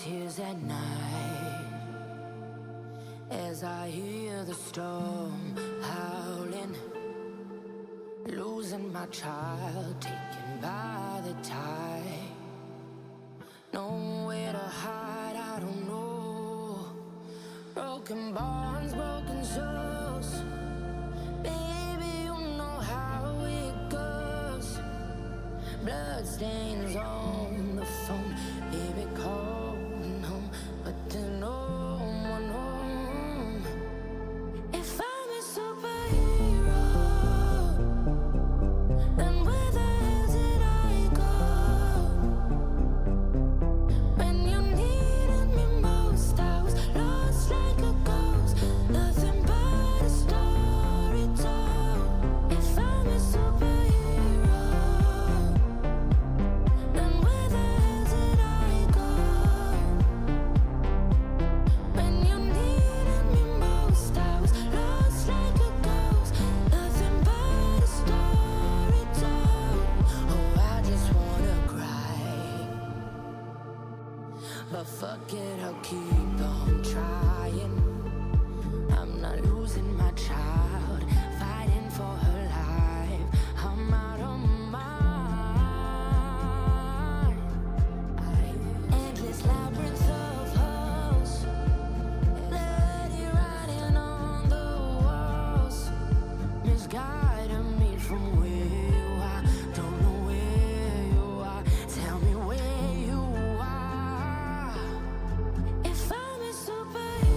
tears at night as I hear the storm howling, losing my child, taken by the tide. Nowhere to hide, I don't know. Broken bonds, broken souls. Baby, you know how it goes. Blood stains on the phone. Baby, calling home, but there's no one home. If I'm a superhero, then where the hell did I go? When you needed me most, I was lost like a ghost. Nothing but a story told. If I'm a superhero, then where the hell did I go? When you needed me most, I was lost like a ghost. Nothing but a story told. Oh, I just wanna cry, but fuck it, I'll keep on trying. I'm not losing my child, fighting for her life. I'm out of mind. Endless labyrinth of holes, bloody writing on the walls, misguiding me from where you are. Don't know where you are. Tell me where you are. If I'm a superhero,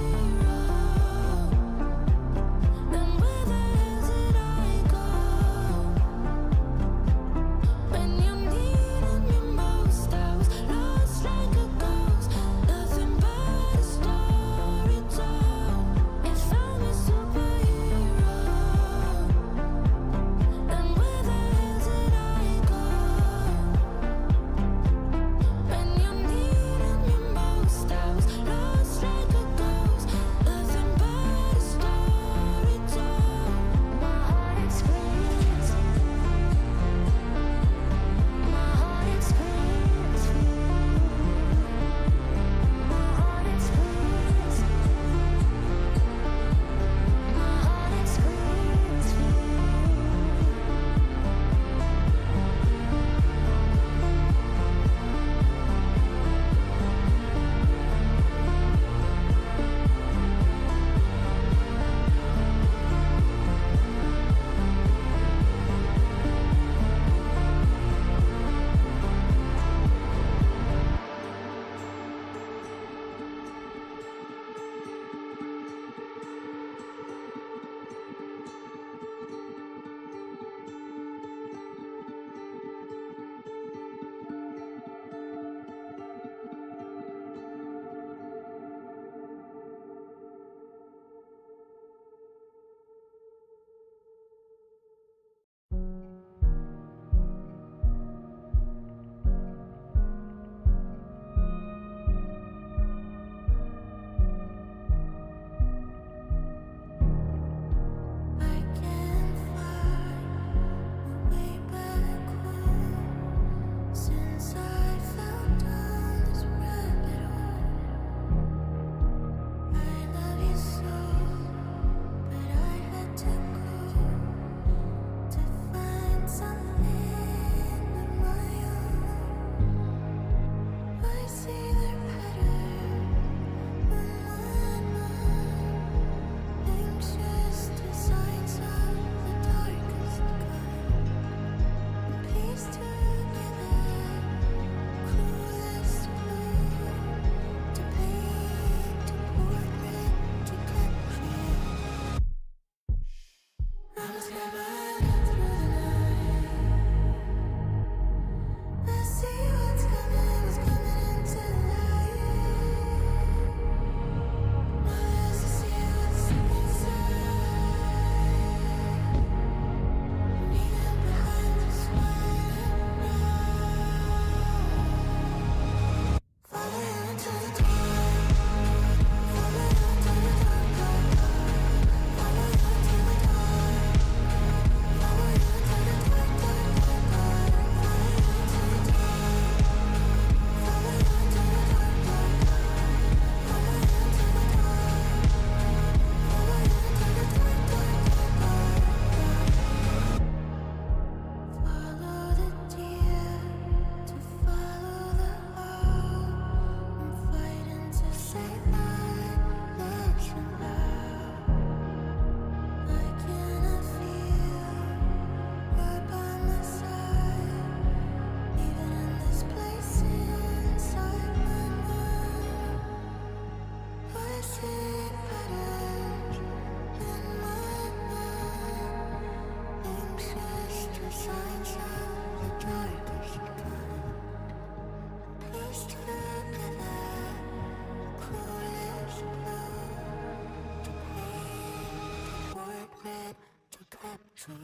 Call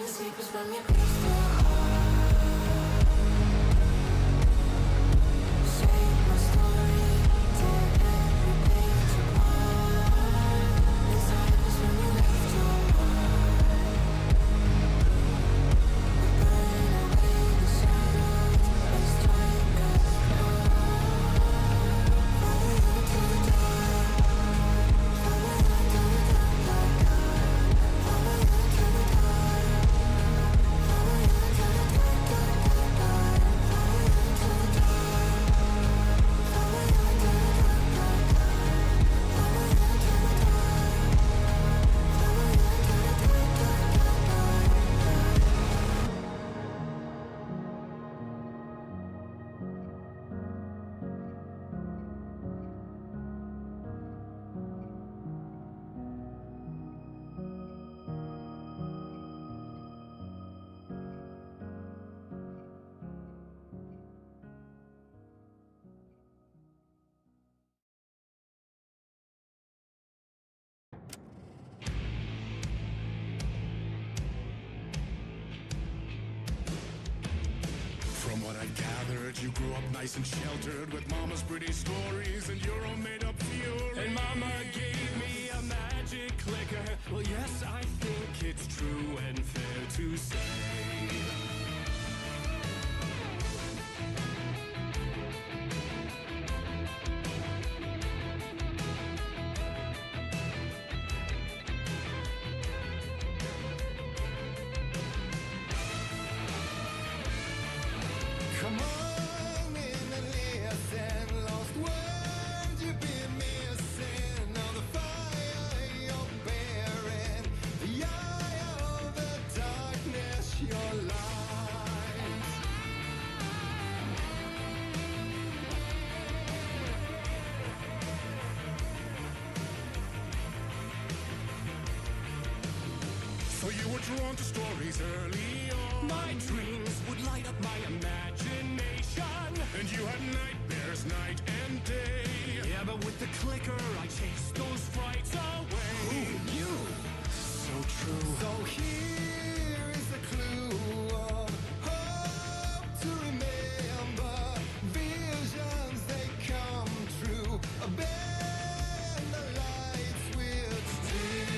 the sleepers from your crystal heart. Shape my story, tear every page apart. Disciples when you left your mark. We burn away the shadows and strike a spark. Follow you to the dark. Follow you to the dark. Follow you to the dark. Follow you to the dark, dark, dark, dark. Follow you to the dark. Follow you to the dark, dark, dark. Follow you to the dark. Follow you to the dark, dark, From what I've gathered, you grew up nice and sheltered with mama's pretty stories and your own made-up fury. And mama gave me a magic clicker. Well, yes, I think it's true and fair to say. Come on in and listen. Lost words you've been missing. All the fire you're bearing. The eye of the darkness, your light. So you were drawn to stories early on. My dreams would light up my imagination. And you had nightmares night and day. Yeah, but with the clicker I chased those frights away. Who knew? So true. So here is the clue of hope to remember. Visions, they come true. Bend the light switch too.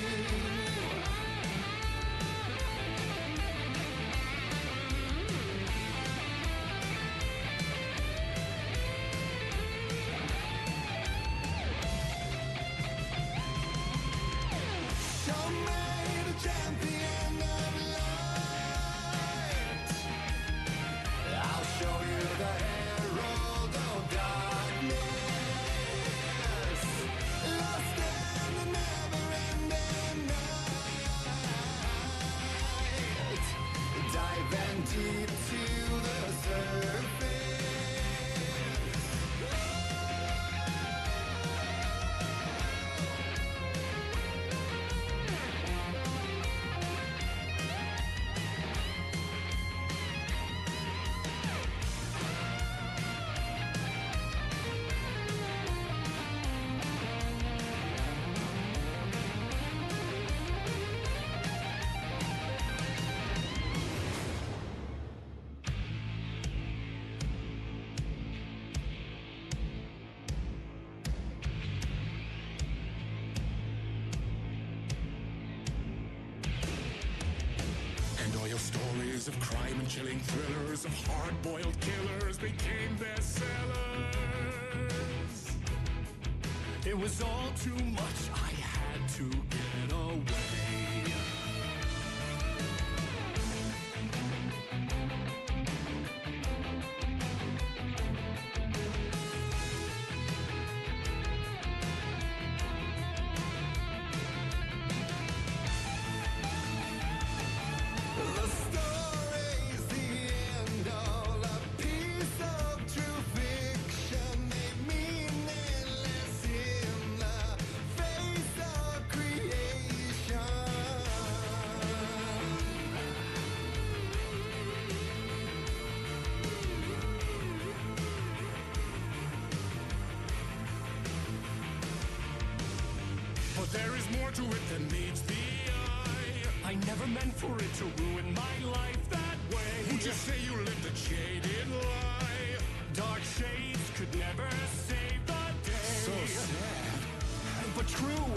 Show me the champion of light. I'll show you the herald of darkness. Lost in the never-ending night. Diving deep to the surface. And all your stories of crime and chilling thrillers of hard-boiled killers became bestsellers. It was all too much, I had to get away. The story's the end, all a piece of true fiction, made meaningless in the face of creation. But there is more to it than meets the eye. I never meant for it to ruin my life that way. Would you say you lived a jaded lie? Dark shades could never save the day. So sad, but true.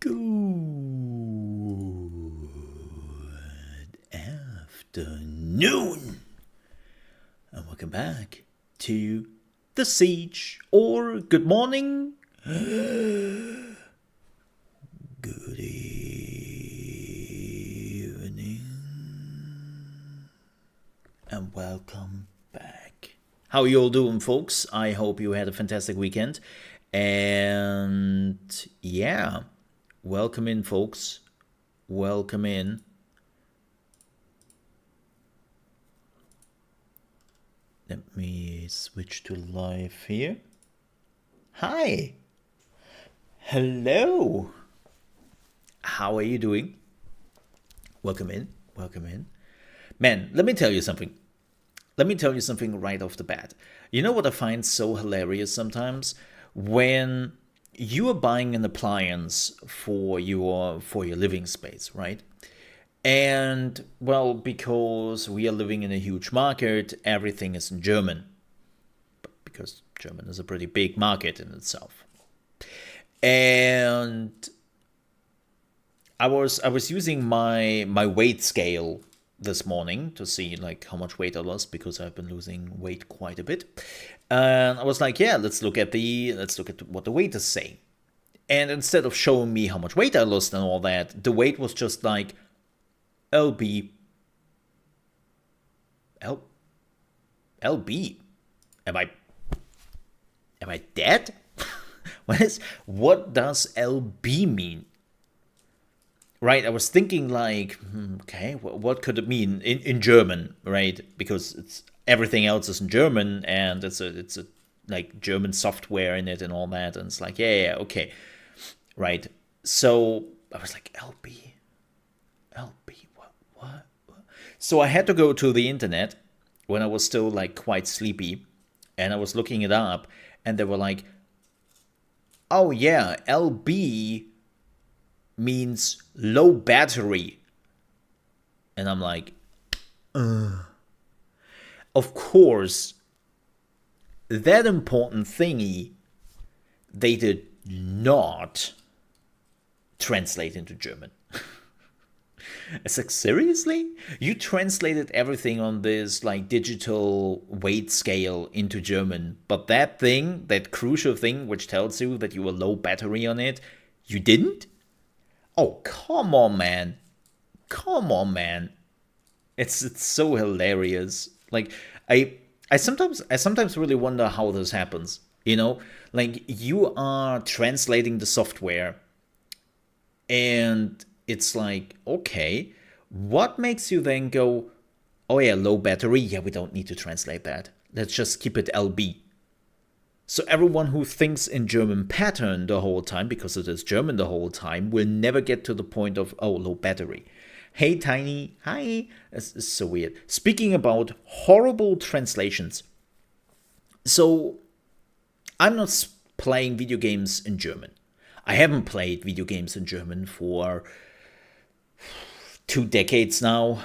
Good afternoon, and welcome back to The Siege, or good morning, good evening, and welcome back. How are you all doing, folks? I hope you had a fantastic weekend, and yeah, welcome in, folks. Welcome in. Let me switch to live here. Hi. Hello. How are you doing? Welcome in. Welcome in. Man, let me tell you something. Let me tell you something right off the bat. You know what I find so hilarious sometimes? When you are buying an appliance for your living space, right? And well, because we are living in a huge market, everything is in German. Because German is a pretty big market in itself. And I was using my weight scale this morning to see like how much weight I lost, because I've been losing weight quite a bit. And I was like, yeah, let's look at what the weight is saying. And instead of showing me how much weight I lost and all that, the weight was just like LB. LB. Am I dead? What does LB mean? Right, I was thinking like, okay, what could it mean in German, right? Because it's everything else is in German, and it's a like German software in it and all that, and it's like, yeah, okay, right. So I was like, LB, what? So I had to go to the internet when I was still like quite sleepy, and I was looking it up, and they were like, oh yeah, LB means low battery. And I'm like, of course, that important thingy they did not translate into German. It's like, seriously? You translated everything on this like digital weight scale into German, but that thing, that crucial thing which tells you that you were low battery on it, you didn't? Oh, come on, man. Come on, man. It's so hilarious. Like I sometimes really wonder how this happens. You know, like you are translating the software and it's like, okay, what makes you then go, oh yeah, low battery, yeah, we don't need to translate that. Let's just keep it LB. So everyone who thinks in German pattern the whole time, because it is German the whole time, will never get to the point of, oh, low battery. Hey, Tiny, hi. It's so weird. Speaking about horrible translations. So I'm not playing video games in German. I haven't played video games in German for 2 decades now.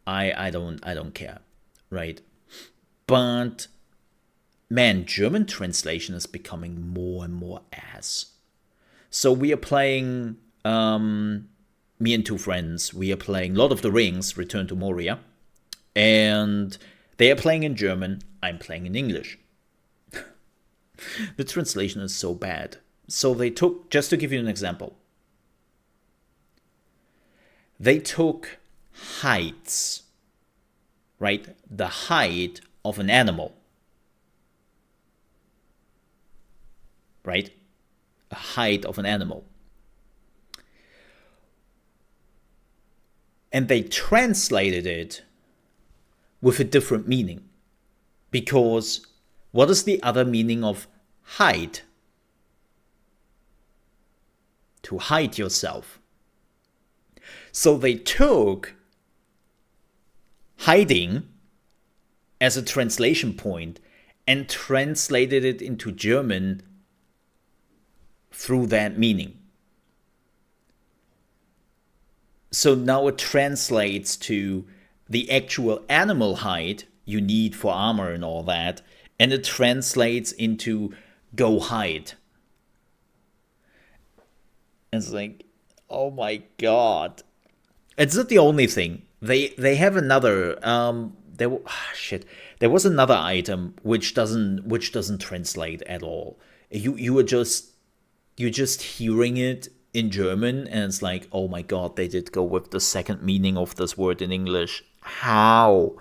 I don't care, right? But man, German translation is becoming more and more ass. So we are playing, me and 2 friends, we are playing Lord of the Rings, Return to Moria. And they are playing in German, I'm playing in English. The translation is so bad. So they took, just to give you an example, they took heights, right? The height of an animal, right? A height of an animal. And they translated it with a different meaning. Because what is the other meaning of hide? To hide yourself. So they took hiding as a translation point and translated it into German through that meaning. So now it translates to the actual animal hide you need for armor and all that, and it translates into go hide. It's like, oh my god. It's not the only thing. They have another there was another item which doesn't translate at all. You're just hearing it in German and it's like, oh my god, they did go with the second meaning of this word in English. How?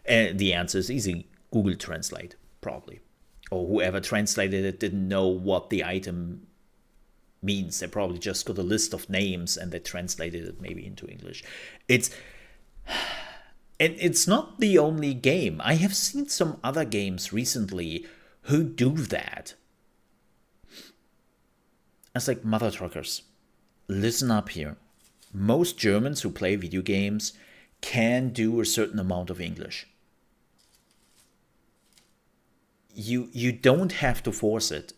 And the answer is easy. Google Translate, probably. Or whoever translated it didn't know what the item means. They probably just got a list of names and they translated it maybe into English. It's not the only game. I have seen some other games recently who do that. It's like, mother truckers, listen up here. Most Germans who play video games can do a certain amount of English. You don't have to force it.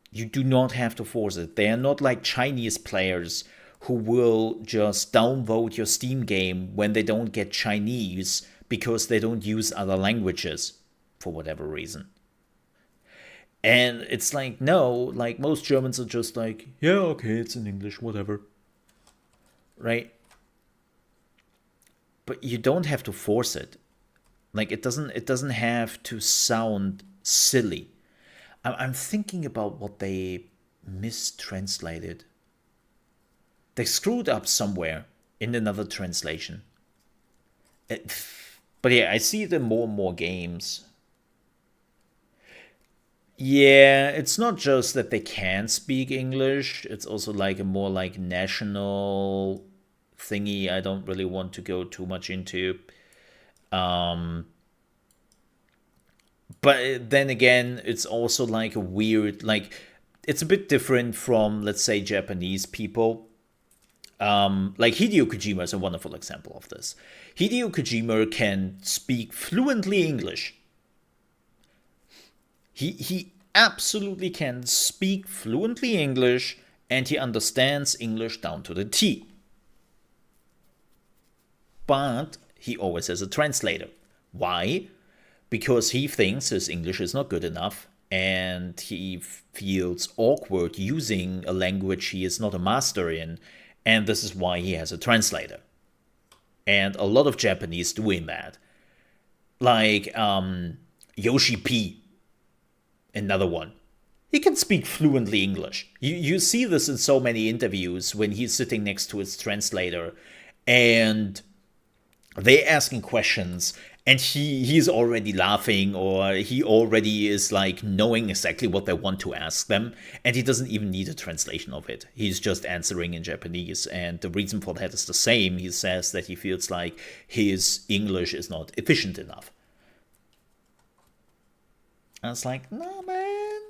You do not have to force it. They are not like Chinese players who will just downvote your Steam game when they don't get Chinese because they don't use other languages for whatever reason. And it's like, no, like most Germans are just like, yeah, okay, it's in English, whatever. Right? But you don't have to force it. Like it doesn't have to sound silly. I'm thinking about what they mistranslated. They screwed up somewhere in another translation. But yeah, I see it in more and more games. Yeah, it's not just that they can speak English. It's also like a more like national thingy I don't really want to go too much into. But then again, it's also like a weird, like, it's a bit different from, let's say, Japanese people. Like Hideo Kojima is a wonderful example of this. Hideo Kojima can speak fluently English. absolutely can speak fluently English, and he understands English down to the T. But he always has a translator. Why? Because he thinks his English is not good enough, and he feels awkward using a language he is not a master in, and this is why he has a translator. And a lot of Japanese doing that. Like Yoshi P, another one. He can speak fluently English. You see this in so many interviews when he's sitting next to his translator and they're asking questions and he's already laughing, or he already is like knowing exactly what they want to ask them, and he doesn't even need a translation of it. He's just answering in Japanese, and the reason for that is the same. He says that he feels like his English is not efficient enough. I was like, nah, man.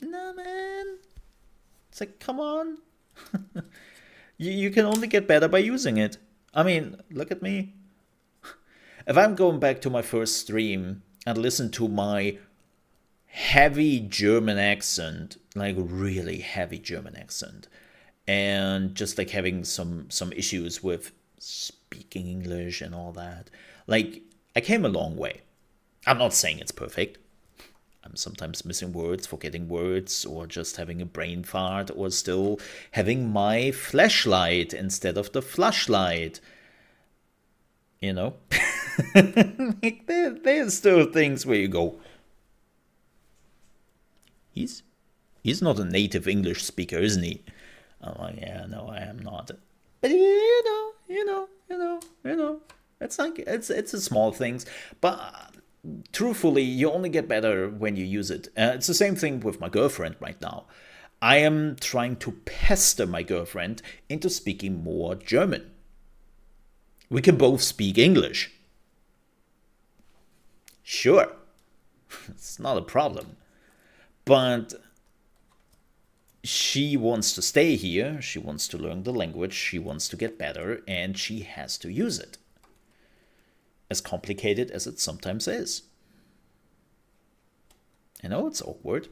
Nah, man. It's like, come on. You can only get better by using it. I mean, look at me. If I'm going back to my first stream and listen to my heavy German accent, like really heavy German accent, and just like having some issues with speaking English and all that, like I came a long way. I'm not saying it's perfect. I'm sometimes missing words, forgetting words, or just having a brain fart, or still having my flashlight instead of the flashlight. You know? Like, there's still things where you go, he's not a native English speaker, isn't he? I'm like, yeah, no, I am not. But you know, it's like, it's a small things, but truthfully, you only get better when you use it. It's the same thing with my girlfriend right now. I am trying to pester my girlfriend into speaking more German. We can both speak English. Sure, it's not a problem. But she wants to stay here, she wants to learn the language, she wants to get better, and she has to use it. As complicated as it sometimes is. I know it's awkward.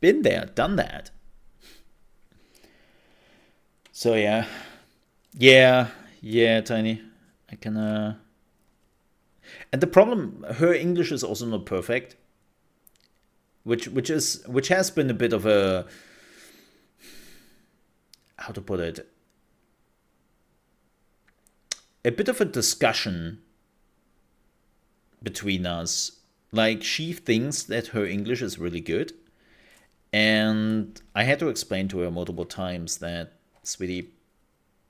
Been there, done that. So yeah, Tiny. I can. And the problem, her English is also not perfect, which has been a bit of a, how to put it, a bit of a discussion between us. Like, she thinks that her English is really good, and I had to explain to her multiple times that, sweetie,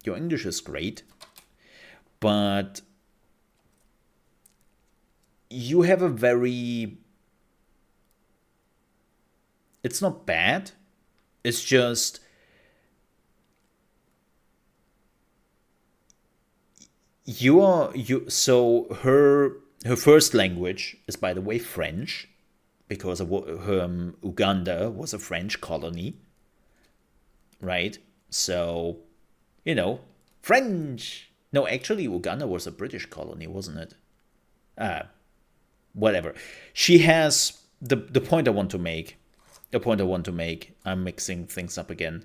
your English is great, but you have a very, it's not bad, it's just so her first language is, by the way, French, because Uganda was a French colony, right? So, French. No, actually, Uganda was a British colony, wasn't it? Whatever. She has the point I want to make. I'm mixing things up again.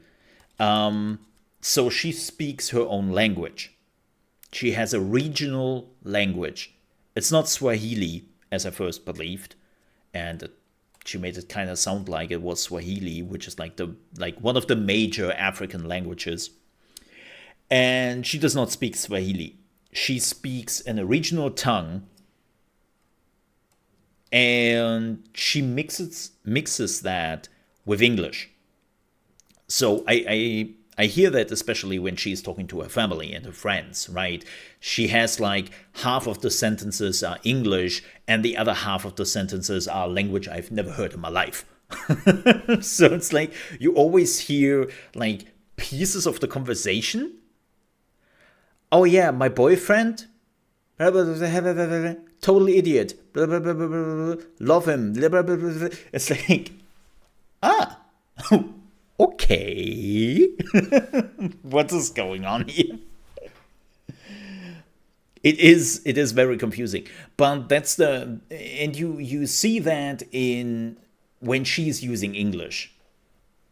So she speaks her own language. She has a regional language. It's not Swahili, as I first believed, and she made it kind of sound like it was Swahili, which is like one of the major African languages. And she does not speak Swahili. She speaks in a regional tongue, and she mixes that with English. So I hear that especially when she's talking to her family and her friends, right? She has like half of the sentences are English and the other half of the sentences are language I've never heard in my life. So it's like you always hear like pieces of the conversation. Oh yeah, my boyfriend, total idiot, love him. It's like, okay. What is going on here? It is very confusing, but that's the and you see that in when she's using English,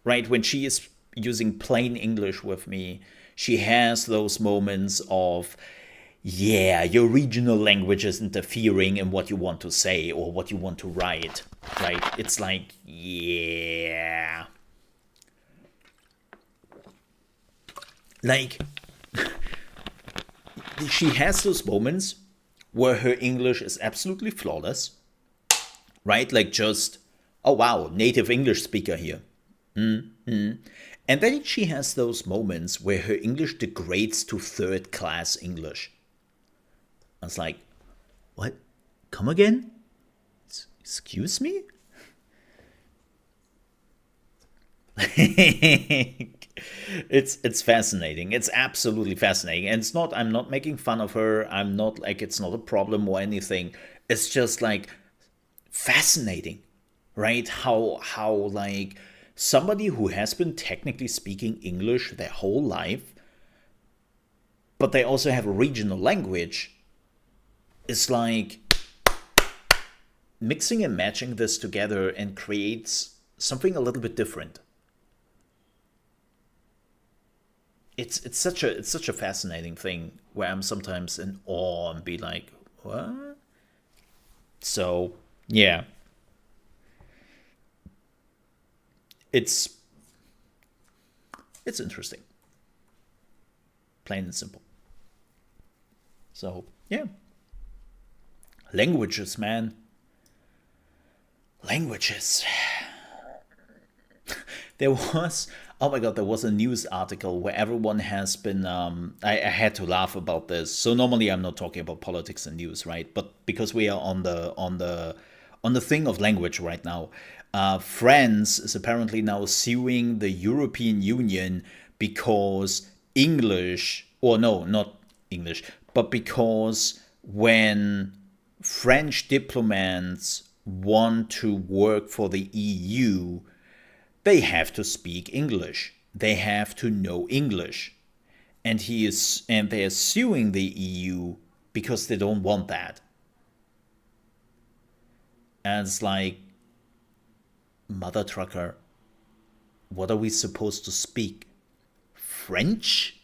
right? When she is using plain English with me, she has those moments of, yeah, your regional language is interfering in what you want to say or what you want to write, right? It's like, yeah. Like, she has those moments where her English is absolutely flawless, right? Like, just, oh wow, native English speaker here. And then she has those moments where her English degrades to third class English. I was like, what? Come again? Excuse me? It's fascinating. It's absolutely fascinating. And it's not I'm not making fun of her. I'm not like it's not a problem or anything. It's just like fascinating, right? How like somebody who has been technically speaking English their whole life, but they also have a regional language, is like mixing and matching this together and creates something a little bit different. It's such a fascinating thing where I'm sometimes in awe and be like, what? So yeah, it's it's interesting, plain and simple. So yeah, languages, man, languages. There was, oh my god, there was a news article where everyone has been. I had to laugh about this. So normally I'm not talking about politics and news, right? But because we are on the thing of language right now, France is apparently now suing the European Union because English, or no, not English, but because when French diplomats want to work for the EU, they have to speak English. They have to know English. And they are suing the EU because they don't want that. And it's like, mother trucker, what are we supposed to speak? French?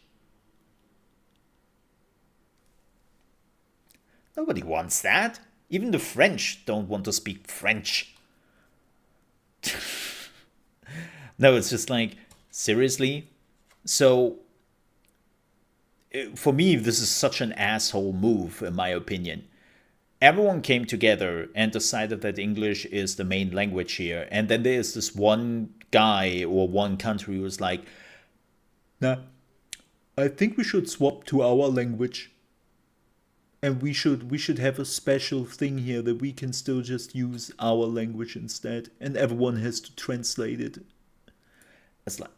Nobody wants that. Even the French don't want to speak French. No, it's just like, seriously? So, for me, this is such an asshole move, in my opinion. Everyone came together and decided that English is the main language here. And then there's this one guy or one country who's like, nah, I think we should swap to our language. And we should have a special thing here that we can still just use our language instead. And everyone has to translate it. It's like,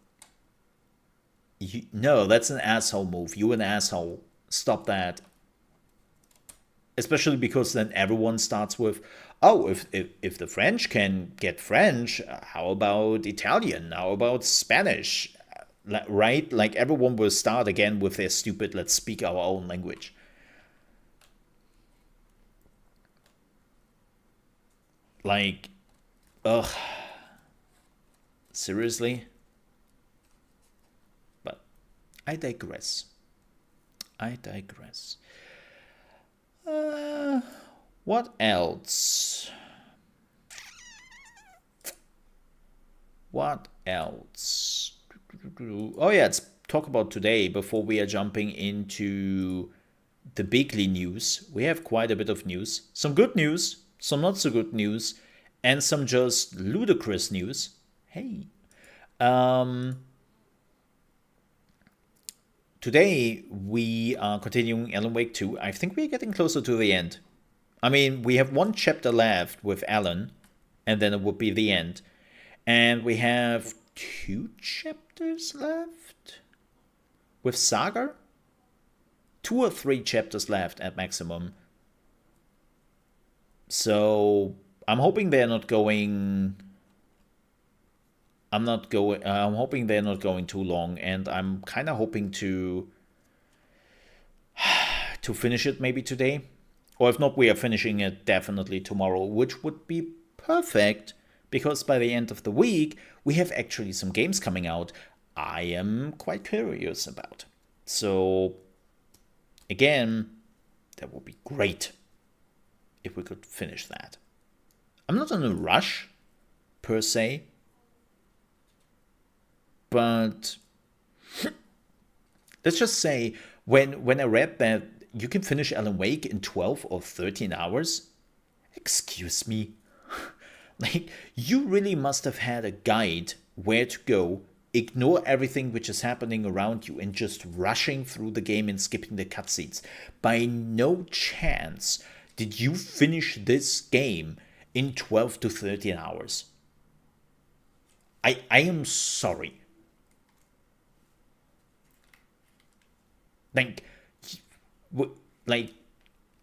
no, that's an asshole move. You an asshole. Stop that. Especially because then everyone starts with, oh, if the French can get French, how about Italian? How about Spanish? Right? Like everyone will start again with their stupid, let's speak our own language. Like, ugh. Seriously? But I digress. I digress. What else? What else? Oh yeah, let's talk about today before we are jumping into the bigly news. We have quite a bit of news. Some good news, some not so good news, and some just ludicrous news. Hey. Today we are continuing Alan Wake 2. I think we're getting closer to the end. I mean, we have one chapter left with Alan, and then it would be the end. And we have 2 chapters left with Saga? 2 or 3 chapters left at maximum. So I'm hoping they're not going. I'm hoping they're not going too long, and I'm kind of hoping to to finish it maybe today. Or if not, we are finishing it definitely tomorrow, which would be perfect because by the end of the week, we have actually some games coming out I am quite curious about. So, again, that would be great if we could finish that. I'm not in a rush, per se, but let's just say when I read that you can finish Alan Wake in 12 or 13 hours, excuse me, like you really must have had a guide where to go, ignore everything which is happening around you and just rushing through the game and skipping the cutscenes. By no chance did you finish this game in 12 to 13 hours. I am sorry. Like,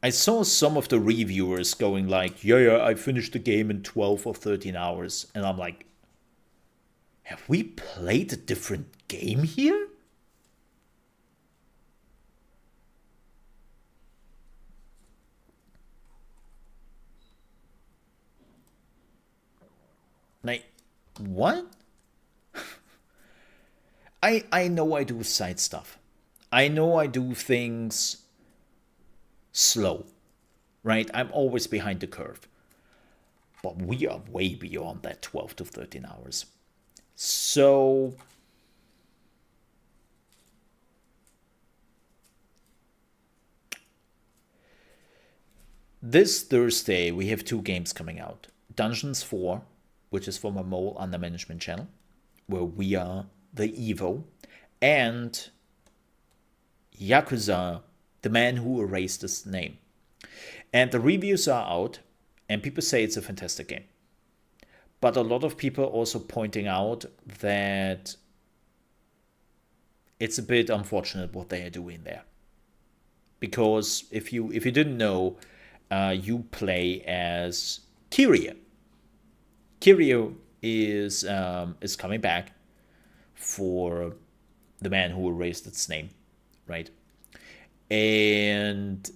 I saw some of the reviewers going like, yeah, I finished the game in 12 or 13 hours. And I'm like, have we played a different game here? Like, what? I know I do side stuff. I know I do things slow, right? I'm always behind the curve. But we are way beyond that 12 to 13 hours. So, this Thursday we have two games coming out. Dungeons 4, which is for my Mole Under Management channel, where we are the Evo, and Yakuza, the man who erased his name. And the reviews are out, and people say it's a fantastic game. But a lot of people also pointing out that it's a bit unfortunate what they are doing there. Because if you didn't know, you play as Kiryu. Kiryu is coming back for the man who erased its name, right? And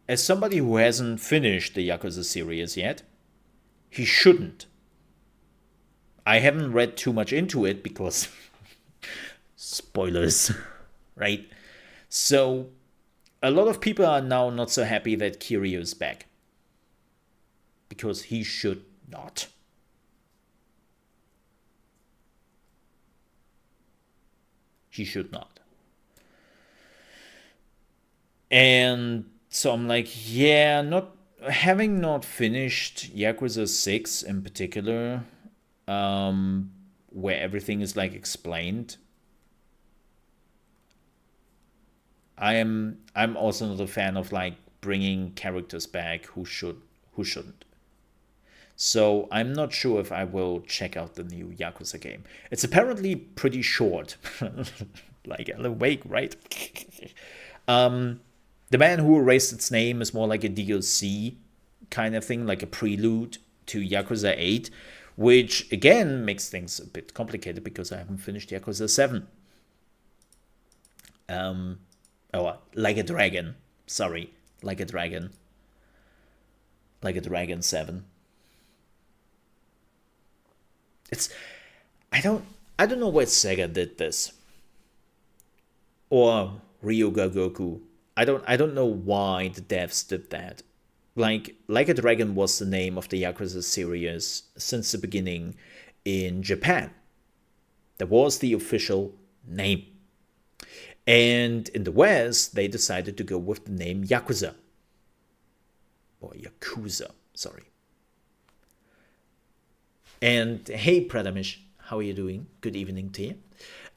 as somebody who hasn't finished the Yakuza series yet, he shouldn't. I haven't read too much into it because spoilers, right? So a lot of people are now not so happy that Kiryu is back. Because he should not. He should not. And so I'm like, yeah, having not finished Yakuza 6 in particular, where everything is like explained, I'm also not a fan of like bringing characters back who shouldn't. So I'm not sure if I will check out the new Yakuza game. It's apparently pretty short, like Alan Wake, right? The Man Who Erased Its Name is more like a DLC kind of thing, like a prelude to Yakuza 8, which again makes things a bit complicated because I haven't finished Yakuza 7. Like a Dragon. Sorry, Like a Dragon. Like a Dragon 7. I don't know why Sega did this. Or Ryuga Goku. I don't know why the devs did that. Like a Dragon was the name of the Yakuza series since the beginning in Japan. That was the official name. And in the West, they decided to go with the name Yakuza. Or Yakuza, sorry. And hey, Pradamish, how are you doing? Good evening to you.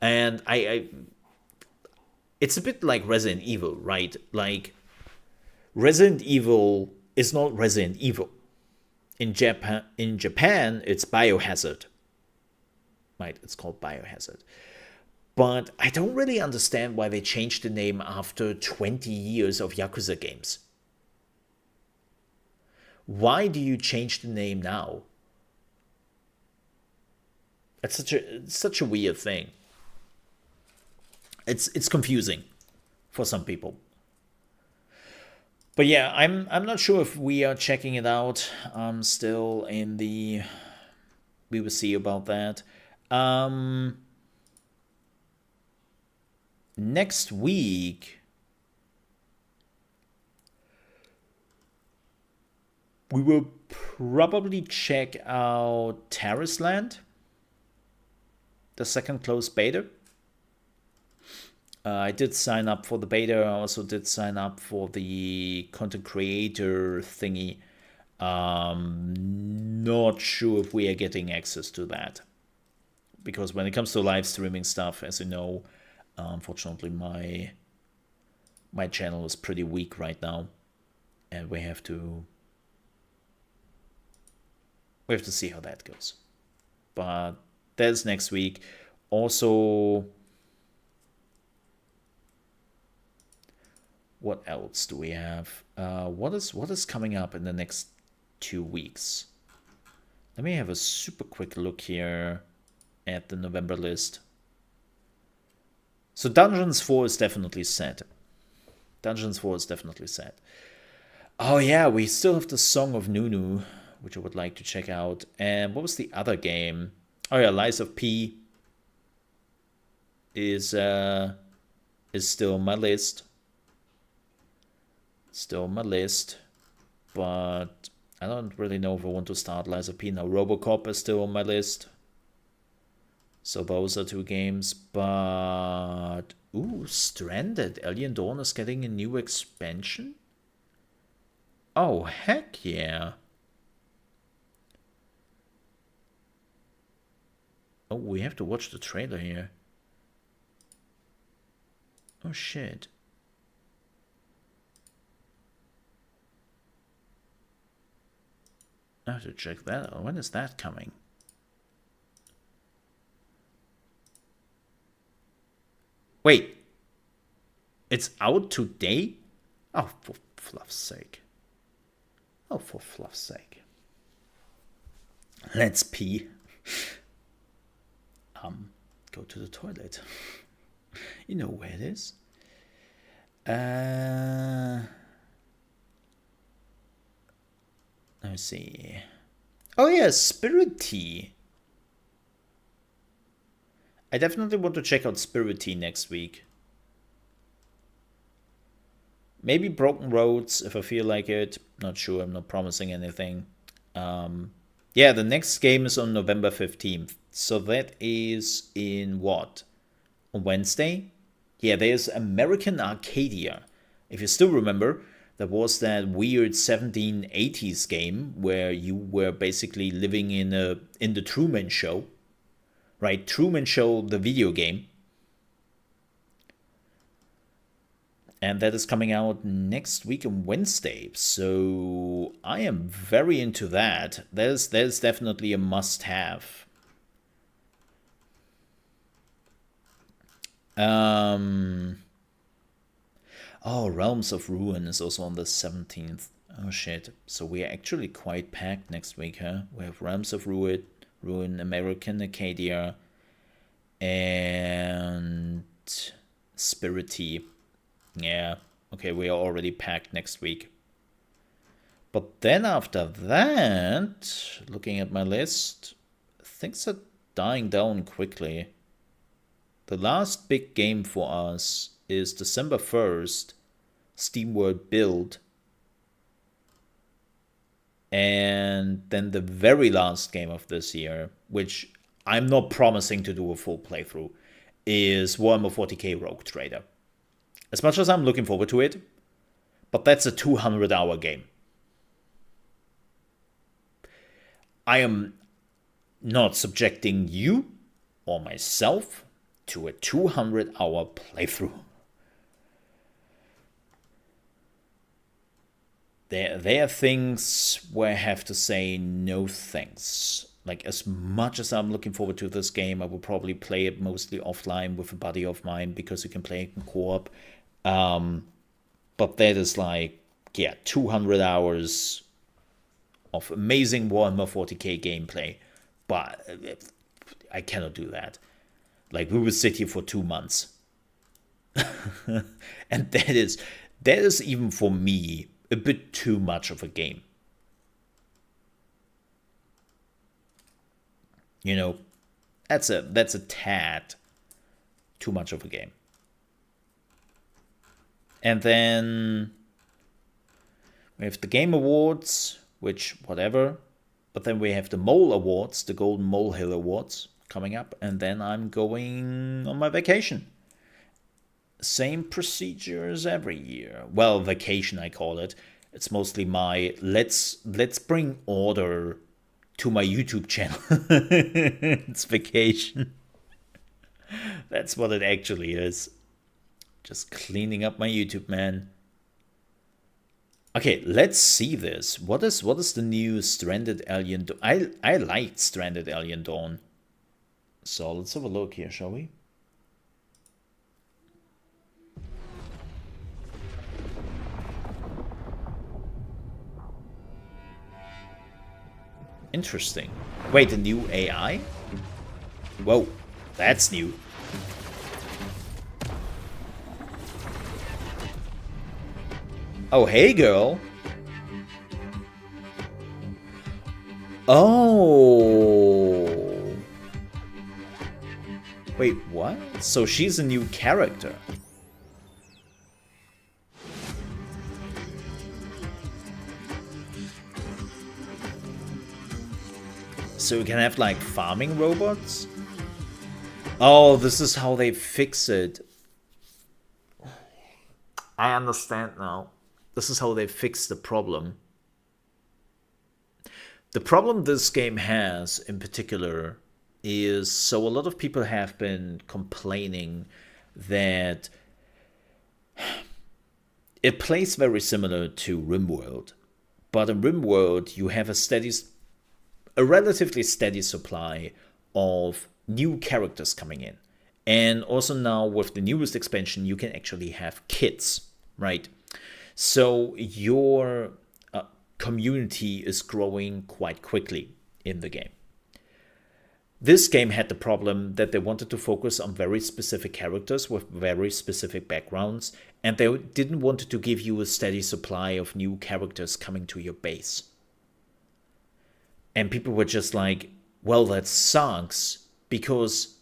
And it's a bit like Resident Evil, right? Like, Resident Evil is not Resident Evil. In Japan, it's Biohazard. Right, it's called Biohazard. But I don't really understand why they changed the name after 20 years of Yakuza games. Why do you change the name now? It's such a weird thing. It's confusing. for some people. But yeah, I'm not sure if we are checking it out. I'm still in the. We will see about that. Next week, we will probably check out Terrace Land, the second closed beta. I did sign up for the beta. I also did sign up for the content creator thingy. Not sure if we are getting access to that. Because when it comes to live streaming stuff, as you know, unfortunately my channel is pretty weak right now. And we have to see how that goes. But that's next week. Also, what else do we have? What is coming up in the next 2 weeks? Let me have a super quick look here at the November list. So Dungeons 4 is definitely set. Dungeons 4 is definitely set. Oh yeah, we still have the Song of Nunu, which I would like to check out. And what was the other game? Oh yeah, Lies of P is still on my list. Still on my list. But I don't really know if I want to start Lies of P now. Robocop is still on my list. So those are 2 games. But ooh, Stranded. Alien Dawn is getting a new expansion? Oh, heck yeah. Oh, we have to watch the trailer here. Oh, shit. I have to check that out. When is that coming? Wait. It's out today? Oh, for fluff's sake. Oh, for fluff's sake. Let's pee. Go to the toilet. You know where it is. Let me see. Oh yeah, Spirit Tea. I definitely want to check out Spirit Tea next week. Maybe Broken Roads if I feel like it. Not sure, I'm not promising anything. Yeah, the next game is on November 15th. So that is in what? On Wednesday? Yeah, there's American Arcadia. If you still remember, there was that weird 1780s game where you were basically living in the Truman Show. Right? Truman Show, the video game. And that is coming out next week on Wednesday. So I am very into that. That is definitely a must-have. Oh, Realms of Ruin is also on the 17th. Oh shit. So we are actually quite packed next week, huh? We have Realms of Ruin, American Arcadia, and Spirit Tea. Yeah, okay, we are already packed next week. But then after that, looking at my list, things are dying down quickly. The last big game for us is December 1st, SteamWorld Build. And then the very last game of this year, which I'm not promising to do a full playthrough, is Warhammer 40k Rogue Trader. As much as I'm looking forward to it, but that's a 200-hour game. I am not subjecting you or myself to a 200-hour playthrough. There are things where I have to say no thanks. Like, as much as I'm looking forward to this game, I will probably play it mostly offline with a buddy of mine because you can play it in co-op. But that is like, yeah, 200 hours of amazing Warhammer 40k gameplay. But I cannot do that. Like, we will sit here for 2 months. And that is even for me a bit too much of a game. You know, that's a tad too much of a game. And then we have the Game Awards, which whatever. But then we have the Mole Awards, the Golden Molehill Awards coming up. And then I'm going on my vacation. Same procedure as every year. Well, vacation I call it. It's mostly my let's bring order to my YouTube channel. It's vacation. That's what it actually is. Just cleaning up my YouTube, man. Okay, let's see this. What is the new Stranded Alien Dawn? I liked Stranded Alien Dawn. So let's have a look here, shall we? Interesting. Wait, the new AI? Whoa, that's new. Oh, hey, girl. Oh. Wait, what? So she's a new character. So we can have like farming robots? Oh, this is how they fix it. I understand now. This is how they fix the problem. The problem this game has in particular is, so a lot of people have been complaining that it plays very similar to RimWorld. But in RimWorld you have a relatively steady supply of new characters coming in. And also now with the newest expansion, you can actually have kits, right? So your community is growing quite quickly in the game. This game had the problem that they wanted to focus on very specific characters with very specific backgrounds, and they didn't want to give you a steady supply of new characters coming to your base. And people were just like, well, that sucks, because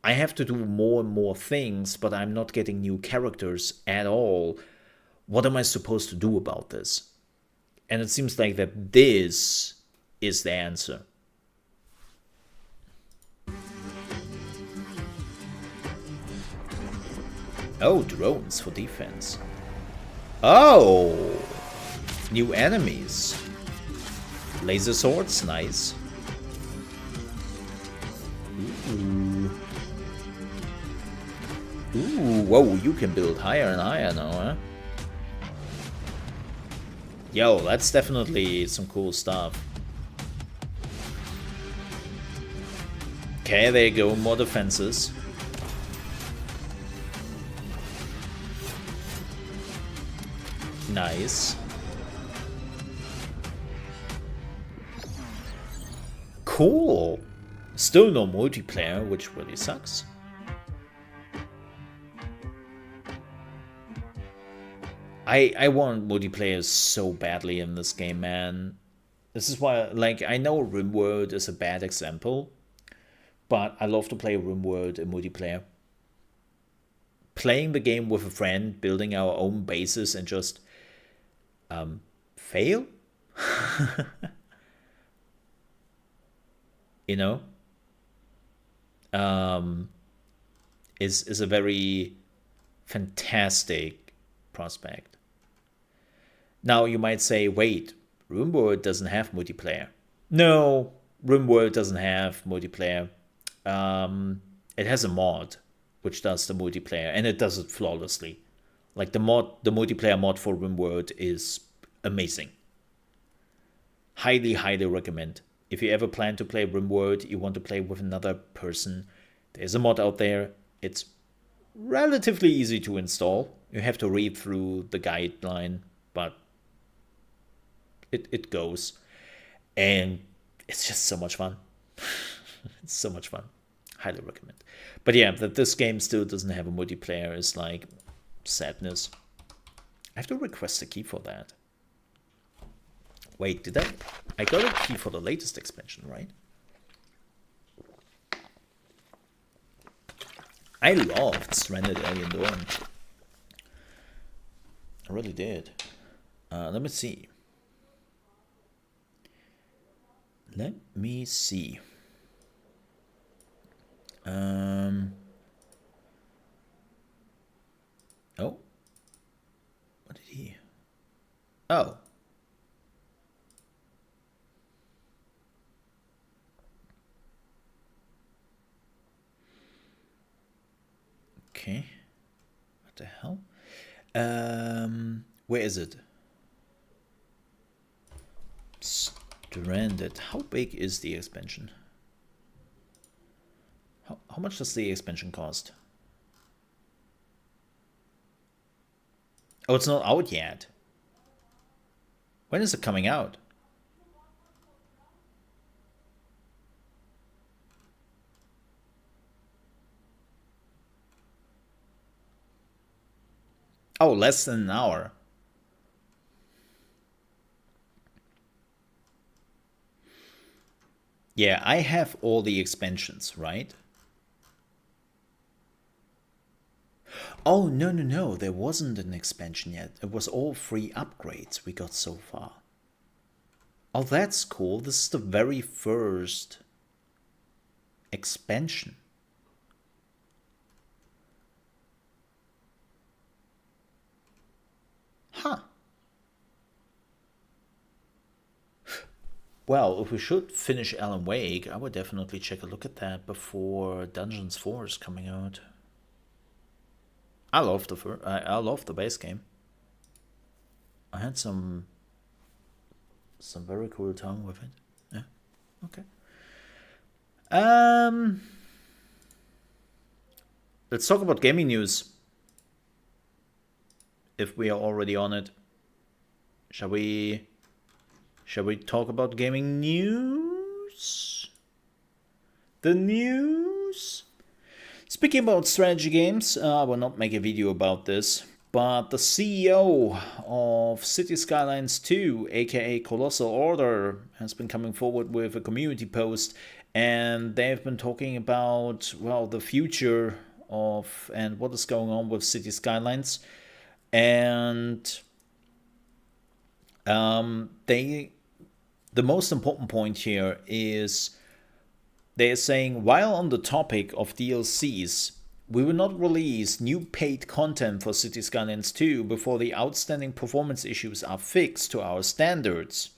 I have to do more and more things, but I'm not getting new characters at all. What am I supposed to do about this? And it seems like that this is the answer. Oh, drones for defense. Oh, new enemies. Laser swords, nice. Ooh. Ooh, whoa, you can build higher and higher now, huh? Yo, that's definitely some cool stuff. Okay, there you go, more defenses. Nice. Cool. Still no multiplayer, which really sucks. I want multiplayer so badly in this game, man. This is why, like, I know RimWorld is a bad example, but I love to play RimWorld in multiplayer. Playing the game with a friend, building our own bases, and just fail? You know? Is a very fantastic prospect. Now you might say, wait, RimWorld doesn't have multiplayer. No, RimWorld doesn't have multiplayer. It has a mod which does the multiplayer, and it does it flawlessly. Like the multiplayer mod for RimWorld is amazing. Highly, highly recommend. If you ever plan to play RimWorld, you want to play with another person, there's a mod out there. It's relatively easy to install. You have to read through the guideline, but it goes. And it's just so much fun. It's so much fun. Highly recommend. But yeah, that this game still doesn't have a multiplayer is like sadness. I have to request a key for that. Wait, did I got a key for the latest expansion, right? I loved Stranded Alien Dawn. I really did. Let me see. Let me see. Oh. What did he? Oh. Okay. What the hell? Where is it? Stranded. How big is the expansion? How much does the expansion cost? Oh, it's not out yet. When is it coming out? Oh, less than an hour. Yeah, I have all the expansions, right? Oh, no. There wasn't an expansion yet. It was all free upgrades we got so far. Oh, that's cool. This is the very first expansion. Huh. Well, if we should finish Alan Wake, I would definitely check a look at that before Dungeons 4 is coming out. I love the base game. I had some very cool time with it. Yeah. Okay. Let's talk about gaming news. If we are already on it. Shall we talk about gaming news? The news? Speaking about strategy games, I will not make a video about this, but the CEO of City Skylines 2, aka Colossal Order, has been coming forward with a community post, and they've been talking about, well, the future of and what is going on with City Skylines. And the most important point here is they are saying, while on the topic of DLCs, we will not release new paid content for City Skylines 2 before the outstanding performance issues are fixed to our standards.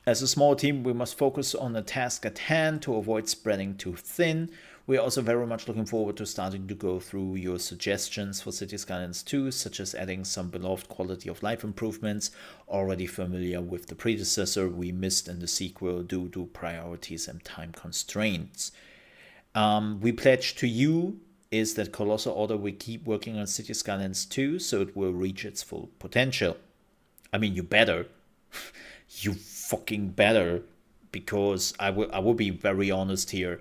As a small team, we must focus on the task at hand to avoid spreading too thin. We are also very much looking forward to starting to go through your suggestions for City Skylines 2, such as adding some beloved quality of life improvements, already familiar with the predecessor we missed in the sequel due to priorities and time constraints. We pledge to you is that Colossal Order will keep working on City Skylines 2 so it will reach its full potential. I mean, you better. You fucking better, because I will be very honest here.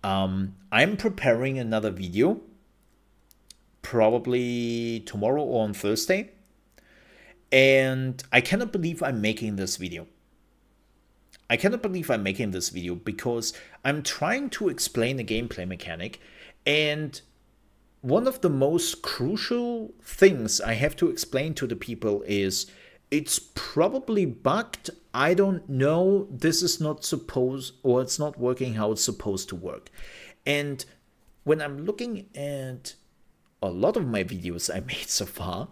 I'm preparing another video, probably tomorrow or on Thursday, and I cannot believe I'm making this video. Because I'm trying to explain a gameplay mechanic, and one of the most crucial things I have to explain to the people is it's probably bugged. I don't know. This is not supposed, or it's not working how it's supposed to work. And when I'm looking at a lot of my videos I made so far,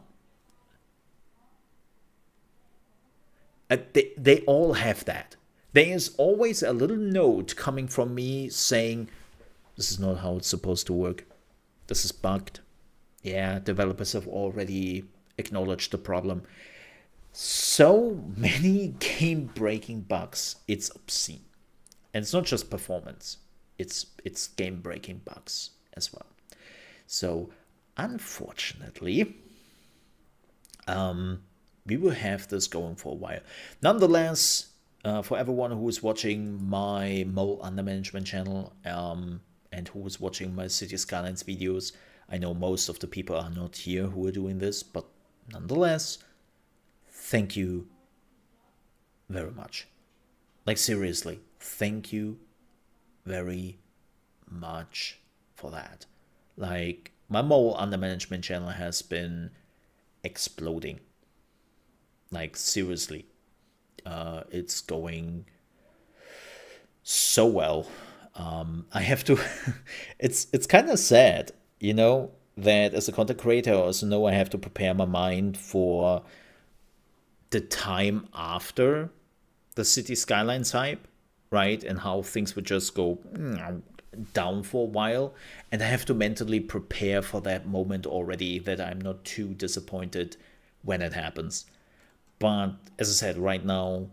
they all have that. There is always a little note coming from me saying, this is not how it's supposed to work. This is bugged. Yeah, developers have already acknowledged the problem. So many game-breaking bugs, it's obscene. And it's not just performance, it's game-breaking bugs as well. So unfortunately, we will have this going for a while. Nonetheless, for everyone who is watching my Mole Under Management channel and who is watching my City Skylines videos, I know most of the people are not here who are doing this, but nonetheless, thank you very much. Like seriously, thank you very much for that. Like my Mole Under Management channel has been exploding. Like seriously, it's going so well. I have to. it's kind of sad, you know, that as a content creator, I also know I have to prepare my mind for the time after the City Skylines hype, right? And how things would just go down for a while. And I have to mentally prepare for that moment already, that I'm not too disappointed when it happens. But as I said, right now,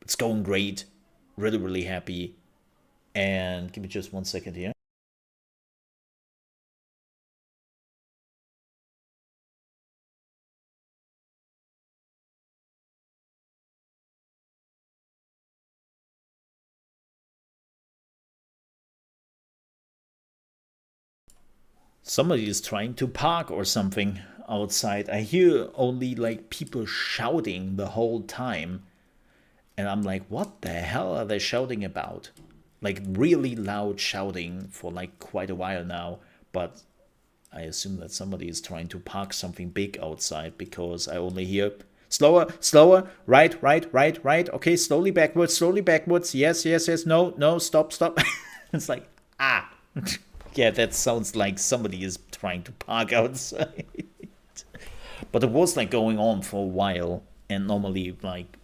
it's going great. Really, really happy. And give me just 1 second here. Somebody is trying to park or something outside. I hear only like people shouting the whole time. And I'm like, what the hell are they shouting about? Like really loud shouting for like quite a while now. But I assume that somebody is trying to park something big outside, because I only hear slower, slower, right, right, right, right. Okay, slowly backwards, yes, yes, yes, no, no, stop, stop. It's like, ah. Yeah, that sounds like somebody is trying to park outside. But it was like going on for a while, and normally like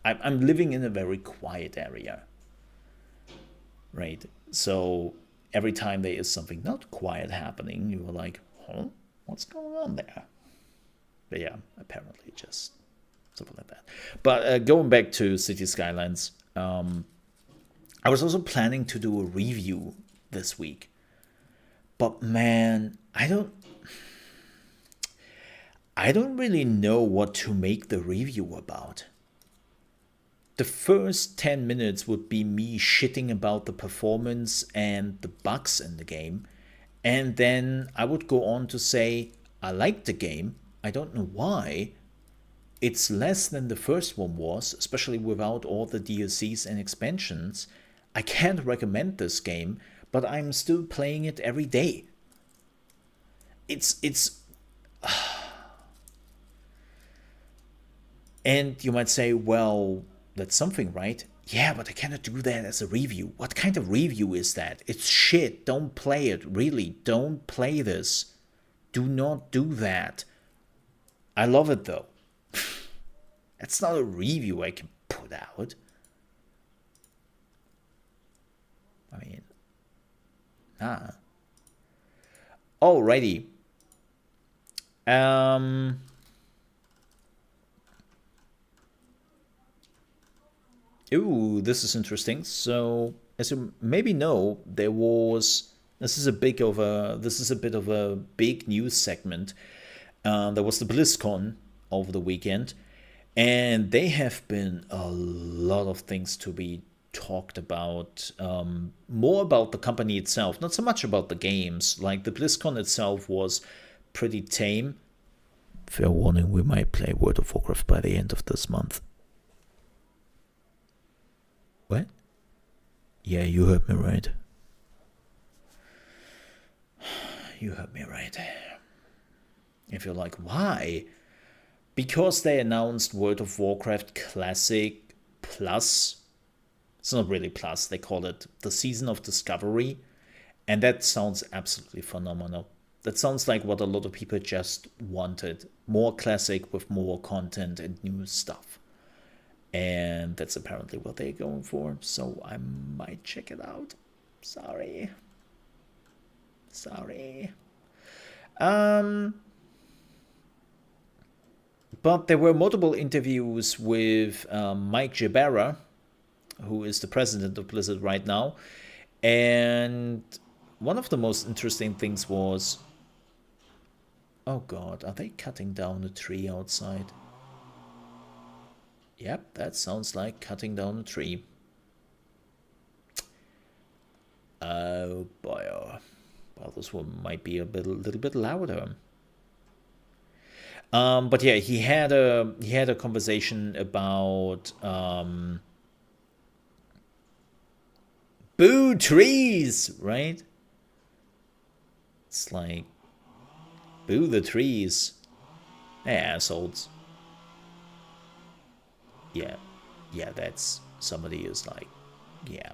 I'm living in a very quiet area, right? So every time there is something not quiet happening, you were like, huh, what's going on there? But yeah, apparently just something like that. But going back to City Skylines, I was also planning to do a review this week. But man, I don't really know what to make the review about. The first 10 minutes would be me shitting about the performance and the bugs in the game. And then I would go on to say, I like the game. I don't know why. It's less than the first one was, especially without all the DLCs and expansions. I can't recommend this game, but I'm still playing it every day. It's and you might say, well, that's something, right? Yeah, but I cannot do that as a review. What kind of review is that? It's shit. Don't play it. Really, don't play this. Do not do that. I love it though. That's not a review I can put out. I mean, nah. Alrighty. Ooh, this is interesting. So, as you maybe know, this is a bit of a big news segment. There was the BlizzCon over the weekend, and they have been a lot of things to be talked about. More about the company itself, not so much about the games. Like the BlizzCon itself was pretty tame. Fair warning, we might play World of Warcraft by the end of this month. What? Yeah, you heard me right. You heard me right. If you're like, why? Because they announced World of Warcraft Classic Plus. It's not really Plus, they call it the Season of Discovery. And that sounds absolutely phenomenal. That sounds like what a lot of people just wanted. More Classic with more content and new stuff. And that's apparently what they're going for. So I might check it out. Sorry. But there were multiple interviews with Mike Jabara, who is the president of Blizzard right now. And one of the most interesting things was... Oh god, are they cutting down a tree outside? Yep, that sounds like cutting down a tree. Oh boy, oh. Well, this one might be a little bit louder. But yeah, he had a conversation about boo trees, right? It's like boo the trees, assholes. Yeah, yeah, that's somebody is like, yeah.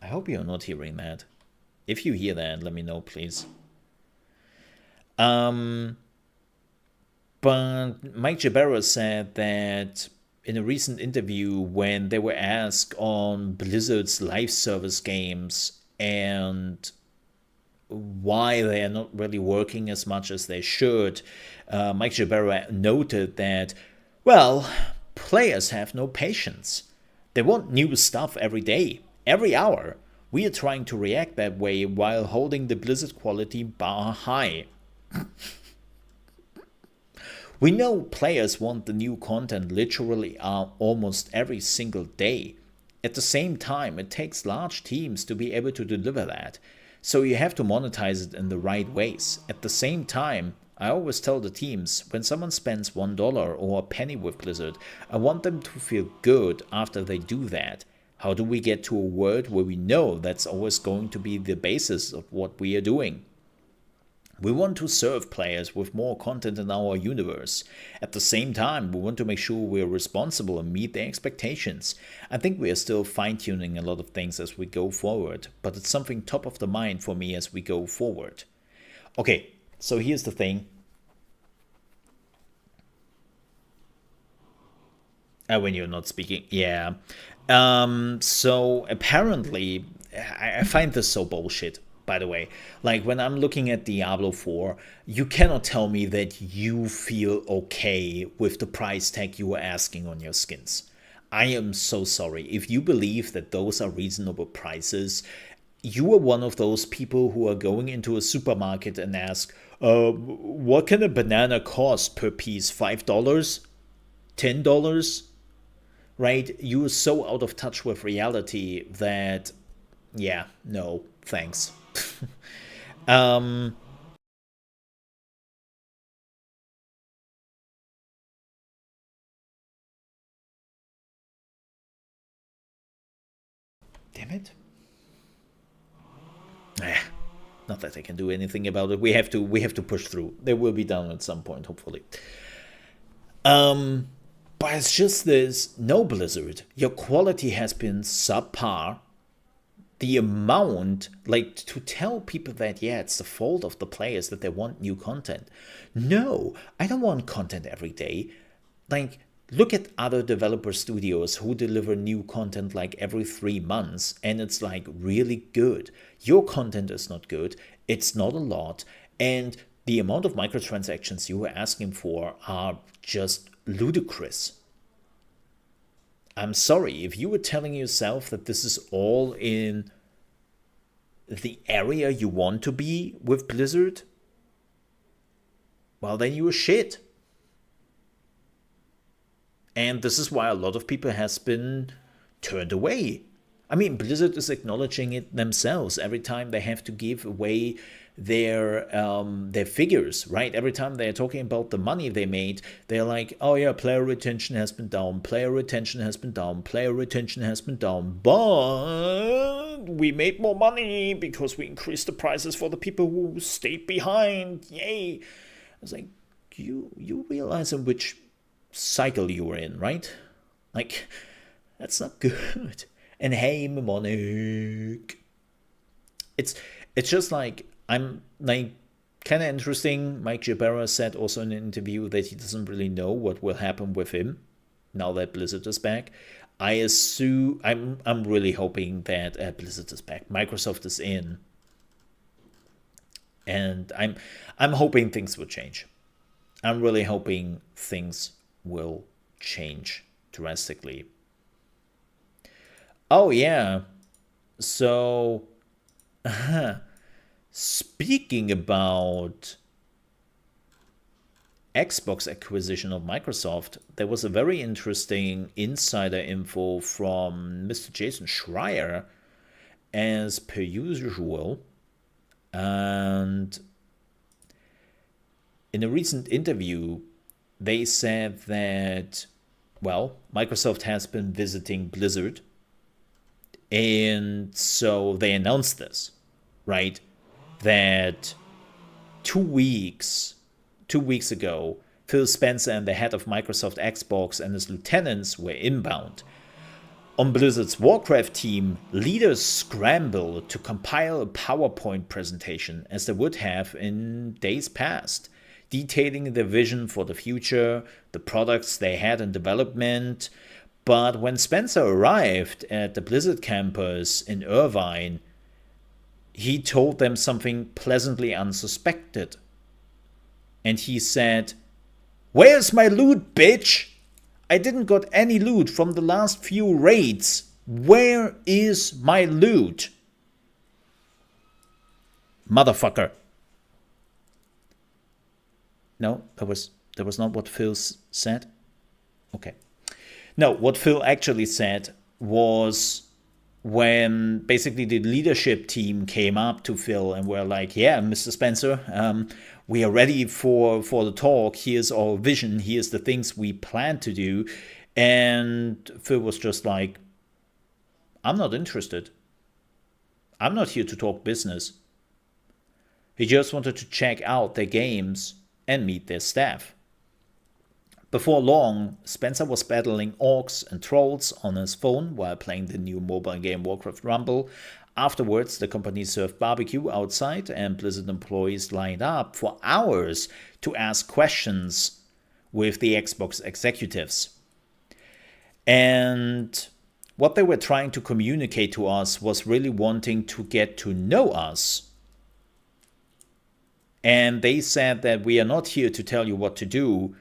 I hope you're not hearing that. If you hear that, let me know, please. But Mike Jabara said that in a recent interview, when they were asked on Blizzard's live service games and why they are not really working as much as they should, Mike Jabara noted that, well, players have no patience. They want new stuff every day, every hour. We are trying to react that way while holding the Blizzard quality bar high. We know players want the new content literally almost every single day. At the same time, it takes large teams to be able to deliver that. So you have to monetize it in the right ways. At the same time, I always tell the teams, when someone spends $1 or a penny with Blizzard, I want them to feel good after they do that. How do we get to a world where we know that's always going to be the basis of what we are doing? We want to serve players with more content in our universe. At the same time, we want to make sure we're responsible and meet their expectations. I think we are still fine-tuning a lot of things as we go forward, but it's something top of the mind for me as we go forward. Okay, so here's the thing. When you're not speaking, yeah. So apparently, I find this so bullshit, by the way. Like, when I'm looking at Diablo 4, you cannot tell me that you feel okay with the price tag you are asking on your skins. I am so sorry. If you believe that those are reasonable prices, you are one of those people who are going into a supermarket and ask, what can a banana cost per piece? $5? $10? Right? You are so out of touch with reality that, yeah, no, thanks. Damn it. Not that I can do anything about it. We have to push through. They will be done at some point, hopefully. But it's just this, no, Blizzard, your quality has been subpar. The amount, like, to tell people that, yeah, it's the fault of the players that they want new content. No, I don't want content every day. Like, look at other developer studios who deliver new content like every 3 months, and it's like really good. Your content is not good, it's not a lot, and the amount of microtransactions you are asking for are just ludicrous. I'm sorry, if you were telling yourself that this is all in the area you want to be with Blizzard, well, then you were shit. And this is why a lot of people has been turned away. I mean, Blizzard is acknowledging it themselves every time they have to give away their figures, right? Every time they're talking about the money they made, they're like, oh yeah, player retention has been down, player retention has been down, player retention has been down, but we made more money because we increased the prices for the people who stayed behind. Yay! I was like, you realize in which cycle you were in, right? Like, that's not good. And hey, mnemonic. It's just like, I'm like, kind of interesting. Mike Jabara said also in an interview that he doesn't really know what will happen with him now that Blizzard is back. I assume I'm really hoping that Blizzard is back. Microsoft is in, and I'm hoping things will change. I'm really hoping things will change drastically. Oh yeah. So speaking about Xbox acquisition of Microsoft, there was a very interesting insider info from Mr. Jason Schreier, as per usual. And in a recent interview, they said that, well, Microsoft has been visiting Blizzard. And so they announced this, right? That 2 weeks ago, Phil Spencer and the head of Microsoft Xbox and his lieutenants were inbound. On Blizzard's Warcraft team, leaders scramble to compile a PowerPoint presentation, as they would have in days past, detailing their vision for the future, the products they had in development. But when Spencer arrived at the Blizzard campus in Irvine, he told them something pleasantly unsuspected. And he said, "Where's my loot, bitch? I didn't got any loot from the last few raids. Where is my loot? Motherfucker." No, that was not what Phil said. Okay. No, what Phil actually said was, when basically the leadership team came up to Phil and were like, "Yeah, Mr. Spencer, we are ready for the talk. Here's our vision. Here's the things we plan to do." And Phil was just like, "I'm not interested. I'm not here to talk business." He just wanted to check out their games and meet their staff. Before long, Spencer was battling orcs and trolls on his phone while playing the new mobile game Warcraft Rumble. Afterwards, the company served barbecue outside, and Blizzard employees lined up for hours to ask questions with the Xbox executives. And what they were trying to communicate to us was really wanting to get to know us. And they said that we are not here to tell you what to do.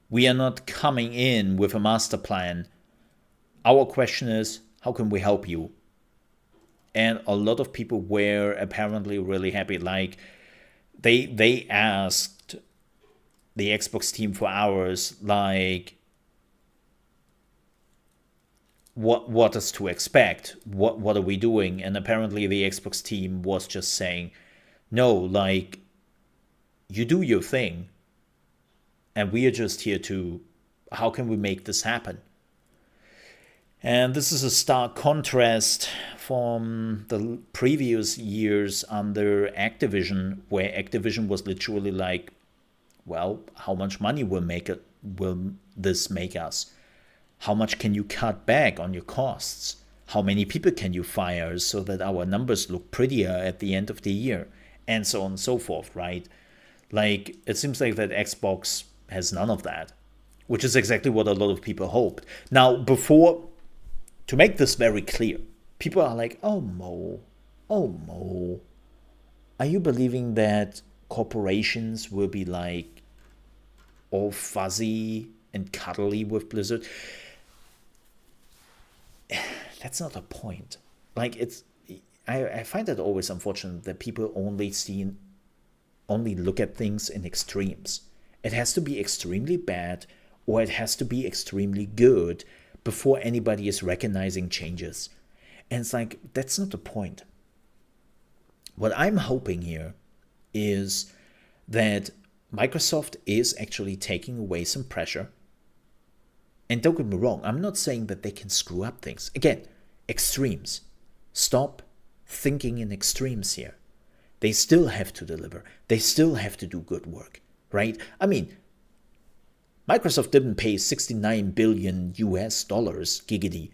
We are not coming in with a master plan. Our question is, how can we help you? And a lot of people were apparently really happy. Like, they asked the Xbox team for hours, like, what is to expect? What are we doing? And apparently the Xbox team was just saying, "No, like, you do your thing. And we are just here to, how can we make this happen?" And this is a stark contrast from the previous years under Activision, where Activision was literally like, "Well, how much money will this make us? How much can you cut back on your costs? How many people can you fire so that our numbers look prettier at the end of the year?" And so on and so forth, right? Like, it seems like that Xbox has none of that, which is exactly what a lot of people hoped. Now, to make this very clear, people are like, oh Mo, are you believing that corporations will be like all fuzzy and cuddly with Blizzard? That's not the point. Like, I find it always unfortunate that people only look at things in extremes. It has to be extremely bad or it has to be extremely good before anybody is recognizing changes. And it's like, that's not the point. What I'm hoping here is that Microsoft is actually taking away some pressure. And don't get me wrong, I'm not saying that they can screw up things. Again, extremes. Stop thinking in extremes here. They still have to deliver. They still have to do good work, right? I mean, Microsoft didn't pay $69 billion giggity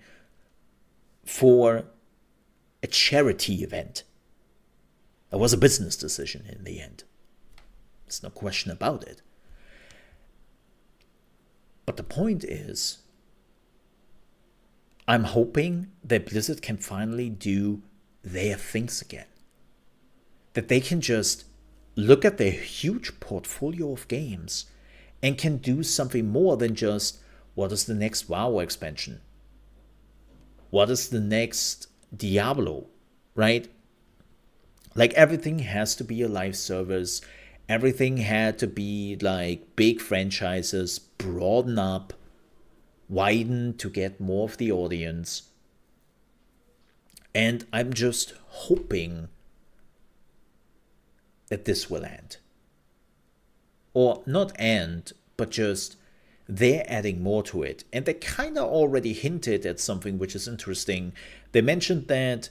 for a charity event. It was a business decision in the end. There's no question about it. But the point is, I'm hoping that Blizzard can finally do their things again. That they can just look at their huge portfolio of games and can do something more than just, what is the next WoW expansion? What is the next Diablo, right? Like, everything has to be a live service. everything had to be like big franchises, broaden up, widen to get more of the audience. And I'm just hoping that this will end. Or not end, but just they're adding more to it. And they kind of already hinted at something which is interesting. They mentioned that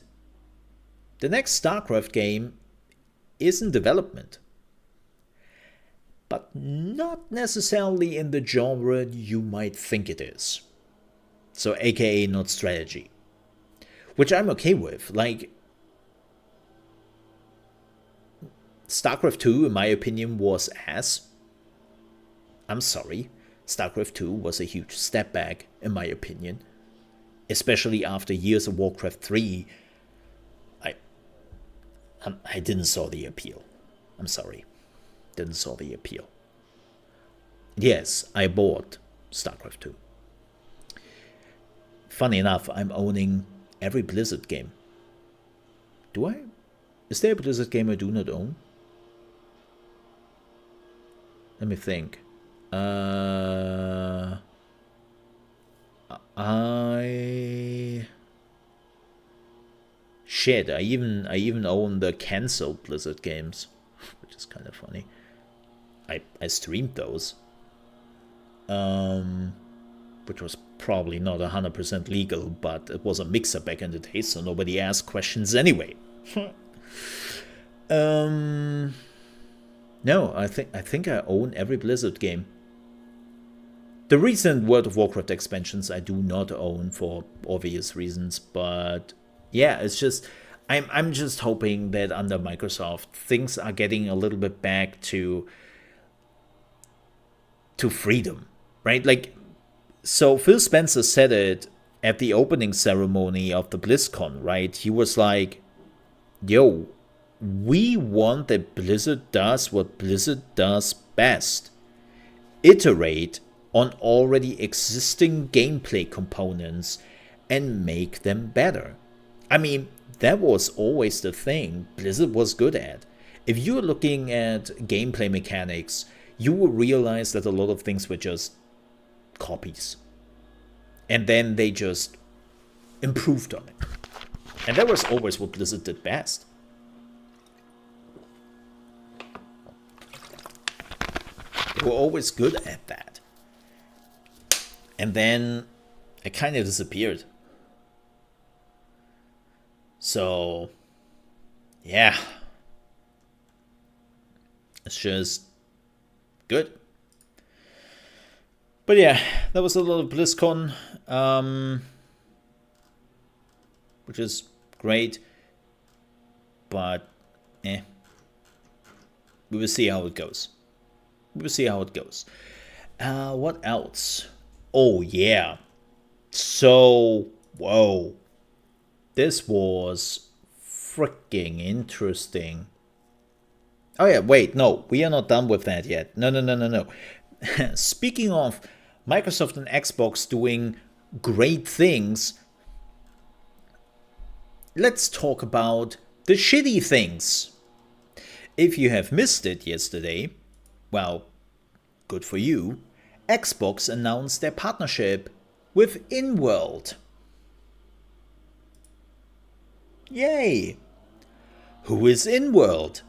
the next StarCraft game is in development, but not necessarily in the genre you might think it is. So aka not strategy. Which I'm okay with. Like, StarCraft 2, in my opinion, was ass. I'm sorry. StarCraft 2 was a huge step back, in my opinion. Especially after years of Warcraft 3. I didn't saw the appeal. I'm sorry. Didn't saw the appeal. Yes, I bought StarCraft 2. Funny enough, I'm owning every Blizzard game. Do I? Is there a Blizzard game I do not own? Let me think. Shit, I even own the cancelled Blizzard games, which is kind of funny. I streamed those. Which was probably not 100% legal, but it was a mixer back in the day, so nobody asked questions anyway. No, I think I own every Blizzard game. The recent World of Warcraft expansions I do not own for obvious reasons, but yeah, it's just I'm just hoping that under Microsoft things are getting a little bit back to freedom, right? Like, so Phil Spencer said it at the opening ceremony of the BlizzCon, right? He was like, yo, we want that Blizzard does what Blizzard does best. Iterate on already existing gameplay components and make them better. I mean, that was always the thing Blizzard was good at. If you're looking at gameplay mechanics, you will realize that a lot of things were just copies. And then they just improved on it. And that was always what Blizzard did best. They were always good at that. And then it kind of disappeared. So, yeah. It's just good. But yeah, that was a lot of BlizzCon, which is great. But, we will see how it goes. We'll see how it goes. What else? Oh, yeah. So, whoa. This was freaking interesting. Oh, yeah, wait, no. We are not done with that yet. No. Speaking of Microsoft and Xbox doing great things, let's talk about the shitty things. If you have missed it yesterday, well, good for you. Xbox announced their partnership with InWorld. Yay! Who is InWorld?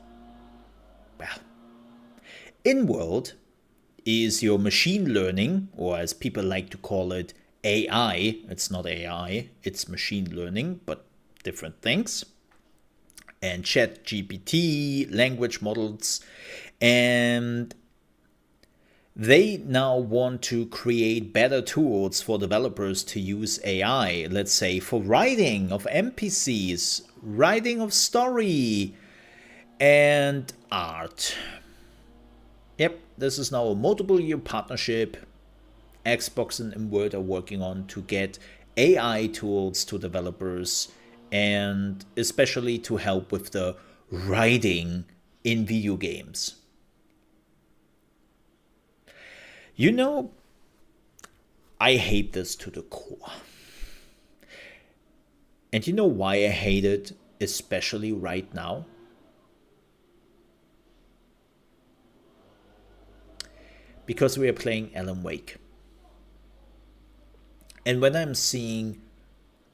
Well, InWorld is your machine learning, or as people like to call it, AI. It's not AI, it's machine learning, but different things. And ChatGPT, language models, and they now want to create better tools for developers to use AI, let's say for writing of NPCs, writing of story, and art. Yep, this is now a multiple-year partnership Xbox and InWorld are working on to get AI tools to developers, and especially to help with the writing in video games. You know, I hate this to the core. And you know why I hate it, especially right now? because we are playing Alan Wake. And when I'm seeing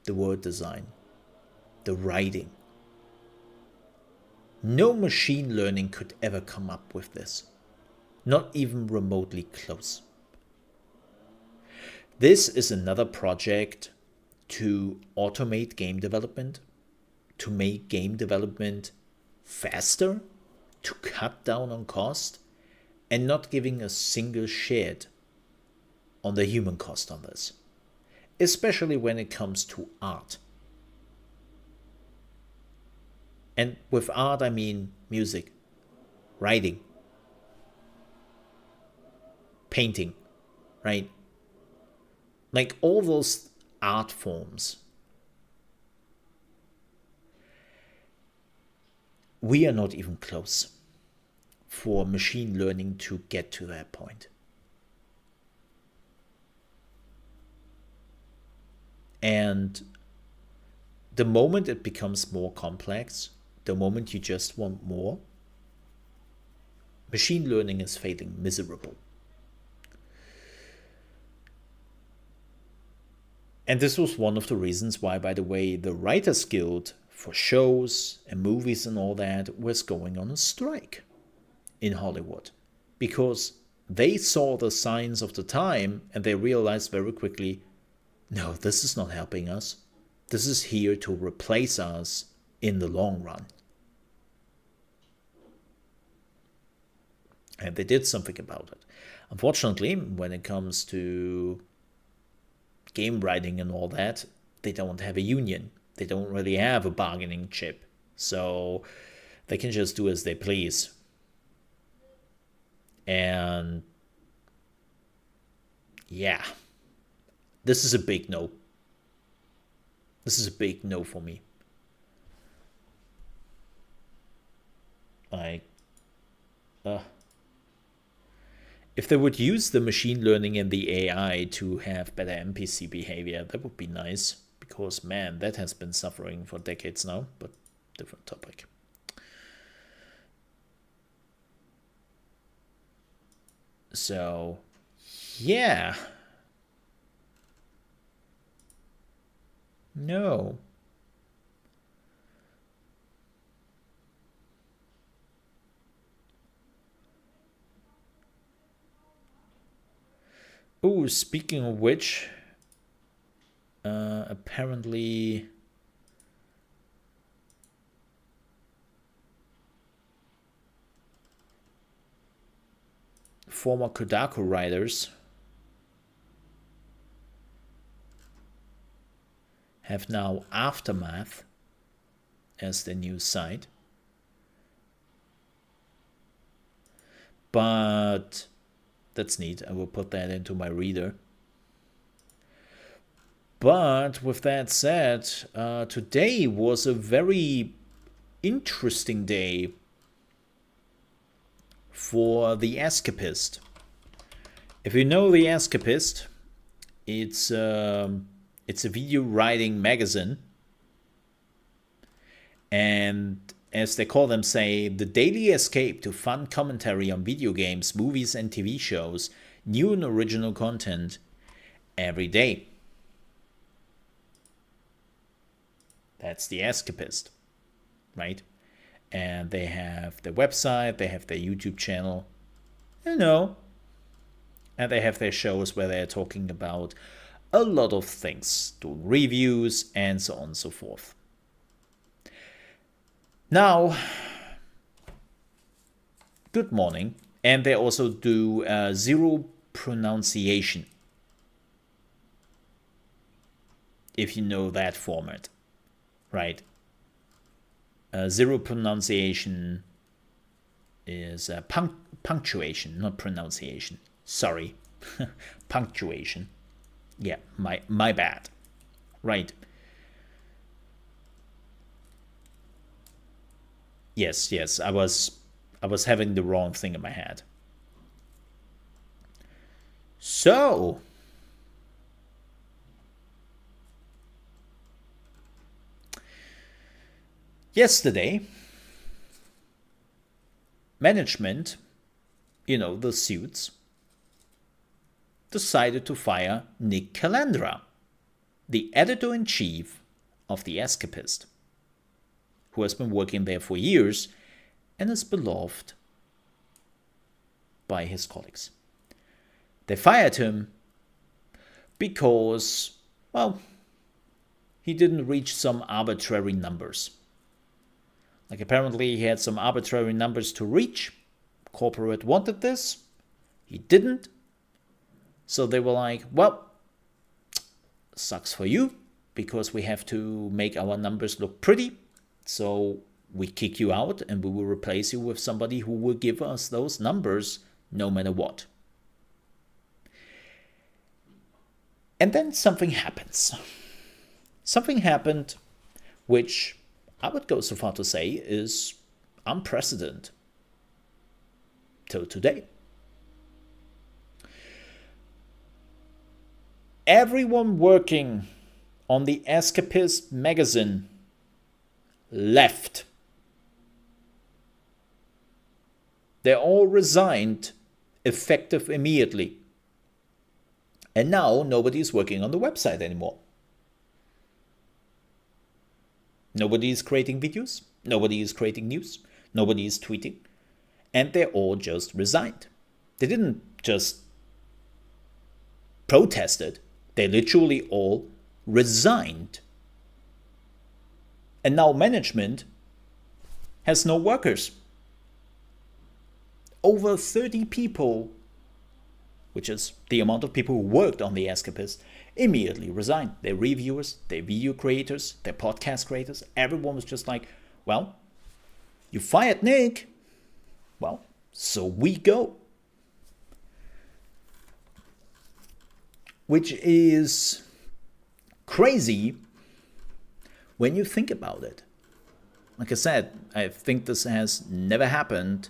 the world design, the writing, no machine learning could ever come up with this. Not even remotely close. This is another project to automate game development, to make game development faster, to cut down on cost, and not giving a single shit on the human cost on this. Especially when it comes to art. And with art, I mean music, writing, painting, right? Like all those art forms. We are not even close for machine learning to get to that point. And the moment it becomes more complex, the moment you just want more, machine learning is failing miserable. And this was one of the reasons why, by the way, the Writers Guild for shows and movies and all that was going on a strike in Hollywood. Because they saw the signs of the time and they realized very quickly, no, this is not helping us. This is here to replace us in the long run. And they did something about it. Unfortunately, when it comes to game writing and all that, they don't have a union. They don't really have a bargaining chip. So they can just do as they please. And yeah, this is a big no. This is a big no for me. If they would use the machine learning and the AI to have better NPC behavior, that would be nice. Because, man, that has been suffering for decades now. But different topic. So, yeah. No. Oh, speaking of which, apparently former Kodaku writers have now Aftermath as their new site. But that's neat. I will put that into my reader. But with that said, today was a very interesting day for The Escapist. If you know The Escapist, it's a video writing magazine. And as they call them, say, the daily escape to fun commentary on video games, movies, and TV shows, new and original content every day. That's The Escapist, right? And they have their website, they have their YouTube channel, and they have their shows where they're talking about a lot of things, doing reviews, and so on and so forth. Now, good morning. And they also do zero pronunciation, if you know that format, right? Zero pronunciation is punctuation, not pronunciation. Sorry, punctuation. Yeah, my bad. Right. Yes, I was having the wrong thing in my head. So, yesterday, management, the suits, decided to fire Nick Calandra, the editor-in-chief of The Escapist, who has been working there for years and is beloved by his colleagues. They fired him because, well, he didn't reach some arbitrary numbers. Like apparently he had some arbitrary numbers to reach. Corporate wanted this. He didn't. So they were like, well, sucks for you because we have to make our numbers look pretty. So we kick you out and we will replace you with somebody who will give us those numbers no matter what. And then something happens. Something happened which I would go so far to say is unprecedented till today. Everyone working on the Escapist magazine left. They all resigned, effective immediately. And now nobody is working on the website anymore. Nobody is creating videos. Nobody is creating news. Nobody is tweeting. And they all just resigned. They didn't just protest it. They literally all resigned. And now management has no workers. Over 30 people, which is the amount of people who worked on The Escapist, immediately resigned. Their reviewers, their video creators, their podcast creators, everyone was just like, well, you fired Nick. Well, so we go. Which is crazy when you think about it. Like I said, I think this has never happened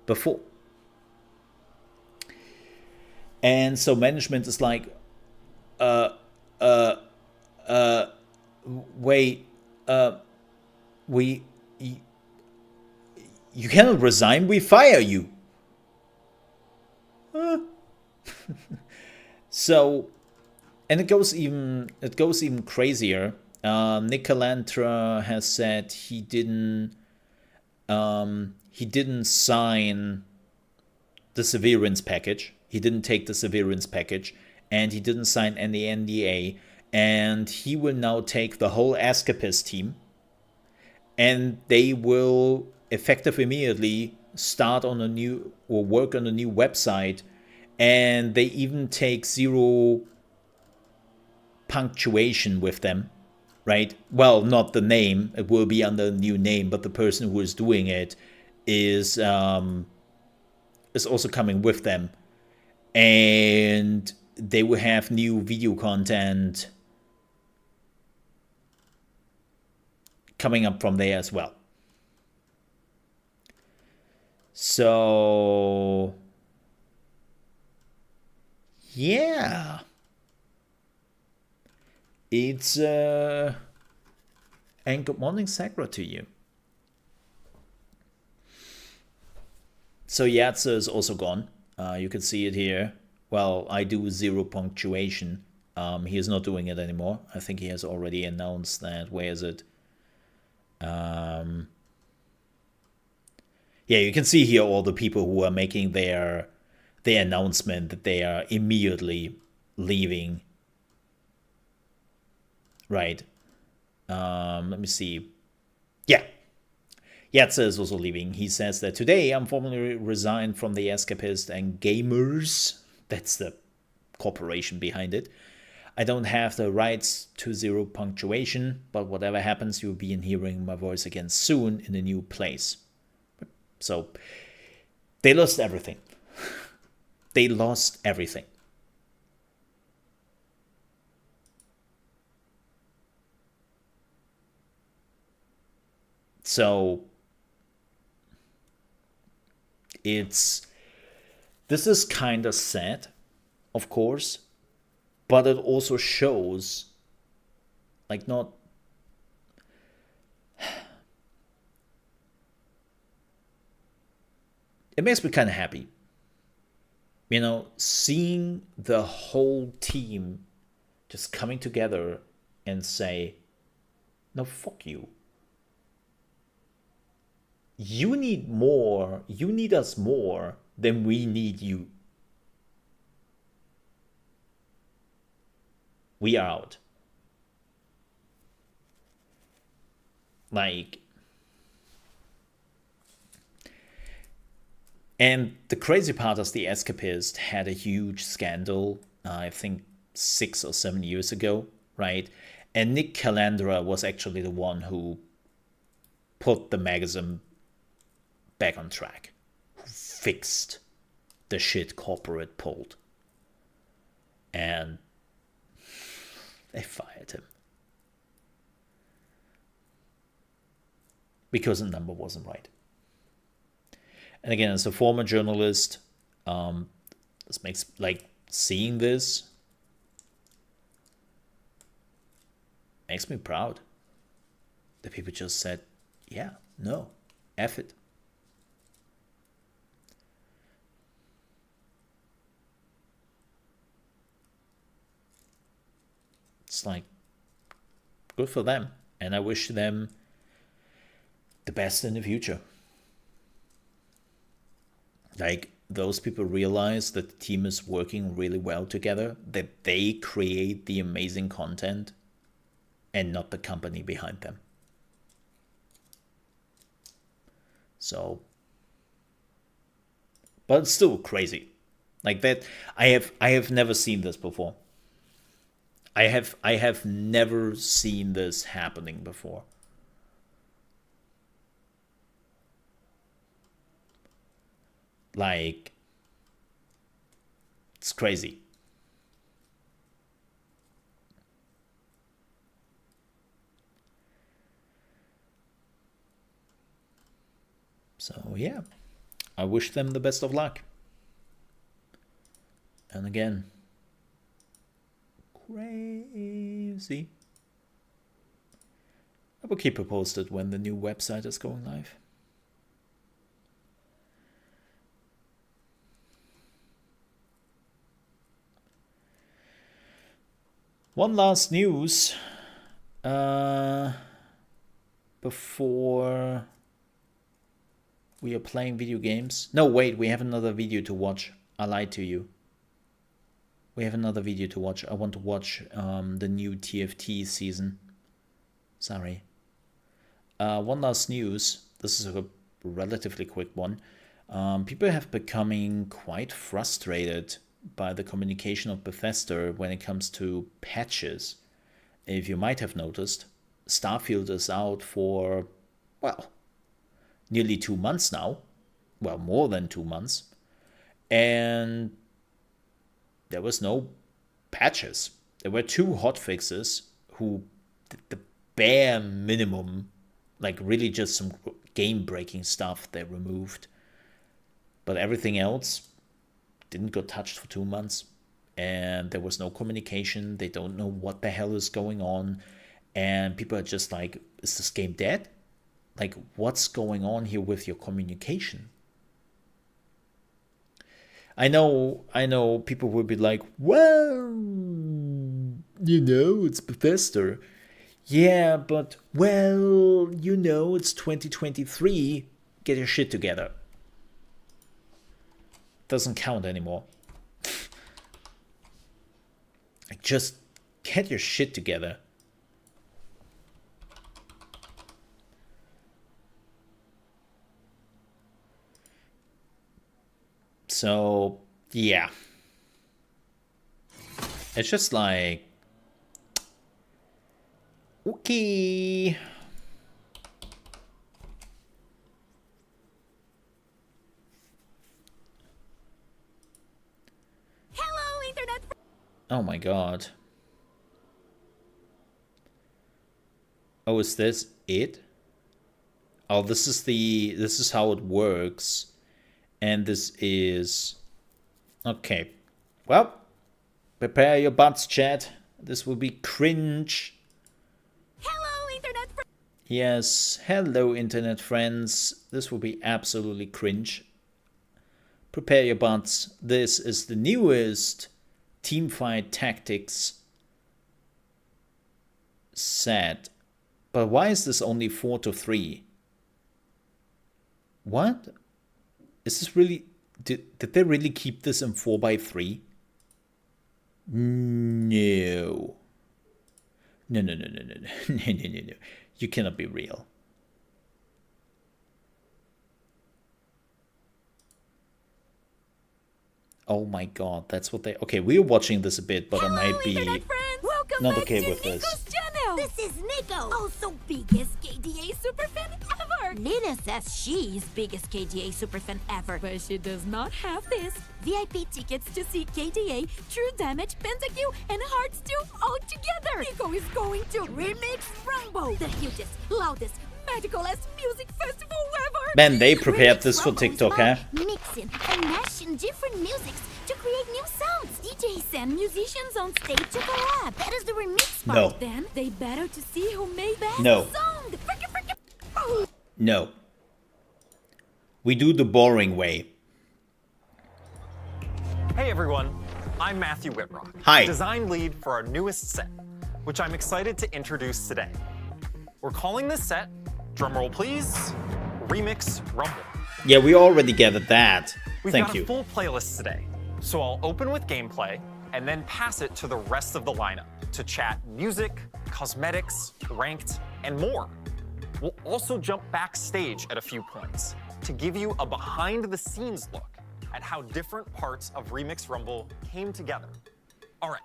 before. And so management is like, wait, you cannot resign, we fire you. So, and it goes even crazier. Nick Calandra has said he didn't sign the severance package. He didn't take the severance package, and he didn't sign any NDA. And he will now take the whole Escapist team, and they will effective immediately start on a new or work on a new website. And they even take 0 punctuation with them, right? Well, not the name, it will be under a new name, but the person who is doing it is also coming with them. And they will have new video content coming up from there as well. So yeah, it's and good morning, Sakura, to you. So Yatsa is also gone. You can see it here. Well, I do 0 punctuation. He is not doing it anymore. I think he has already announced that. Where is it? Yeah, you can see here all the people who are making their announcement that they are immediately leaving. Right. Let me see. Yeah. Yatsa is also leaving. He says that today I'm formally resigned from the Escapist and Gamers. That's the corporation behind it. I don't have the rights to 0 punctuation, but whatever happens, you'll be hearing my voice again soon in a new place. So they lost everything. They lost everything. So this is kind of sad, of course, but it also shows, like, not it makes me kind of happy You know, seeing the whole team just coming together and say, no, fuck you. You need more, you need us more than we need you. We are out. Like, and the crazy part is the Escapist had a huge scandal, I think 6 or 7 years ago, right? And Nick Calandra was actually the one who put the magazine back on track, who fixed the shit corporate pulled. And they fired him. Because the number wasn't right. And again, as a former journalist, this makes, like, seeing this makes me proud. The people just said, yeah, no, F it. It's like, good for them. And I wish them the best in the future. Like, those people realize that the team is working really well together, that they create the amazing content and not the company behind them. So, but it's still crazy. Like that, I have never seen this before. I have never seen this happening before. Like, it's crazy. So yeah, I wish them the best of luck. And again, crazy. I will keep you posted when the new website is going live. One last news before we are playing video games. No, wait, we have another video to watch. I lied to you. We have another video to watch. I want to watch the new TFT season. Sorry. One last news. This is a relatively quick one. People have becoming quite frustrated by the communication of Bethesda when it comes to patches. If you might have noticed, Starfield is out for, well, nearly 2 months now. Well, more than 2 months. And there was no patches. There were 2 hotfixes who did the bare minimum, like really just some game-breaking stuff they removed. But everything else didn't get touched for 2 months. And there was no communication. They don't know what the hell is going on. And people are just like, is this game dead? Like, what's going on here with your communication? I know people will be like, well, you know, it's Bethesda. Yeah, but, well, you know, it's 2023. Get your shit together. Doesn't count anymore. Like, just get your shit together. So, yeah. It's just like, okay. Hello, Internet. Oh my god. Oh, is this it? Oh, this is how it works. And this is... Okay. Well, prepare your butts, chat. This will be cringe. Hello, Internet. Yes, hello, internet friends. This will be absolutely cringe. Prepare your butts. This is the newest teamfight tactics set. But why is this only 4 to 3? What? Is this really... Did they really keep this in 4x3? No. No. No. You cannot be real. Oh my god, that's what they... Okay, we're watching this a bit, but I might be not okay with this. This is Nico, also biggest KDA superfan ever. Nina says she's biggest KDA superfan ever, but she does not have this. VIP tickets to see KDA, True Damage, Pentakill, and Heartstone all together. Nico is going to Remix Rumble, the hugest, loudest, magical-ass music festival ever. Man, they prepared this for Rumble TikTok, is huh? about mixing and mashing different musics to create new sounds. DJs and musicians on stage to collab. That is the remix part. No. Then they battle to see who made best No. song. No. We do the boring way. Hey everyone, I'm Matthew Whitrock, Hi. design lead for our newest set, which I'm excited to introduce today. We're calling this set, drumroll please, Remix Rumble. Yeah, we already gathered that. We've Thank got you. a full playlist today, so I'll open with gameplay and then pass it to the rest of the lineup to chat music, cosmetics, ranked, and more. We'll also jump backstage at a few points to give you a behind-the-scenes look at how different parts of Remix Rumble came together. All right,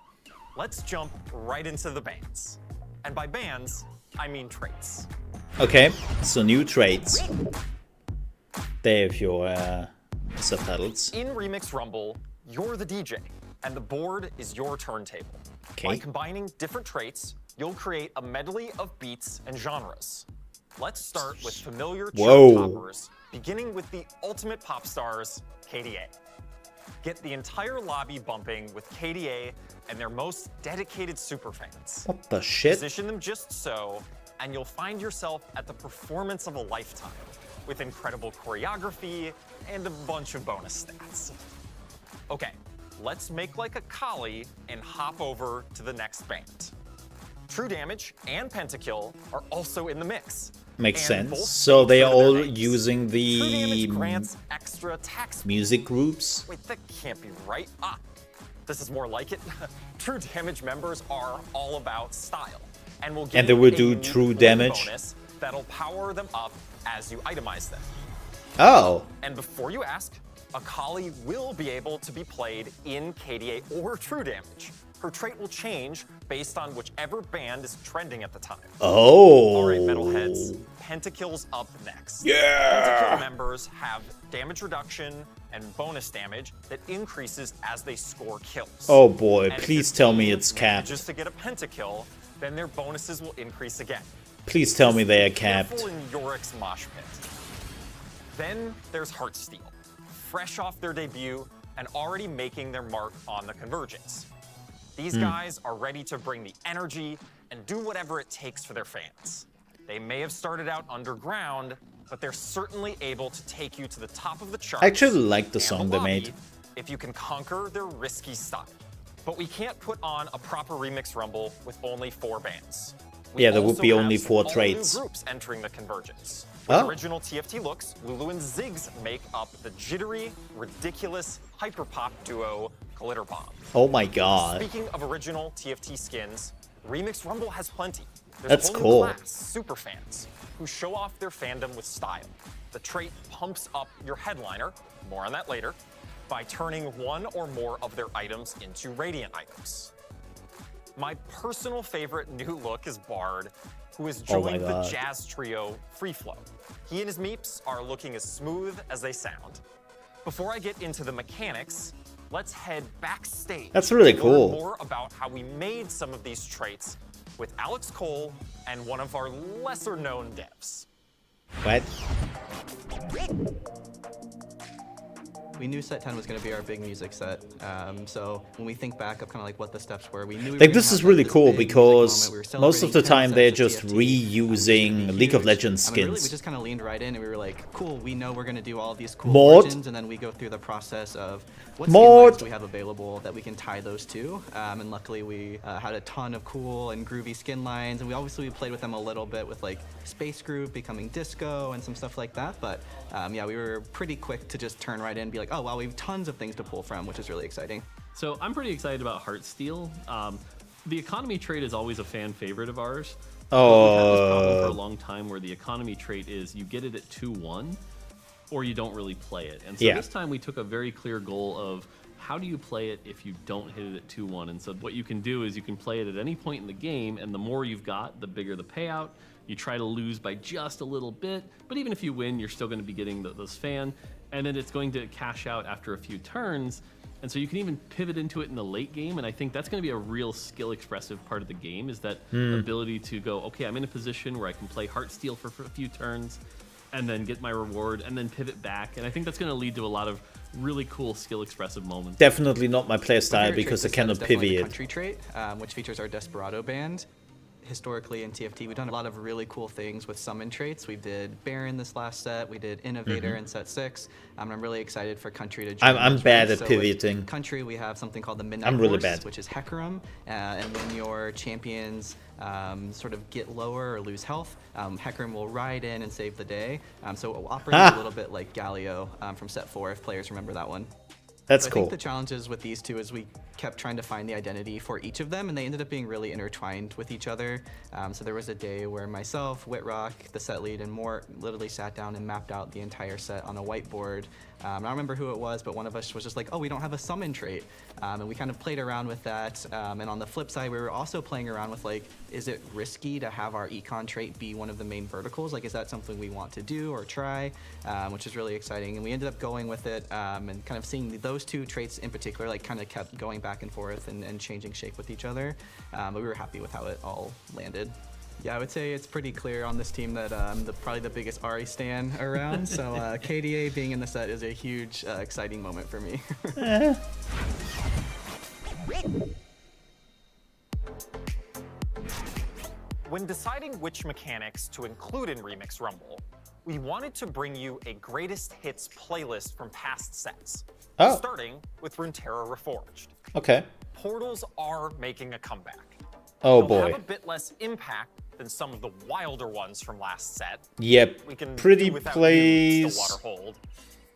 let's jump right into the bands. And by bands, I mean traits. Okay, so new traits. There have your subtitles. In Remix Rumble, you're the DJ, and the board is your turntable. Okay. By combining different traits, you'll create a medley of beats and genres. Let's start with familiar Whoa. chart toppers, beginning with the ultimate pop stars, KDA. Get the entire lobby bumping with KDA and their most dedicated superfans. What the shit? Position them just so, and you'll find yourself at the performance of a lifetime, with incredible choreography and a bunch of bonus stats. Okay, let's make like a collie and hop over to the next band. True Damage and Pentakill are also in the mix. Makes and sense. both So they are feature their all names. using True Damage the grants extra attack speed. music groups. Wait, that can't be right. Ah, this is more like it. True Damage members are all about style, and will give And they you will a do unique true win damage? bonus that'll power them up as you itemize them. Oh, And before you ask, a collie will be able to be played in KDA or True Damage. Her trait will change based on whichever band is trending at the time. oh. All right, metalheads, Pentakill's up next. Yeah. Pentakill members have damage reduction and bonus damage that increases as they score kills. Oh boy, And if please your tell me team it's capped. manages to get a pentakill, then their bonuses will increase again. Please tell me they are Be capped. careful in Yorick's mosh pit. Then there's Heartsteel, fresh off their debut and already making their mark on the Convergence. These guys are ready to bring the energy and do whatever it takes for their fans. They may have started out underground, but they're certainly able to take you to the top of the charts. I actually like the and song they lobby made. if you can conquer their risky style. But we can't put on a proper Remix Rumble with only 4 bands. We Yeah, there would also be have only some 4 all-new traits. groups entering the Convergence. With Oh. original TFT looks, Lulu and Ziggs make up the jittery, ridiculous, hyperpop duo Glitter Bomb. Oh my god. Speaking of original TFT skins, Remix Rumble has plenty. There's That's a whole cool. new class, superfans, who show off their fandom with style. The trait pumps up your headliner, more on that later, by turning one or more of their items into Radiant items. My personal favorite new look is Bard, who has Oh my joined the God. jazz trio Free Flow. He and his meeps are looking as smooth as they sound. Before I get into the mechanics, let's head backstage. That's really to learn cool. More about how we made some of these traits with Alex Cole and one of our lesser-known devs. What? We knew set 10 was going to be our big music set. So when we think back of kind of like what the steps were, we knew we were Like, gonna this have, is really this cool big music because moment. We were most of the celebrating 10 time they're sets of just TFT, which was gonna be reusing League of huge. Legends Really, we skins. just kind of leaned right in and we were like, cool, we know we're going to do all these cool Mod. origins, and then we go through the process of what Mod. skin lines do we have available that we can tie those to. And luckily we had a ton of cool and groovy skin lines, and we played with them a little bit with like Space Groove becoming disco and some stuff like that. But yeah, we were pretty quick to just turn right in and be like, oh wow, we have tons of things to pull from, which is really exciting. So I'm pretty excited about Heartsteel. The economy trait is always a fan favorite of ours. We've had this problem for a long time where the economy trait is you get it at 2-1 or you don't really play it. And so Yeah. this time we took a very clear goal of how do you play it if you don't hit it at 2-1? And so what you can do is you can play it at any point in the game, and the more you've got, the bigger the payout. You try to lose by just a little bit, but even if you win, you're still going to be getting those fan, and then it's going to cash out after a few turns. And so you can even pivot into it in the late game, and I think that's going to be a real skill-expressive part of the game, is that ability to go, okay, I'm in a position where I can play Heartsteel for a few turns, and then get my reward, and then pivot back. And I think that's going to lead to a lot of really cool skill-expressive moments. Definitely not my playstyle Favorite because I trait this set cannot is definitely the pivot. country trait, which features our Desperado band. Historically in TFT, we've done a lot of really cool things with summon traits. We did Baron this last set. We did Innovator in set 6. And I'm really excited for Country to join. I'm those bad ranks. at So with pivoting. Country, we have something called the Midnight I'm really Horse, bad. which is Hecarim. And when your champions sort of get lower or lose health, Hecarim will ride in and save the day. So it operates a little bit like Galio from set 4, if players remember that one. That's I cool. think the challenges with these two is we kept trying to find the identity for each of them, and they ended up being really intertwined with each other. So there was a day where myself, Whitrock, the set lead, and Mort literally sat down and mapped out the entire set on a whiteboard. I don't remember who it was, but one of us was just like, oh, we don't have a summon trait. And we kind of played around with that. And on the flip side, we were also playing around with, like, is it risky to have our econ trait be one of the main verticals? Like, is that something we want to do or try? Which is really exciting. And we ended up going with it and kind of seeing those two traits in particular, like, kind of kept going back and forth and changing shape with each other. But we were happy with how it all landed. Yeah, I would say it's pretty clear on this team that I'm probably the biggest Ari stan around. So KDA being in the set is a huge, exciting moment for me. When deciding which mechanics to include in Remix Rumble, we wanted to bring you a greatest hits playlist from past sets. Oh. Starting with Runeterra Reforged. Okay. Portals are making a comeback. Oh They'll boy. have a bit less impact than some of the wilder ones from last set. Yep. We can Pretty do without plays. you, Stillwater,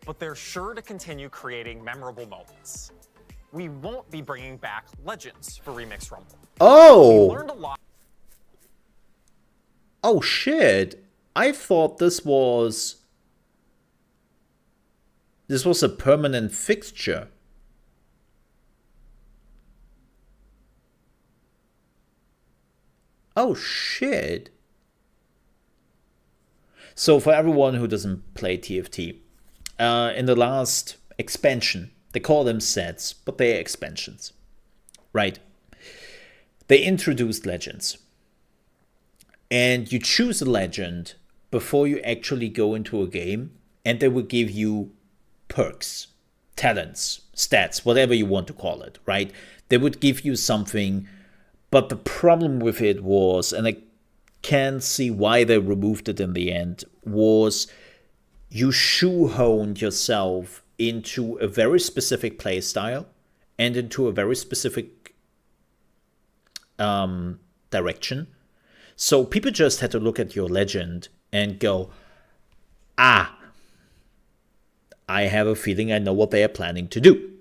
but they're sure to continue creating memorable moments. We won't be bringing back Legends for Remix Rumble. We Oh. learned a lot. Oh shit. I thought this was a permanent fixture. Oh shit. So for everyone who doesn't play TFT, in the last expansion, they call them sets, but they're expansions. Right? They introduced legends. And you choose a legend before you actually go into a game, and they will give you perks, talents, stats, whatever you want to call it, right? They would give you something, but the problem with it was, and I can see why they removed it in the end, was you shoehorned yourself into a very specific playstyle and into a very specific direction. So people just had to look at your legend and go, ah, I have a feeling I know what they are planning to do.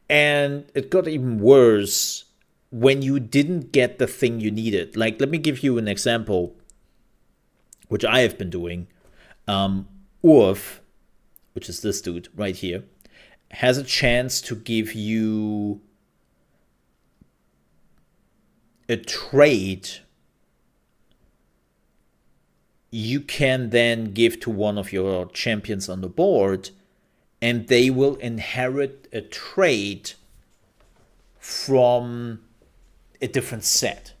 And it got even worse when you didn't get the thing you needed. Like, let me give you an example, which I have been doing. Urf, which is this dude right here, has a chance to give you a trait you can then give to one of your champions on the board, and they will inherit a trait from a different set.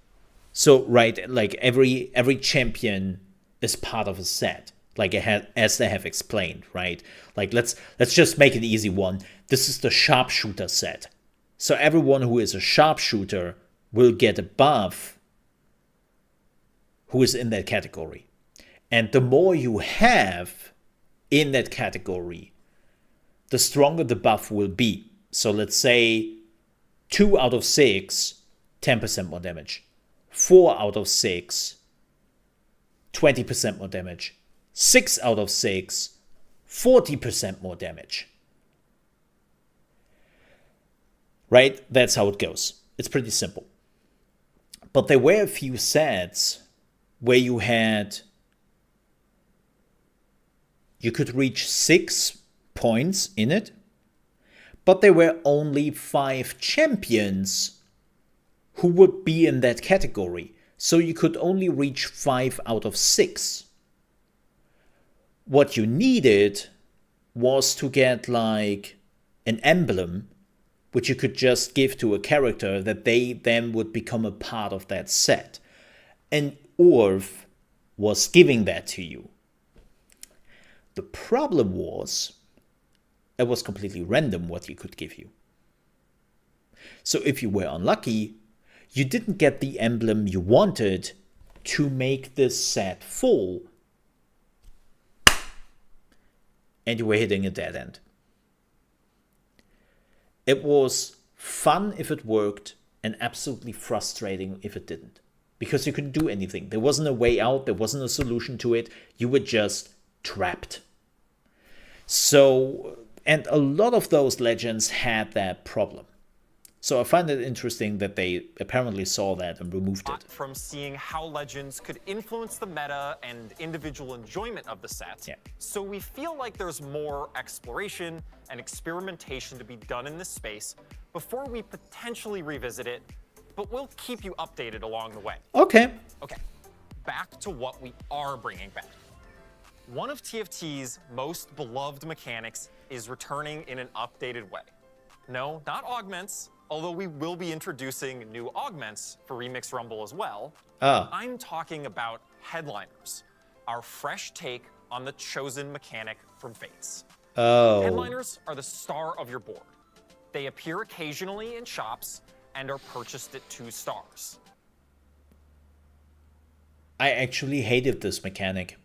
So, right, like every champion is part of a set. like as they have explained, right? Like let's just make an easy one. This is the sharpshooter set. So everyone who is a sharpshooter will get a buff who is in that category. And the more you have in that category, the stronger the buff will be. So let's say 2 out of 6, 10% more damage. 4 out of 6, 20% more damage. 6 out of 6, 40% more damage. Right? That's how it goes. It's pretty simple. But there were a few sets where you could reach 6 points in it, but there were only 5 champions who would be in that category. So you could only reach 5 out of 6. What you needed was to get like an emblem which you could just give to a character that they then would become a part of that set. And Orv was giving that to you. The problem was, it was completely random what he could give you. So if you were unlucky, you didn't get the emblem you wanted to make this set full, and you were hitting a dead end. It was fun if it worked, and absolutely frustrating if it didn't. Because you couldn't do anything. There wasn't a way out, there wasn't a solution to it. You were just trapped. So, and a lot of those legends had that problem. So I find it interesting that they apparently saw that and removed it. From seeing how legends could influence the meta and individual enjoyment of the set, so we feel like there's more exploration and experimentation to be done in this space before we potentially revisit it, but we'll keep you updated along the way. Okay. Okay, back to what we are bringing back. One of TFT's most beloved mechanics is returning in an updated way. No, not augments, although we will be introducing new augments for Remix Rumble as well. I'm talking about headliners, our fresh take on the chosen mechanic from Fates. Headliners are the star of your board. They appear occasionally in shops and are purchased at 2 stars. I actually hated this mechanic.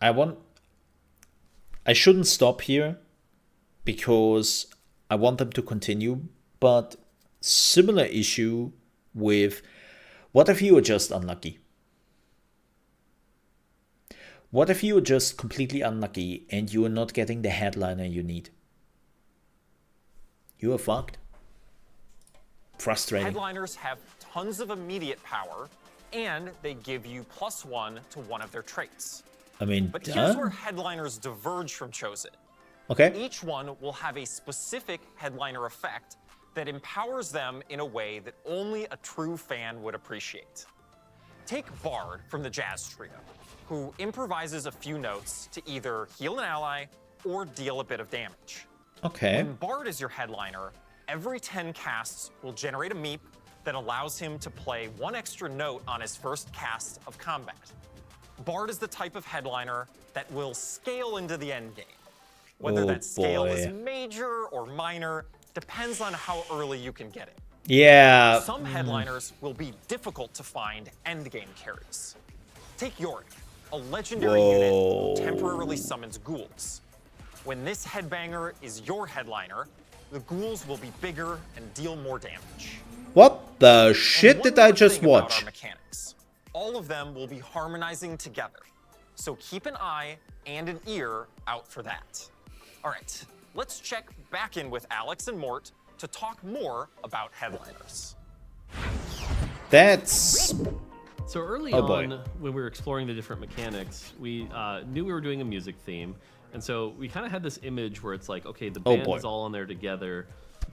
I shouldn't stop here because I want them to continue, but similar issue with what if you are just unlucky? What if you are just completely unlucky and you are not getting the headliner you need? You are fucked. Frustrating. Headliners have tons of immediate power, and they give you +1 to one of their traits. I mean, but here's where headliners diverge from Chosen. Okay. Each one will have a specific headliner effect that empowers them in a way that only a true fan would appreciate. Take Bard from the Jazz Trio, who improvises a few notes to either heal an ally or deal a bit of damage. Okay. When Bard is your headliner, every 10 casts will generate a meep that allows him to play 1 extra note on his first cast of combat. Bard is the type of headliner that will scale into the end game. Whether that scale is major or minor depends on how early you can get it. Yeah. Some headliners will be difficult to find end game carries. Take Yorick, a legendary unit who temporarily summons ghouls. When this headbanger is your headliner, the ghouls will be bigger and deal more damage. What the shit did I just watch? Our mechanics. All of them will be harmonizing together, so keep an eye and an ear out for that. All right, let's check back in with Alex and Mort to talk more about headliners. That's... So early on, when we were exploring the different mechanics, we knew we were doing a music theme. And so we kind of had this image where it's like, okay, the band is all on there together,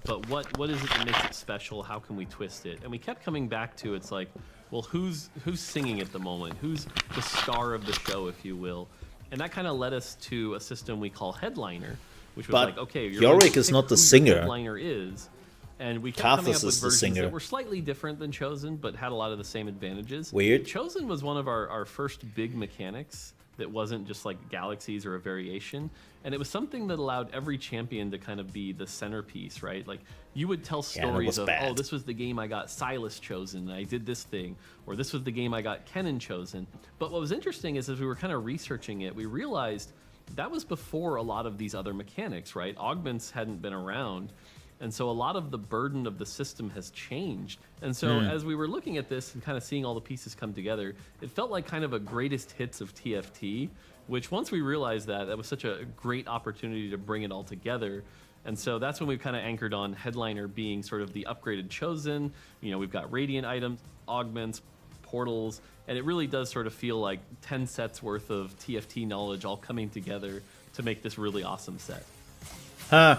but what is it that makes it special? How can we twist it? And we kept coming back to, it's like, well, who's singing at the moment? Who's the star of the show, if you will? And that kind of led us to a system we call Headliner, which was like, okay, Yorick is not the singer. Headliner is, And we kept Kathas coming up with is the versions singer. that were slightly different than Chosen, but had a lot of the same advantages. Weird. Chosen was one of our first big mechanics that wasn't just like galaxies or a variation. And it was something that allowed every champion to kind of be the centerpiece, right? Like you would tell Yeah, and it stories was of, bad. oh, this was the game I got Silas chosen and I did this thing, or this was the game I got Kennen chosen. But what was interesting is as we were kind of researching it, we realized that was before a lot of these other mechanics, right? Augments hadn't been around. And so a lot of the burden of the system has changed. And so as we were looking at this and kind of seeing all the pieces come together, it felt like kind of a greatest hits of TFT, which once we realized that was such a great opportunity to bring it all together. And so that's when we kind of anchored on Headliner being sort of the upgraded Chosen. You know, we've got Radiant items, augments, portals, and it really does sort of feel like 10 sets worth of TFT knowledge all coming together to make this really awesome set. Huh.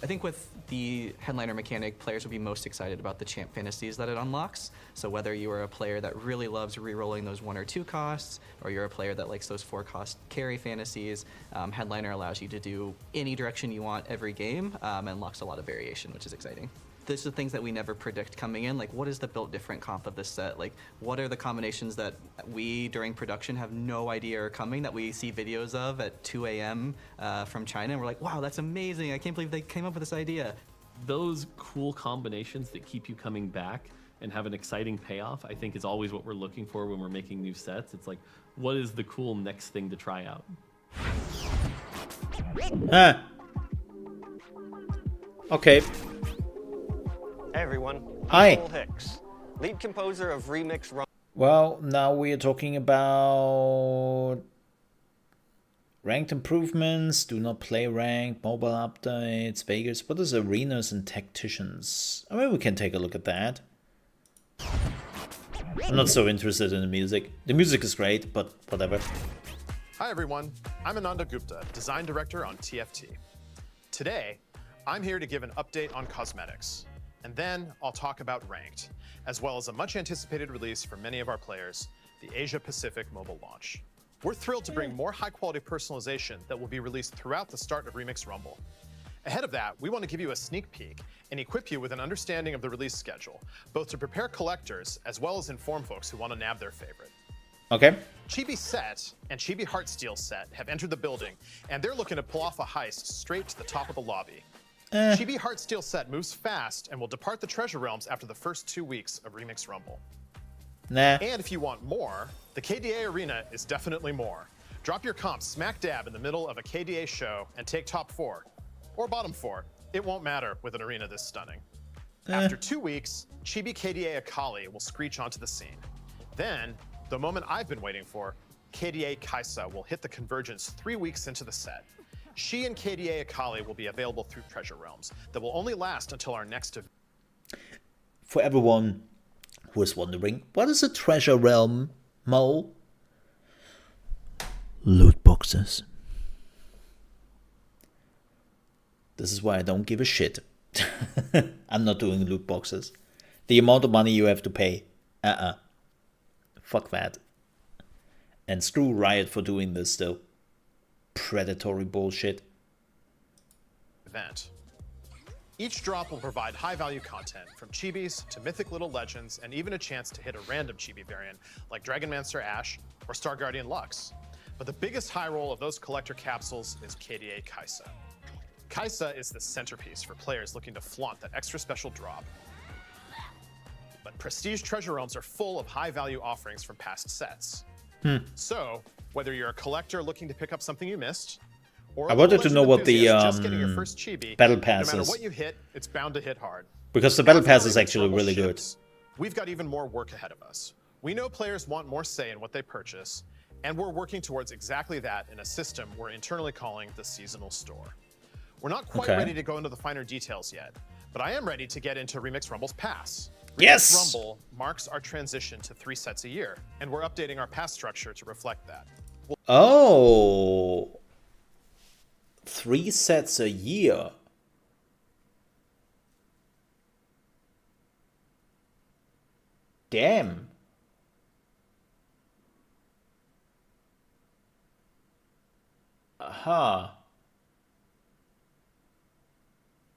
I think with the Headliner mechanic, players will be most excited about the champ fantasies that it unlocks. So whether you are a player that really loves re-rolling those 1 or 2 costs, or you're a player that likes those 4 cost carry fantasies, Headliner allows you to do any direction you want every game, and unlocks a lot of variation, which is exciting. These are things that we never predict coming in. Like, what is the built different comp of this set? Like, what are the combinations that we, during production, have no idea are coming, that we see videos of at 2 a.m. From China, and we're like, wow, that's amazing. I can't believe they came up with this idea. Those cool combinations that keep you coming back and have an exciting payoff, I think is always what we're looking for when we're making new sets. It's like, what is the cool next thing to try out? Huh. Okay. Hey everyone, Hi. I'm Cole Hicks, lead composer of Remix Run. Well, now we are talking about ranked improvements, do not play ranked, mobile updates, Vegas. What is arenas and tacticians? I mean, we can take a look at that. I'm not so interested in the music. The music is great, but whatever. Hi everyone, I'm Ananda Gupta, Design Director on TFT. Today, I'm here to give an update on cosmetics, and then I'll talk about Ranked, as well as a much anticipated release for many of our players, the Asia Pacific mobile launch. We're thrilled to bring more high quality personalization that will be released throughout the start of Remix Rumble. Ahead of that, we want to give you a sneak peek and equip you with an understanding of the release schedule, both to prepare collectors as well as inform folks who want to nab their favorite. Okay. Chibi Set and Chibi Heartsteel Set have entered the building, and they're looking to pull off a heist straight to the top of the lobby. Chibi Heartsteel Set moves fast and will depart the Treasure Realms after the first 2 weeks of Remix Rumble. Nah. And if you want more, the KDA Arena is definitely more. Drop your comp smack dab in the middle of a KDA show and take top 4, or bottom 4. It won't matter with an arena this stunning. After 2 weeks, Chibi KDA Akali will screech onto the scene. Then, the moment I've been waiting for, KDA Kaisa will hit the convergence 3 weeks into the set. She and KDA Akali will be available through Treasure Realms that will only last until our next event. For everyone who is wondering, what is a treasure realm, Mole? Loot boxes. This is why I don't give a shit. I'm not doing loot boxes. The amount of money you have to pay. Fuck that. And screw Riot for doing this still. Predatory bullshit. Each drop will provide high-value content, from chibis to mythic little legends, and even a chance to hit a random chibi variant like Dragonmancer Ash or Star Guardian Lux. But the biggest high roll of those collector capsules is KDA Kaisa. Kaisa is the centerpiece for players looking to flaunt that extra special drop. But Prestige Treasure Realms are full of high-value offerings from past sets. So, whether you're a collector looking to pick up something you missed, or I wanted to know what the just getting your first chibi, battle pass no matter is. what you hit, it's bound to hit hard. Because the battle As pass is Remix actually Rumble really good. ships, we've got even more work ahead of us. We know players want more say in what they purchase, and we're working towards exactly that in a system we're internally calling the seasonal store. We're not quite Okay. ready to go into the finer details yet, but I am ready to get into Remix Rumble's pass. Remix Yes! Rumble marks our transition to 3 sets a year, and we're updating our pass structure to reflect that. Oh. 3 sets a year. Damn. Aha.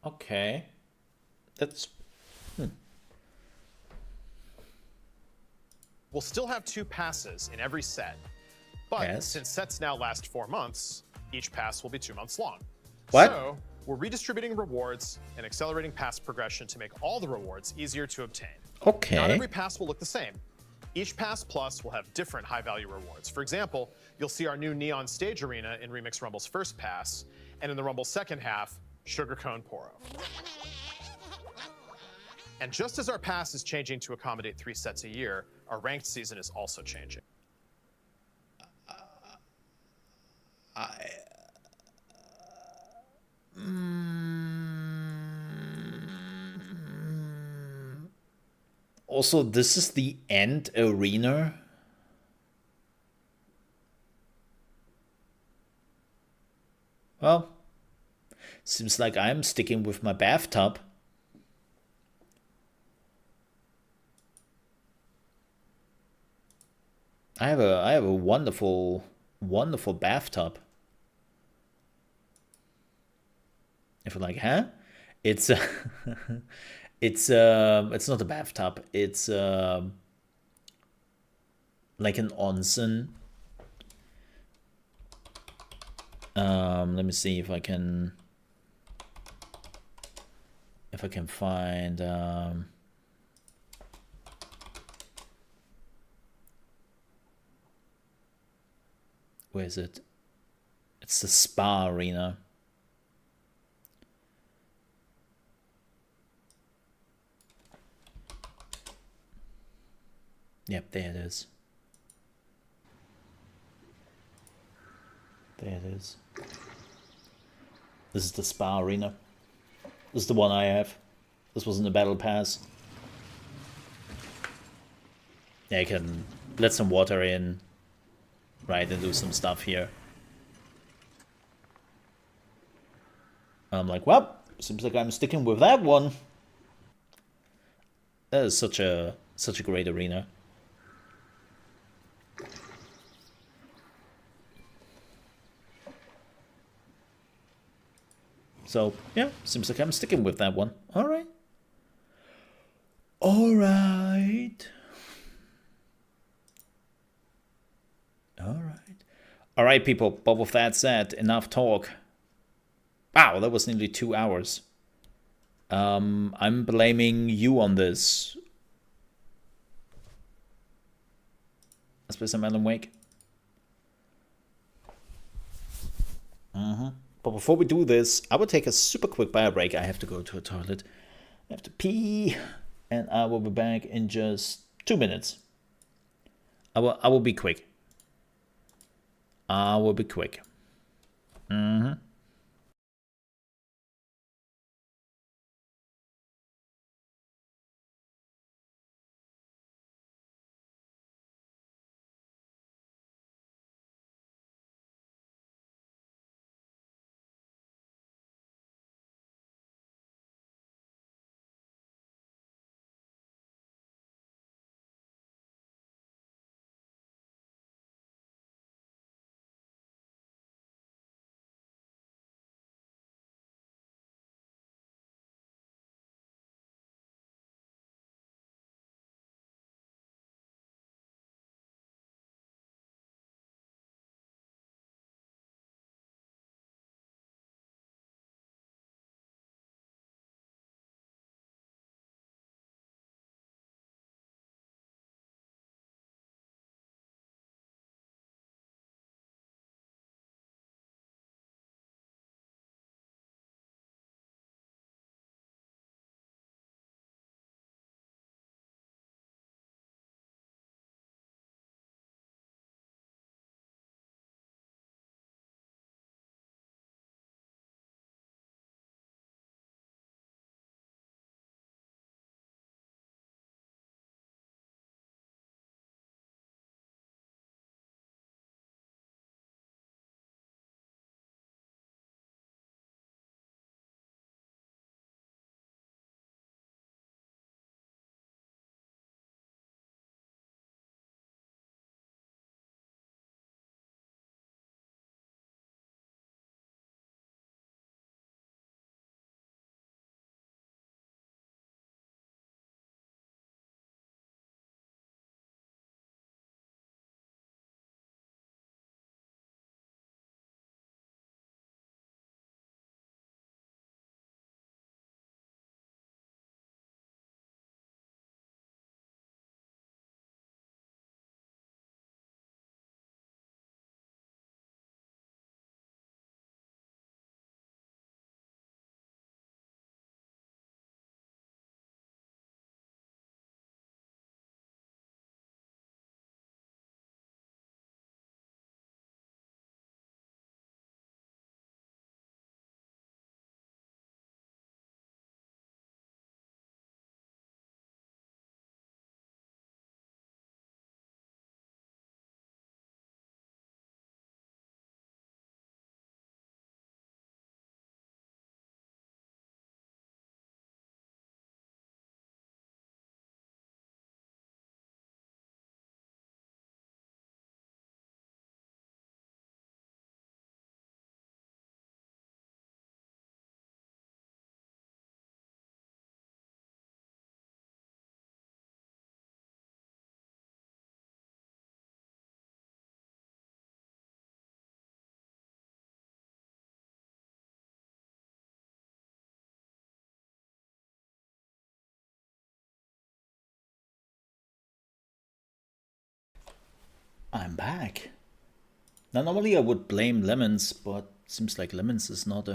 Okay. That's We'll still have 2 passes in every set, but Yes. since sets now last 4 months, each pass will be 2 months long. What? So we're redistributing rewards and accelerating pass progression to make all the rewards easier to obtain. okay. Not every pass will look the same. Each Pass Plus will have different high-value rewards. For example, you'll see our new Neon Stage Arena in Remix Rumble's first pass, and in the Rumble's second half, Sugar Cone Poro. And just as our pass is changing to accommodate 3 sets a year, our ranked season is also changing. Also, this is the end arena. Well, seems like I'm sticking with my bathtub. I have a wonderful bathtub. If you're like, huh? It's it's not a bathtub. It's like an onsen. Let me see if I can find where is it? It's the spa arena. Yep, there it is. There it is. This is the spa arena. This is the one I have. This was in the battle pass. Yeah, you can let some water in, right, and do some stuff here. I'm like, well, seems like I'm sticking with that one. That is such a great arena. So, yeah, seems like I'm sticking with that one. Alright. Alright. Alright. Alright, people, but with that said, enough talk. Wow, that was nearly 2 hours. I'm blaming you on this. Let's play some Alan Wake. But before we do this, I will take a super quick bio break. I have to go to a toilet. I have to pee. And I will be back in just 2 minutes. I will be quick. I will be quick. I'm back. Now, normally I would blame Lemons, but seems like Lemons is not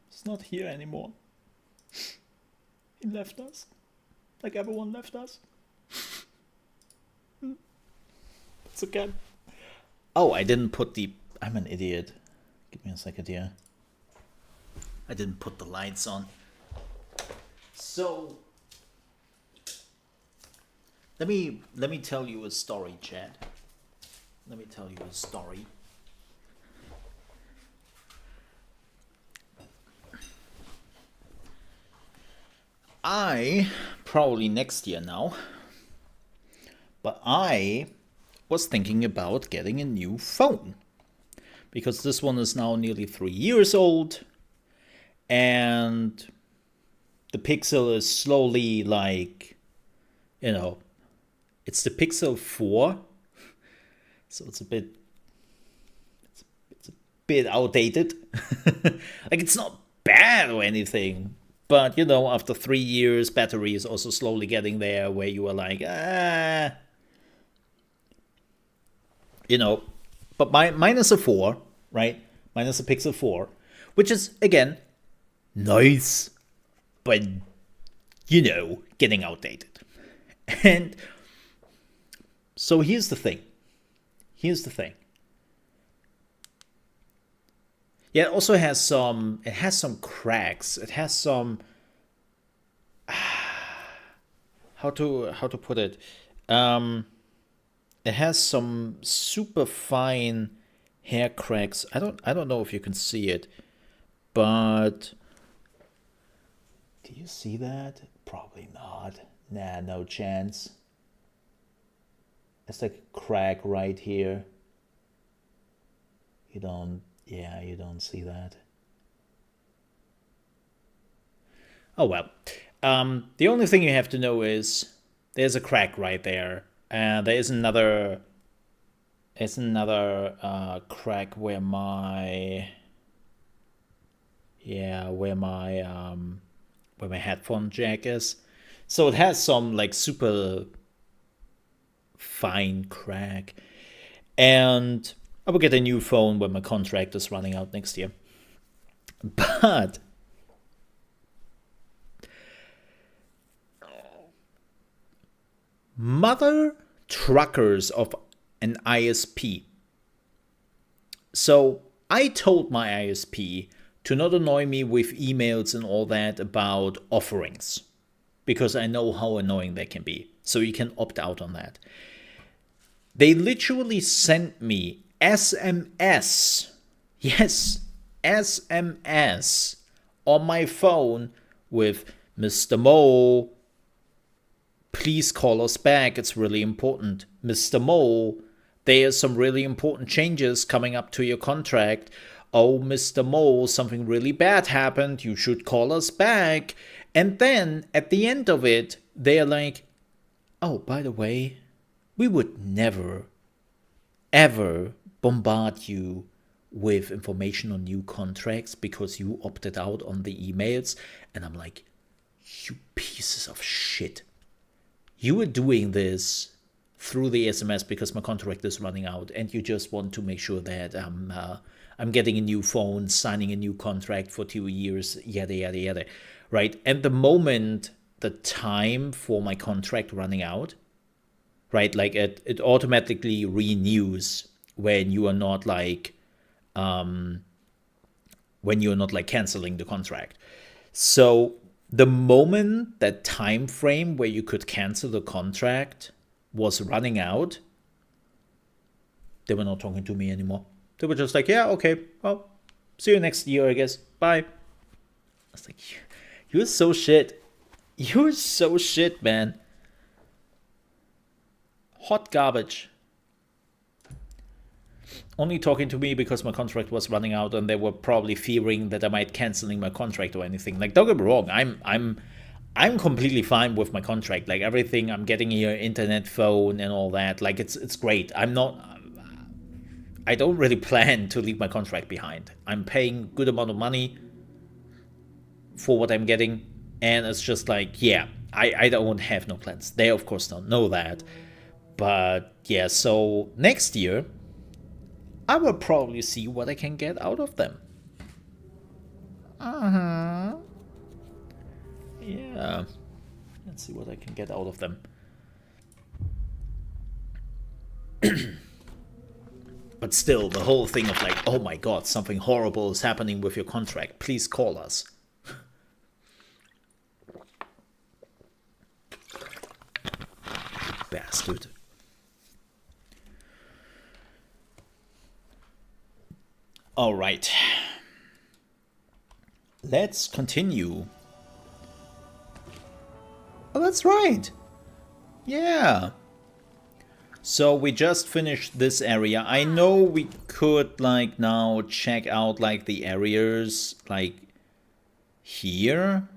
it's not here anymore. He left us. Like everyone left us. It's okay. Oh, I didn't put the... I'm an idiot. Give me a second here. I didn't put the lights on. So... Let me tell you a story, Chad. Let me tell you a story. I, probably next year now, but I was thinking about getting a new phone. Because this one is now nearly 3 years old. And the Pixel is slowly like, you know, it's the Pixel 4. So it's a bit outdated. Like, it's not bad or anything. But, you know, after 3 years, battery is also slowly getting there where you are like, you know, but mine is a 4, right? Mine is a Pixel 4, which is, again, nice, but, you know, getting outdated. And so here's the thing. Yeah, it also has some cracks. It has some how to put it? It has some super fine hair cracks. I don't know if you can see it, but do you see that? Probably not. Nah, no chance. It's like a crack right here. You don't see that. Oh well. The only thing you have to know is there's a crack right there. And there is another crack where my headphone jack is. So it has some like super fine crack. And I will get a new phone when my contract is running out next year. But mother truckers of an ISP. So I told my ISP to not annoy me with emails and all that about offerings, because I know how annoying they can be. So you can opt out on that. They literally sent me SMS. Yes, SMS on my phone with Mr. Mole, please call us back. It's really important. Mr. Mole, there's some really important changes coming up to your contract. Oh, Mr. Mole, something really bad happened. You should call us back. And then at the end of it, they're like, oh, by the way, we would never, ever bombard you with information on new contracts because you opted out on the emails. And I'm like, you pieces of shit. You were doing this through the SMS because my contract is running out, and you just want to make sure that I'm getting a new phone, signing a new contract for 2 years, yada, yada, yada, right? And the moment the time for my contract running out, right, like it automatically renews when you are not like canceling the contract. So the moment that time frame where you could cancel the contract was running out, they were not talking to me anymore. They were just like, yeah, okay, well, see you next year, I guess. Bye. I was like, you're so shit. You're so shit, man. Hot garbage. Only talking to me because my contract was running out, and they were probably fearing that I might canceling my contract or anything. Like, don't get me wrong, I'm completely fine with my contract. Like, everything I'm getting here, internet, phone, and all that. Like, it's great. I don't really plan to leave my contract behind. I'm paying good amount of money for what I'm getting, and it's just like, yeah, I don't have no plans. They of course don't know that. But yeah, so next year, I will probably see what I can get out of them. Yeah. Let's see what I can get out of them. But still, the whole thing of like, oh my god, something horrible is happening with your contract. Please call us. Bastard. All right. Let's continue. Oh, that's right. Yeah. So we just finished this area. I know we could like now check out like the areas like here.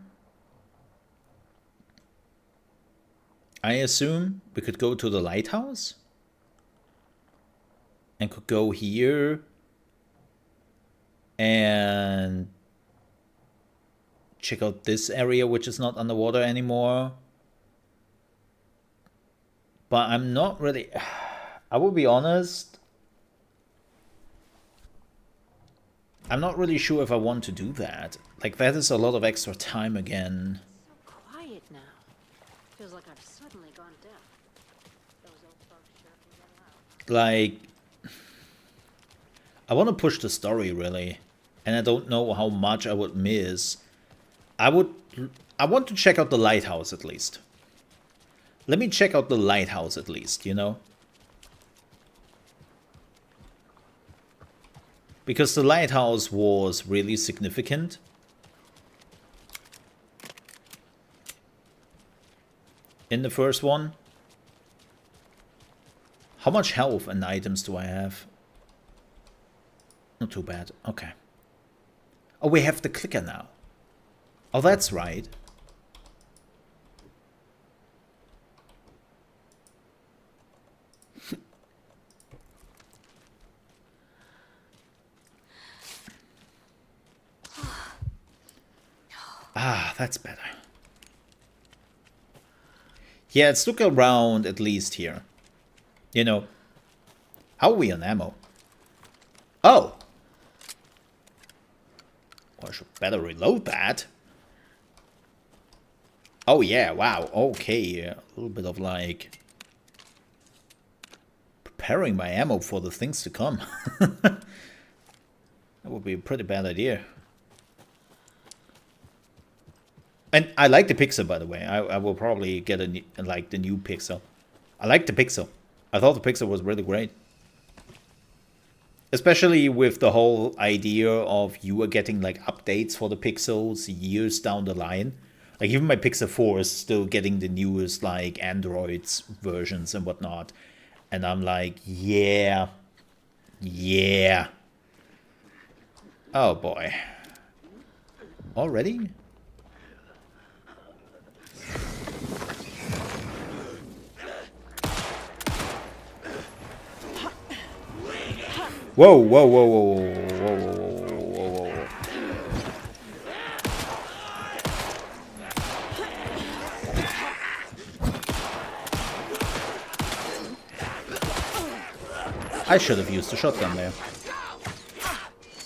I assume we could go to the lighthouse and could go here and check out this area which is not underwater anymore. But I'm not really, I will be honest, I'm not really sure if I want to do that. Like that is a lot of extra time again. So quiet now. Feels like I've suddenly gone deaf. Those old folks sure can get loud. Like, I want to push the story really, and I don't know how much I would miss. I want to check out the lighthouse at least. Let me check out the lighthouse at least, you know? Because the lighthouse was really significant. In the first one. How much health and items do I have? Not too bad. Okay. Oh, we have the clicker now. Oh, that's right. Ah, that's better. Yeah, let's look around at least here. You know, how are we on ammo? Oh! Well, I should better reload that. Oh yeah, wow, okay. A little bit of like preparing my ammo for the things to come. That would be a pretty bad idea. And I like the Pixel, by the way. I will probably get like the new Pixel. I like the Pixel. I thought the Pixel was really great. Especially with the whole idea of you are getting like updates for the Pixels years down the line. Like even my Pixel 4 is still getting the newest like Androids versions and whatnot. And I'm like, yeah. Yeah. Oh boy. Already? Whoa, whoa, whoa, whoa, whoa, whoa, whoa, whoa, whoa. I should have used the shotgun there.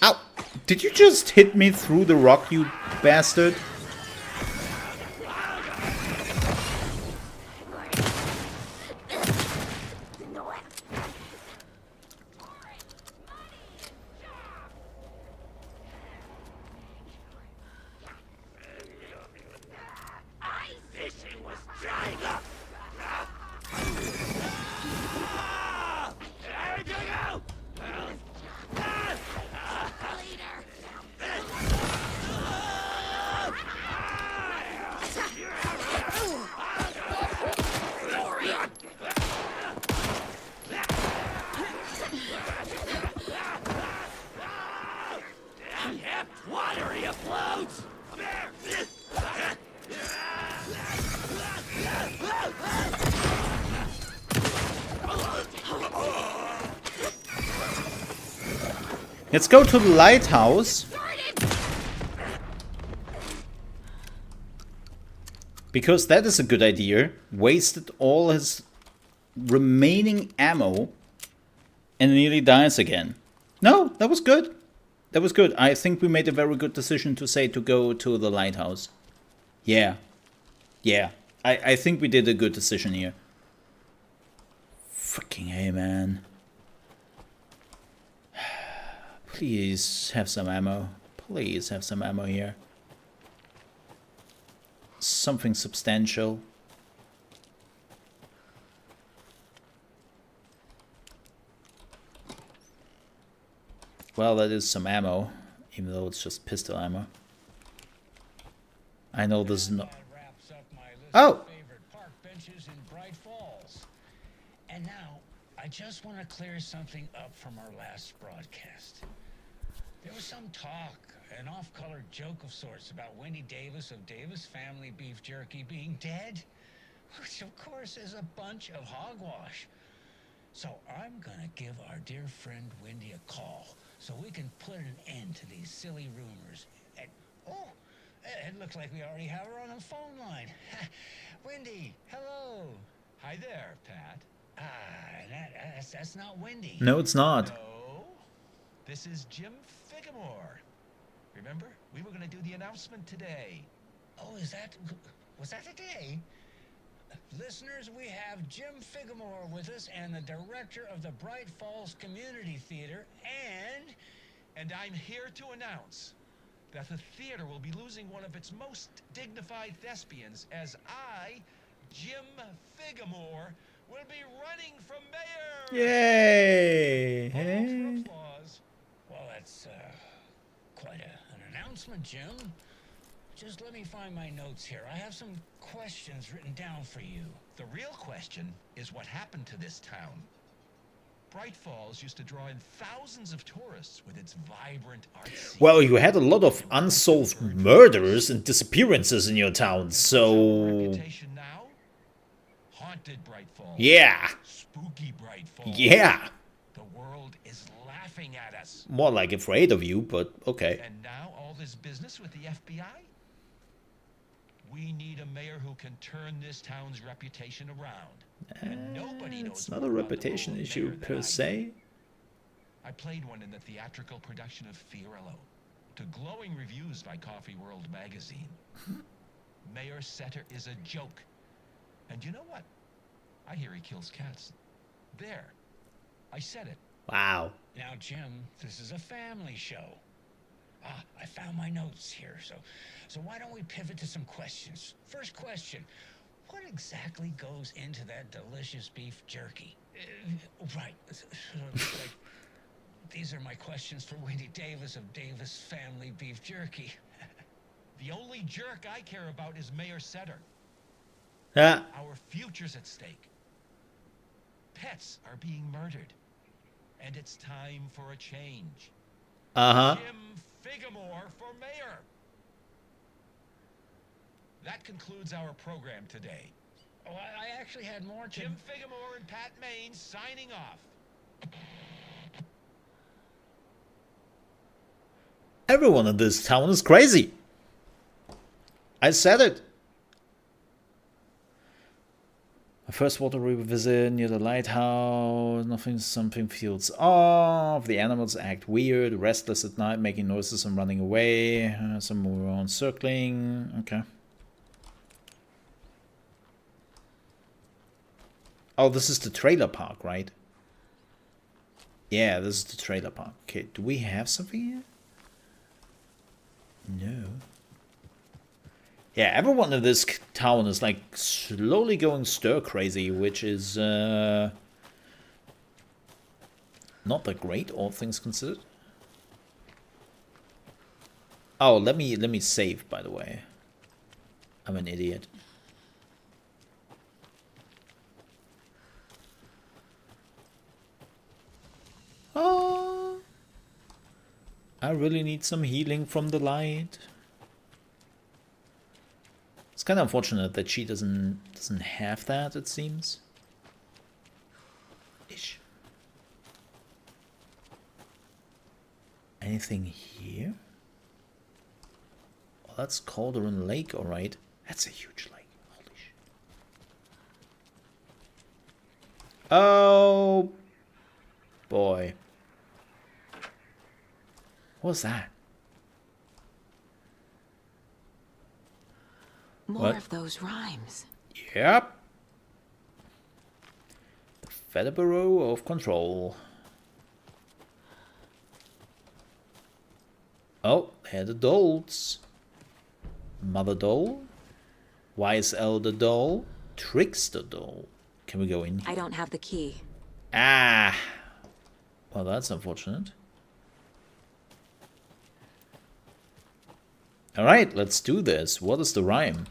Ow! Did you just hit me through the rock, you bastard? Let's go to the lighthouse. Because that is a good idea. Wasted all his remaining ammo and nearly dies again. No, that was good. That was good. I think we made a very good decision to say to go to the lighthouse. Yeah. Yeah. I think we did a good decision here. Freaking hey, man. Please have some ammo. Please have some ammo here. Something substantial. Well, that is some ammo, even though it's just pistol ammo. I know this is not... Oh! Favorite park benches in Bright Falls. And now, I just want to clear something up from our last broadcast. There was some talk, an off-color joke of sorts about Wendy Davis of Davis Family Beef Jerky being dead, which of course is a bunch of hogwash. So I'm gonna give our dear friend Wendy a call so we can put an end to these silly rumors. And, oh, it looks like we already have her on the phone line. Wendy, hello. Hi there, Pat. That's not Wendy. No, it's not. No, this is Jim Figamore. Remember, we were going to do the announcement today. Oh, was that today? Listeners, we have Jim Figamore with us and the director of the Bright Falls Community Theater And I'm here to announce that the theater will be losing one of its most dignified thespians as I, Jim Figamore, will be running for mayor. Yay! All for Hey. applause. Well, that's quite an announcement, Jim. Just let me find my notes here. I have some questions written down for you. The real question is what happened to this town. Bright Falls used to draw in thousands of tourists with its vibrant art scene. Well, you had a lot of unsolved murders and disappearances in your town, so... Reputation now? Haunted Bright Falls. Yeah! Spooky Bright Falls. Yeah! The world is laughing at us. More like afraid of you, but okay. And now all this business with the FBI? We need a mayor who can turn this town's reputation around. And nobody knows It's not more a about the reputation role of issue mayor than per I se. do. I played one in the theatrical production of Fiorillo, to glowing reviews by Coffee World magazine. Mayor Setter is a joke. And you know what? I hear he kills cats. There. I said it. Wow. Now, Jim, this is a family show. I found my notes here, so why don't we pivot to some questions? First question, what exactly goes into that delicious beef jerky? Right. Like, these are my questions for Wendy Davis of Davis Family Beef Jerky. The only jerk I care about is Mayor Setter. Ah, Our future's at stake. Pets are being murdered. And it's time for a change. uh-huh. Jim Figamore for mayor. That concludes our program today. Oh, I actually had more to... Jim Figamore and Pat Main signing off. Everyone in this town is crazy. I said it. A first water revisit near the lighthouse. Something feels off. The animals act weird, restless at night, making noises and running away. Some move around circling. Okay. Oh, this is the trailer park, right? Yeah, this is the trailer park. Okay, do we have something here? No. Yeah, everyone in this town is like slowly going stir crazy, which is not that great, all things considered. Oh, let me save, by the way. I'm an idiot. Oh, I really need some healing from the light. It's kind of unfortunate that she doesn't have that, it seems. Ish. Anything here? Oh, that's Calderon Lake, alright. That's a huge lake. Holy shit. Oh boy. What was that? More What? of those rhymes. Yep. The Feather Bureau of Control. Oh, they're the dolls. Mother doll. Wise elder doll. Trickster doll. Can we go in here? I don't have the key. Ah. Well, that's unfortunate. Alright, let's do this. What is the rhyme?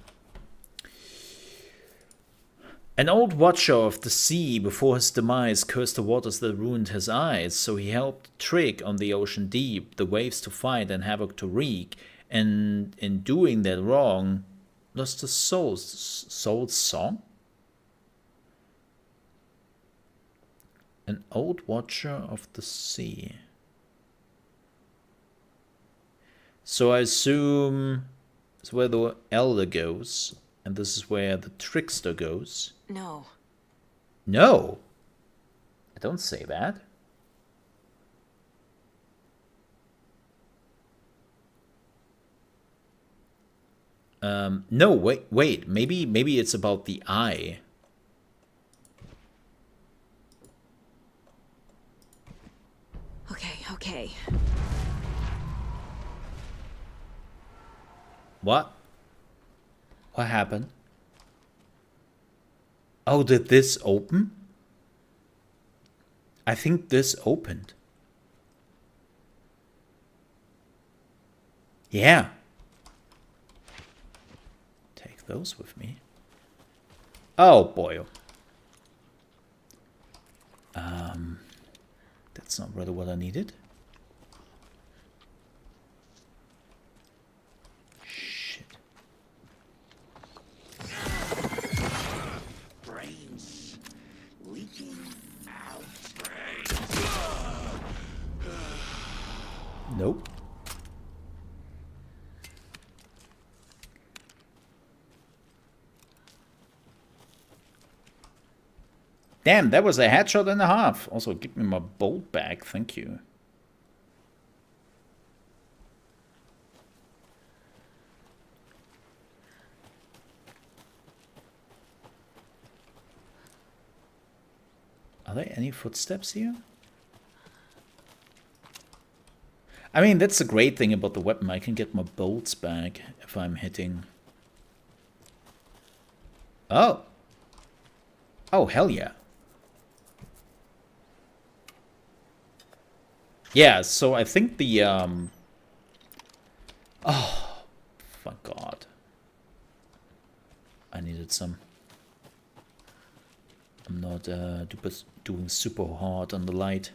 An old watcher of the sea before his demise cursed the waters that ruined his eyes, so he helped trick on the ocean deep, the waves to fight and havoc to wreak, and in doing that wrong, lost his soul's song? An old watcher of the sea. So I assume it's where the elder goes, and this is where the trickster goes. No. No! I don't say that. No, wait. Maybe it's about the eye. Okay. What? What happened? Oh, did this open? I think this opened. Yeah. Take those with me. Oh boy. That's not really what I needed. Shit. Brains leaking out. Nope. Damn, that was a headshot and a half. Also, give me my bolt back, thank you. Are there any footsteps here? I mean, that's the great thing about the weapon. I can get my bolts back if I'm hitting. Oh. Oh, hell yeah. Yeah, so I think the, oh, thank God. I needed some. I'm not doing super hard on the light.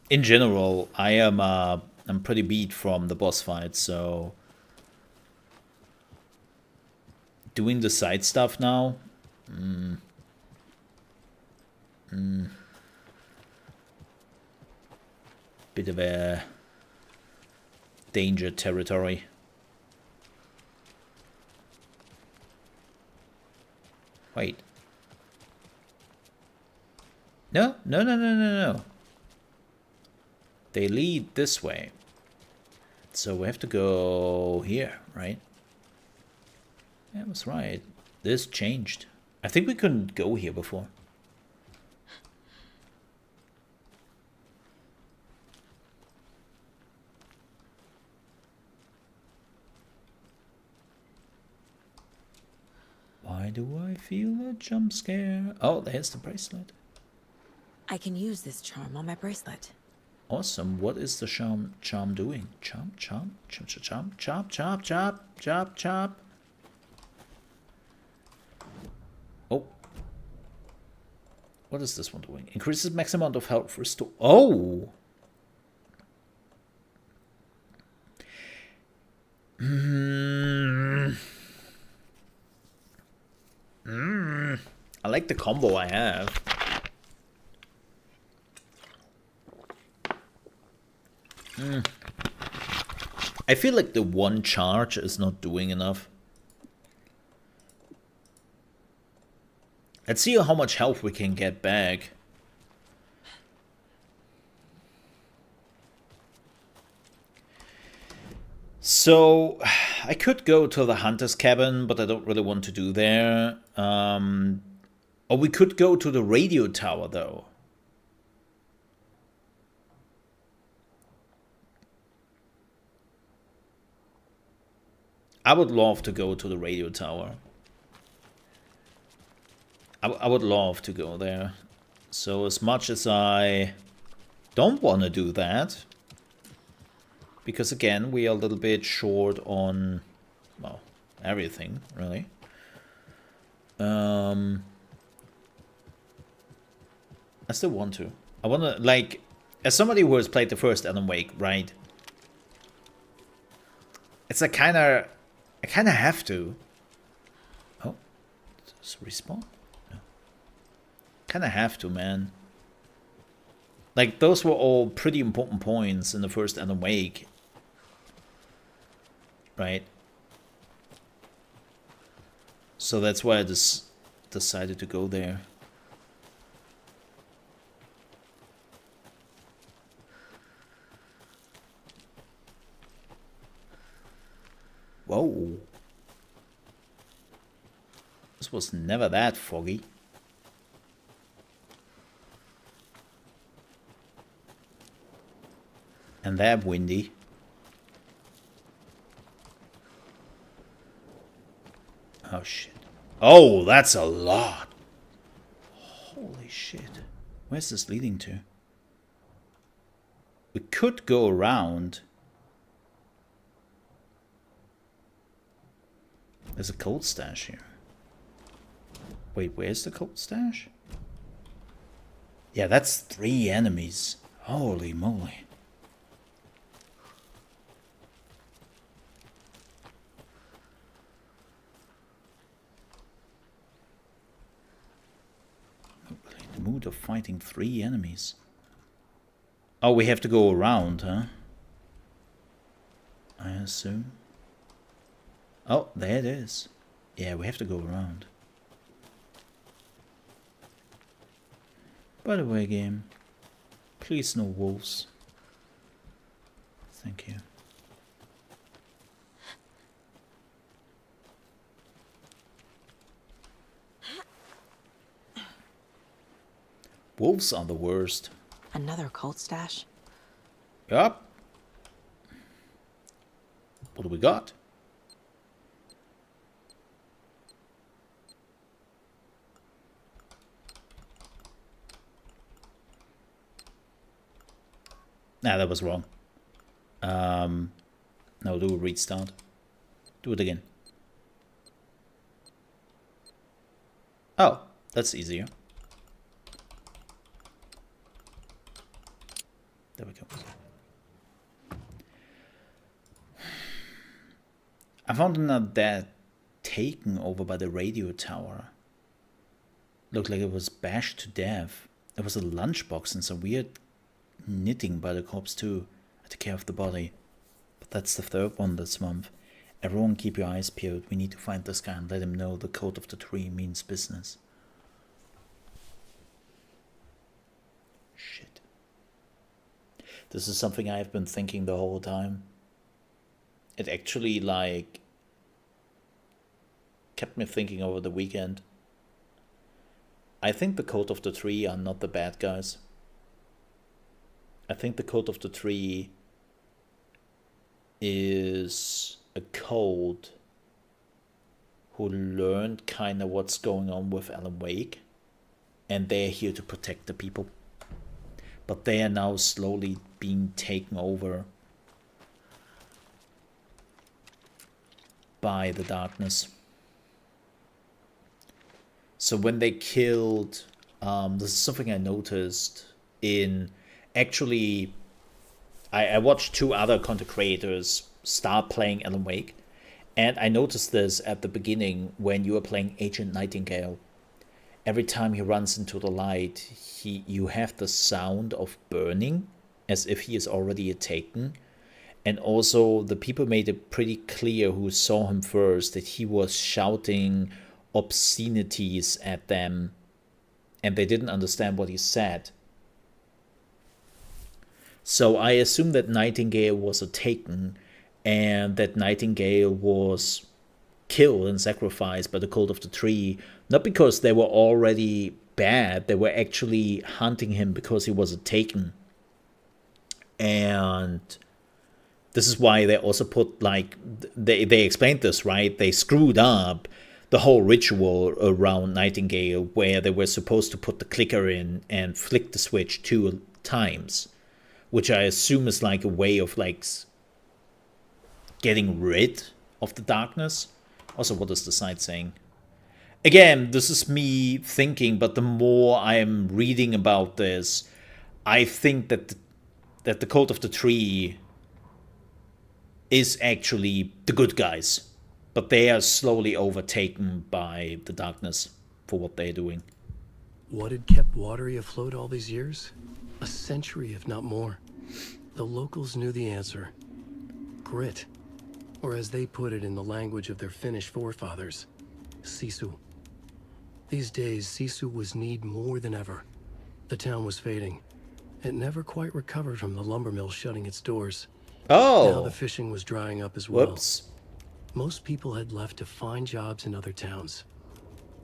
In general, I'm pretty beat from the boss fight, so doing the side stuff now. Bit of a danger territory. Wait. No. They lead this way. So we have to go here, right? Yeah, that's right. This changed. I think we couldn't go here before. Why do I feel a jump scare? Oh, there's the bracelet. I can use this charm on my bracelet. Awesome. What is the charm doing? Chomp, chomp, chomp, chomp, chop, chop, chop, chop, chop. Oh. What is this one doing? Increases maximum amount of health restore. Oh. I like the combo I have. I feel like the one charge is not doing enough. Let's see how much health we can get back. So, I could go to the hunter's cabin, but I don't really want to do there. Or we could go to the radio tower, though. I would love to go to the radio tower. I would love to go there. So as much as I don't want to do that, because again, we are a little bit short on, well, everything, really. I still want to. I want to, like, as somebody who has played the first Alan Wake, right? It's a kind of, I kind of have to. Oh, does it respawn? No. Kind of have to, man. Like, those were all pretty important points in the first Alan Wake. Right? So that's why I just decided to go there. Whoa. This was never that foggy. And that windy. Oh shit. Oh, that's a lot. Holy shit. Where's this leading to? We could go around. There's a cold stash here. Wait, where's the cold stash? Yeah, that's 3 enemies. Holy moly. In the mood of fighting 3 enemies. Oh, we have to go around, huh? I assume. Oh, there it is. Yeah, we have to go around. By the way, game, please no wolves. Thank you. Wolves are the worst. Another cult stash? Yup. What do we got? Nah, that was wrong. No, do a restart. Do it again. Oh, that's easier. There we go. I found another dead taken over by the radio tower. Looked like it was bashed to death. There was a lunchbox and some weird knitting by the corpse too. I took care of the body. But that's the 3rd one this month. Everyone keep your eyes peeled. We need to find this guy and let him know the code of the tree means business. Shit. This is something I've been thinking the whole time. It actually, like, kept me thinking over the weekend. I think the code of the tree are not the bad guys. I think the code of the tree is a code who learned kind of what's going on with Alan Wake, and they're here to protect the people. But they are now slowly being taken over by the darkness. So when they killed, this is something I noticed in, actually, I watched 2 other content creators start playing Alan Wake, and I noticed this at the beginning when you were playing Agent Nightingale. Every time he runs into the light, you have the sound of burning, as if he is already taken. And also, the people made it pretty clear who saw him first that he was shouting obscenities at them, and they didn't understand what he said. So I assume that Nightingale was a Taken, and that Nightingale was killed and sacrificed by the Cult of the Tree, not because they were already bad, they were actually hunting him because he was a Taken. And this is why they also put, like, they explained this, right? They screwed up the whole ritual around Nightingale, where they were supposed to put the clicker in and flick the switch 2 times, which I assume is like a way of, like, getting rid of the darkness. Also, what is the site saying? Again, this is me thinking, but the more I am reading about this, I think that the Cult of the Tree is actually the good guys, but they are slowly overtaken by the darkness for what they're doing. What had kept Watery afloat all these years? A century, if not more. The locals knew the answer. Grit. Or as they put it in the language of their Finnish forefathers, sisu. These days, sisu was needed more than ever. The town was fading. It never quite recovered from the lumber mill shutting its doors. Oh! Now the fishing was drying up as well. Whoops. Most people had left to find jobs in other towns.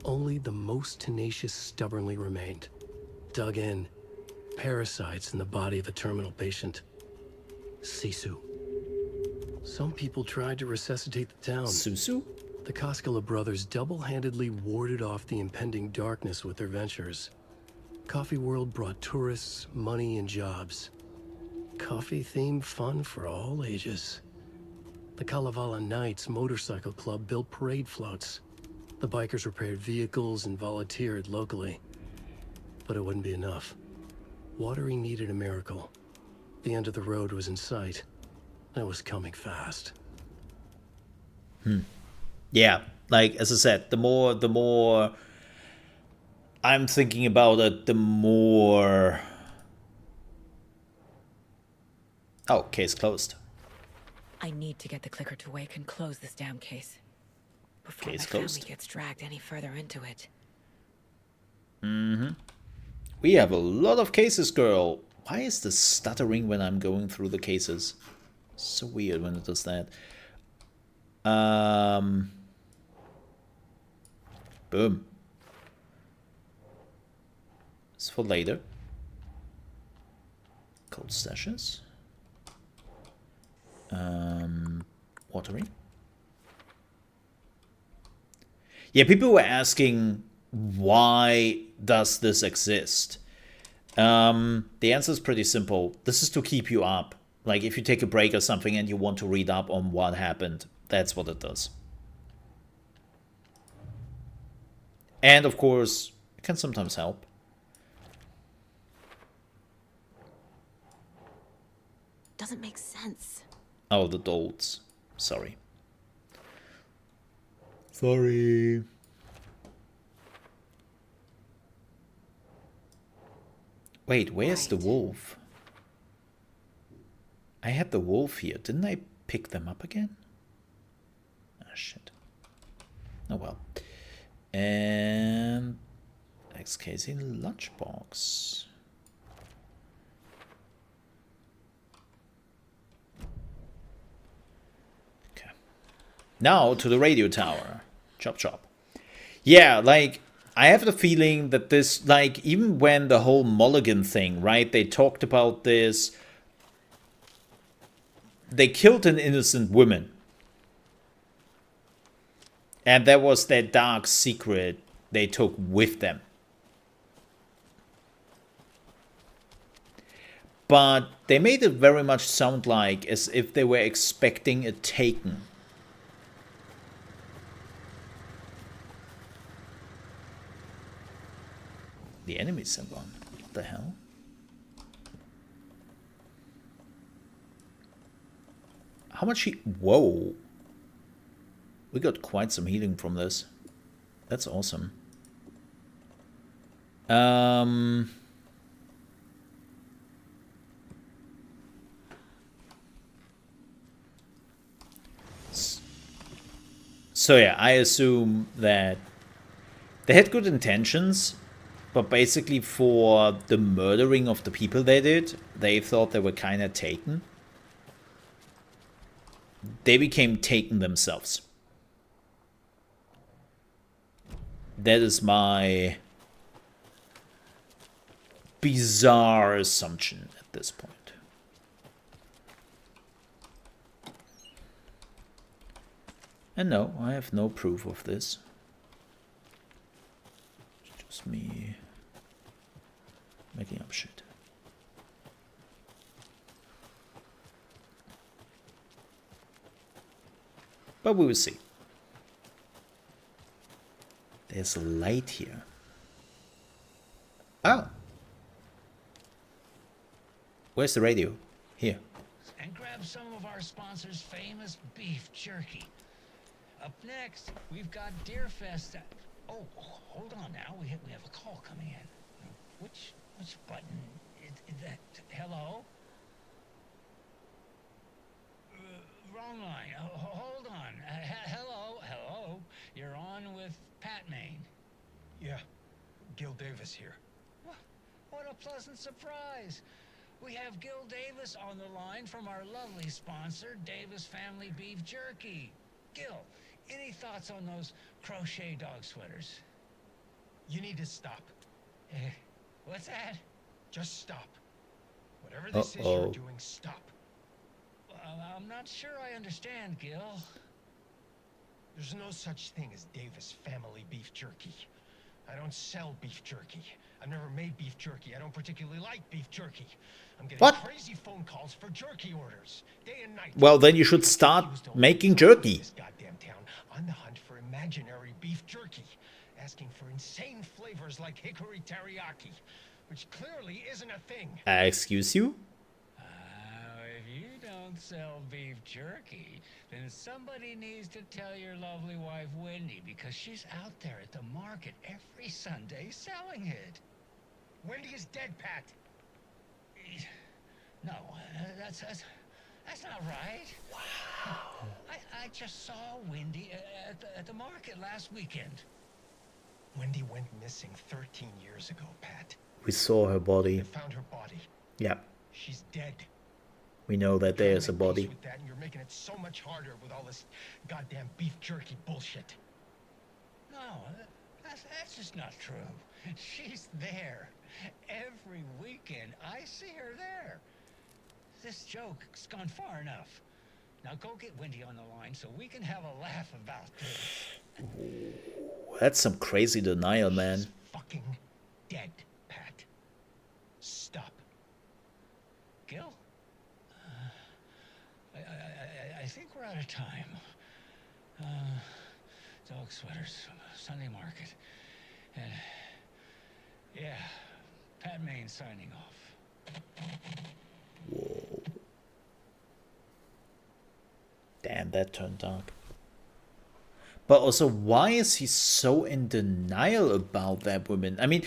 Only the most tenacious stubbornly remained. Dug in. Parasites in the body of a terminal patient. Sisu. Some people tried to resuscitate the town. Susu? The Koskela brothers double-handedly warded off the impending darkness with their ventures. Coffee World brought tourists, money, and jobs. Coffee-themed fun for all ages. The Kalevala Knights Motorcycle Club built parade floats. The bikers repaired vehicles and volunteered locally. But it wouldn't be enough. Watery needed a miracle. The end of the road was in sight, and it was coming fast. Yeah, like, as I said, the more I'm thinking about it, the more... Oh, case closed. I need to get the clicker to wake and close this damn case before Case my family closed. gets dragged any further into it. We have a lot of cases, girl. Why is this stuttering when I'm going through the cases? So weird when it does that. Boom. It's for later. Cold stashes. Watery. Yeah, people were asking, why does this exist? The answer is pretty simple. This is to keep you up. Like, if you take a break or something and you want to read up on what happened, that's what it does. And, of course, it can sometimes help. Doesn't make sense. Oh, the dolts. Sorry. Sorry. Wait, where's the wolf? I had the wolf here. Didn't I pick them up again? Ah, shit. Oh well. And XKZ lunchbox. Okay. Now to the radio tower. Chop chop. Yeah, like, I have the feeling that this, like, even when the whole Mulligan thing, right, they talked about this. They killed an innocent woman. And that was their dark secret they took with them. But they made it very much sound like as if they were expecting a Taken. The enemy symbol. What the hell? How much he... Whoa. We got quite some healing from this. That's awesome. So yeah, I assume that They had good intentions, but basically for the murdering of the people they did, they thought they were kind of taken. They became taken themselves. That is my bizarre assumption at this point. And no, I have no proof of this. It's just me making up shit. But we will see. There's a light here. Oh. Where's the radio? Here. And grab some of our sponsor's famous beef jerky. Up next, we've got Deerfest. Oh, hold on now. We have a call coming in. Which button is that? Hello? Wrong line. Hold on. Hello. You're on with Pat Maine. Yeah, Gil Davis here. What a pleasant surprise. We have Gil Davis on the line from our lovely sponsor, Davis Family Beef Jerky. Gil, any thoughts on those crochet dog sweaters? You need to stop. What's that? Just stop. Whatever this is you're doing, stop. I'm not sure I understand, Gil. There's no such thing as Davis Family Beef Jerky. I don't sell beef jerky. I've never made beef jerky. I don't particularly like beef jerky. I'm getting crazy phone calls for jerky orders, day and night. Well, then you should start making jerky. This goddamn town on the hunt for imaginary beef jerky, asking for insane flavors like hickory teriyaki, which clearly isn't a thing. Excuse you? If you don't sell beef jerky, then somebody needs to tell your lovely wife Wendy, because she's out there at the market every Sunday selling it. Wendy is dead, Pat. No, that's not right. Wow. I just saw Wendy at the market last weekend. Wendy went missing 13 years ago, Pat. We saw her body. They found her body. Yeah. She's dead. We know that there's a body. With that, and you're making it so much harder with all this goddamn beef jerky bullshit. No, that's just not true. She's there. Every weekend, I see her there. This joke's gone far enough. Now go get Wendy on the line so we can have a laugh about this. That's some crazy denial, man. She's fucking dead, Pat. Stop. Gil? I think we're out of time. Dog sweaters, Sunday market. And yeah, Pat Maine signing off. Whoa. Damn, that turned dark. But also, why is he so in denial about that woman? I mean,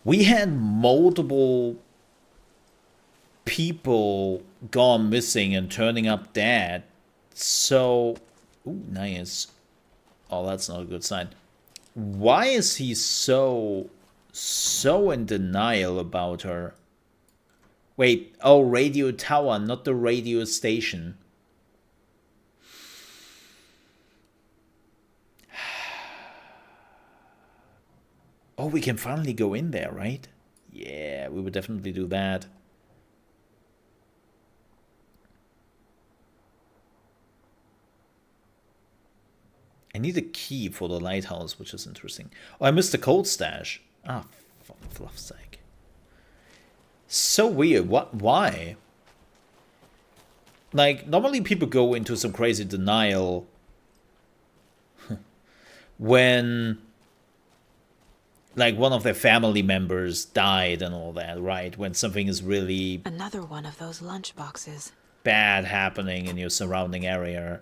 we had multiple people gone missing and turning up dead. So, ooh, nice. Oh, that's not a good sign. Why is he so in denial about her? Wait, oh, radio tower, not the radio station. Oh, we can finally go in there, right? Yeah, we would definitely do that. I need a key for the lighthouse, which is interesting. Oh, I missed the cold stash. Ah, for fluff's sake. So weird. What? Why? Like, normally people go into some crazy denial when, like, one of their family members died and all that, right? When something is really Another one of those lunch boxes. bad happening in your surrounding area.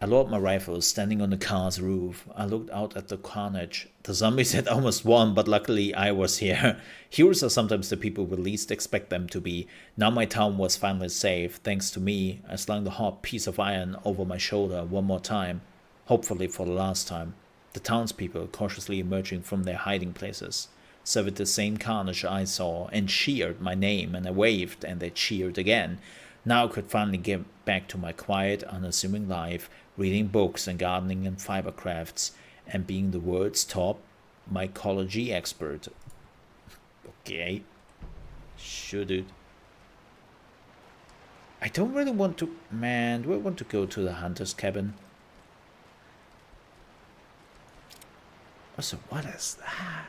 I lowered my rifle, standing on the car's roof. I looked out at the carnage. The zombies had almost won, but luckily I was here. Heroes are sometimes the people we least expect them to be. Now my town was finally safe. Thanks to me, I slung the hot piece of iron over my shoulder one more time. hopefully for the last time. The townspeople, cautiously emerging from their hiding places, suffered the same carnage I saw, and cheered my name, and I waved, and they cheered again. Now I could finally get back to my quiet, unassuming life, reading books and gardening and fiber crafts, and being the world's top mycology expert. Okay. Sure, dude. I don't really want to... Man, do I want to go to the hunter's cabin? Also, what is that?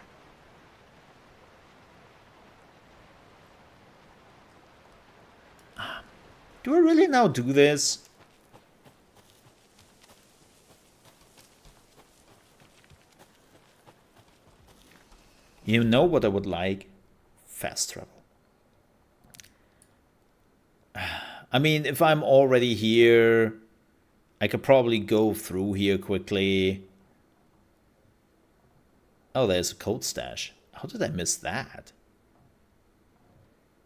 Do I really now do this? You know what I would like? Fast travel. I mean, if I'm already here, I could probably go through here quickly. Oh, there's a code stash. How did I miss that?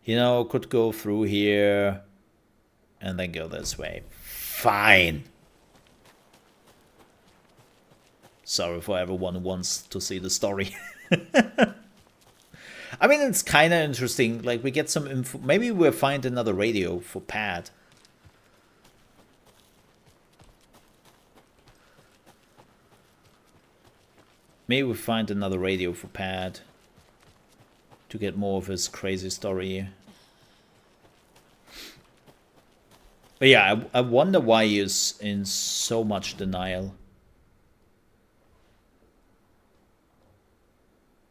You know, could go through here and then go this way. Fine. Sorry for everyone who wants to see the story. I mean, it's kind of interesting. Like, we get some info. Maybe we'll find another radio for Pat. Maybe we'll find another radio for Pat to get more of his crazy story. But yeah, I wonder why he is in so much denial.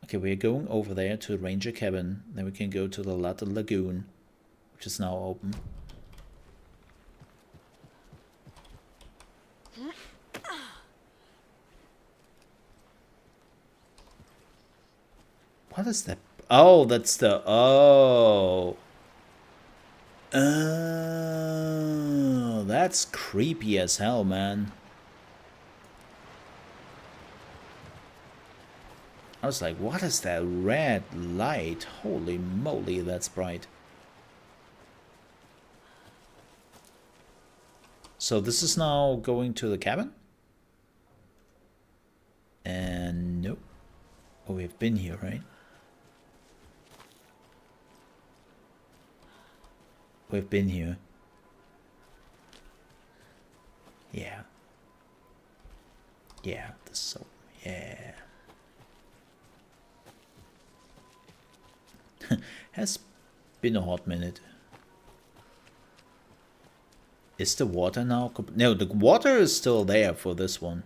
Okay, we're going over there to the ranger cabin. Then we can go to the lagoon, which is now open. What is that? Oh, that's the... Oh. Oh, that's creepy as hell, man. I was like, what is that red light? Holy moly, that's bright. So this is now going to the cabin? And nope. Oh, we've been here, right? We've been here. Yeah. Yeah, this is so... Yeah. Has been a hot minute. Is the water now... No, the water is still there for this one.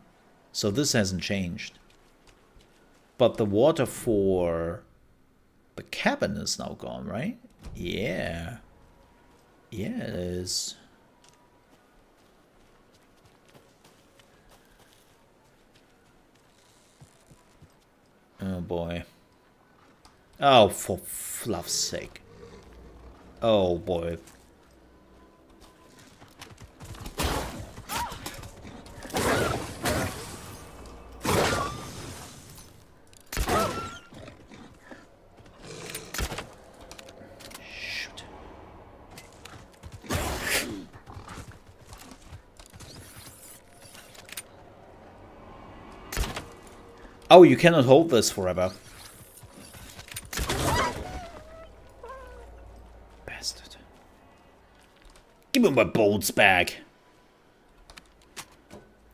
So this hasn't changed. But the water for the cabin is now gone, right? Yeah. Yeah, it is. Oh boy. Oh, for fluff's sake. Oh boy. Shoot. Oh, you cannot hold this forever. Bastard. Give me my bolts back.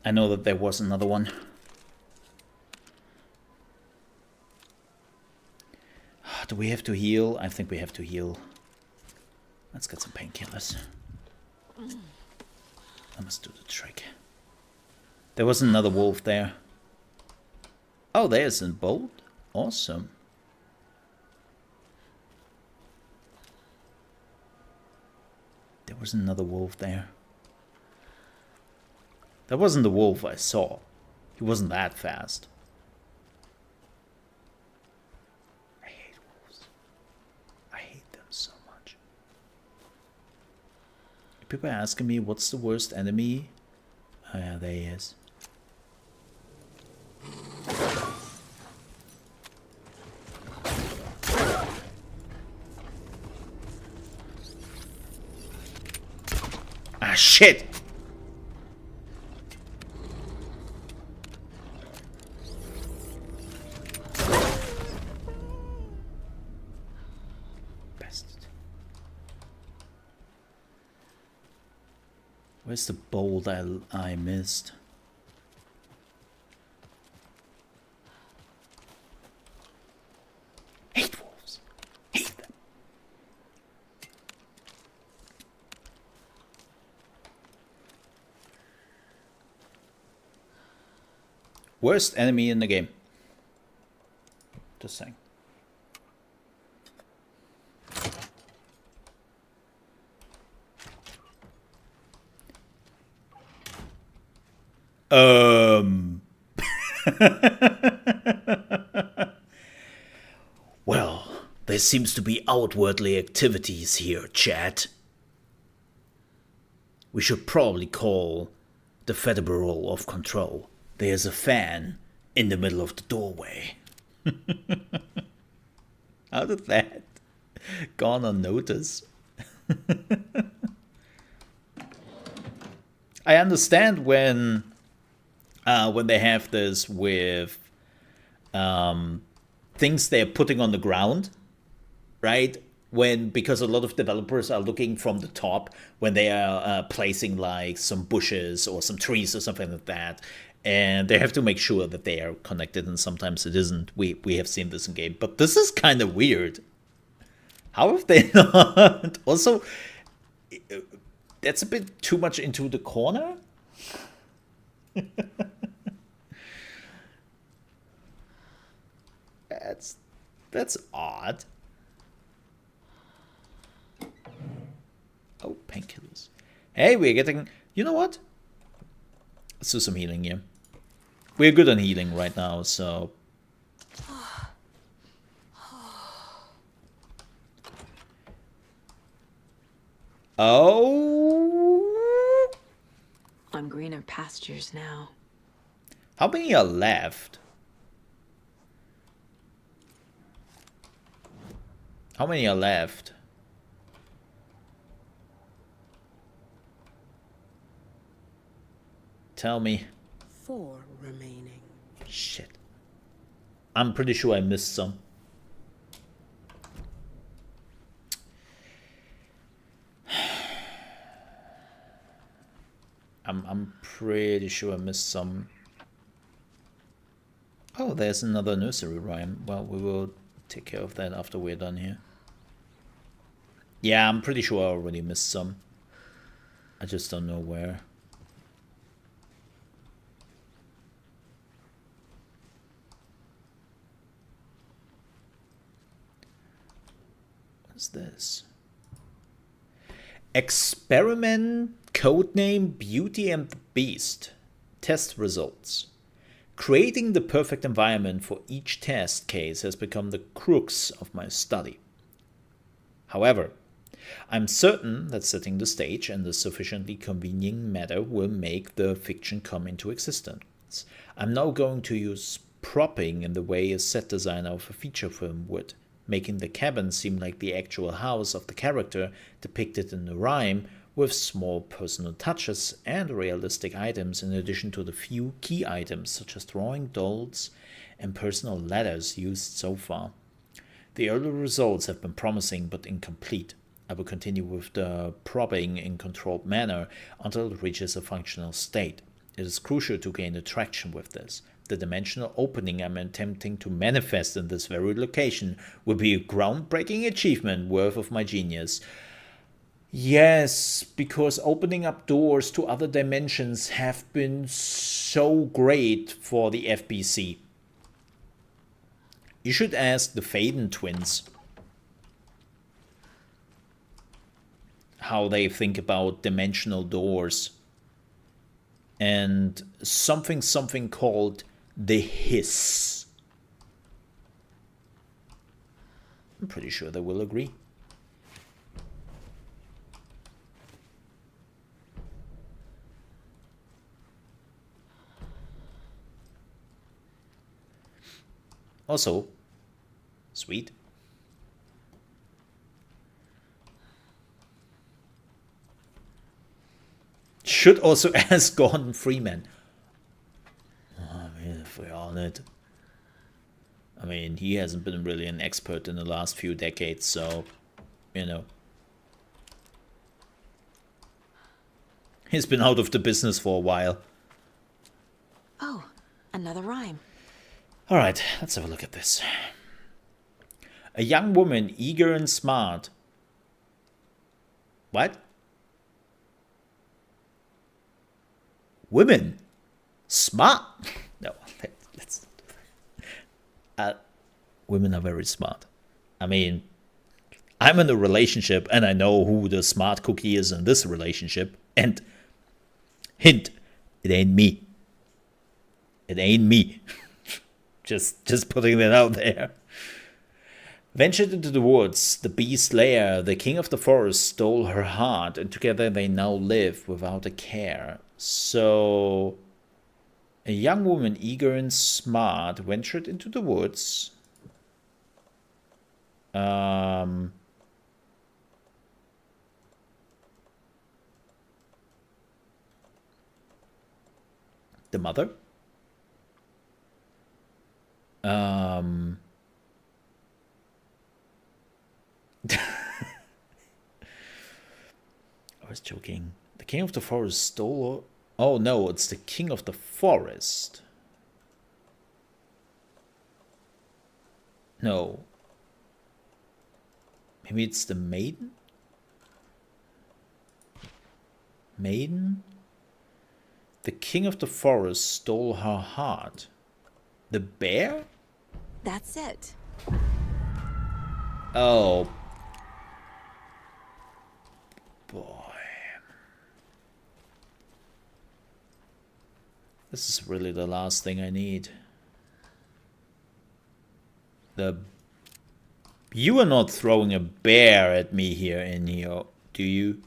I know that there was another one. Do we have to heal? I think we have to heal. Let's get some painkillers. I must do the trick. There was another wolf there. Oh, there's a bolt. Awesome. There was another wolf there. That wasn't the wolf I saw. He wasn't that fast. I hate wolves. I hate them so much. People are asking me what's the worst enemy. Oh yeah, there he is. Ah, shit! Bastard. Where's the bolt I missed? Hate wolves. Hate them. Worst enemy in the game. Just saying. Well, there seems to be outwardly activities here, chat. We should probably call the Federal of Control. There's a fan in the middle of the doorway. How did that gone unnoticed? I understand when they have this with things they're putting on the ground, right? Because a lot of developers are looking from the top when they are placing like some bushes or some trees or something like that, and they have to make sure that they are connected, and sometimes it isn't. We have seen this in game, but this is kind of weird. How have they not? Also, that's a bit too much into the corner. That's odd. Oh, painkillers. Hey, we're getting... You know what? Let's do some healing here. We're good on healing right now, so... Oh... On greener pastures now. How many are left? How many are left? Tell me. 4 remaining. Shit. I'm pretty sure I missed some. I'm pretty sure I missed some. Oh, there's another nursery rhyme. Well, we will take care of that after we're done here. Yeah, I'm pretty sure I already missed some. I just don't know where. What's this? Experiment codename Beauty and the Beast. Test results. Creating the perfect environment for each test case has become the crux of my study. However, I'm certain that setting the stage and a sufficiently convenient matter will make the fiction come into existence. I'm now going to use propping in the way a set designer of a feature film would, making the cabin seem like the actual house of the character depicted in the rhyme, with small personal touches and realistic items in addition to the few key items such as drawing dolls and personal letters used so far. The early results have been promising but incomplete. I will continue with the propping in controlled manner until it reaches a functional state. It is crucial to gain traction with this. The dimensional opening I'm attempting to manifest in this very location will be a groundbreaking achievement worth of my genius. Yes, because opening up doors to other dimensions have been so great for the FBC. You should ask the Faden twins how they think about dimensional doors and something called the hiss. I'm pretty sure they will agree. Also, sweet. Should also ask Gordon Freeman. I mean, if we're on it. I mean, he hasn't been really an expert in the last few decades, so you know. He's been out of the business for a while. Oh, another rhyme. All right, let's have a look at this. A young woman, eager and smart. What? Women? Smart? No, let's not do that. Women are very smart. I mean, I'm in a relationship and I know who the smart cookie is in this relationship. And hint, it ain't me. It ain't me. just putting that out there. Ventured into the woods, the beast's lair, the king of the forest stole her heart, and together they now live without a care. So, a young woman, eager and smart, ventured into the woods. The mother? I was joking. The king of the forest stole... Oh no, it's the king of the forest. No. Maybe it's the maiden? Maiden? The king of the forest stole her heart. The bear? That's it. Oh. Boy. This is really the last thing I need. You are not throwing a bear at me here in here, do you?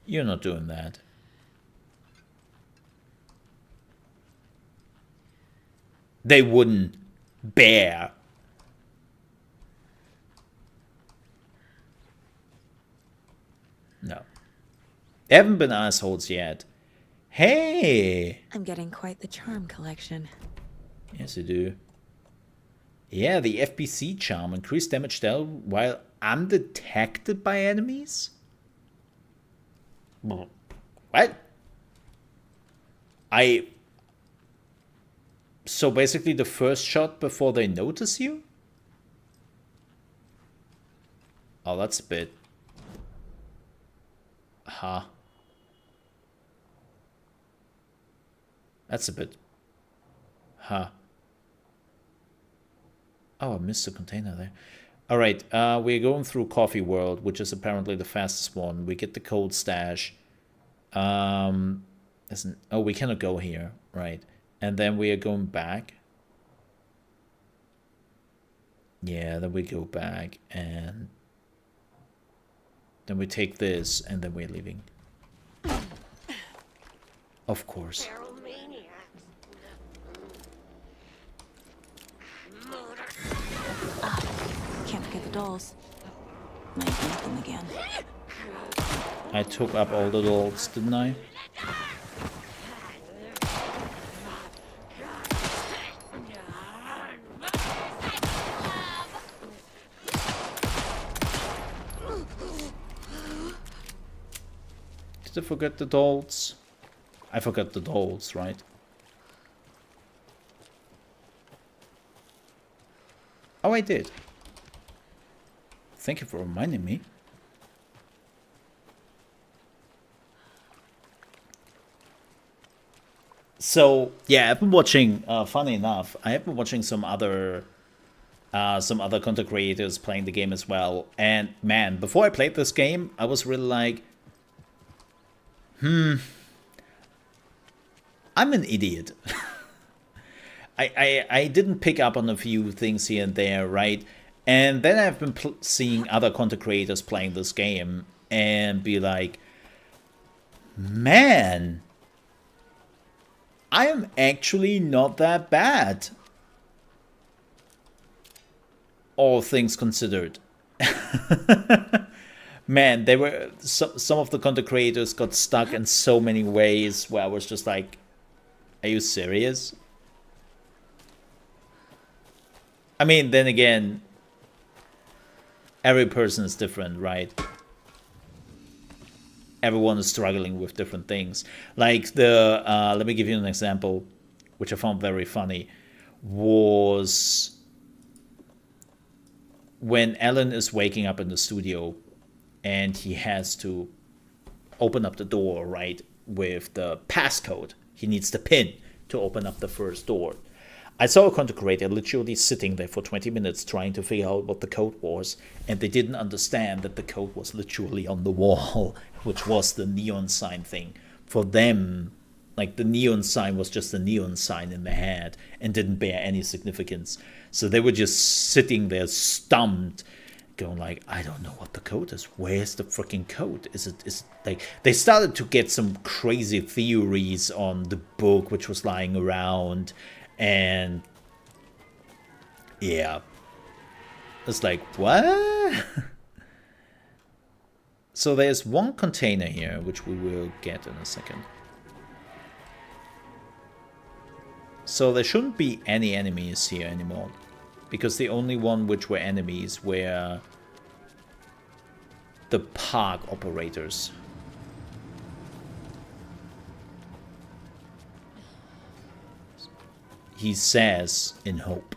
You're not doing that. They wouldn't bear. No. They haven't been assholes yet. Hey! I'm getting quite the charm collection. Yes, you do. Yeah, the FBC charm. Increased damage dealt while undetected by enemies? What? So basically the first shot before they notice you? Oh, that's a bit... Huh. That's a bit... Huh. Oh, I missed the container there. Alright, we're going through Coffee World, which is apparently the fastest one. We get the cold stash. Oh, we cannot go here. Right. And then we are going back. Yeah, then we go back and... Then we take this and then we're leaving. Of course. Can't forget the dolls. Might need them again. I took up all the dolls, didn't I? Did I forget the dolls? I forgot the dolls, right? Oh, I did. Thank you for reminding me. So, yeah, I've been watching, funny enough, I have been watching some other content creators playing the game as well. And man, before I played this game, I was really like, I'm an idiot. I didn't pick up on a few things here and there, right? And then I've been seeing other content creators playing this game and be like, man, I am actually not that bad. All things considered. Man, they were some of the content creators got stuck in so many ways where I was just like, are you serious? I mean, then again, every person is different, right? Everyone is struggling with different things. Like the, let me give you an example, which I found very funny, was when Alan is waking up in the studio and he has to open up the door, right, with the passcode. He needs the pin to open up the first door. I saw a content creator literally sitting there for 20 minutes trying to figure out what the code was, and they didn't understand that the code was literally on the wall, which was the neon sign thing. For them, like, the neon sign was just a neon sign in their head and didn't bear any significance. So they were just sitting there stumped, going like, I don't know what the code is. Where's the freaking code? Is it like, they started to get some crazy theories on the book which was lying around, and yeah, it's like, what? So there's one container here which we will get in a second. So there shouldn't be any enemies here anymore, because the only one which were enemies were the park operators. He says in hope.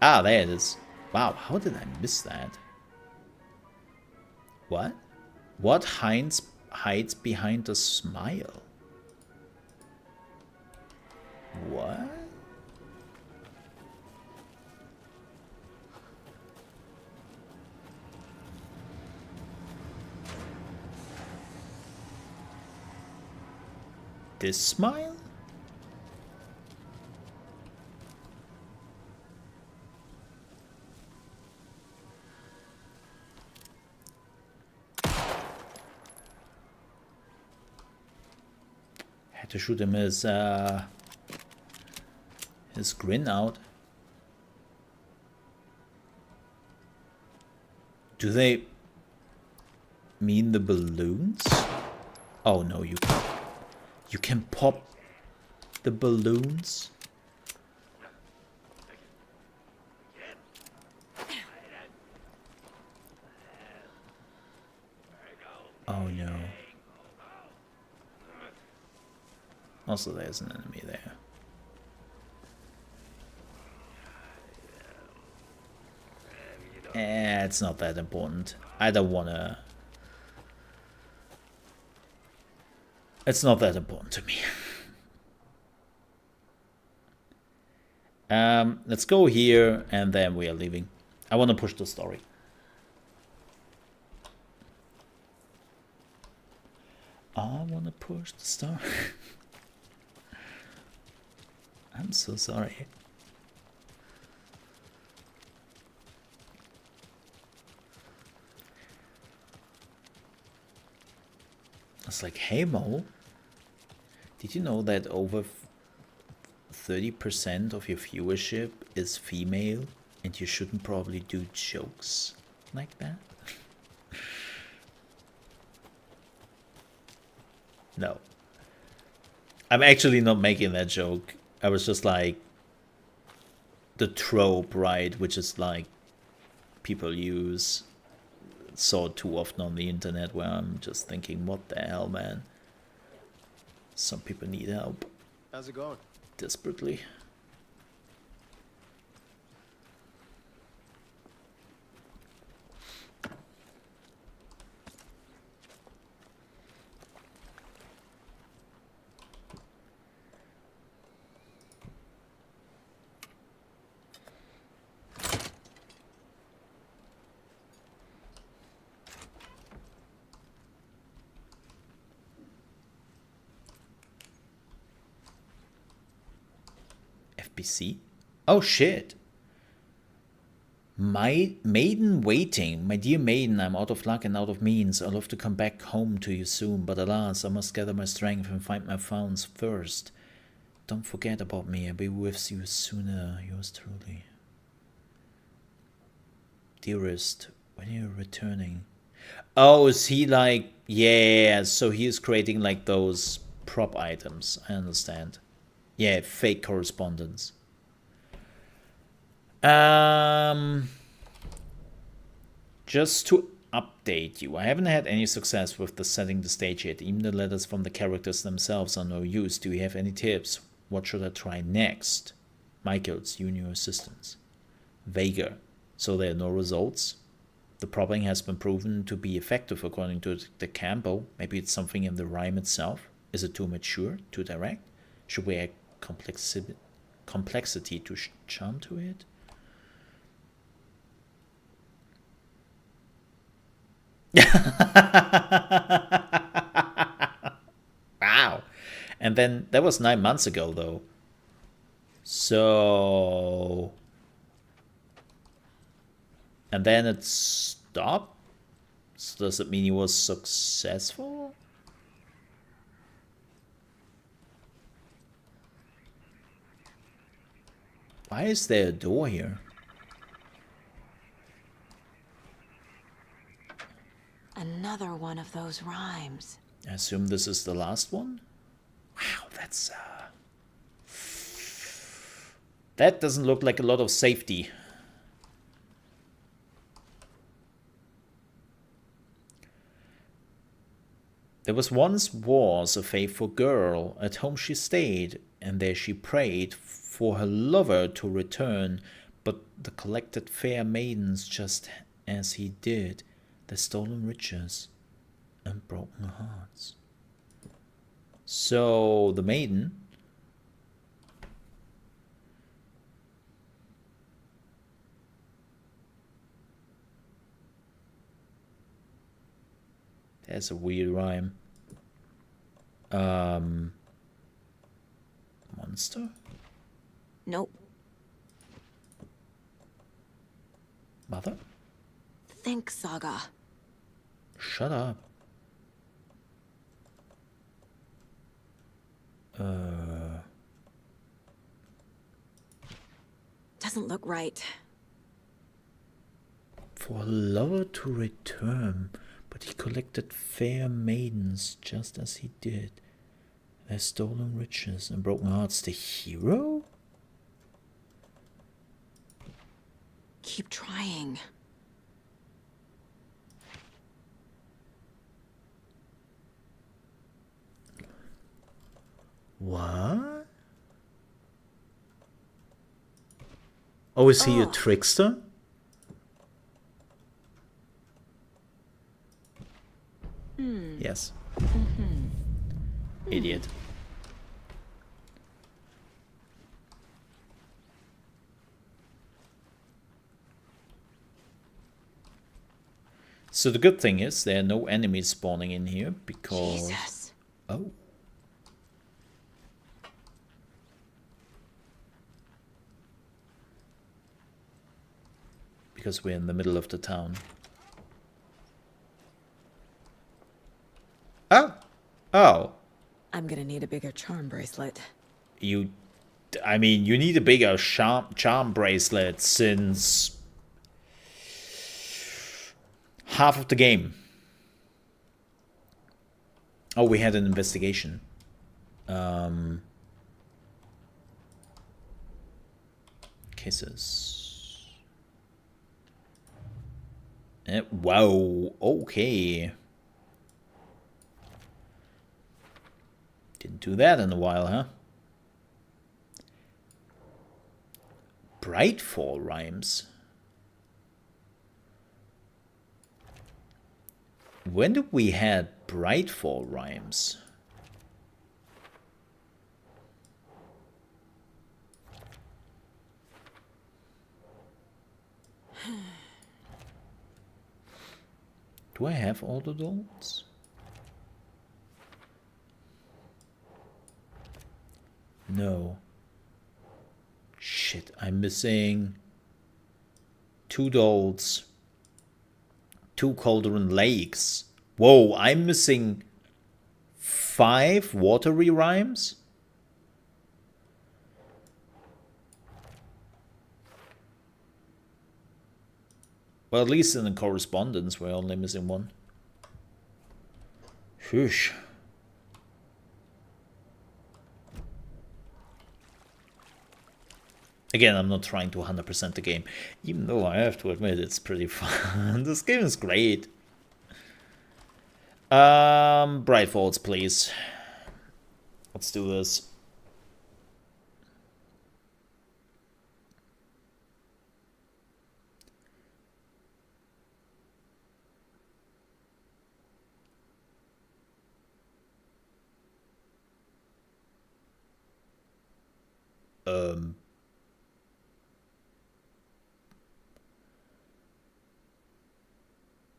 Ah, there it is. Wow, how did I miss that? What? What hides behind a smile? What? This smile? Had to shoot him his grin out. Do they mean the balloons? Oh no, you can pop the balloons. Oh no. Also, there's an enemy there. It's not that important. I don't wanna... It's not that important to me. Let's go here, and then we are leaving. I want to push the story. I want to push the story. I'm so sorry. It's like, hey Mo, did you know that over 30% of your viewership is female, and you shouldn't probably do jokes like that? No. I'm actually not making that joke. I was just like, the trope, right, which is like people use, saw too often on the internet, where I'm just thinking, what the hell, man? Some people need help. How's it going? Desperately. FBC? Oh shit. My maiden waiting. My dear maiden, I'm out of luck and out of means. I'll have to come back home to you soon, but alas, I must gather my strength and find my founds first. Don't forget about me. I'll be with you sooner. Yours truly. Dearest, when are you returning? Oh, is he like... Yeah, so he is creating like those prop items. I understand. Yeah, fake correspondence. Just to update you, I haven't had any success with the setting the stage yet. Even the letters from the characters themselves are no use. Do you have any tips? What should I try next? Michael's junior assistants. Vega. So there are no results. The problem has been proven to be effective according to the Campbell. Maybe it's something in the rhyme itself. Is it too mature, too direct? Should we add complexity to charm to it? Wow. And then that was 9 months ago though. So, and then it stopped. So does it mean he was successful? Why is there a door here? Another one of those rhymes. I assume this is the last one? Wow, that's that doesn't look like a lot of safety. There was a faithful girl, at home she stayed, and there she prayed for her lover to return, but the collected fair maidens, just as he did, their stolen riches and broken hearts. So the maiden that's a weird rhyme. Monster? Nope. Mother? Think, Saga. Shut up. Doesn't look right. For a lover to return, but he collected fair maidens just as he did. Their stolen riches and broken hearts. The hero? Keep trying. What? Oh, is he a trickster? Yes. Idiot. So the good thing is there are no enemies spawning in here because... Jesus. Oh. Because we're in the middle of the town. Oh. Oh. I'm gonna need a bigger charm bracelet. I mean, you need a bigger charm bracelet since half of the game. Oh, we had an investigation. Kisses. Wow, okay. Didn't do that in a while, huh? Brightfall rhymes. When did we had Brightfall rhymes? Do I have all the dolls? No. Shit, I'm missing 2 dolls. 2 Cauldron Lakes. Whoa, I'm missing 5 watery rhymes? Well, at least in the correspondence, we're only missing 1. Whoosh. Again, I'm not trying to 100% the game, even though I have to admit it's pretty fun. This game is great. Bright Falls, please. Let's do this.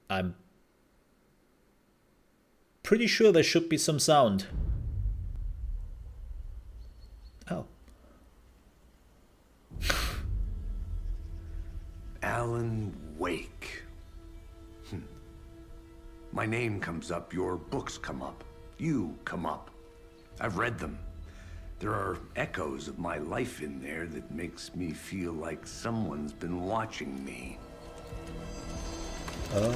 I'm pretty sure there should be some sound. Oh. Alan Wake. My name comes up, your books come up, you come up. I've read them. There are echoes of my life in there that makes me feel like someone's been watching me. Oh.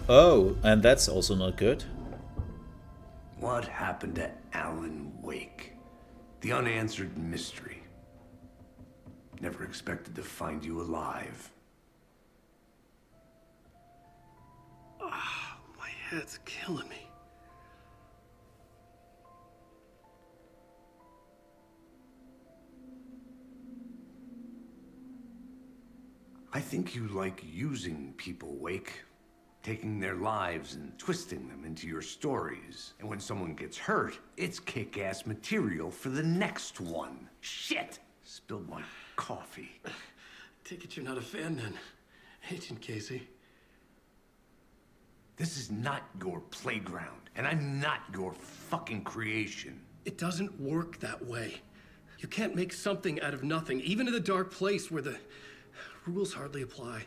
Oh, and that's also not good. What happened to Alan Wake? The unanswered mystery. Never expected to find you alive. My head's killing me. I think you like using people, Wake. Taking their lives and twisting them into your stories. And when someone gets hurt, it's kick-ass material for the next one. Shit! Spilled my coffee. Take it you're not a fan then, Agent Casey. This is not your playground, and I'm not your fucking creation. It doesn't work that way. You can't make something out of nothing, even in the dark place where the rules hardly apply.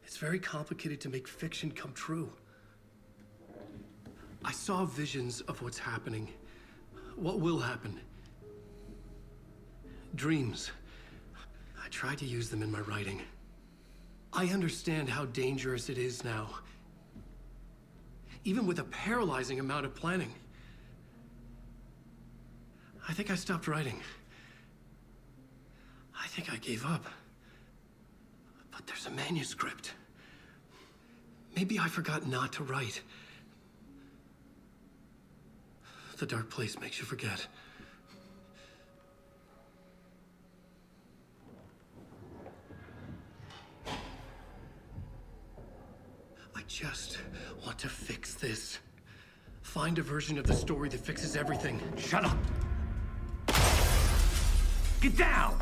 It's very complicated to make fiction come true. I saw visions of what's happening, what will happen. Dreams. I tried to use them in my writing. I understand how dangerous it is now. Even with a paralyzing amount of planning. I think I stopped writing. I think I gave up. But there's a manuscript. Maybe I forgot not to write. The dark place makes you forget. I just want to fix this. Find a version of the story that fixes everything. Shut up! Get down!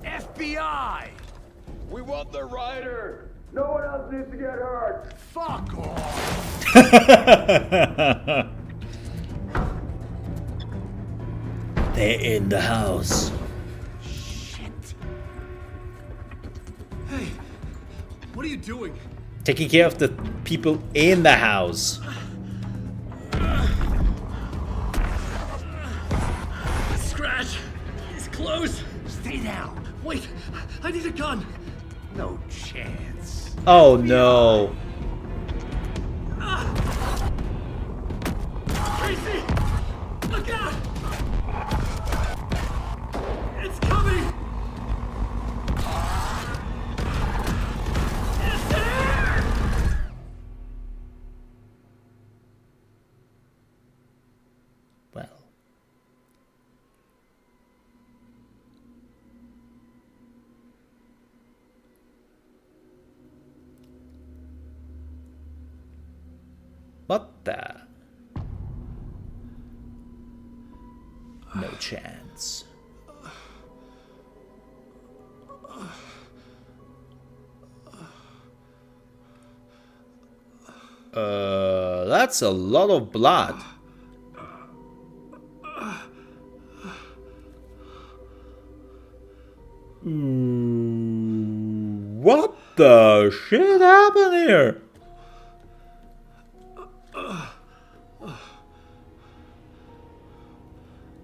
FBI! We want the rider. No one else needs to get hurt. Fuck off! They're in the house. Shit. Hey, what are you doing? Taking care of the people in the house. Scratch! He's close! Stay down. Wait, I need a gun! No chance. Oh no. Casey! Look out! It's coming! It's there! Well. What the? No chance. That's a lot of blood. What the shit happened here?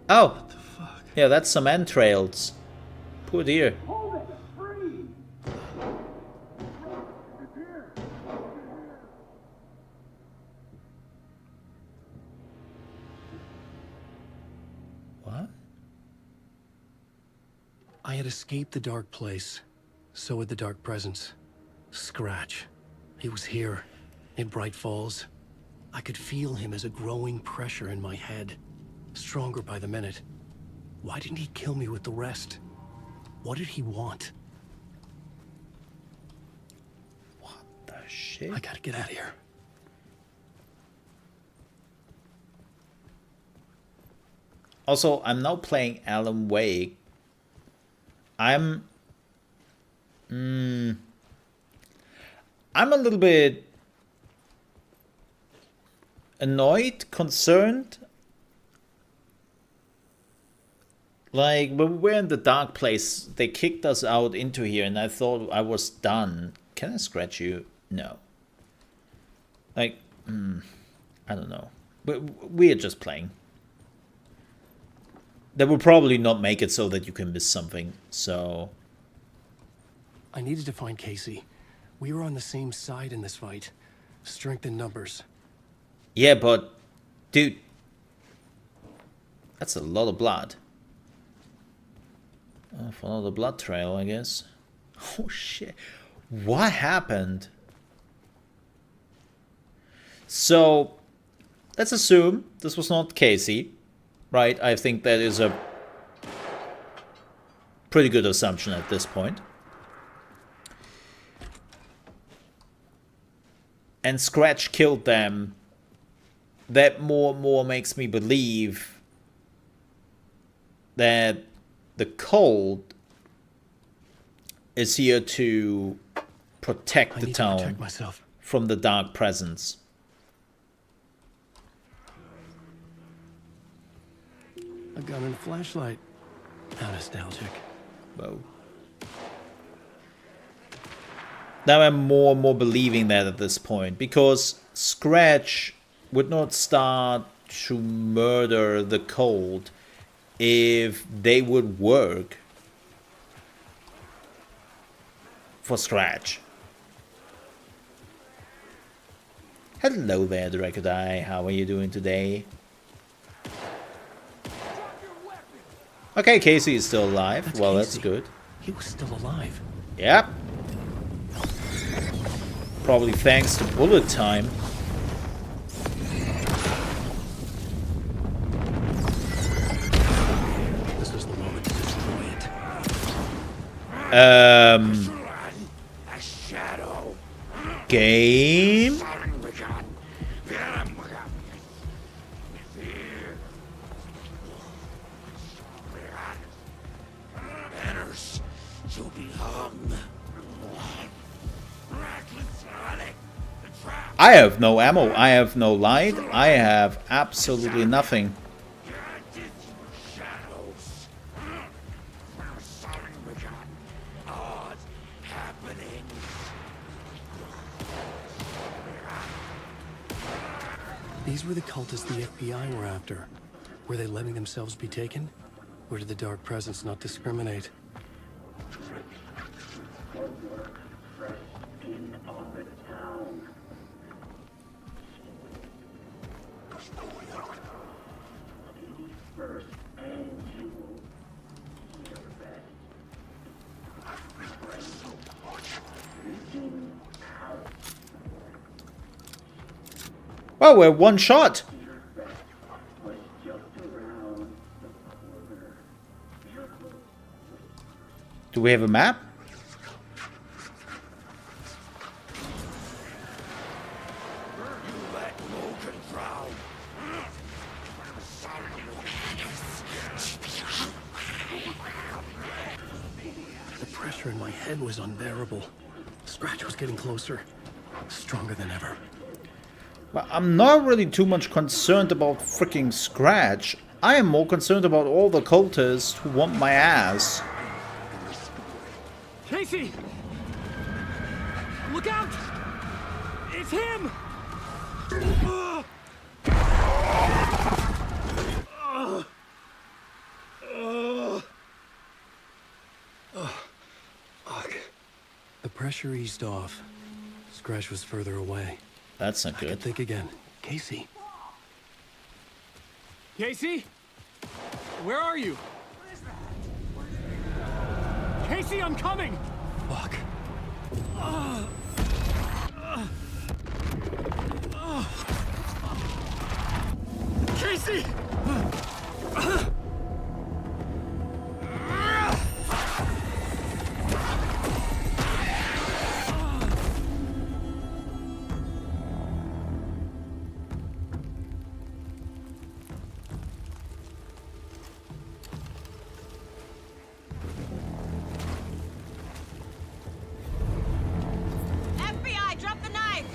Oh, yeah, that's some entrails. Poor dear. I had escaped the dark place. So had the dark presence. Scratch. He was here, in Bright Falls. I could feel him as a growing pressure in my head. Stronger by the minute. Why didn't he kill me with the rest? What did he want? What the shit? I gotta get out of here. Also, I'm now playing Alan Wake. I'm a little bit annoyed, concerned. Like, when we were in the dark place, they kicked us out into here, and I thought I was done. Can I scratch you? No. Like, I don't know. But we are just playing. They will probably not make it so that you can miss something, so... I needed to find Casey. We were on the same side in this fight. Strength in numbers. Yeah, but... Dude... That's a lot of blood. Follow the blood trail, I guess. Oh, shit. What happened? So... Let's assume this was not Casey. Right? I think that is a pretty good assumption at this point. And Scratch killed them. That more and more makes me believe that the Cold is here to protect the town from the dark presence. A gun and a flashlight. How nostalgic. Whoa. Now I'm more and more believing that at this point, because Scratch would not start to murder the Cold if they would work for Scratch. Hello there, Directed Eye. How are you doing today? Okay, Casey is still alive. That's well, Casey. That's good. He was still alive. Yep. Probably thanks to bullet time. This was the moment to destroy it. A shadow. Game. Banners to be hung. I have no ammo. I have no light. I have absolutely nothing. These were the cultists the FBI were after. Were they letting themselves be taken? Or did the dark presence not discriminate? Oh, we're one shot. Do we have a map? The pressure in my head was unbearable. Scratch was getting closer. Stronger than ever. Well, I'm not really too much concerned about freaking Scratch. I am more concerned about all the cultists who want my ass. Casey! Look out! It's him! The pressure eased off. Scratch was further away. That's not I could good. think again. Casey. Casey? Where are you? Casey, I'm coming! Fuck. Casey! FBI, drop the knife!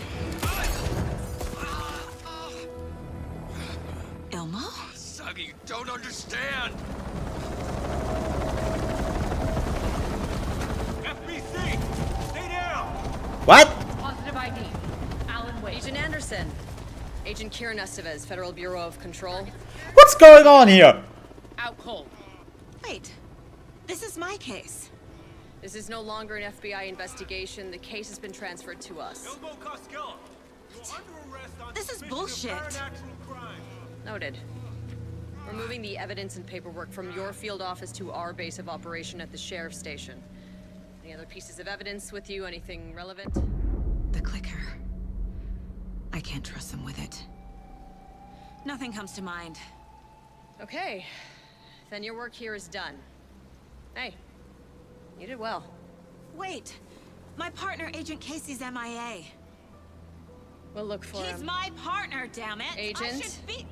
Elmo? Suggy, you don't understand! FBC! Stay down! What? Positive ID. Alan Wade. Agent Anderson. Agent Kieran Estevez, Federal Bureau of Control. What's going on here? Out cold. Wait, this is my case. This is no longer an FBI investigation. The case has been transferred to us. Elmo Costello, you're under arrest on This is suspicion of bullshit. paradoxical crime. Noted. We're moving the evidence and paperwork from your field office to our base of operation at the sheriff's station. Any other pieces of evidence with you? Anything relevant? The clicker. I can't trust them with it. Nothing comes to mind. Okay. Then your work here is done. Hey, you did well. Wait, my partner, Agent Casey's MIA. We'll look for He's him. my partner, damn it! I Agent? should be...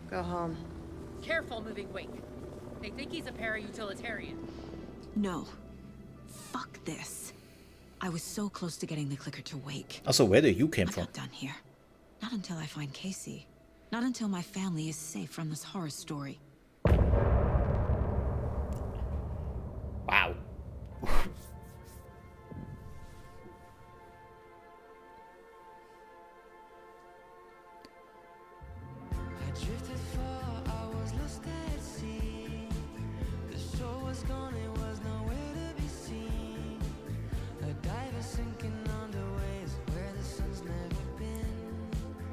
Go home. Careful moving wake. They think he's a para-utilitarian. No. Fuck this. I was so close to getting the clicker to wake. Also, where did you came I'm from? not done here. Not until I find Casey. Not until my family is safe from this horror story. Wow.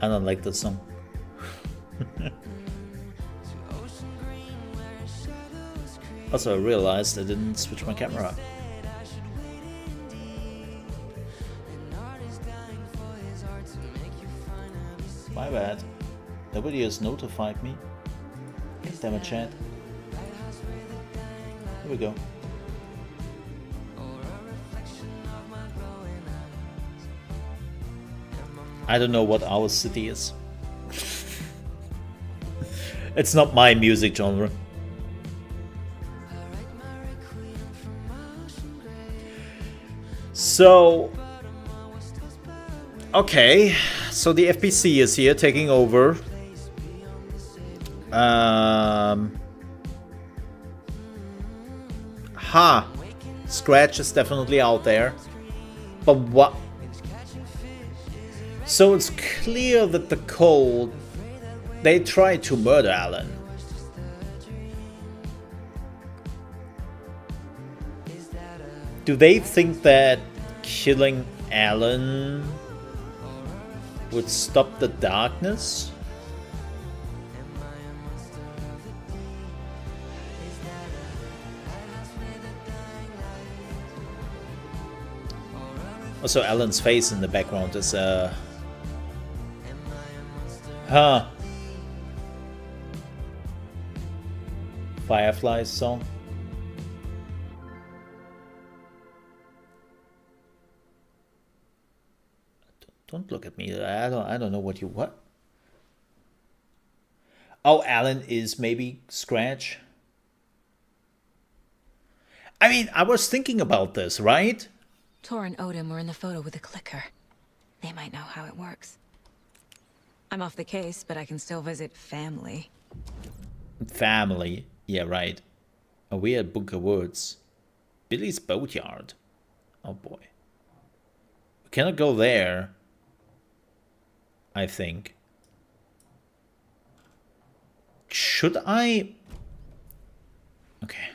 I don't like that song. Also, I realized I didn't switch my camera. My bad. Nobody has notified me. Damn it, chat. Here we go. I don't know what our city is. It's not my music genre. So, okay, so the FPC is here taking over. Scratch is definitely out there. But what? So it's clear that the Cold, they tried to murder Alan. Do they think that killing Alan would stop the darkness? Also, Alan's face in the background is Firefly's song. Don't look at me. I don't know what you what. Oh, Alan is maybe Scratch. I mean, I was thinking about this, right? Tor and Odin were in the photo with a clicker. They might know how it works. I'm off the case, but I can still visit family. Family. Yeah, right. Oh, we at Bunker Woods. Billy's boatyard. Oh boy. We cannot go there, I think. Should I? Okay.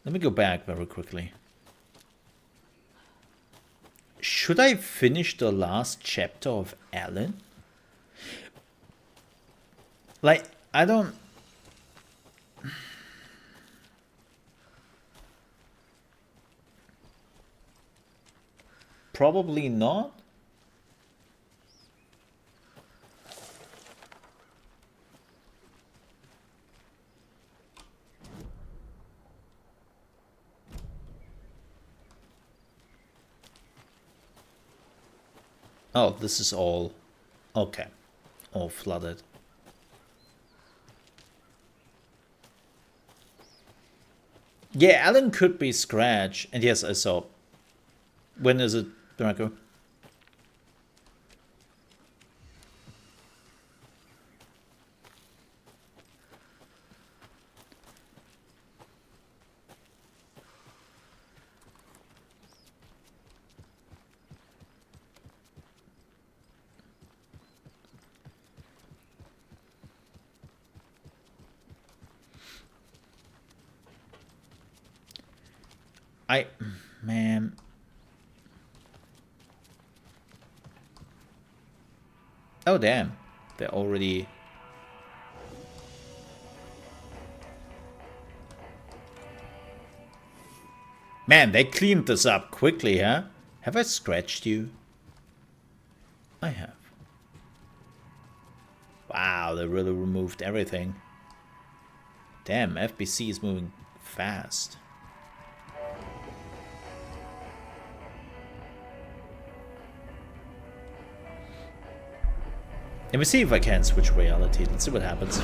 Let me go back very quickly. Should I finish the last chapter of Alan? Like, I don't... probably not. Oh, this is all... Okay. All flooded. Yeah, Alan could be Scratch. And yes, I saw. When is it, Draco? Man. Oh, damn. They're already... Man, they cleaned this up quickly, huh? Have I scratched you? I have. Wow, they really removed everything. Damn, FBC is moving fast. Let me see if I can switch reality. Let's see what happens.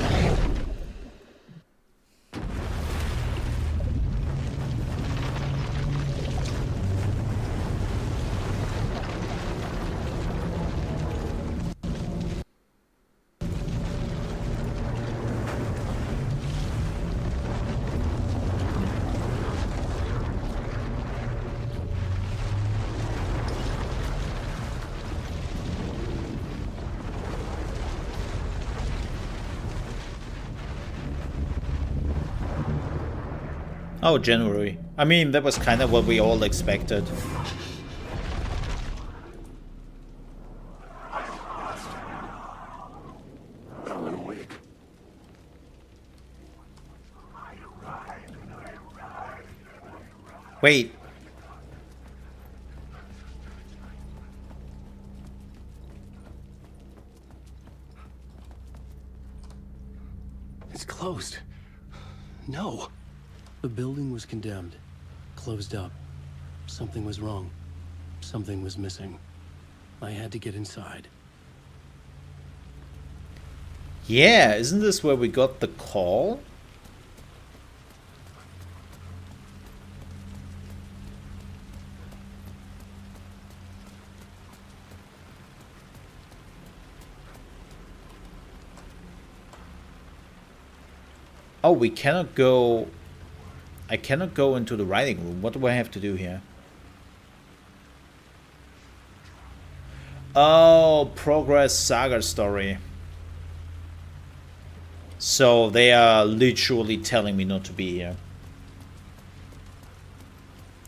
Oh, January. I mean, that was kind of what we all expected. Wait. It's closed. No. The building was condemned, closed up. Something was wrong. Something was missing. I had to get inside. Yeah, isn't this where we got the call? Oh, we cannot go... I cannot go into the writing room. What do I have to do here? Oh, progress saga story. So they are literally telling me not to be here.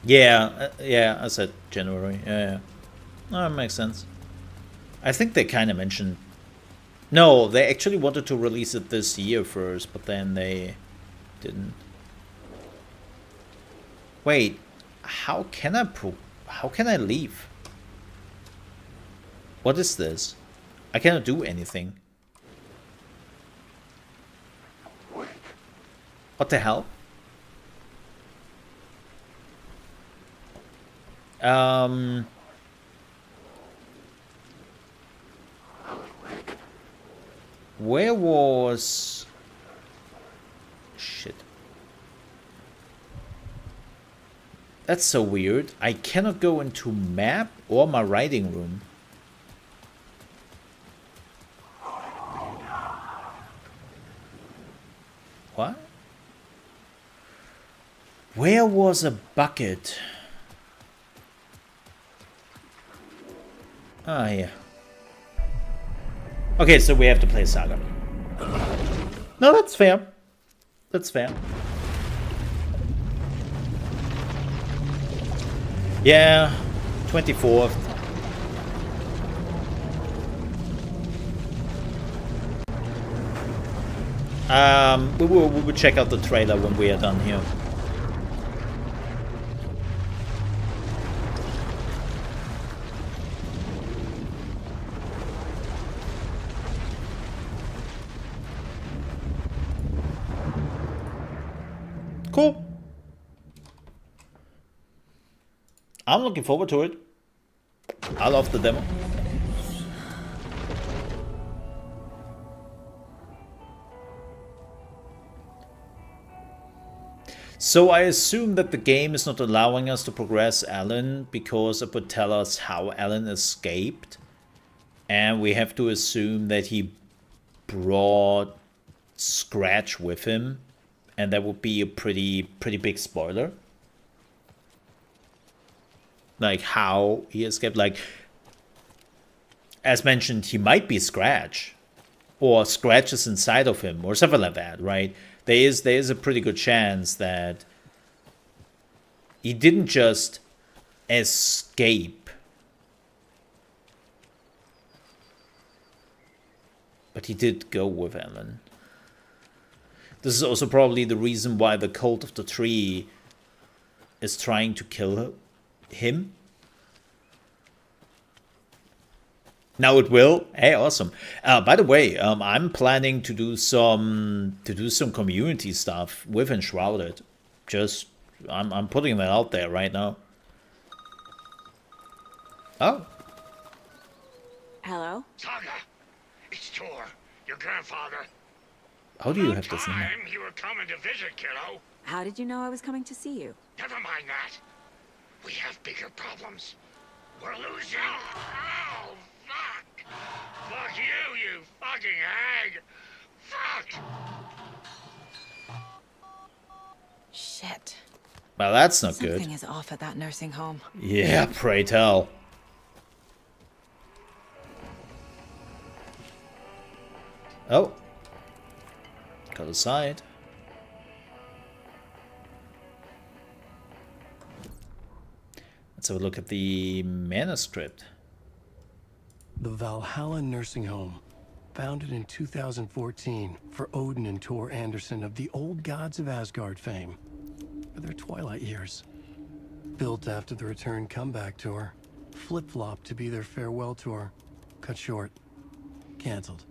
Yeah, yeah, I said January. Yeah. Oh, that makes sense. I think they kind of mentioned... No, they actually wanted to release it this year first, but then they didn't. Wait, how can I leave? What is this? I cannot do anything. What the hell? Where was... Shit. That's so weird. I cannot go into map or my writing room. What? Where was a bucket? Ah, yeah. Okay, so we have to play Saga. No, that's fair. That's fair. Yeah, 24th. We will check out the trailer when we are done here. I'm looking forward to it. I love the demo. So I assume that the game is not allowing us to progress Alan because it would tell us how Alan escaped. And we have to assume that he brought Scratch with him. And that would be a pretty big spoiler. Like how he escaped. Like, as mentioned, he might be Scratch. Or Scratch is inside of him. Or something like that, right? There is a pretty good chance that he didn't just escape, but he did go with Alan. This is also probably the reason why the Cult of the Tree is trying to kill him. Now it will. Hey, awesome. By the way, I'm planning to do some community stuff with Enshrouded. Just I'm putting that out there right now. Oh. Hello? Saga, it's Tor, your grandfather. How do you have this name? Time you were coming to visit, kiddo. How did you know I was coming to see you? Never mind that. We have bigger problems. We're losing. Oh, fuck. Fuck you, you fucking hag. Fuck. Shit. Well, that's not good. Something is off at that nursing home. Yeah, pray tell. Oh. Got aside. Let's have a look at the manuscript. The Valhalla Nursing Home, founded in 2014 for Odin and Tor Anderson of the Old Gods of Asgard fame for their twilight years. Built after the Return comeback tour, flip-flopped to be their farewell tour, cut short, canceled.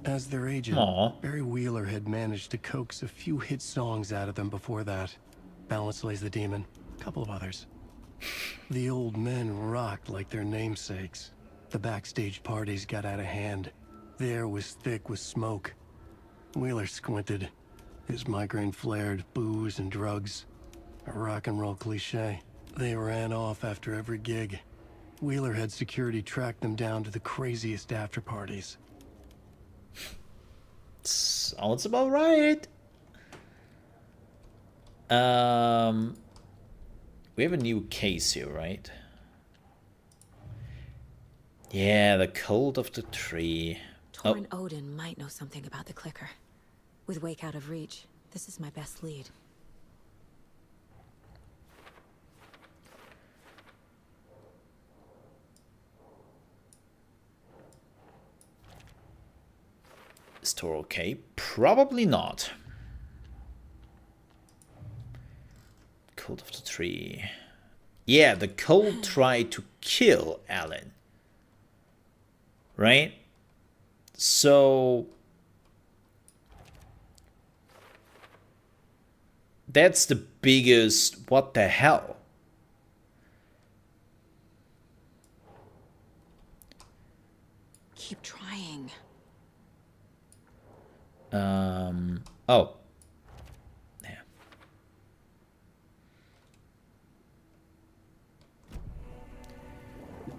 As their agent, Barry Wheeler had managed to coax a few hit songs out of them before that. Balance Lays the Demon, a couple of others. The old men rocked like their namesakes. The backstage parties got out of hand. The air was thick with smoke. Wheeler squinted. His migraine flared, booze and drugs. A rock and roll cliche. They ran off after every gig. Wheeler had security track them down to the craziest after parties. Sounds about right. We have a new case here, right? Yeah, the Cult of the Tree. Tor and Odin might know something about the clicker. With Wake out of reach, this is my best lead. Is Tor okay? Probably not. Cult of the Tree. Yeah, the cult tried to kill Alan. Right? So that's the biggest what the hell. Keep trying. Oh. Yeah.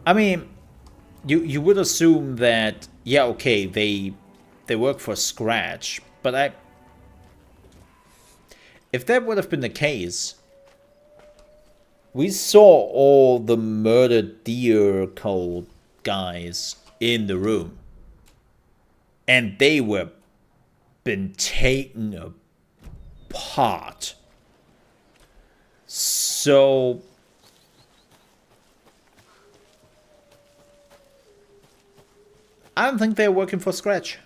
I mean, you would assume that, yeah, okay, they work for Scratch, but if that would have been the case, we saw all the Murdered Deer Cult guys in the room, and they were been taken apart. So I don't think they're working for Scratch.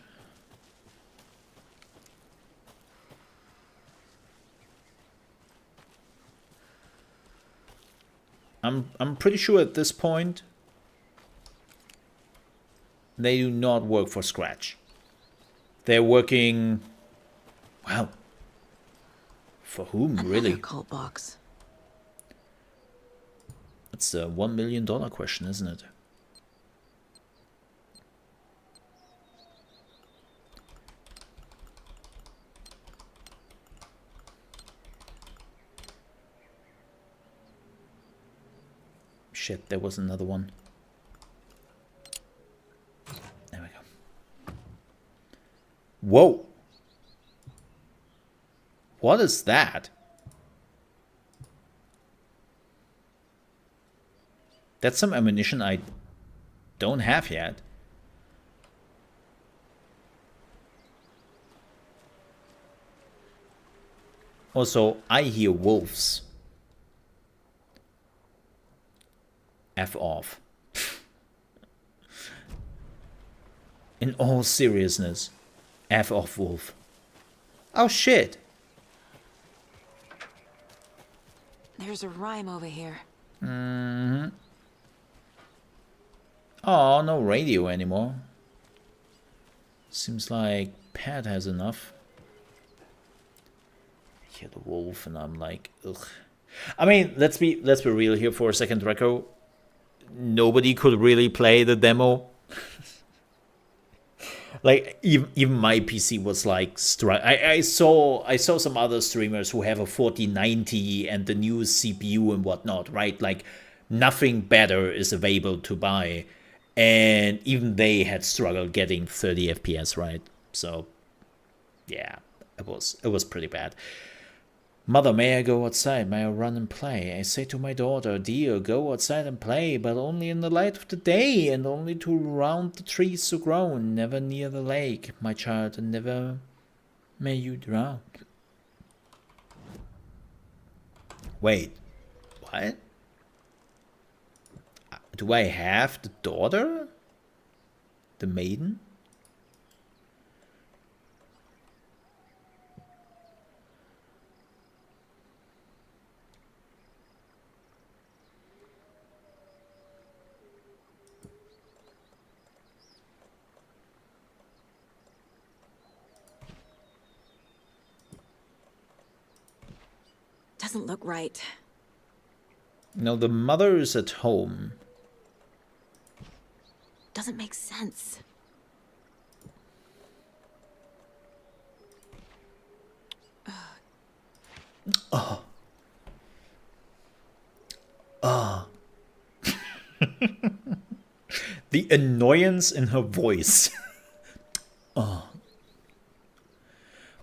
I'm pretty sure at this point they do not work for Scratch. They're working, well, for whom really? Another cult box. It's a $1 million question, isn't it? Shit, there was another one. There we go. Whoa! What is that? That's some ammunition I don't have yet. Also, I hear wolves. F off. In all seriousness, F off, wolf. Oh shit. There's a rhyme over here. Mm-hmm. Oh, no radio anymore. Seems like Pat has enough. I hear the wolf and I'm like, ugh. I mean, let's be real here for a second, Reco. Nobody could really play the demo. Like even my PC was like I saw some other streamers who have a 4090 and the new CPU and whatnot, right? Like nothing better is available to buy, and even they had struggled getting 30 FPS, right? So yeah, it was pretty bad. Mother, may I go outside? May I run and play? I say to my daughter, dear, go outside and play, but only in the light of the day, and only to round the trees to grow, never near the lake, my child, and never may you drown. Wait, what? Do I have the daughter? The maiden? Doesn't look right. No, the mother is at home. Doesn't make sense. Oh. Oh. The annoyance in her voice. Oh.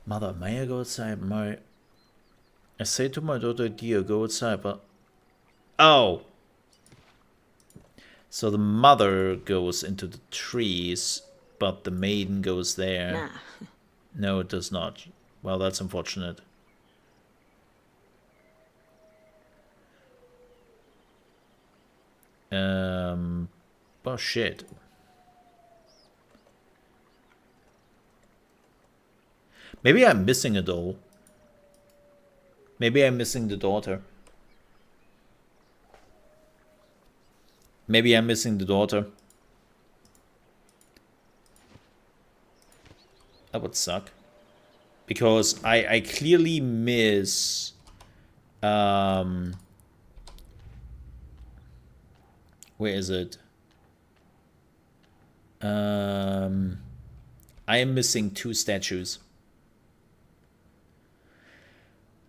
Mother, may I go outside? I say to my daughter, dear, go outside, but... Oh! So the mother goes into the trees, but the maiden goes there. Nah. No, it does not. Well, that's unfortunate. Oh shit. Maybe I'm missing a doll. Maybe I'm missing the daughter. Maybe I'm missing the daughter. That would suck. Because I clearly miss... where is it? I am missing 2 statues.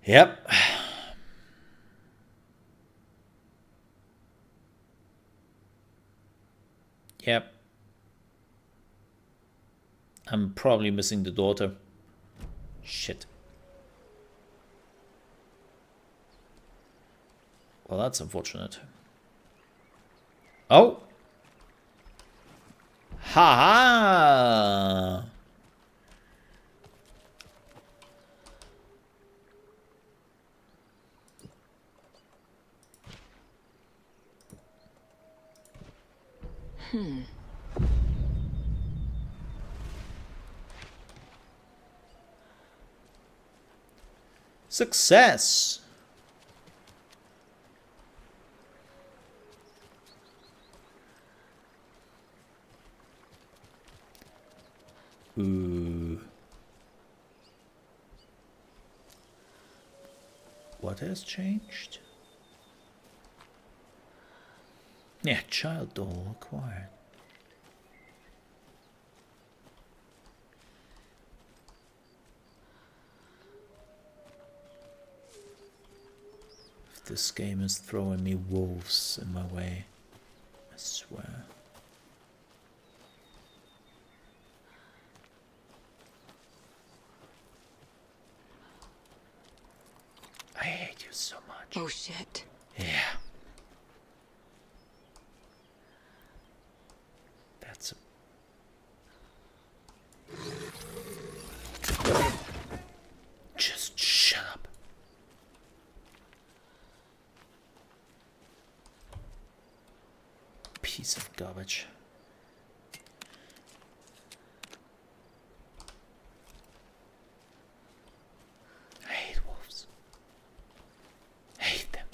Yep. Yep. I'm probably missing the daughter. Shit. Well, that's unfortunate. Oh! Ha ha! Success! Ooh. What has changed? Yeah, child doll acquired. If this game is throwing me wolves in my way, I swear. I hate you so much. Oh shit. Yeah. That's just shut up. Piece of garbage. I hate wolves. Hate them.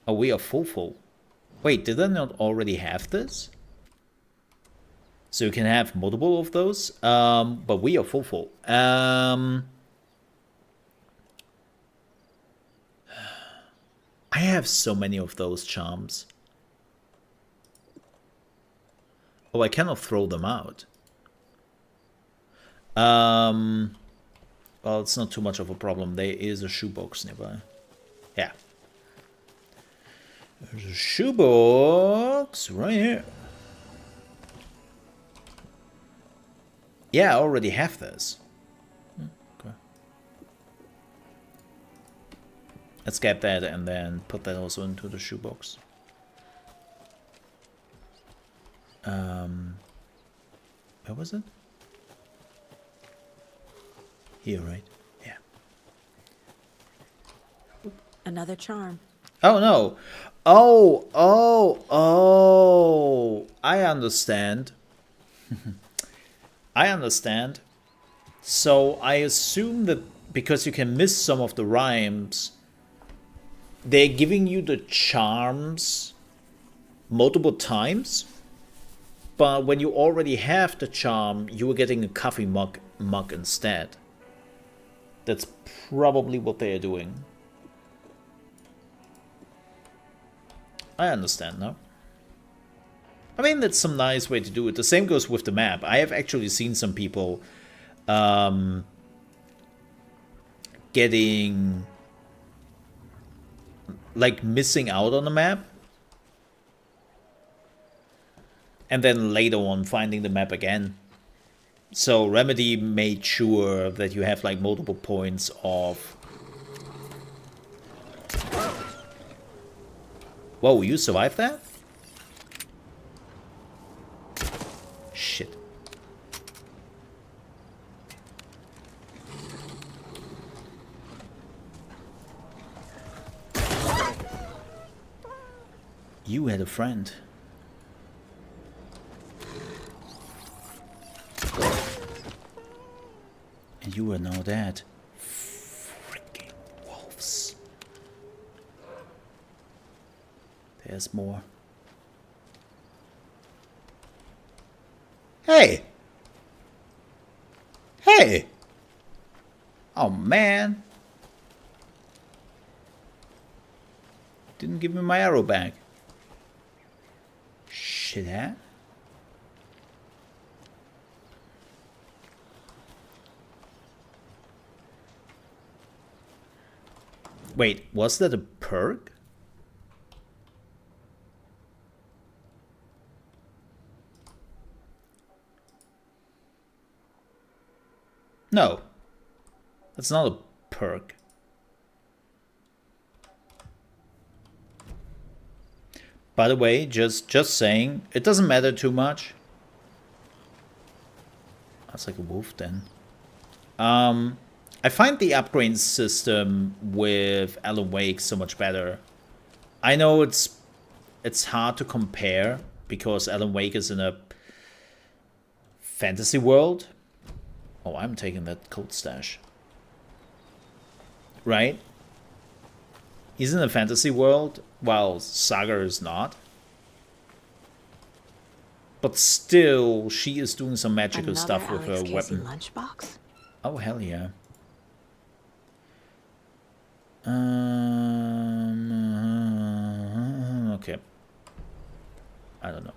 Oh, we are full. Wait, did I not already have this? So you can have multiple of those, but we are full. I have so many of those charms. Oh, I cannot throw them out. Well, it's not too much of a problem. There is a shoebox nearby. Yeah. There's a shoebox right here. Yeah, I already have this. Okay. Let's get that and then put that also into the shoebox. Where was it? Here, right? Yeah. Another charm. Oh no. Oh, I understand. I understand. So I assume that because you can miss some of the rhymes, they're giving you the charms multiple times, but when you already have the charm, you were getting a coffee mug instead. That's probably what they are doing. I understand now. I mean, that's some nice way to do it. The same goes with the map. I have actually seen some people getting, like, missing out on the map. And then later on finding the map again. So Remedy made sure that you have, like, multiple points of... Whoa, you survived that? Shit. You had a friend. And you are now dead. Freaking wolves. There's more. Hey! Hey! Oh man! Didn't give me my arrow back. Shithead. Wait, was that a perk? No. That's not a perk. By the way, just saying, it doesn't matter too much. That's like a wolf then. I find the upgrade system with Alan Wake so much better. I know it's hard to compare because Alan Wake is in a fantasy world. Oh, I'm taking that cold stash. Right? He's in a fantasy world, while Saga is not. But still, she is doing some magical stuff with her weapon. Lunchbox? Oh, hell yeah. I don't know.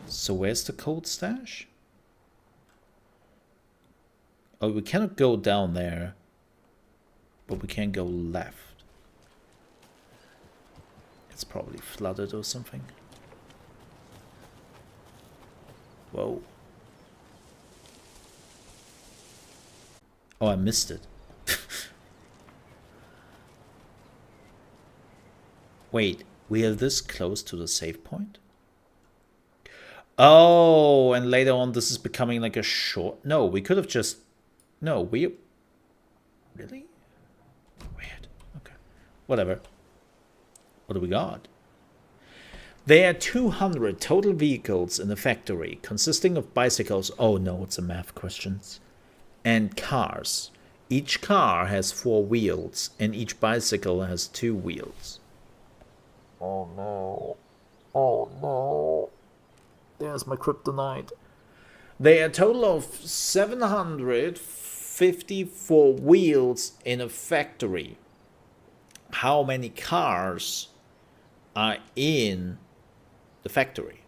So where's the cold stash? Oh, we cannot go down there, but we can go left. It's probably flooded or something. Whoa. Oh, I missed it. Wait, we are this close to the save point? Oh, and later on this is becoming like a short... No, we could have just... No, we... Really? Weird. Okay. Whatever. What do we got? There are 200 total vehicles in the factory, consisting of bicycles... Oh no, it's a math question. And cars. Each car has 4 wheels, and each bicycle has 2 wheels. Oh no. Oh no. There's my kryptonite. There are a total of 754 wheels in a factory. How many cars are in the factory?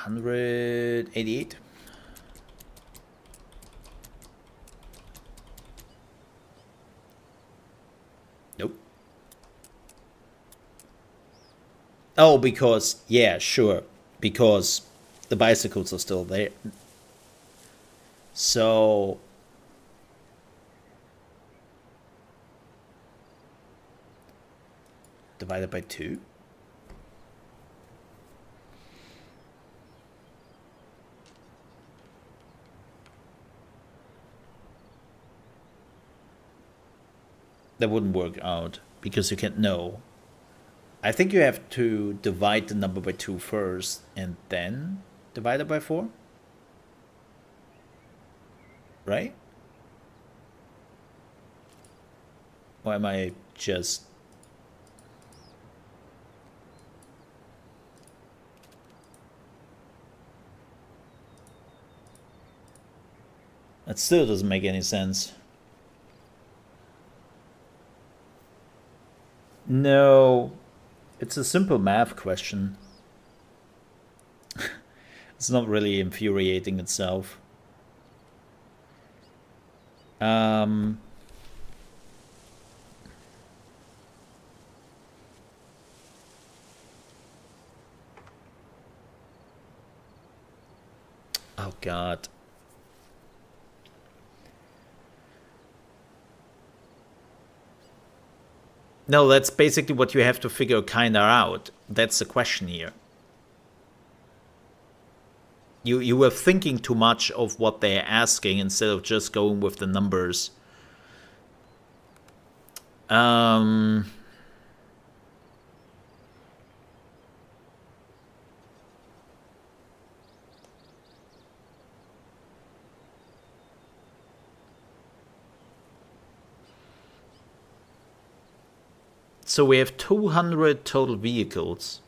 $188. Nope. Oh, because, yeah, sure. Because the bicycles are still there. So... divided by 2. That wouldn't work out because you can't know. I think you have to divide the number by 2 first and then divide it by 4. Right? Or am I just... That still doesn't make any sense. No, it's a simple math question. It's not really infuriating itself. Oh God. No, that's basically what you have to figure kinda out. That's the question here. You were thinking too much of what they're asking instead of just going with the numbers. So we have 200 total vehicles.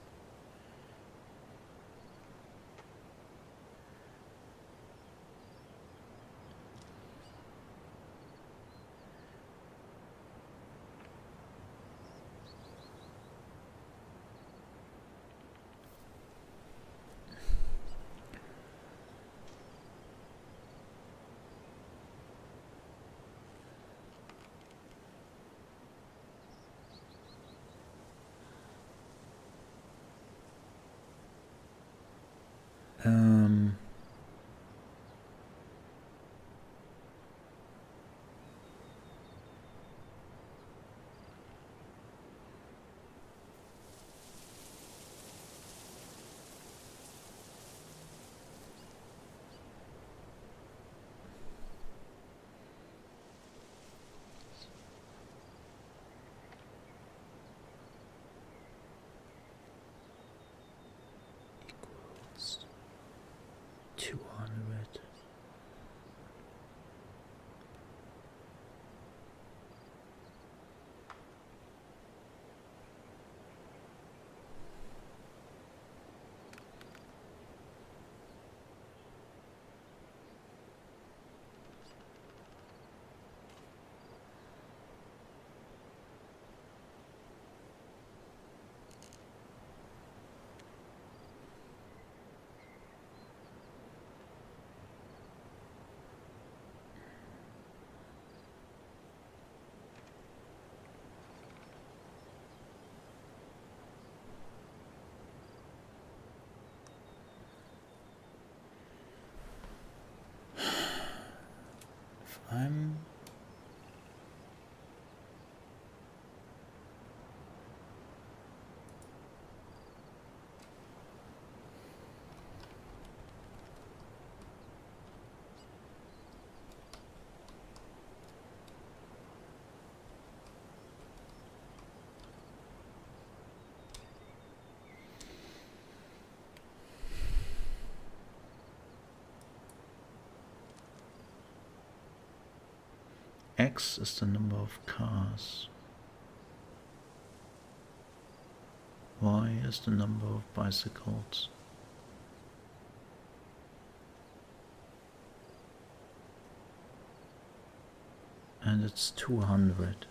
I'm... X is the number of cars. Y is the number of bicycles. And it's 200.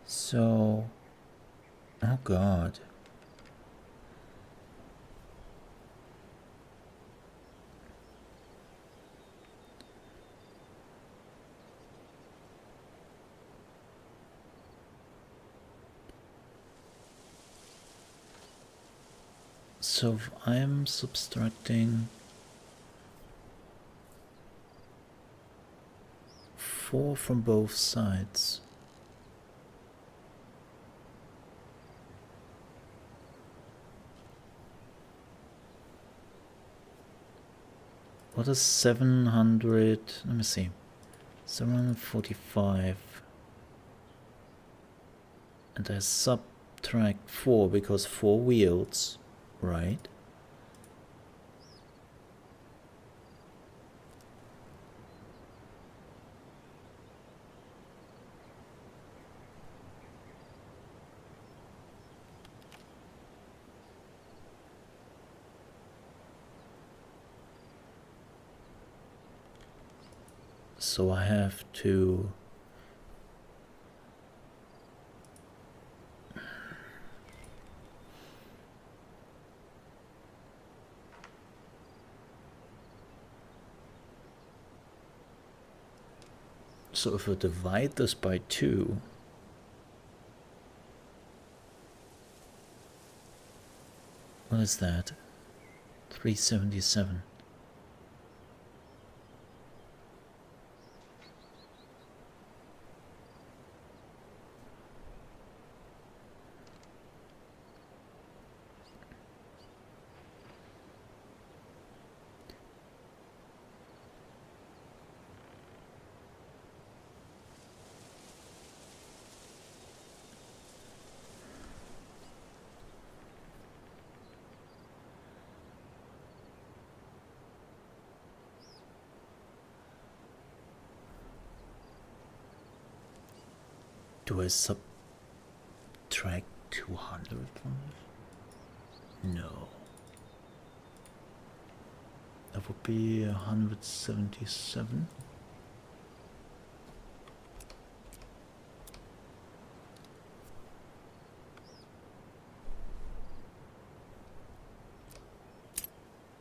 So, oh God. So if I'm subtracting 4 from both sides. What is 700? Let me see. 745. And I subtract 4 because 4 wheels, right? So I have to so if I divide this by 2, what is that? 377. Do I subtract 200 from it? No. That would be 177.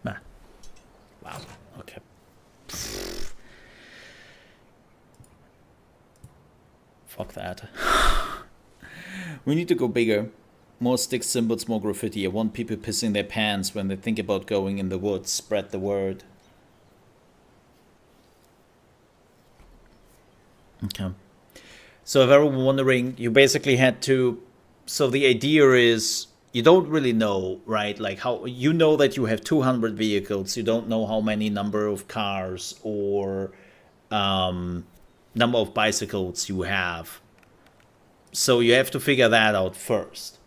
Nah. Wow. Okay. Fuck that. We need to go bigger. More stick symbols, more graffiti. I want people pissing their pants when they think about going in the woods. Spread the word. Okay. So if everyone wondering, you basically had to... So the idea is, you don't really know, right? Like how... You know that you have 200 vehicles. You don't know how many number of cars or number of bicycles you have. So you have to figure that out first.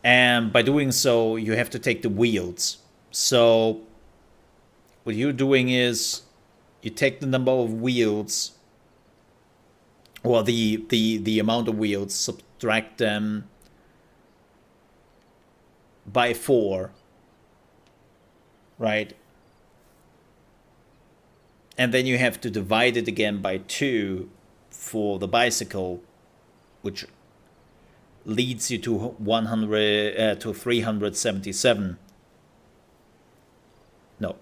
And by doing so, you have to take the wheels. So what you're doing is you take the number of wheels, or the amount of wheels, subtract them by 4, right? And then you have to divide it again by 2 for the bicycle, which leads you to 377. No.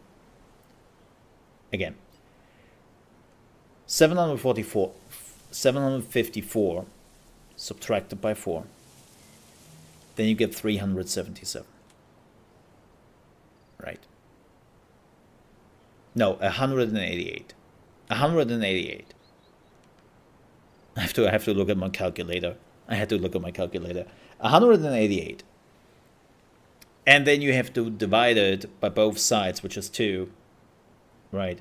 Again. 744. 754 subtracted by 4. Then you get 377. Right. No, 188. 188. I have to look at my calculator. I had to look at my calculator. 188. And then you have to divide it by both sides, which is 2. Right.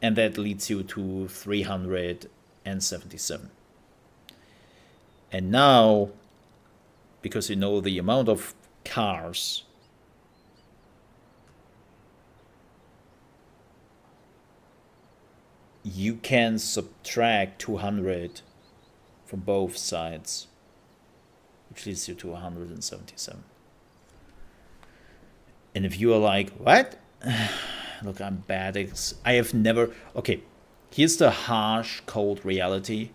And that leads you to 377. And now, because you know the amount of cars, you can subtract 200 from both sides, which leads you to 177. And if you are like, what? Look, I'm bad. I have never... Okay, here's the harsh, cold reality.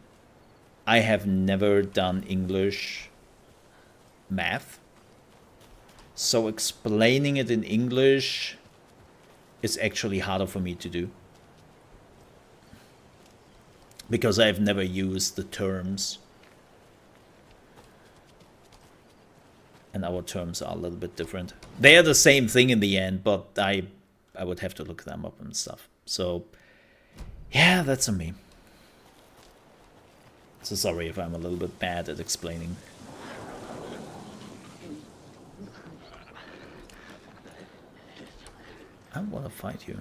I have never done English math. So explaining it in English is actually harder for me to do. Because I've never used the terms. And our terms are a little bit different. They are the same thing in the end, but I would have to look them up and stuff. So, yeah, that's on me. So sorry if I'm a little bit bad at explaining. I want to fight you.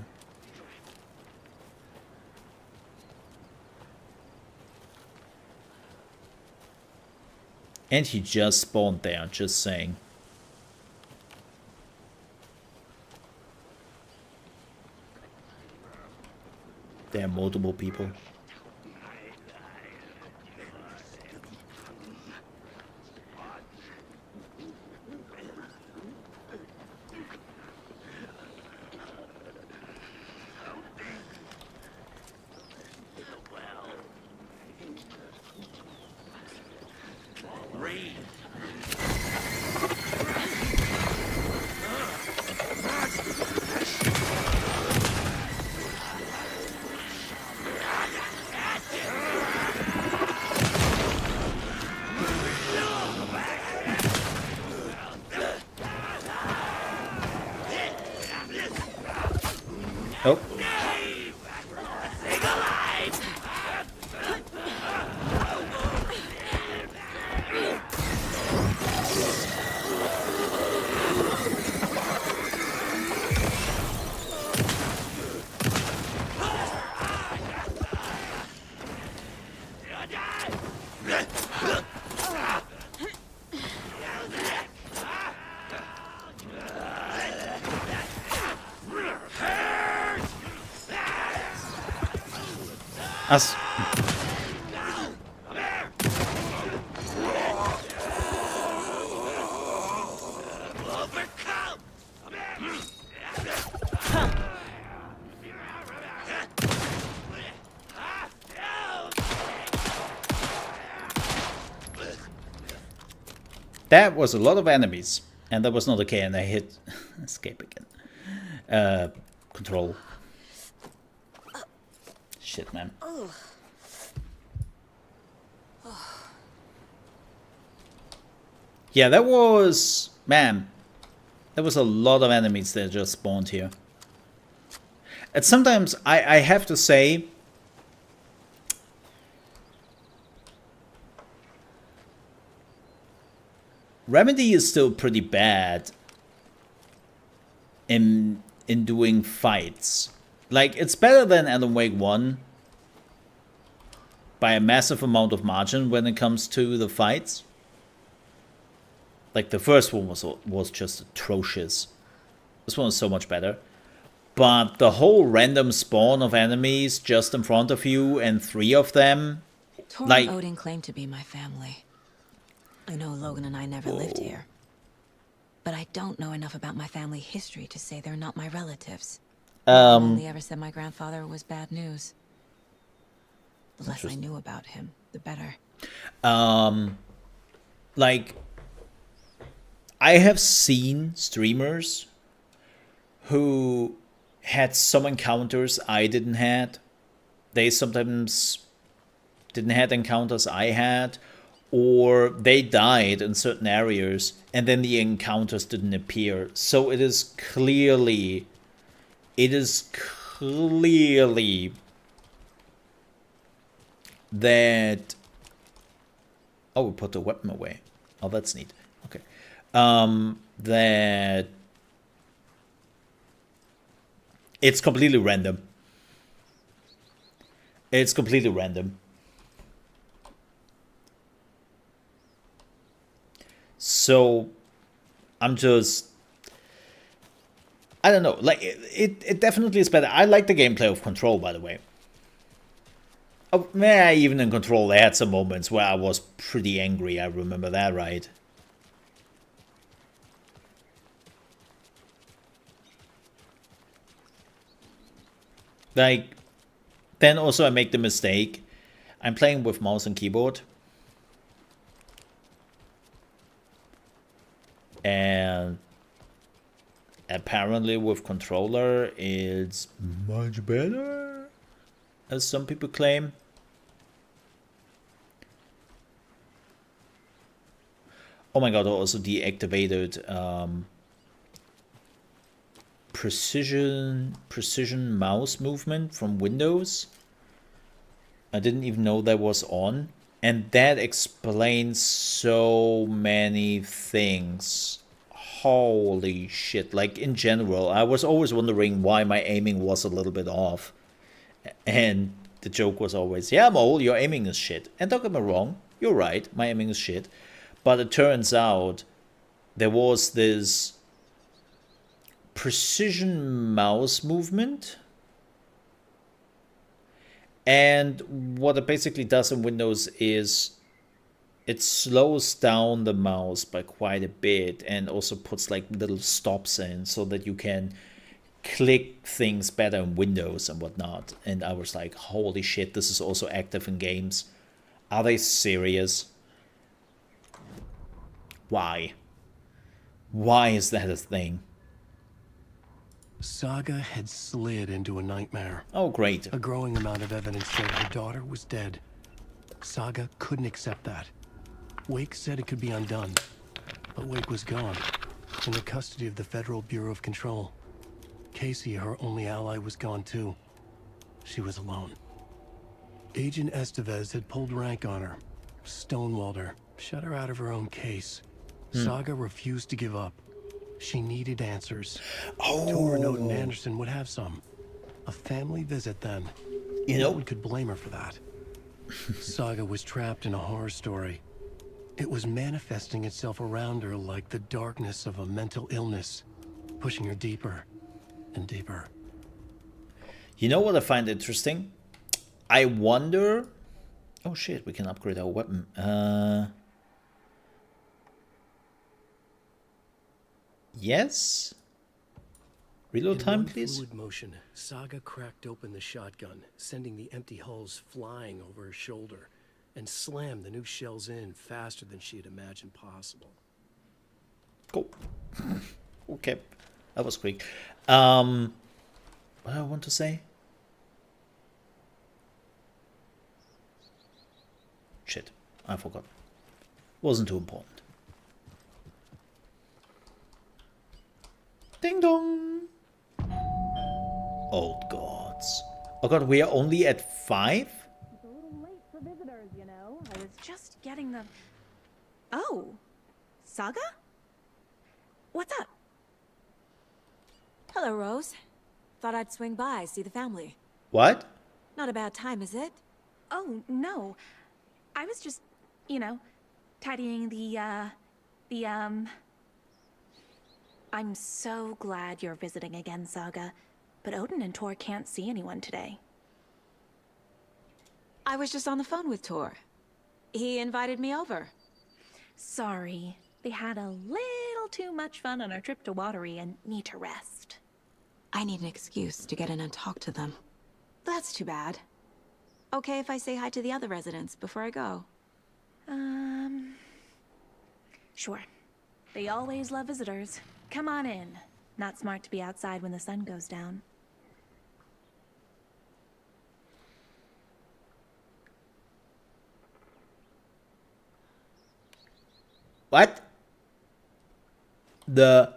And he just spawned there, just saying. There are multiple people. Oh. As that was a lot of enemies, and that was not okay, and I hit escape again. Control. Shit, man. Yeah, that was... Man. There was a lot of enemies that just spawned here. And sometimes, I have to say... Remedy is still pretty bad in doing fights. Like, it's better than Alan Wake 1 by a massive amount of margin when it comes to the fights. Like, the first one was just atrocious. This one is so much better. But the whole random spawn of enemies just in front of you and 3 of them... Tor like, and Odin claim to be my family. I know Logan and I never lived here. But I don't know enough about my family history to say they're not my relatives. I only ever said my grandfather was bad news. The less I knew about him, the better. Like, I have seen streamers who had some encounters I didn't had. They sometimes didn't have encounters I had, or they died in certain areas and then the encounters didn't appear. So it is clearly that... Oh, we put the weapon away. Oh, that's neat. Okay. That it's completely random. It's completely random. So I'm just... I don't know. Like, it definitely is better. I like the gameplay of Control, by the way. Oh, even in Control, I had some moments where I was pretty angry. I remember that, right? Like, then also I make the mistake. I'm playing with mouse and keyboard. And apparently with controller, it's much better, as some people claim. Oh my god, I also deactivated precision mouse movement from Windows. I didn't even know that was on, and that explains so many things. Holy shit. Like, in general, I was always wondering why my aiming was a little bit off, and the joke was always, yeah, Mole, your aiming is shit. And don't get me wrong, you're right, my aiming is shit. But it turns out there was this precision mouse movement, and what it basically does in Windows is it slows down the mouse by quite a bit and also puts like little stops in so that you can click things better in Windows and whatnot. And I was like, holy shit, this is also active in games. Are they serious? Why? Why is that a thing? Saga had slid into a nightmare. Oh, great. A growing amount of evidence showed her daughter was dead. Saga couldn't accept that. Wake said it could be undone, but Wake was gone, in the custody of the Federal Bureau of Control. Casey, her only ally, was gone too. She was alone. Agent Estevez had pulled rank on her, stonewalled her, shut her out of her own case. Saga refused to give up. She needed answers. Tor and Odin Anderson would have some. A family visit then. You know, no one could blame her for that. Saga was trapped in a horror story. It was manifesting itself around her like the darkness of a mental illness, pushing her deeper and deeper. You know what I find interesting? I wonder... Oh shit, we can upgrade our weapon. Yes? Reload time, please. Fluid motion, Saga cracked open the shotgun, sending the empty hulls flying over her shoulder, and slammed the new shells in faster than she had imagined possible. Cool. Okay, that was quick. What do I want to say? Shit, I forgot. Wasn't too important. Ding dong! Old gods. Oh god, we are only at 5? It's a little late for visitors, you know. I was just getting the... Oh, Saga? What's up? Hello, Rose. Thought I'd swing by, see the family. What? Not a bad time, is it? Oh, no. I was just, you know, tidying I'm so glad you're visiting again, Saga. But Odin and Tor can't see anyone today. I was just on the phone with Tor. He invited me over. Sorry. They had a little too much fun on our trip to Watery and need to rest. I need an excuse to get in and talk to them. That's too bad. Okay if I say hi to the other residents before I go? Sure. They always love visitors. Come on in. Not smart to be outside when the sun goes down. What? The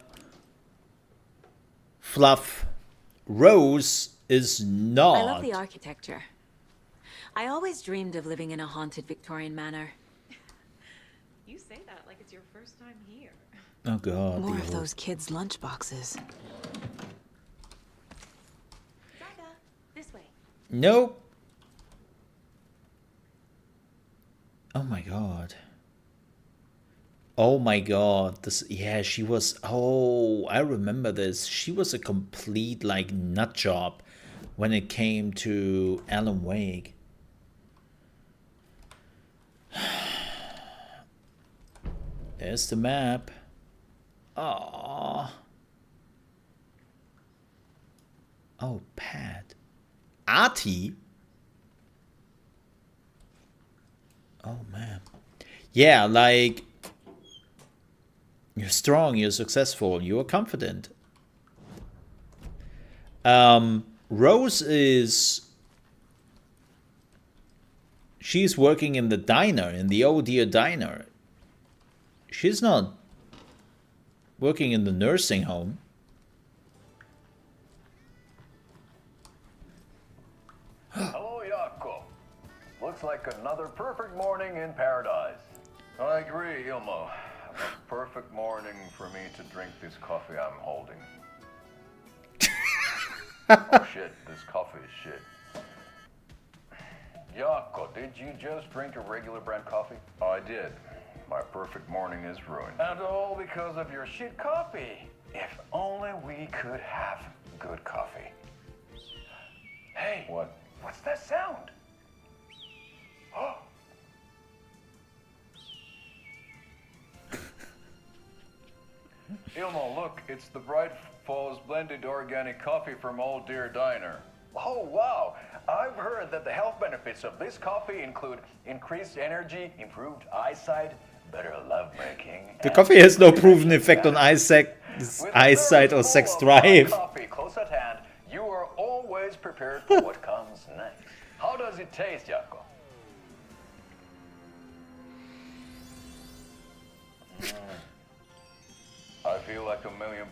fluff rose is not. I love the architecture. I always dreamed of living in a haunted Victorian manor. You say that like it's your first time here. Oh god. More the of old- those kids' lunchboxes. Saga, this way. Nope. Oh my god. Oh my god. This, yeah, she was, oh, I remember this. She was a complete like nut job when it came to Alan Wake. There's the map. Aww. Oh, Pat. Artie? Oh, man. Yeah, like... You're strong, you're successful, you're confident. Rose is... She's working in the diner, in the Oh Dear Diner. She's not working in the nursing home. Hello, Jaakko. Looks like another perfect morning in paradise. I agree, Ilmo. A perfect morning for me to drink this coffee I'm holding. Oh shit, this coffee is shit. Jaakko, did you just drink a regular brand coffee? I did. My perfect morning is ruined. And all because of your shit coffee. If only we could have good coffee. Hey. What? What's that sound? Oh. Ilmo, look, it's the Bright Falls blended organic coffee from Old Deer Diner. Oh, wow. I've heard that the health benefits of this coffee include increased energy, improved eyesight, better lovemaking. The coffee has no proven effect on eyesight or sex drive. Coffee close at hand, you are always prepared for what comes next. How does it taste, Jaakko? I feel like $1 million.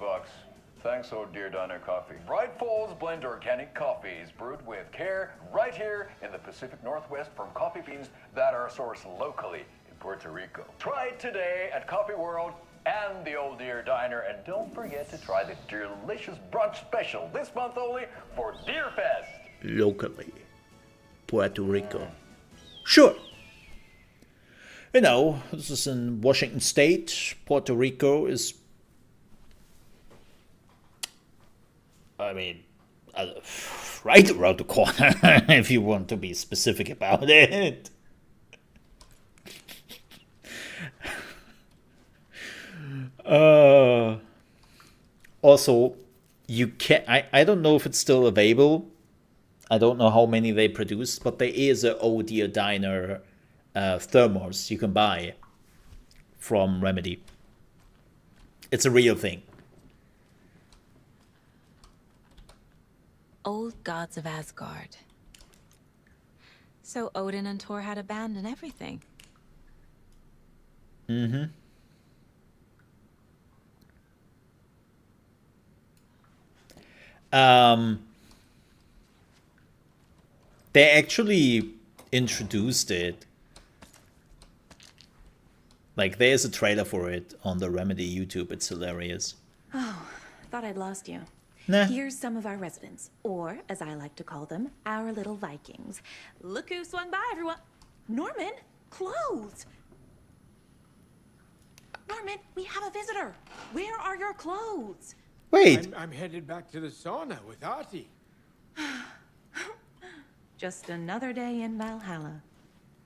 Thanks, Oh Dear Diner Coffee. Bright Falls Blend Organic Coffee is brewed with care right here in the Pacific Northwest from coffee beans that are sourced locally in Puerto Rico. Try it today at Coffee World and the Old Deer Diner, and don't forget to try the delicious brunch special this month only for Deer Fest. Locally. Puerto Rico. Sure. You know, this is in Washington State. Puerto Rico is... I mean, right around the corner, if you want to be specific about it. Also, you can I don't know if it's still available. I don't know how many they produce, but there is a Oh Dear Diner thermos you can buy from Remedy. It's a real thing. Old gods of Asgard. So Odin and Thor had a band and everything. Mm-hmm. They actually introduced it. Like, there's a trailer for it on the Remedy YouTube. It's hilarious. Oh, thought I'd lost you. Nah. Here's some of our residents, or as I like to call them, our little Vikings. Look who swung by, everyone. Norman, clothes. Norman, we have a visitor. Where are your clothes? Wait. I'm headed back to the sauna with Artie. Just another day in Valhalla.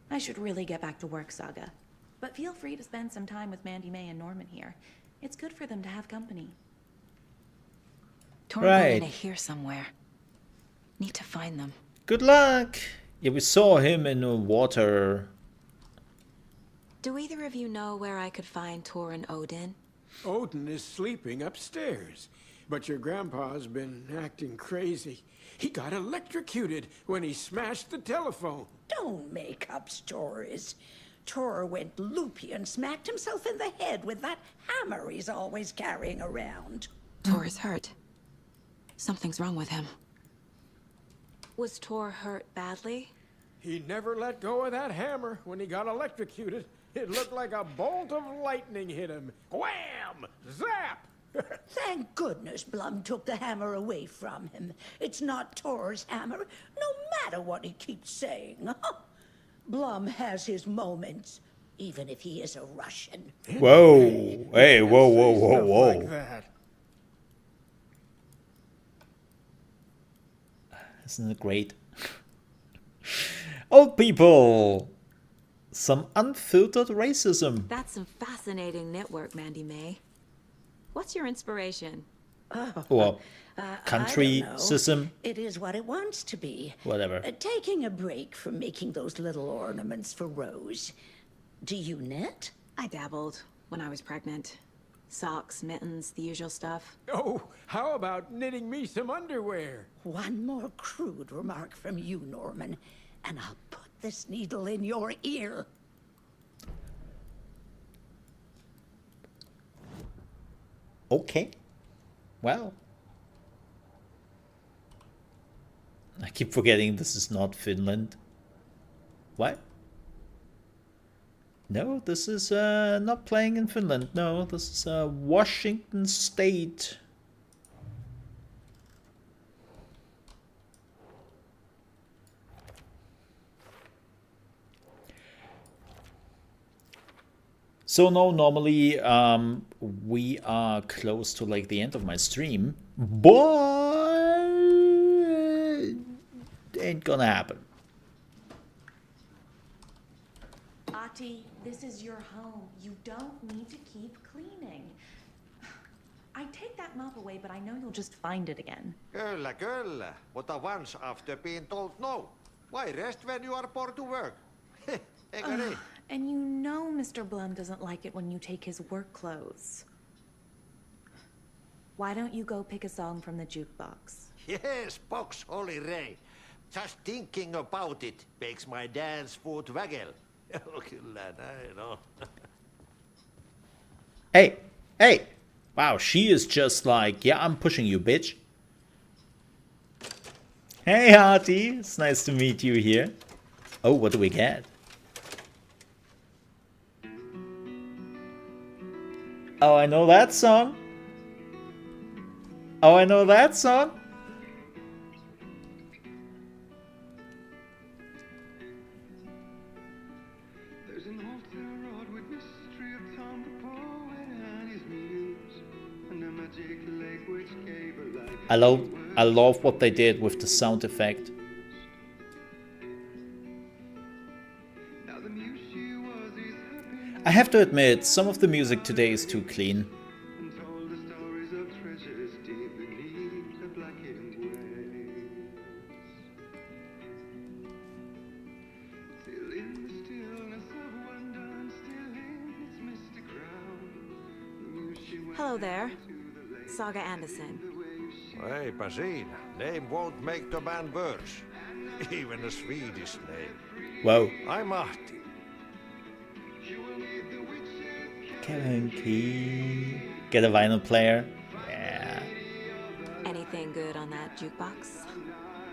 I should really get back to work, Saga. But feel free to spend some time with Mandy May and Norman here. It's good for them to have company. Torn in here somewhere. Need to find them. Good luck. Yeah, we saw him in the water. Do either of you know where I could find Thor and Odin? Odin is sleeping upstairs, but your grandpa's been acting crazy. He got electrocuted when he smashed the telephone. Don't make up stories. Tor went loopy and smacked himself in the head with that hammer he's always carrying around. Tor is hurt. Something's wrong with him. Was Tor hurt badly? He never let go of that hammer when he got electrocuted. It looked like a bolt of lightning hit him. Wham! Zap! Thank goodness Blum took the hammer away from him. It's not Tor's hammer, no matter what he keeps saying. Blum has his moments, even if he is a Russian. Whoa. Hey, whoa, whoa, whoa, whoa. Like that. Isn't it great? Old people! Some unfiltered racism. That's some fascinating network, Mandy May. What's your inspiration? Or I country don't know. system. It is what it wants to be. Whatever. Taking a break from making those little ornaments for Rose. Do you knit? I dabbled when I was pregnant. Socks, mittens, the usual stuff. Oh, how about knitting me some underwear? One more crude remark from you, Norman, and I'll put this needle in your ear. Okay. Well. I keep forgetting this is not Finland. What? No, this is not playing in Finland. No, this is Washington State. So no, normally we are close to like the end of my stream, but ain't gonna happen. Ati, this is your home. You don't need to keep cleaning. I take that mop away, but I know you'll just find it again. Kyllä, kyllä. Mutta once after being told no. Why rest when you are bored to work? Eikö niin? And you know Mr. Blum doesn't like it when you take his work clothes. Why don't you go pick a song from the jukebox? Yes, box Holy Ray. Just thinking about it makes my dance foot waggle. Kyllä näin on. Hey, hey! Wow, she is just like, yeah, I'm pushing you, bitch. Hey, Artie, it's nice to meet you here. Oh, what do we get? Oh, I know that song. Oh, I know that song. I love what they did with the sound effect. I have to admit, some of the music today is too clean. Hello there. Saga Anderson. Eipä siinä. Name won't make the man worse. Even a Swedish name. Whoa. I'm Ahti. Kevin Key. Get a vinyl player. Yeah. Anything good on that jukebox?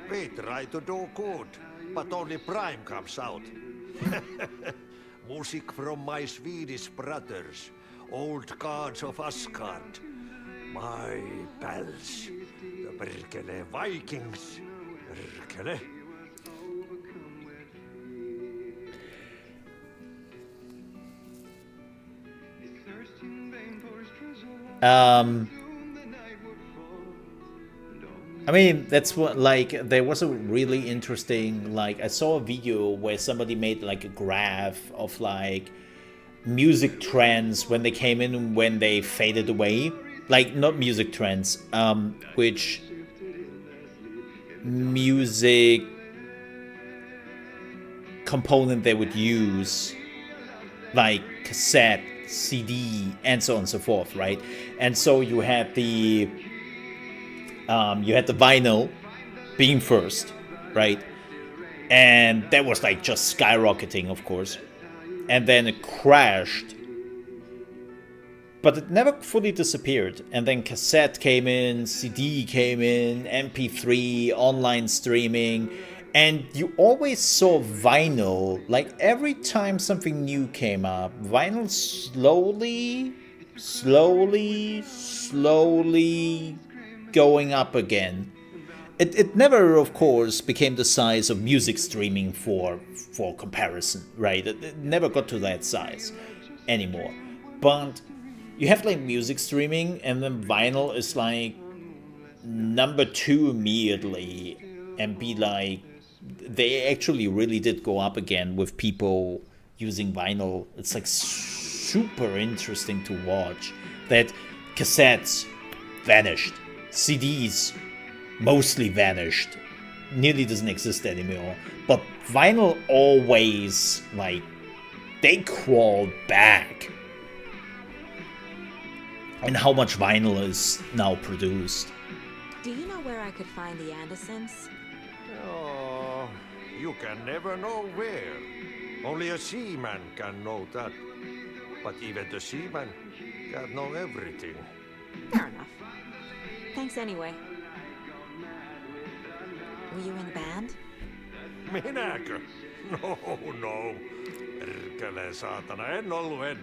We try to do good, but only Prime comes out. Music from my Swedish brothers, old gods of Asgard. My pals, the Perkele Vikings. Perkele. I mean, that's what, like, there was a really interesting, like, I saw a video where somebody made like a graph of like music trends when they came in and when they faded away. Like, not music trends, which music component they would use, like cassette, CD, and so on and so forth, right? And so you had the vinyl being first, right? And that was like just skyrocketing, of course. and then it crashed. But it never fully disappeared. And then cassette came in, CD came in, MP3, online streaming, and you always saw vinyl. Like every time something new came up, vinyl slowly going up again. It never, of course, became the size of music streaming for comparison, right? It never got to that size anymore. But you have like music streaming, and then vinyl is like number 2 immediately, and be like, they actually really did go up again with people using vinyl. It's like super interesting to watch that cassettes vanished, CDs mostly vanished, nearly doesn't exist anymore, but vinyl always, like, they crawled back. And how much vinyl is now produced. Do you know where I could find the Andersons? Oh, you can never know where. Only a seaman can know that. But even the seaman can't know everything. Fair enough. Thanks anyway. Were you in the band? Minäkö? No. Perkele saatana, en.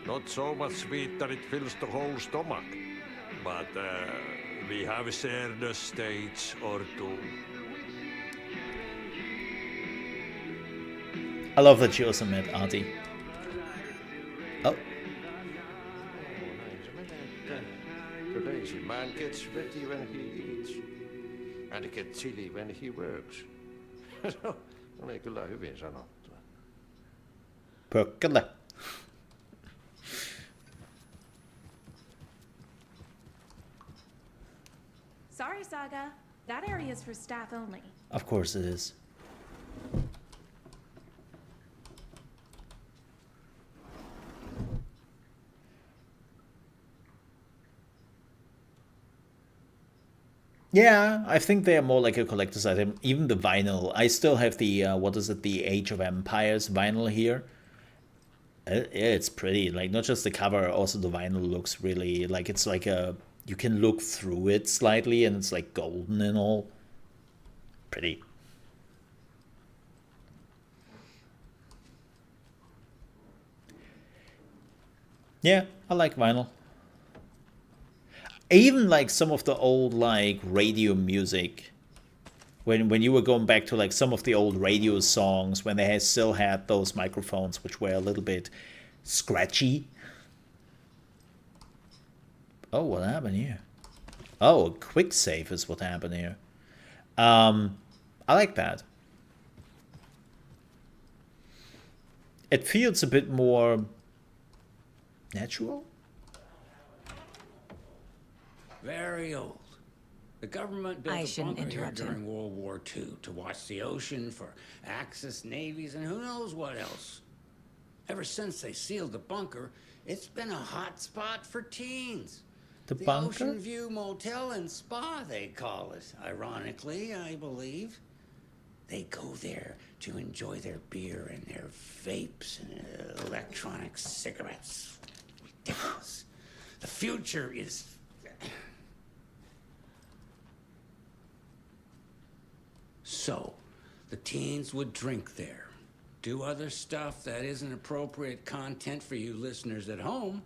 Not so much sweet that it fills the whole stomach. But we have shared a stage or two. I love that she also met Artie. Oh. The lazy man gets ready when he eats. And gets chilly when he works. Oli kyllä hyvin sanottua. Perkele. Sorry, Saga. That area is for staff only. Of course it is. Yeah, I think they are more like a collector's item. Even the vinyl. I still have the, what is it, the Age of Empires vinyl here. It's pretty. Like, not just the cover, also the vinyl looks really, like, it's like a, you can look through it slightly, and it's like golden and all. Pretty. Yeah, I like vinyl. I even like some of the old, like, radio music. When you were going back to, like, some of the old radio songs, when they still had those microphones, which were a little bit scratchy. Oh, what happened here? Oh, a quick save is what happened here. I like that. It feels a bit more natural. Very old. The government built a bunker here during World War II to watch the ocean for Axis navies and who knows what else. Ever since they sealed the bunker, it's been a hot spot for teens. The bunker? Ocean View Motel and Spa, they call it. Ironically, I believe. They go there to enjoy their beer and their vapes and electronic cigarettes. Ridiculous. The future is... So, the teens would drink there, do other stuff that isn't appropriate content for you listeners at home,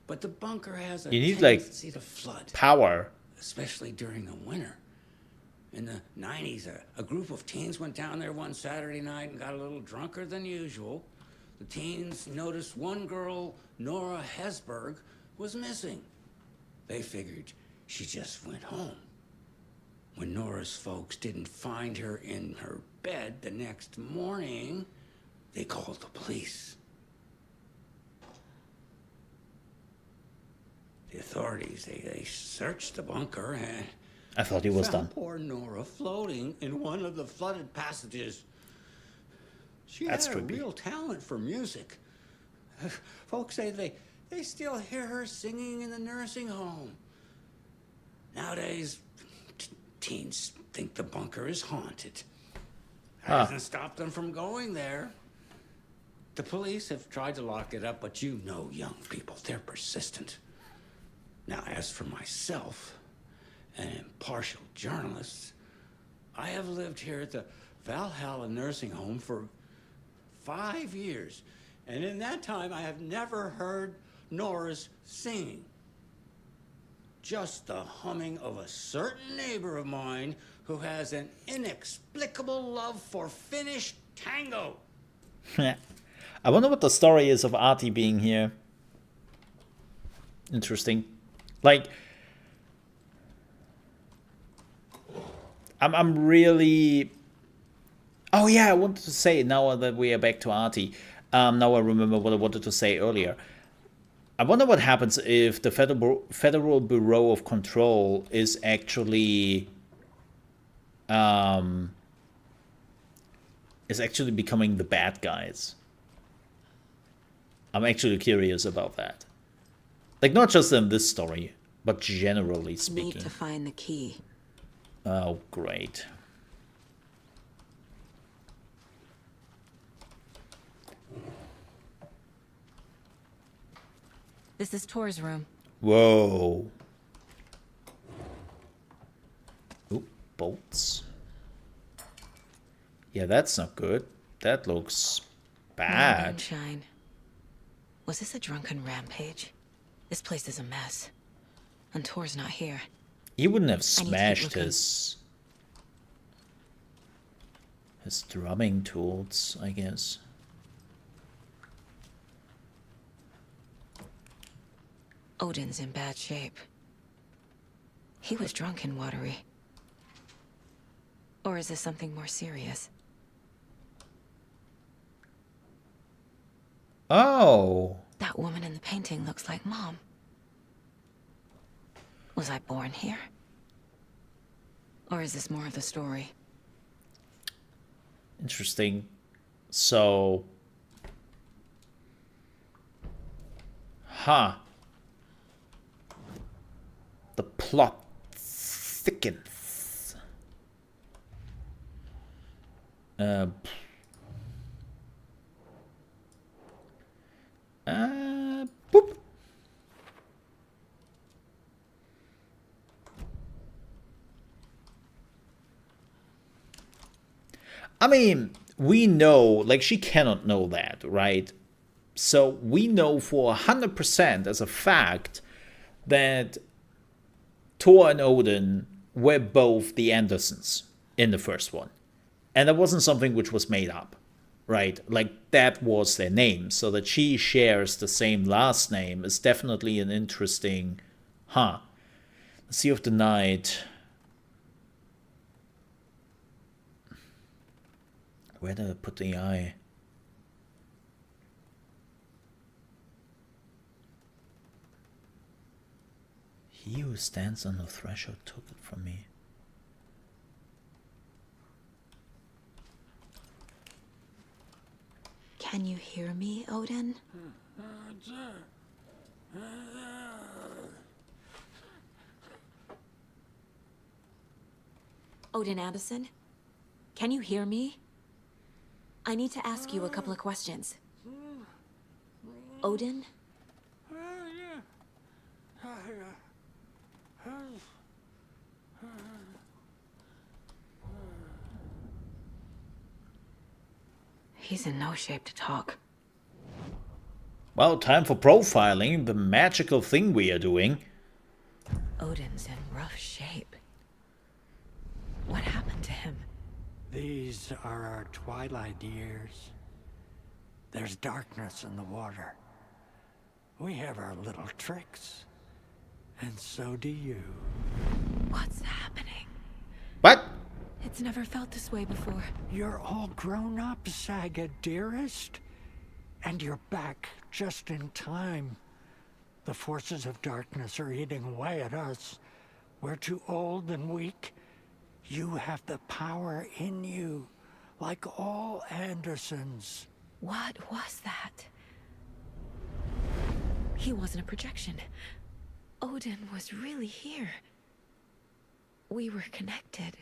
but the bunker has a You need, like, tendency to flood, power. especially during the winter. In the 90s, a group of teens went down there one Saturday night and got a little drunker than usual. The teens noticed one girl, Nora Hesberg, was missing. They figured she just went home. When Nora's folks didn't find her in her bed the next morning, they called the police. The authorities, they searched the bunker and I thought he was found done. poor Nora floating in one of the flooded passages. She That's had a creepy. real talent for music. Folks say they still hear her singing in the nursing home. Nowadays, teens think the bunker is haunted. That Huh. hasn't stopped them from going there. The police have tried to lock it up, but you know young people, they're persistent. Now, as for myself, an impartial journalist, I have lived here at the Valhalla nursing home for 5 years. And in that time, I have never heard Nora's singing. Just the humming of a certain neighbor of mine who has an inexplicable love for Finnish tango. I wonder what the story is of Artie being here. Interesting. Like, I'm really... Oh yeah, I wanted to say, now that we are back to Artie, now I remember what I wanted to say earlier. I wonder what happens if the Federal Bureau of Control is actually becoming the bad guys. I'm actually curious about that. Like, not just in this story, but generally speaking. Need to find the key. Oh, great. This is Tor's room. Whoa. Oop, bolts. Yeah, that's not good. That looks bad. Moonshine. Was this a drunken rampage? This place is a mess. And Tor's not here. He wouldn't have I need to keep smashed looking. his drumming tools, I guess. Odin's in bad shape. He was drunk and watery. Or is this something more serious? Oh. That woman in the painting looks like Mom. Was I born here? Or is this more of the story? Interesting. So... Huh. The plot thickens. Boop. I mean, we know, like, she cannot know that, right? So we know for 100% as a fact that Thor and Odin were both the Andersons in the first one. And that wasn't something which was made up, right? Like, that was their name. So that she shares the same last name is definitely an interesting, Sea of the Night. Where did I put the eye? He who stands on the threshold took it from me. Can you hear me, Odin? Odin Anderson? Can you hear me? I need to ask you a couple of questions. Odin? He's in no shape to talk. Well, time for profiling, the magical thing we are doing. Odin's in rough shape. What happened to him? These are our twilight years. There's darkness in the water. We have our little tricks. And so do you. What's happening? What? It's never felt this way before. You're all grown up, Saga, dearest. And you're back just in time. The forces of darkness are eating away at us. We're too old and weak. You have the power in you, like all Andersons. What was that? He wasn't a projection. Odin was really here. We were connected.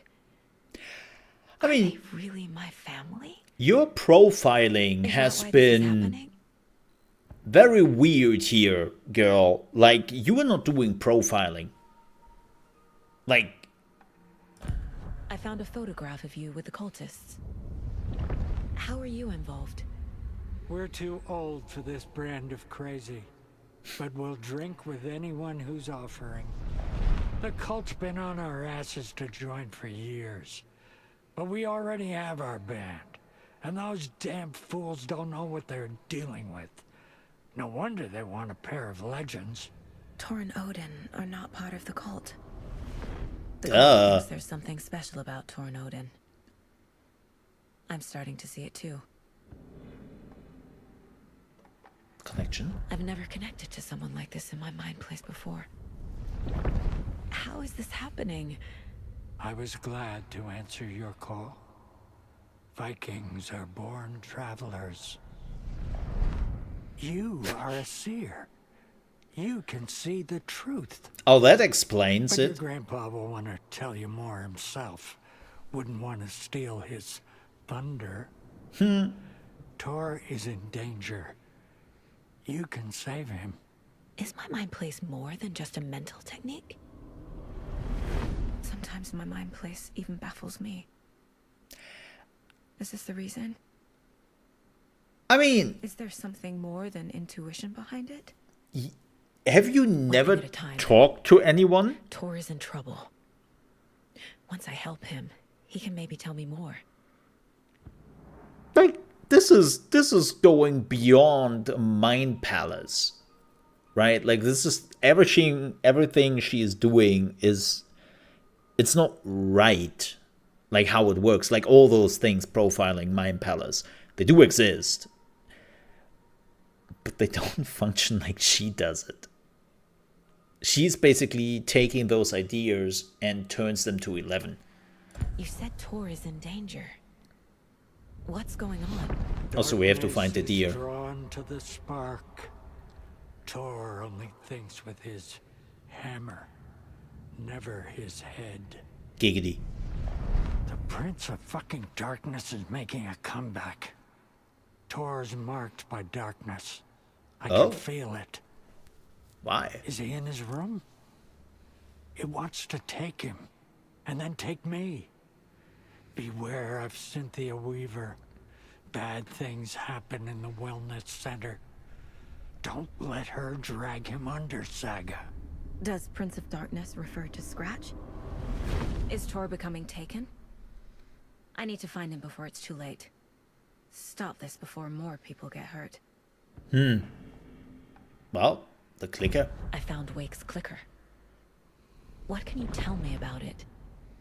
I mean, Are they really my family? your profiling Is has that why this is been happening? very weird here, girl. Like, you are not doing profiling. Like, I found a photograph of you with the cultists. How are you involved? We're too old for this brand of crazy, but we'll drink with anyone who's offering. The cult's been on our asses to join for years, but we already have our band, and those damn fools don't know what they're dealing with. No wonder they want a pair of legends. Tor and Odin are not part of the cult. The Duh. cult thinks there's something special about Tor and Odin. I'm starting to see it too. Connection? I've never connected to someone like this in my mind place before. How is this happening? I was glad to answer your call. Vikings are born travelers. You are a seer. You can see the truth. Oh, that explains But your it. grandpa will want to tell you more himself. Wouldn't want to steal his thunder. Tor is in danger. You can save him. Is my mind place more than just a mental technique? Sometimes my mind place even baffles me. Is this the reason? I mean, Is there something more than intuition behind it? have you never thing at a time. talked to anyone? Tor is in trouble. Once I help him, he can maybe tell me more. Like, this is going beyond Mind Palace, right? Like, this is everything she is doing is, it's not right, like how it works. Like all those things, profiling, Mind Palace, they do exist, but they don't function like she does it. She's basically taking those ideas and turns them to 11. You said Tor is in danger. What's going on? Also, we have to find the Darkness is deer. drawn to the spark. Tor only thinks with his hammer, never his head. Giggity. The Prince of fucking Darkness is making a comeback. Tor's marked by darkness. I Oh. can feel it. Why? Is he in his room? It wants to take him, and then take me. Beware of Cynthia Weaver. Bad things happen in the wellness center. Don't let her drag him under, Saga. Does Prince of Darkness refer to Scratch? Is Tor becoming taken? I need to find him before it's too late. Stop this before more people get hurt. Well, the clicker. I found Wake's clicker. What can you tell me about it?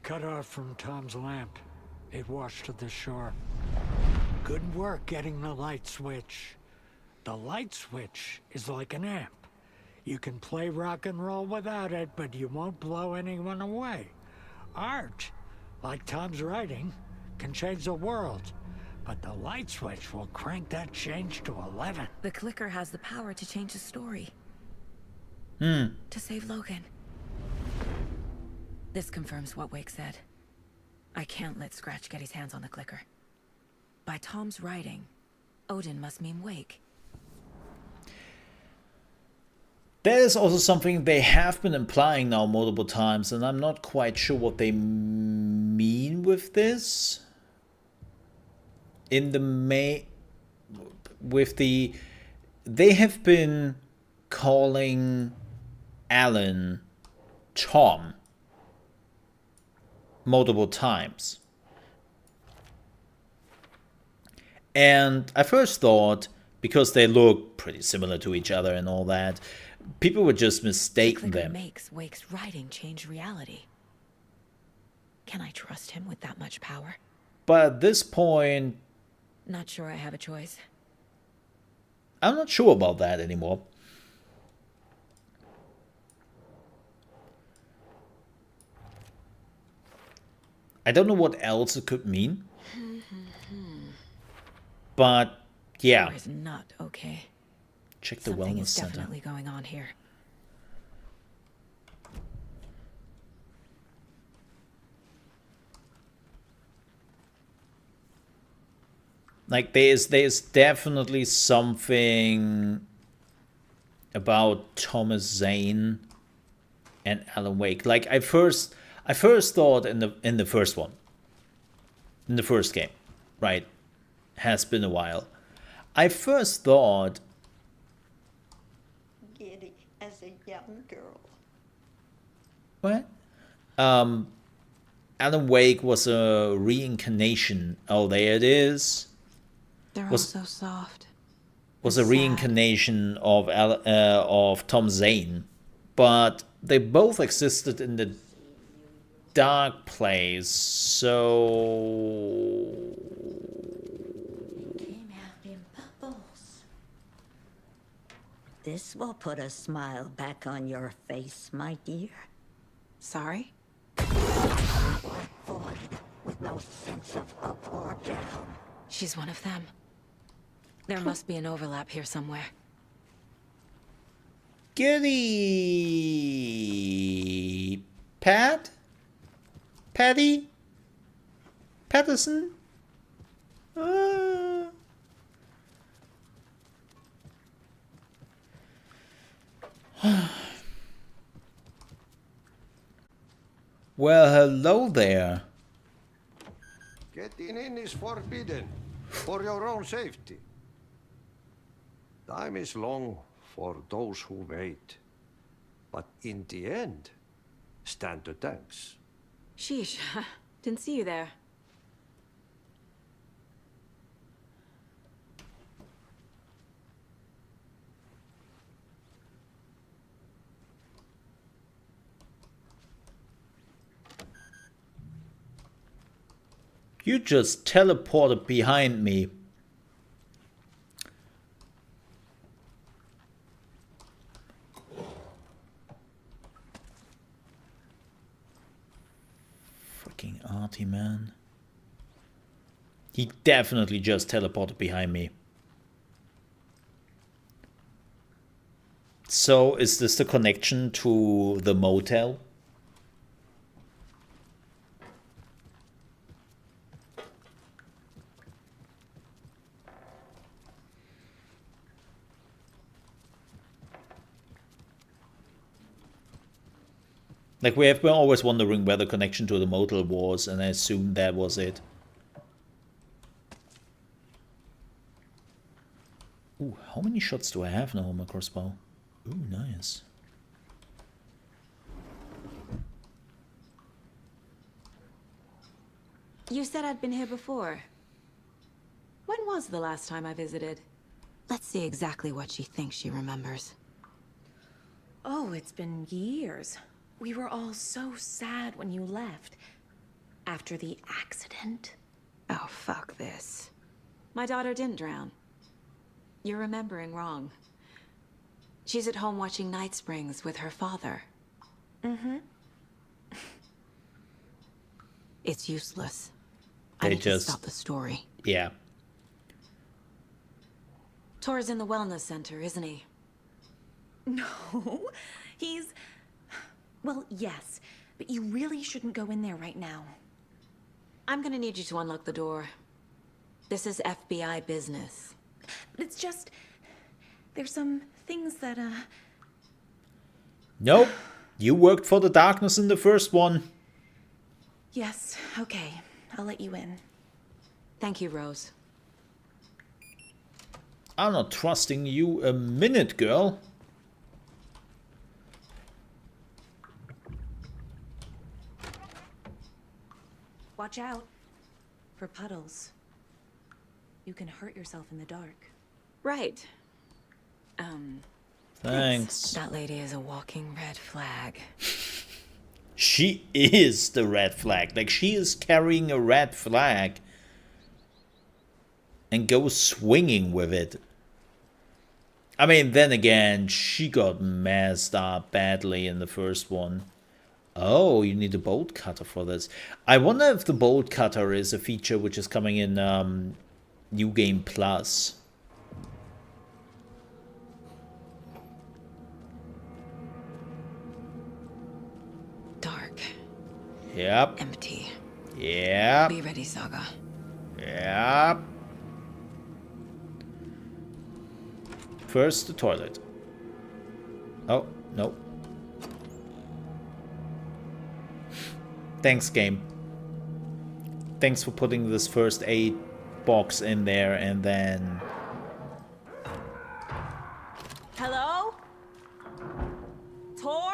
Cut off from Tom's lamp. It washed to the shore. Good work getting the light switch. The light switch is like an amp. You can play rock and roll without it, but you won't blow anyone away. Art, like Tom's writing, can change the world. But the light switch will crank that change to 11. The clicker has the power to change the story. Hmm. To save Logan. This confirms what Wake said. I can't let Scratch get his hands on the clicker. By Tom's writing, Odin must mean Wake. That is also something they have been implying now multiple times, and I'm not quite sure what they mean with this. In the they have been calling Alan Tom multiple times. And I first thought, because they look pretty similar to each other and all that, people would just mistake The clicker them. makes Wake's writing change reality. Can I trust him with that much power? But at this point, Not sure I have a choice. I'm not sure about that anymore. I don't know what else it could mean. But yeah, Tor is not okay. check the Something wellness is center. definitely going on here. Like there's definitely something about Thomas Zane and Alan Wake. Like I first thought in the first one, in the first game, right? Has been a while. I first thought Giddy as a young girl. what? Alan Wake was a reincarnation. Oh, there it is. They're all so soft. Was a reincarnation of Tom Zane, but they both existed in the dark place. So Came out in bubbles. This will put a smile back on your face, my dear. Sorry? Void with no sense of up or down. She's one of them. There must be an overlap here somewhere. Goody, Patty, Patterson. Well, hello there. Getting in is forbidden, for your own safety. Time is long for those who wait. But in the end, stand the thanks. Sheesh, didn't see you there. You just teleported behind me. Freaking Artie, man. He definitely just teleported behind me. So, is this the connection to the motel? Like, we have been always wondering where the connection to the motel was, and I assumed that was it. Ooh, how many shots do I have now on my crossbow? Ooh, nice. You said I'd been here before. When was the last time I visited? Let's see exactly what she thinks she remembers. Oh, it's been years. We were all so sad when you left. After the accident. Oh, fuck this. My daughter didn't drown. You're remembering wrong. She's at home watching Night Springs with her father. Mm-hmm. It's useless. I They need to just stop the story. Yeah. Tor's in the wellness center, isn't he? No, he's... Well, yes, but you really shouldn't go in there right now. I'm gonna need you to unlock the door. This is FBI business. It's just... There's some things that, Nope. You worked for the darkness in the first one. Yes, okay. I'll let you in. Thank you, Rose. I'm not trusting you a minute, girl. Watch out for puddles. You can hurt yourself in the dark. Right. Thanks. That lady is a walking red flag. She is the red flag. Like, she is carrying a red flag and goes swinging with it. I mean, then again, she got messed up badly in the first one. Oh, you need a bolt cutter for this. I wonder if the bolt cutter is a feature which is coming in New Game Plus. Dark. Yep. Empty. Yep. Be ready, Saga. Yep. First, the toilet. Oh, no. Thanks, game. Thanks for putting this first aid box in there and then... Hello? Tor?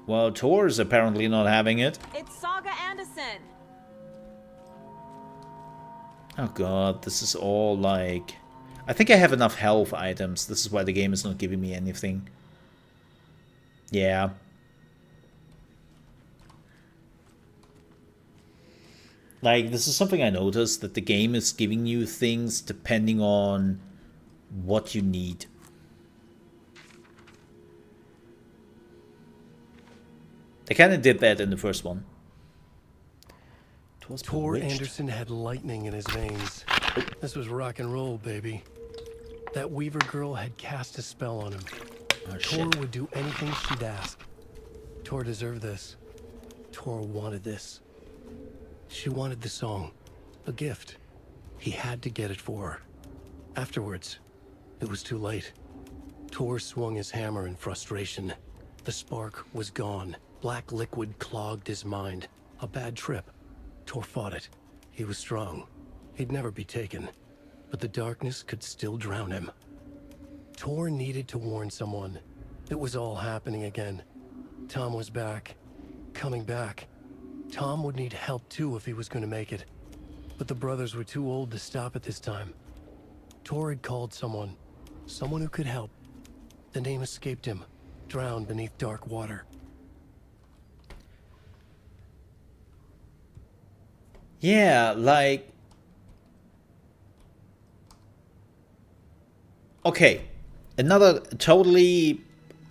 Well, Tor's apparently not having it. It's Saga Anderson. Oh god, this is all like... I think I have enough health items. This is why the game is not giving me anything. Yeah. Like, this is something I noticed, that the game is giving you things depending on what you need. They kind of did that in the first one. Tor Anderson had lightning in his veins. This was rock and roll, baby. That Weaver girl had cast a spell on him. Oh, Tor would do anything she'd ask. Tor deserved this. Tor wanted this. She wanted the song. A gift. He had to get it for her. Afterwards, it was too late. Tor swung his hammer in frustration. The spark was gone. Black liquid clogged his mind. A bad trip. Tor fought it. He was strong. He'd never be taken. But the darkness could still drown him. Tor needed to warn someone. It was all happening again. Tom was back. Coming back. Tom would need help too if he was going to make it. But the brothers were too old to stop at this time. Tor had called someone. Someone who could help. The name escaped him. Drowned beneath dark water. Yeah, like... Okay, another totally...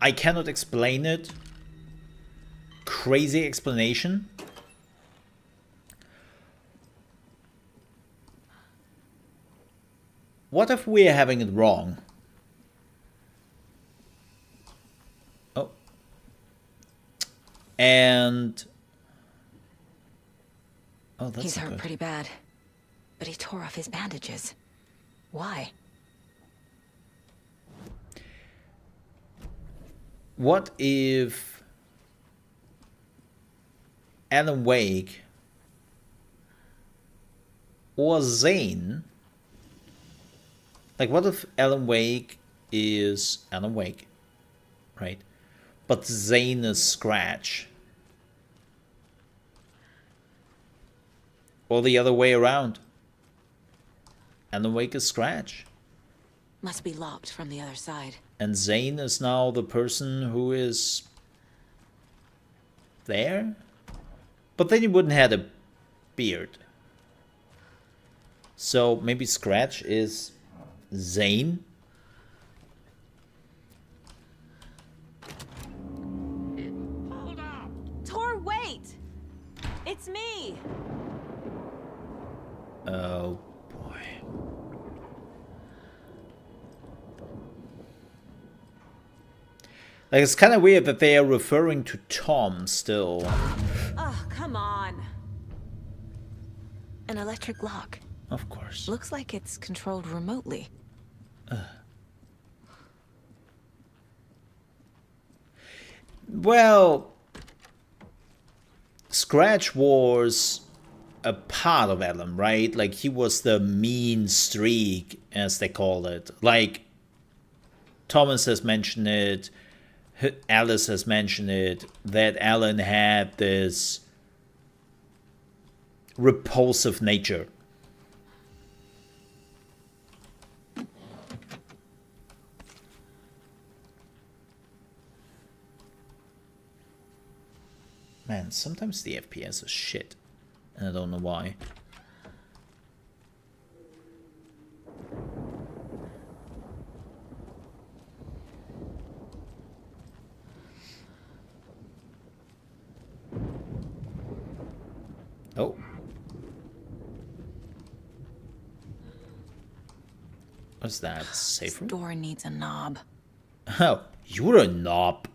I cannot explain it. Crazy explanation. What if we're having it wrong? Oh. And... Oh, that's He's hurt good. pretty bad, but he tore off his bandages. Why? What if Alan Wake or Zane, like what if Alan Wake is Alan Wake, right? But Zane is Scratch. Or the other way around. Alan Wake is Scratch. Must be locked from the other side. And Zane is now the person who is there? But then he wouldn't have a beard. So maybe Scratch is Zane? Tor, wait! It's me! Oh boy. Like, it's kind of weird that they are referring to Tom still. Oh, come on. An electric lock. Of course. Looks like it's controlled remotely. Well, Scratch was a part of Alan, right? Like, he was the mean streak, as they call it. Like, Thomas has mentioned it, Alice has mentioned it, that Alan had this repulsive nature. Man, sometimes the FPS is shit, and I don't know why. Oh. What's that? Safe room? Door needs a knob. Oh, you're a knob.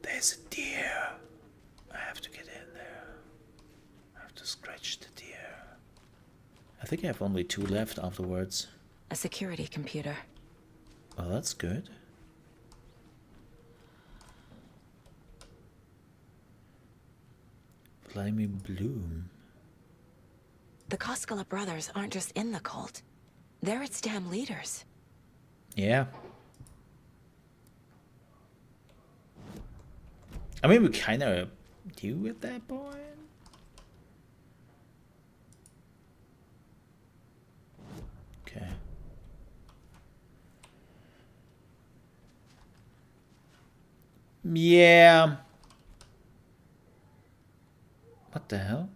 There's a deer. I have to get in there. I have to scratch the deer. I think I have only 2 left afterwards. A security computer. Well, that's good. Vladimir Bloom. The Koskela brothers aren't just in the cult. They're its damn leaders. Yeah. I mean, we kind of do at that point. Okay. Yeah. What the hell?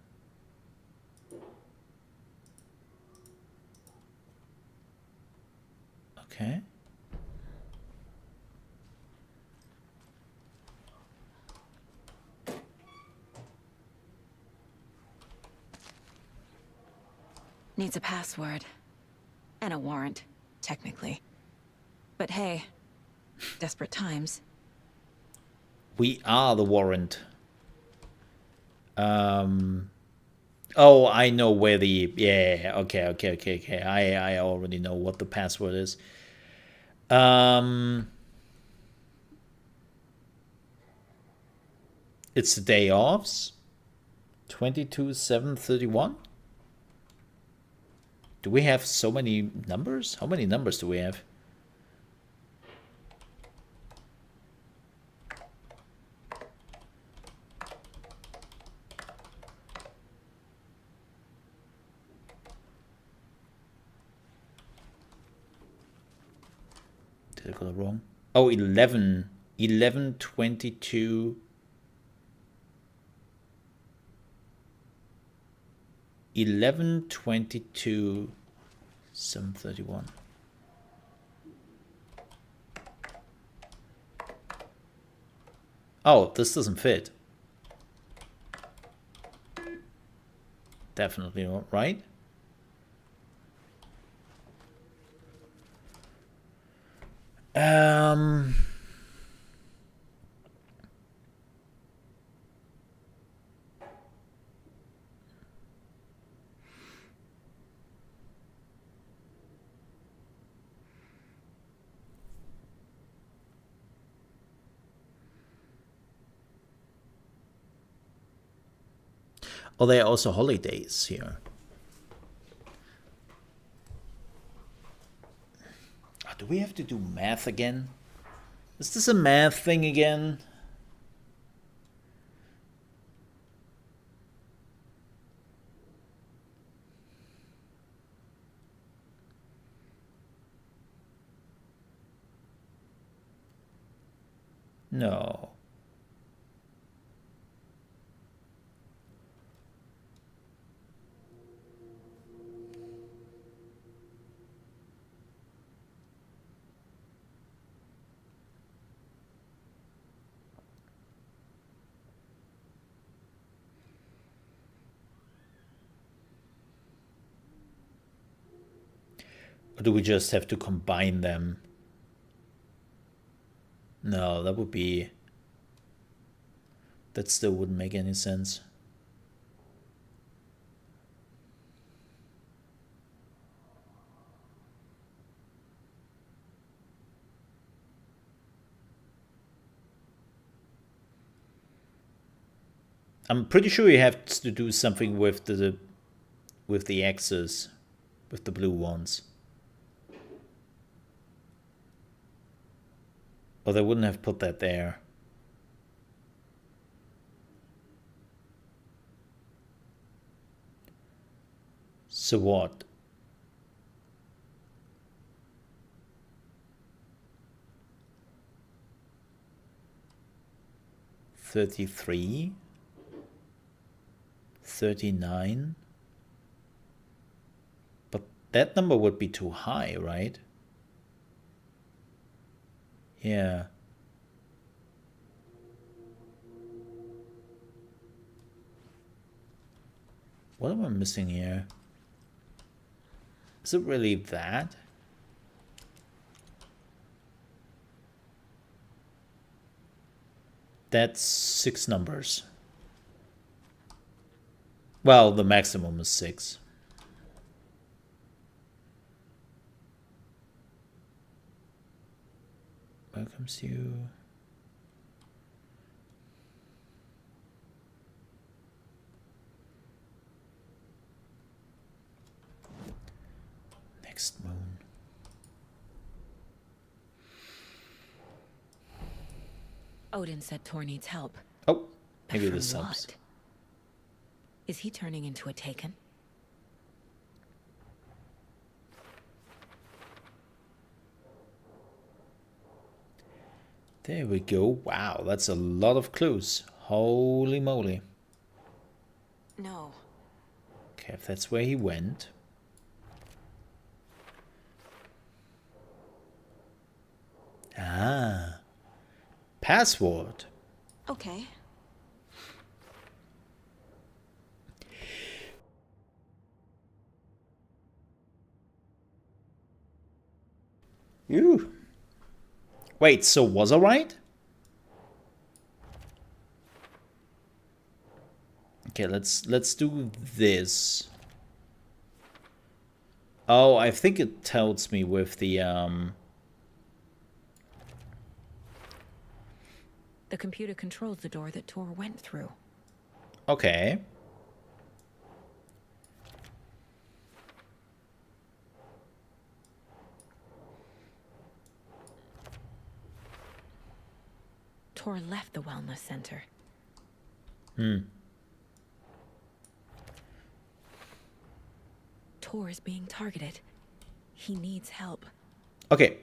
Okay. Needs a password. And a warrant, technically. But hey, desperate times. We are the warrant. Oh, I know where the... Yeah, okay. I already know what the password is. It's the day offs. 22/7/31. Do we have so many numbers? How many numbers do we have? Did I go wrong? Oh, 11. 11, 22... 11/22/7/31. Oh, this doesn't fit. Definitely not right. Oh, there are also holidays here. Oh, do we have to do math again? Is this a math thing again? No. Or do we just have to combine them? No, that would be... That still wouldn't make any sense. I'm pretty sure you have to do something with the X's, with the blue ones. Or they wouldn't have put that there. So what? $33, $39. But that number would be too high, right? Yeah. What am I missing here? Is it really that? That's 6 numbers. Well, the maximum is 6. welcomes you. Next moon. Odin said Tor needs help. Oh, But maybe from this helps. what? Is he turning into a Taken? There we go. Wow, that's a lot of clues. Holy moly. No. Okay, if that's where he went. Ah. Password. Okay. Ew. Wait, so was I right? Okay, let's do this. Oh, I think it tells me with the The computer controls the door that Tor went through. Okay. Tor left the wellness center. Tor is being targeted. He needs help. Okay.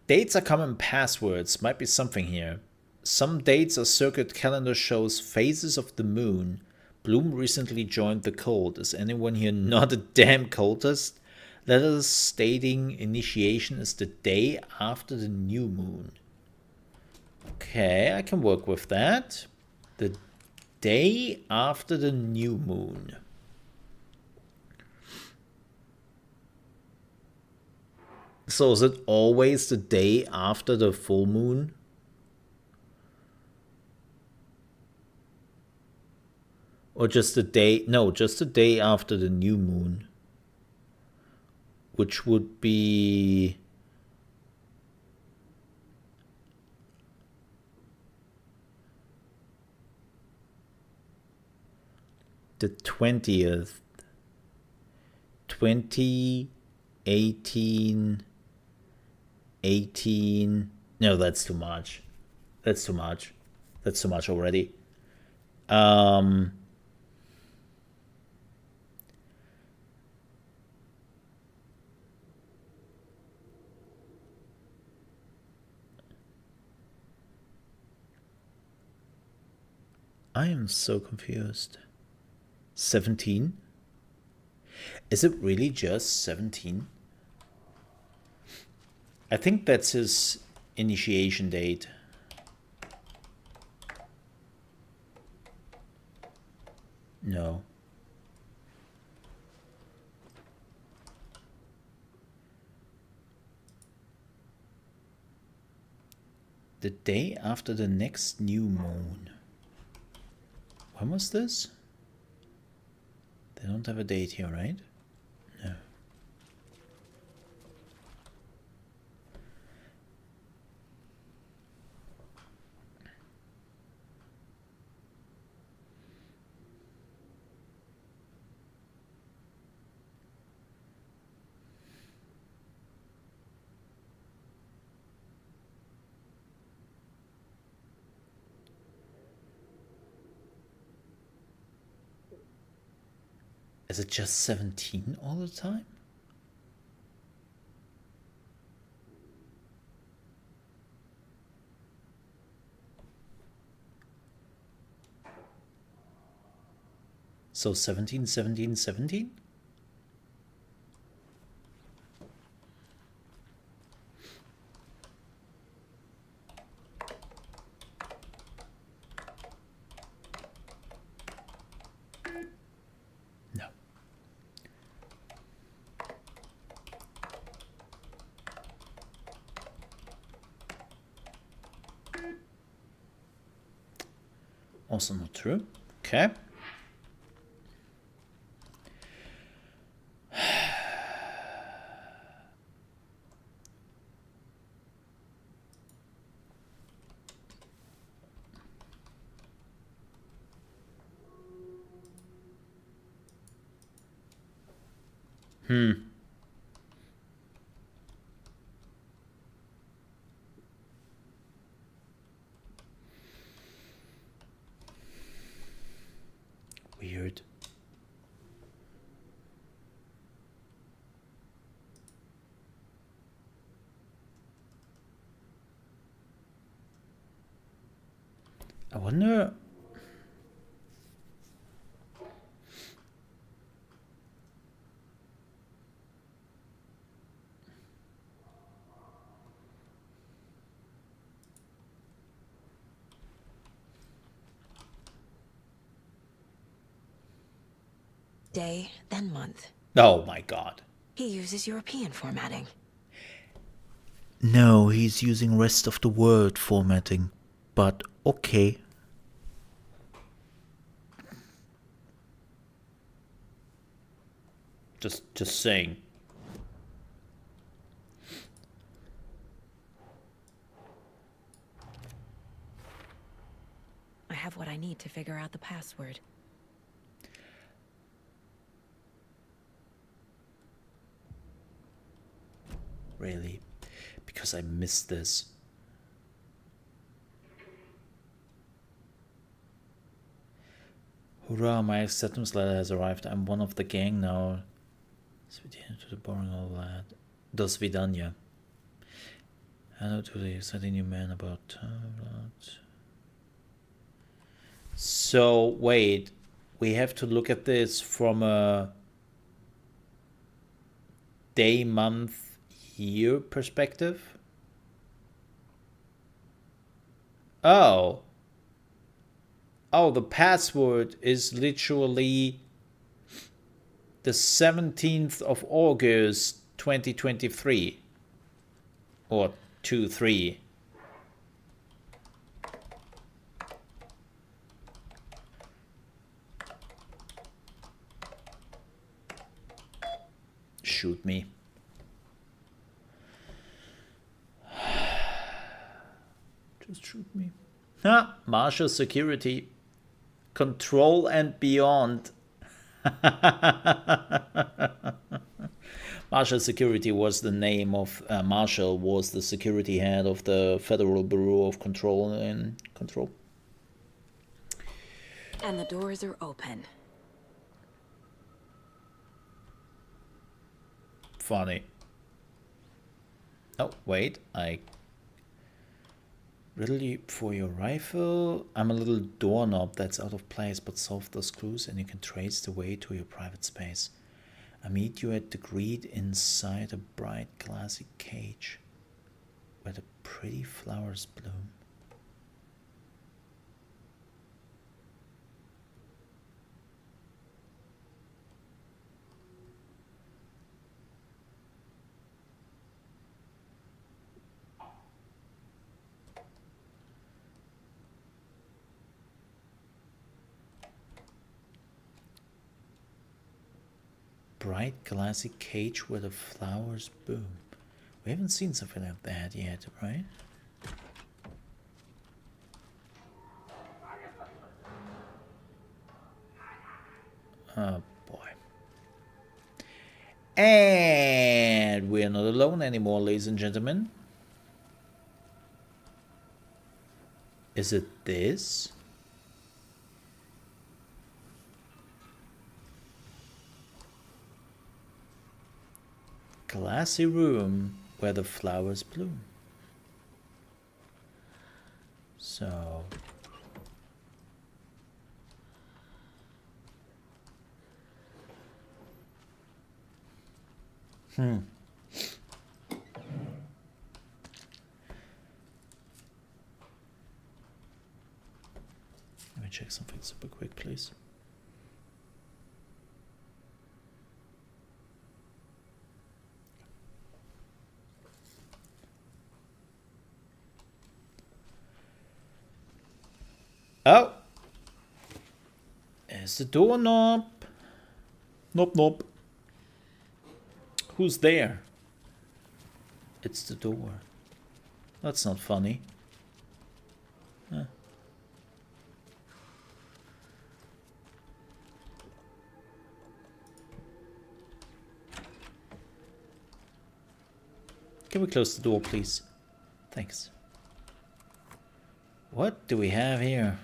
Dates are common passwords. Might be something here. Some dates a circuit calendar shows phases of the moon. Bloom recently joined the cult. Is anyone here not a damn cultist? Letters stating initiation is the day after the new moon. Okay, I can work with that. The day after the new moon. So is it always the day after the full moon? Or just the day, no, just the day after the new moon. Which would be... the 20th. 2018... 18... No, that's too much. That's too much. That's too much already. I am so confused. 17? Is it really just 17? I think that's his initiation date. No. The day after the next new moon. When was this? They don't have a date here, right? No. Is it just 17 all the time? So 17, 17, 17? No. Also not true. Okay. Weird. I wonder. Day, then month. Oh my god. He uses European formatting. No, he's using rest of the world formatting. But okay. Just saying. I have what I need to figure out the password. Really? Because I missed this. Hurrah, my acceptance letter has arrived. I'm one of the gang now. To the boring old lad. Das Vidania. Hello to the exciting new man about... So, wait. We have to look at this from a day, month, year perspective? Oh. Oh, the password is literally the 17th of August 2023. Or 23. Shoot me. Just shoot me. Ha! Marshal Security. Control and Beyond. Marshal Security was the name of... Marshal was the security head of the Federal Bureau of Control and Control. And the doors are open. Funny. Oh, wait. Riddle you for your rifle. I'm a little doorknob that's out of place, but solve those clues and you can trace the way to your private space. I meet you at the greet inside a bright glassy cage where the pretty flowers bloom. Bright glassy cage where the flowers bloom. We haven't seen something like that yet, right? Oh boy. And we're not alone anymore, ladies and gentlemen. Is it this? Glassy room where the flowers bloom. So... Let me check something super quick, please. Oh! There's the doorknob. Knob, knob. Who's there? It's the door. That's not funny. Huh. Can we close the door, please? Thanks. What do we have here?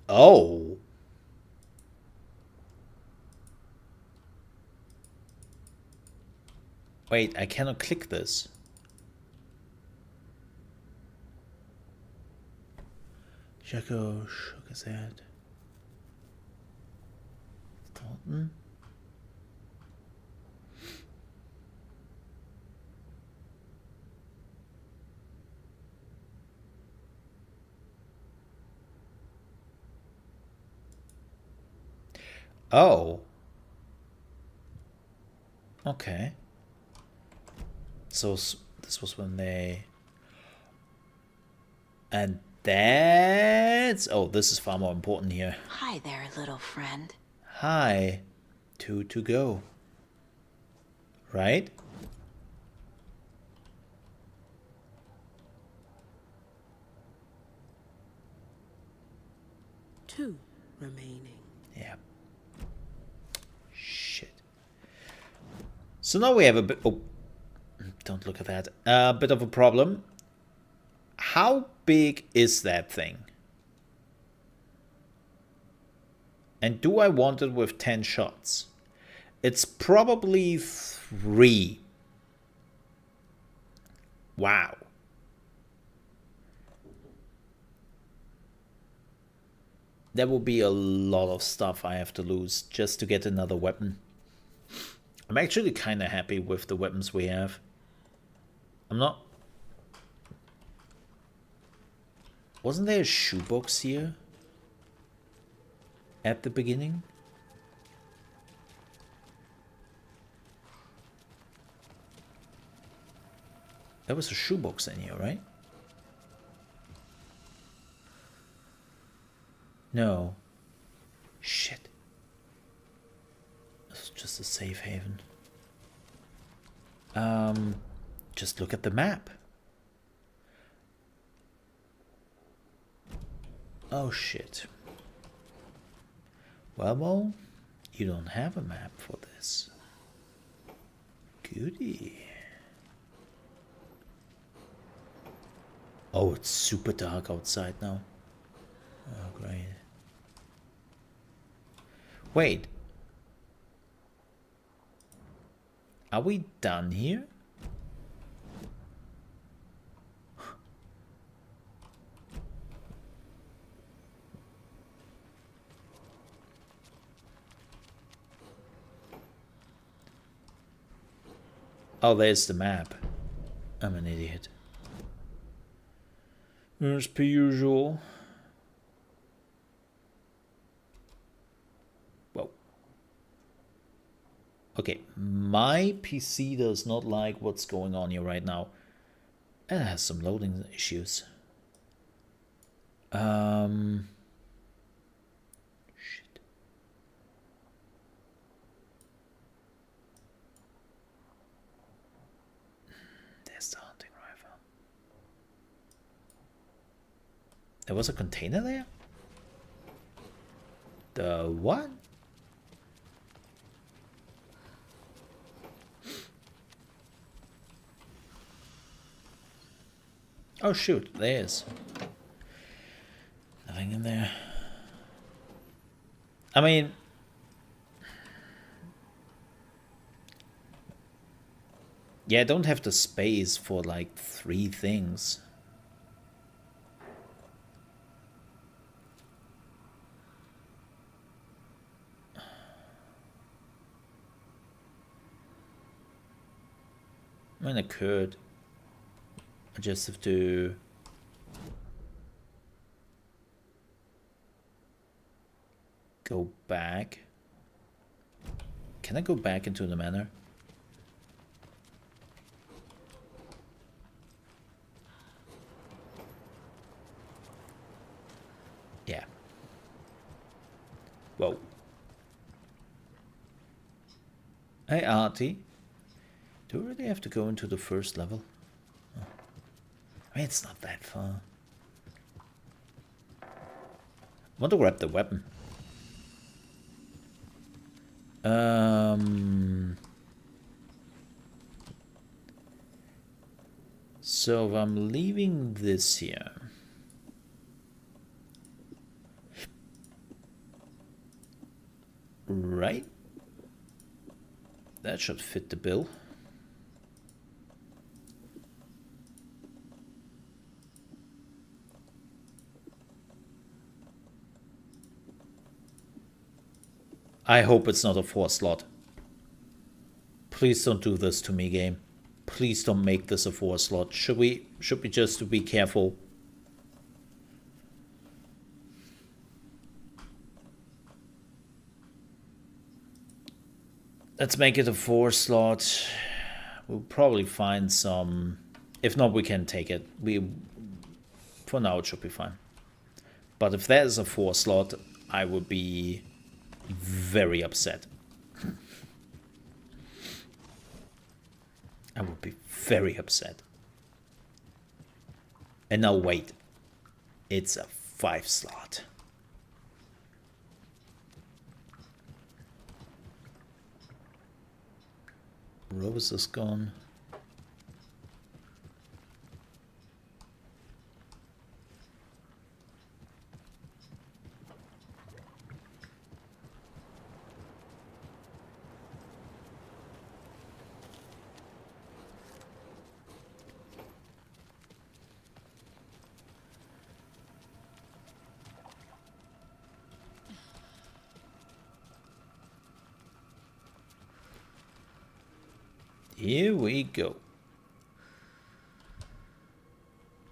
Oh. Wait, I cannot click this. Jacko shook his head. Thornton? Oh. Okay. So this was when they... And that's... Oh, this is far more important here. Hi there, little friend. Hi. Two to go. Right? Two remaining. Yeah. Shit. So now we have a bit... Oh. Don't look at that. A bit of a problem. How big is that thing? And do I want it with 10 shots? It's probably 3. Wow. That will be a lot of stuff I have to lose just to get another weapon. I'm actually kind of happy with the weapons we have. I'm not... Wasn't there a shoebox here? At the beginning? There was a shoebox in here, right? No. Shit. This is just a safe haven. Just look at the map. Oh shit. Well, you don't have a map for this. Goody. Oh, it's super dark outside now. Oh, great. Wait. Are we done here? Oh, there's the map. I'm an idiot. As per usual. Whoa. Okay, my PC does not like what's going on here right now. And it has some loading issues. Shit. There's the hunting rifle. There was a container there? The what? Oh shoot, there is. Nothing in there. I mean... Yeah, I don't have the space for like 3 things. I mean, I could. I just have to... go back. Can I go back into the manor? Yeah. Whoa. Hey, Artie. Do we really have to go into the first level? Oh. I mean, it's not that far. I want to grab the weapon. So I'm leaving this here. Right. That should fit the bill. I hope it's not a 4 slot. Please don't do this to me, game. Please don't make this a 4 slot. Should we just be careful? Let's make it a 4 slot. We'll probably find some. If not, we can take it. For now, it should be fine. But if that is a 4 slot, I would be very upset. I would be very upset. And now wait. It's a 5 slot. Rose is gone. Here we go.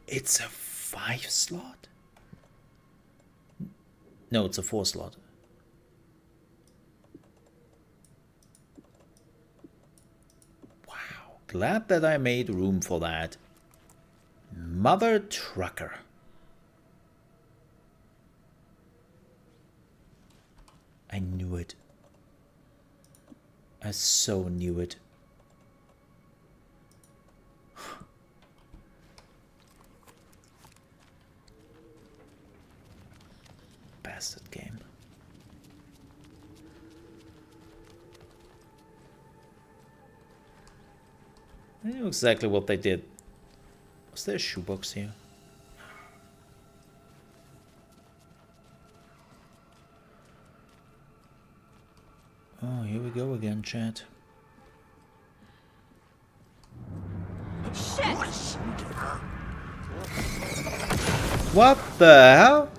It's a 5 slot? No, it's a 4 slot. Wow. Glad that I made room for that. Mother trucker. I knew it. I so knew it. Bastard game. I knew exactly what they did. Was there a shoebox here? Oh, here we go again, chat. Shit! What the hell?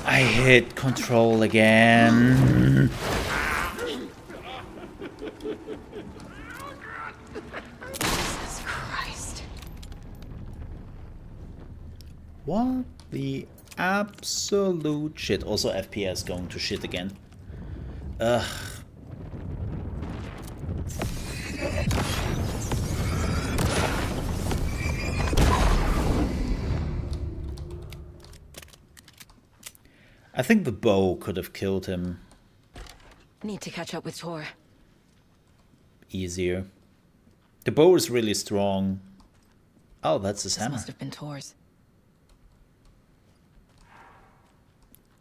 I hit control again. Jesus Christ. What the absolute shit. Also FPS going to shit again. Ugh. I think the bow could have killed him Need to catch up with Tor. easier. The bow is really strong. Oh, that's his This hammer. must have been Tor's.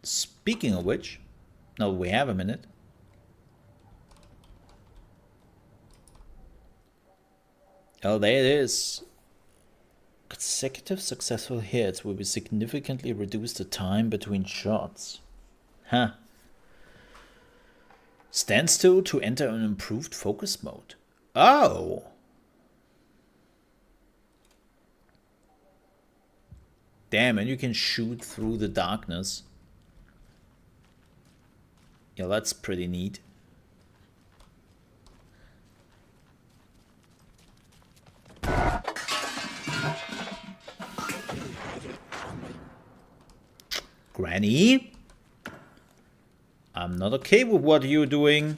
Speaking of which, now we have a minute. Oh, there it is. Consecutive successful hits will be significantly reduce the time between shots. Huh. Stand still to enter an improved focus mode. Oh! Damn, and you can shoot through the darkness. Yeah, that's pretty neat. Granny? I'm not okay with what you're doing.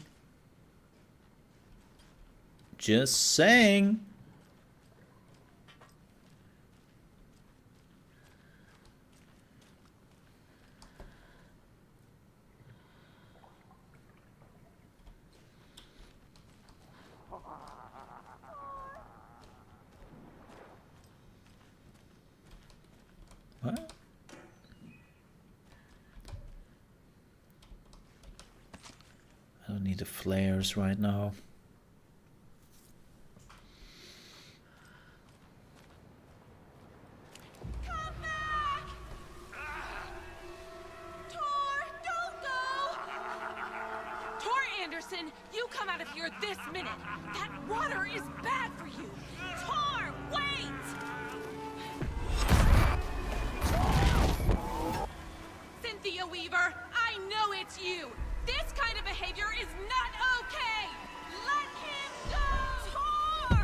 Just saying. What? I don't need the flares right now. You come out of here this minute. That water is bad for you. Tor, wait! Cynthia Weaver, I know it's you. This kind of behavior is not okay. Let him go. Tor!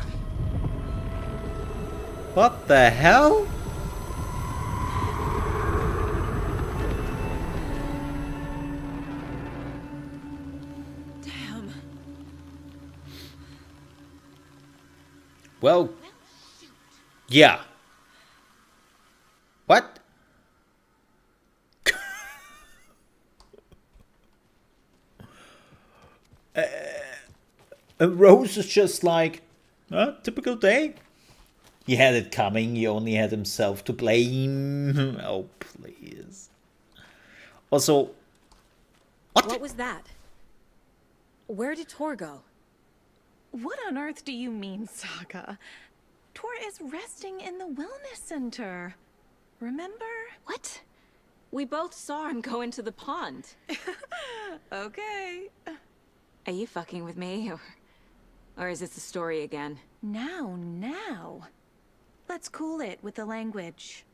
What the hell? Well, yeah. What? And Rose is just like, typical day. He had it coming, he only had himself to blame. Oh, please. Also, What was that? Where did Tor go? What on earth do you mean, Saga? Tor is resting in the wellness center. Remember? What? We both saw him go into the pond. Okay. Are you fucking with me? Or is this a story again? Now. Let's cool it with the language.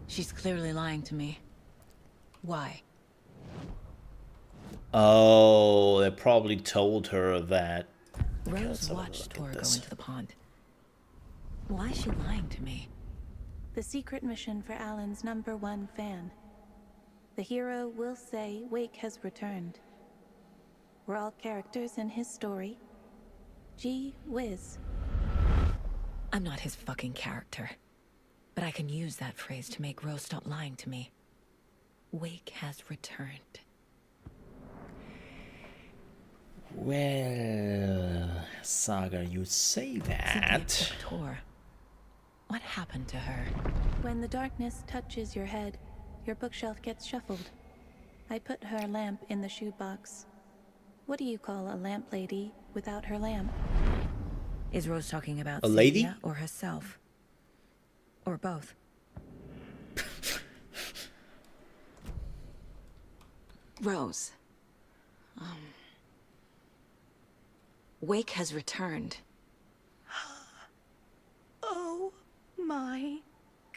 She's clearly lying to me. Why? oh, they probably told her that. Rose watched Tor go into the pond. Why is she lying to me? The secret mission for Alan's #1 fan. The hero will say Wake has returned. We're all characters in his story. Gee whiz. I'm not his fucking character. But I can use that phrase to make Rose stop lying to me. Wake has returned. Well, Saga, you say that. Cynthia took Tor. What happened to her? When the darkness touches your head, your bookshelf gets shuffled. I put her lamp in the shoebox. What do you call a lamp lady without her lamp? Is Rose talking about A lady? Cynthia or herself? Or both? Rose. Wake has returned. Oh my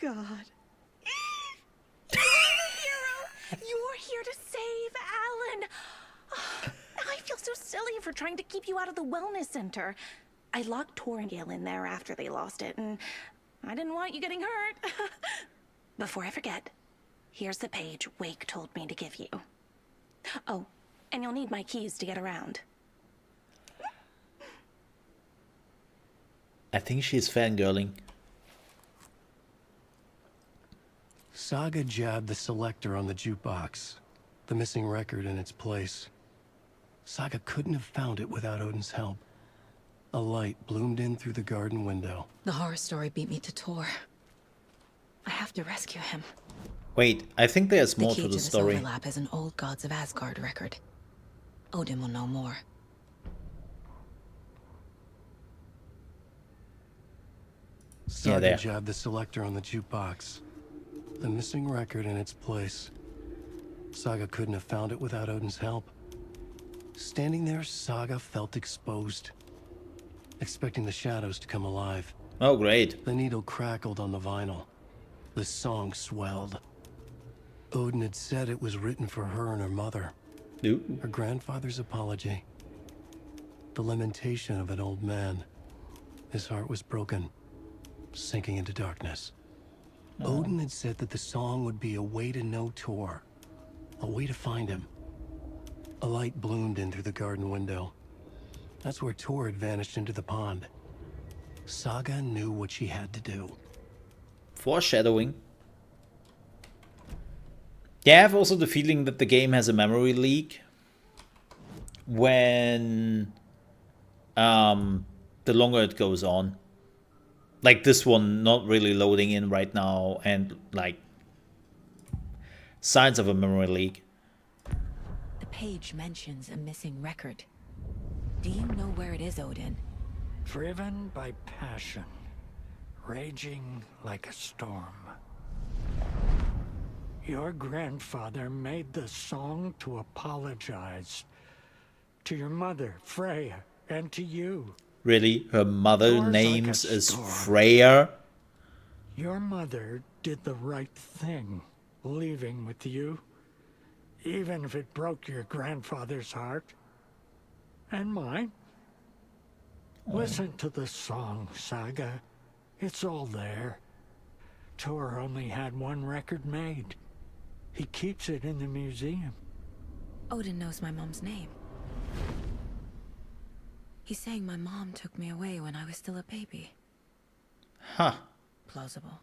god. You're the hero! You're here to save Alan! I feel so silly for trying to keep you out of the wellness center. I locked Tor and Gale in there after they lost it, and I didn't want you getting hurt. Before I forget, here's the page Wake told me to give you. Oh, and you'll need my keys to get around. I think she's fangirling. Saga jabbed the selector on the jukebox, the missing record in its place. Saga couldn't have found it without Odin's help. A light bloomed in through the garden window. The horror story beat me to Tor. I have to rescue him. Wait, I think there's more the key to the this story. overlap is an old Gods of Asgard record. Odin will know more. Saga there. jabbed the selector on the jukebox, the missing record in its place. Saga couldn't have found it without Odin's help. Standing there, Saga felt exposed, expecting the shadows to come alive. Oh, great. The needle crackled on the vinyl. The song swelled. Odin had said it was written for her and her mother. Ooh. Her grandfather's apology. The lamentation of an old man. His heart was broken, sinking into darkness. Odin had said that the song would be a way to know Tor, a way to find him. A light bloomed in through the garden window. That's where Tor had vanished into the pond. Saga knew what she had to do. Foreshadowing. Yeah, I have also the feeling that the game has a memory leak when the longer it goes on. Like this one not really loading in right now, and like signs of a memory leak. The page mentions a missing record. Do you know where it is, Odin? Driven by passion, raging like a storm. Your grandfather made the song to apologize. To your mother, Freya, and to you. Really? Her mother Thor's names like a is storm. Freya? Your mother did the right thing, leaving with you. Even if it broke your grandfather's heart. And mine. Listen to the song, Saga. It's all there. Tor only had one record made. He keeps it in the museum. Odin knows my mom's name. He's saying my mom took me away when I was still a baby. Huh. Plausible.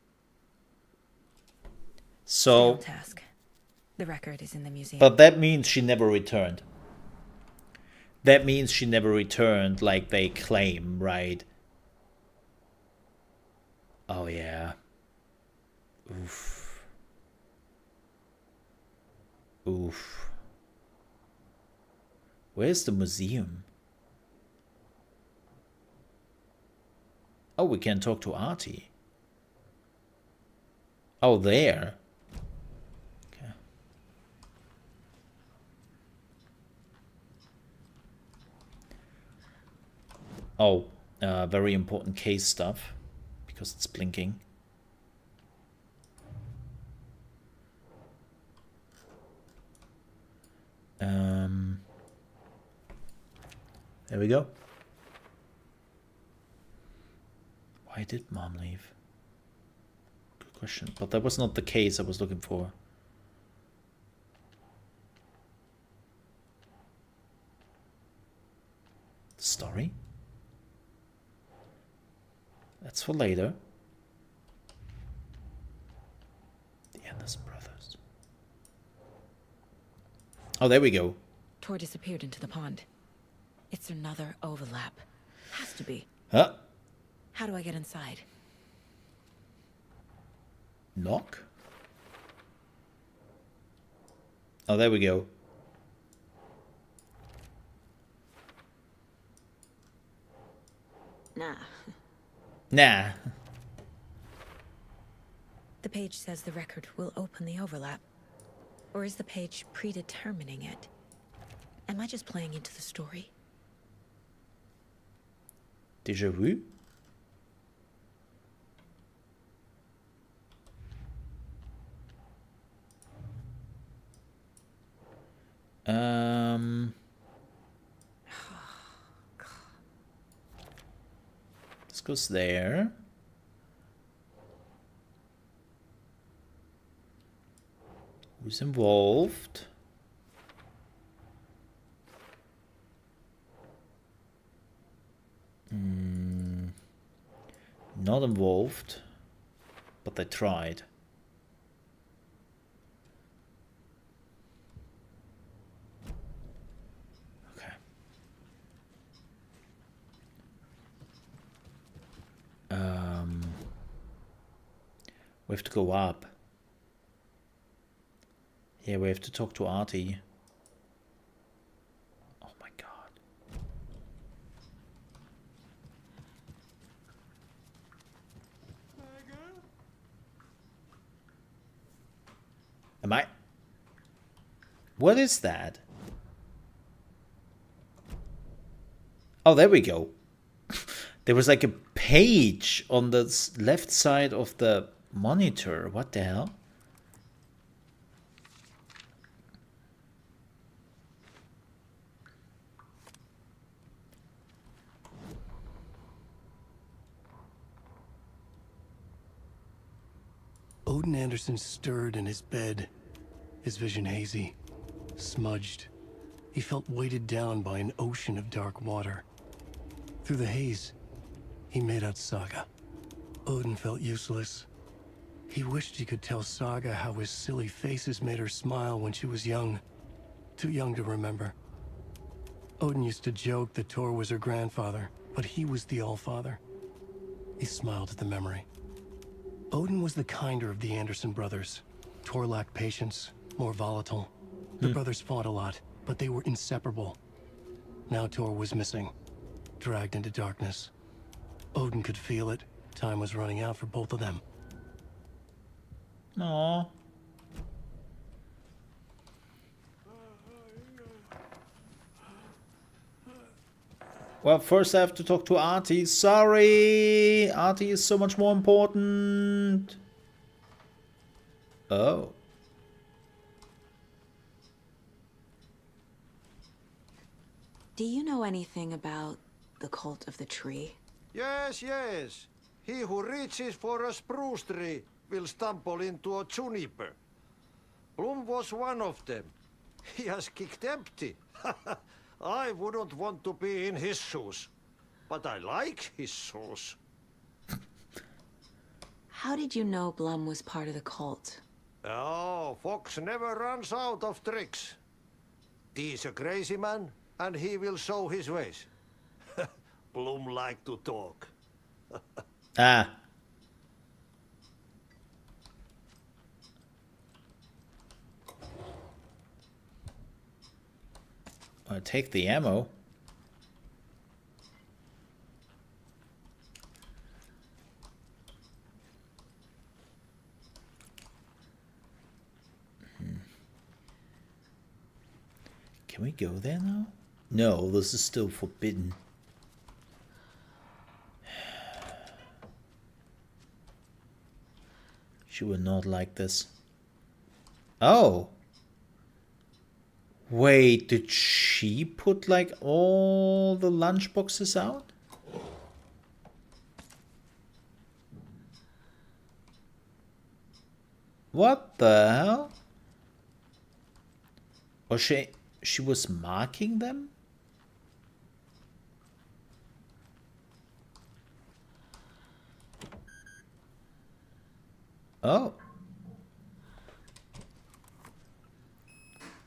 So, Task. The record is in the museum. but that means she never returned. That means she never returned, like they claim, right? Oh yeah. Oof. Oof. Where's the museum? Oh, we can talk to Artie. Oh, there. Okay. Oh, very important case stuff because it's blinking. There we go. Why did Mom leave? Good question. But that was not the case I was looking for. Story? That's for later. The Anderson brothers. Oh, there we go. Tor disappeared into the pond. It's another overlap. Has to be. Huh? How do I get inside? Knock? Oh, there we go. Nah. Nah. The page says the record will open the overlap. Or is the page predetermining it? Am I just playing into the story? Déjà vu? This goes there. Who's involved? Not involved, but they tried. Okay. We have to go up. Yeah, we have to talk to Artie. Oh my god. Am I? What is that? Oh, there we go. There was like a page on the left side of the monitor. What the hell? Odin Anderson stirred in his bed, his vision hazy, smudged. He felt weighted down by an ocean of dark water. Through the haze, he made out Saga. Odin felt useless. He wished he could tell Saga how his silly faces made her smile when she was young. Too young to remember. Odin used to joke that Tor was her grandfather, but he was the Allfather. He smiled at the memory. Odin was the kinder of the Anderson brothers. Tor lacked patience, more volatile. The brothers fought a lot, but they were inseparable. Now Tor was missing, dragged into darkness. Odin could feel it. Time was running out for both of them. Aww. Well, first I have to talk to Artie. Sorry! Artie is so much more important. Oh. Do you know anything about the cult of the tree? Yes, yes. He who reaches for a spruce tree will stumble into a juniper. Bloom was one of them. He has kicked empty. I wouldn't want to be in his shoes. But I like his shoes. How did you know Blum was part of the cult? Oh, Fox never runs out of tricks. He's a crazy man, and he will show his ways. Bloom like to talk. Ah. I'll take the ammo. Can we go there now? No, this is still forbidden. She would not like this. Oh! Wait, did she put like all the lunch boxes out? What the hell? Or she was marking them? Oh.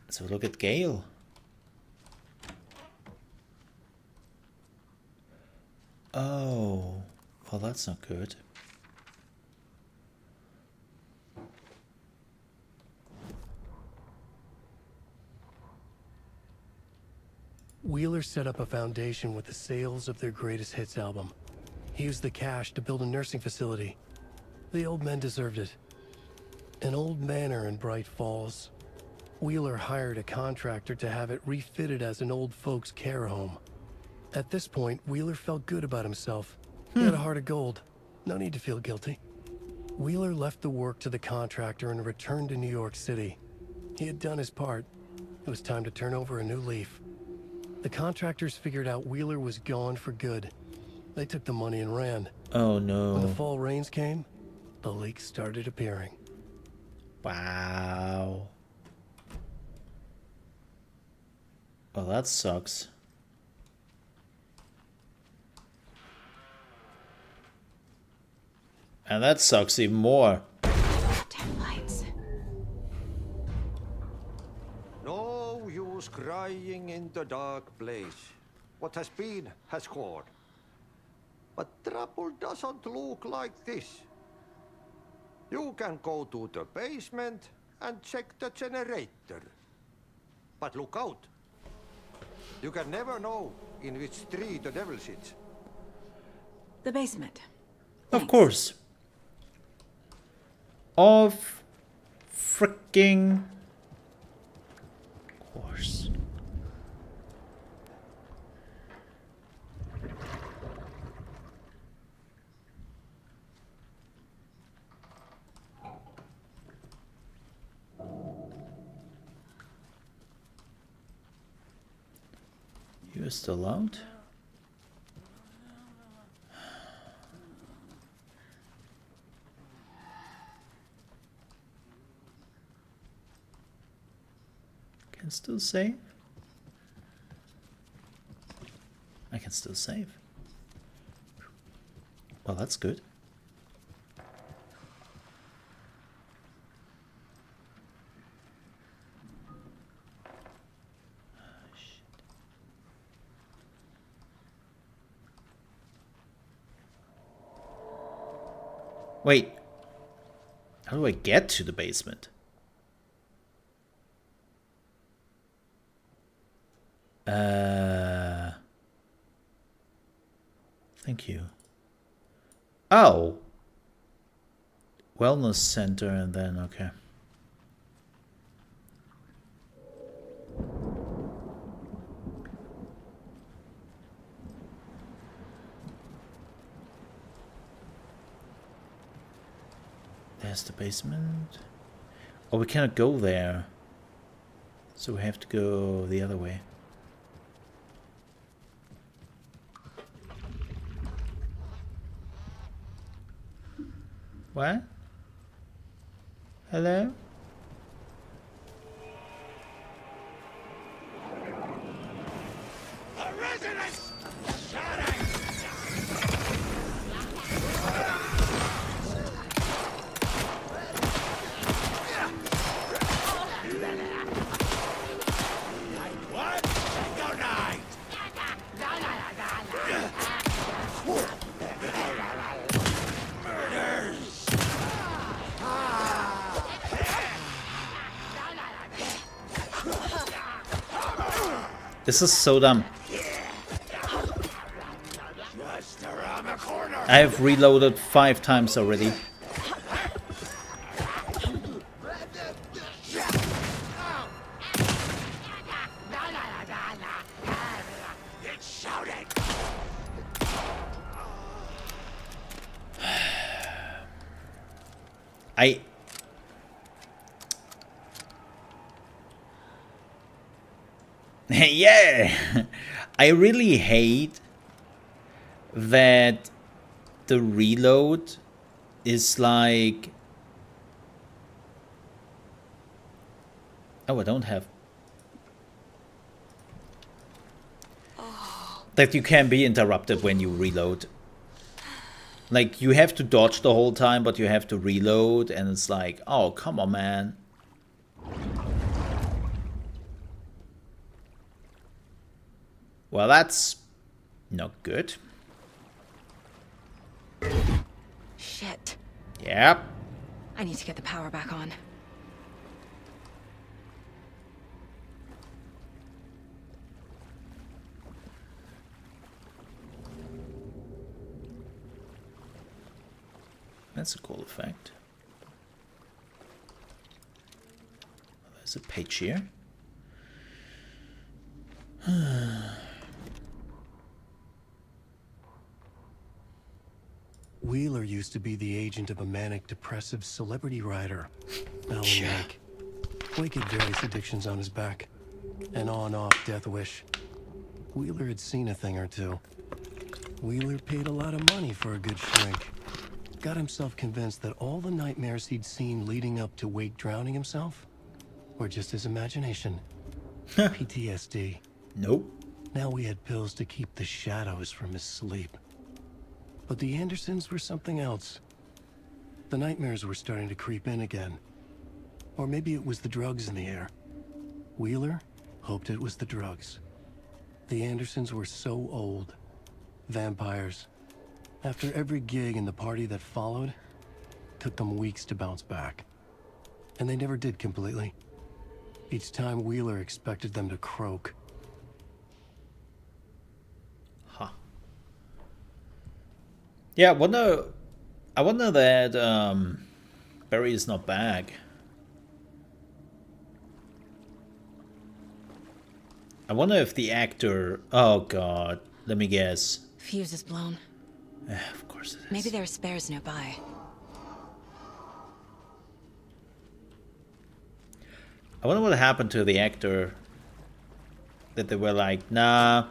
So look at Gale. Oh, well, that's not good. Wheeler set up a foundation with the sales of their greatest hits album. He used the cash to build a nursing facility. The old men deserved it. An old manor in Bright Falls. Wheeler hired a contractor to have it refitted as an old folks' care home. At this point, Wheeler felt good about himself. He had a heart of gold. No need to feel guilty. Wheeler left the work to the contractor and returned to New York City. He had done his part. It was time to turn over a new leaf. The contractors figured out Wheeler was gone for good. They took the money and ran. Oh no. When the fall rains came, the leaks started appearing. Wow. Well, that sucks. And that sucks even more. Damn lights. No use crying in the dark place. What has been has gone. But trouble doesn't look like this. You can go to the basement and check the generator. But look out. You can never know in which tree the devil sits. The basement. Of course. Of freaking course. You're still out? can still save. I can still save. Well, that's good. Wait. How do I get to the basement? Thank you. Oh. Wellness center and then, okay. There's the basement. Oh, we cannot go there. So we have to go the other way. What? Hello? The residents! What? Good night! Murders! This is so dumb. Just around the corner! I have reloaded 5 times already. It's shouting! Yeah! I really hate that the reload is like... Oh, I don't have... That you can be interrupted when you reload. Like, you have to dodge the whole time, but you have to reload, and it's like, oh, come on, man. Well, that's not good. Shit. Yep. I need to get the power back on. That's a cool effect. There's a page here. Wheeler used to be the agent of a manic-depressive celebrity writer, Alan Wake. Wake had various addictions on his back. An on-off death wish. Wheeler had seen a thing or two. Wheeler paid a lot of money for a good shrink. Got himself convinced that all the nightmares he'd seen leading up to Wake drowning himself were just his imagination. PTSD. Nope. Now we had pills to keep the shadows from his sleep. But the Andersons were something else. The nightmares were starting to creep in again. Or maybe it was the drugs in the air. Wheeler hoped it was the drugs. The Andersons were so old. Vampires. After every gig and the party that followed, took them weeks to bounce back. And they never did completely. Each time Wheeler expected them to croak. Huh. Yeah, I wonder that Barry is not back. I wonder if the actor... Oh god, let me guess. Fuse is blown. Of course it is. Maybe there are spares nearby. I wonder what happened to the actor. That they were like, nah.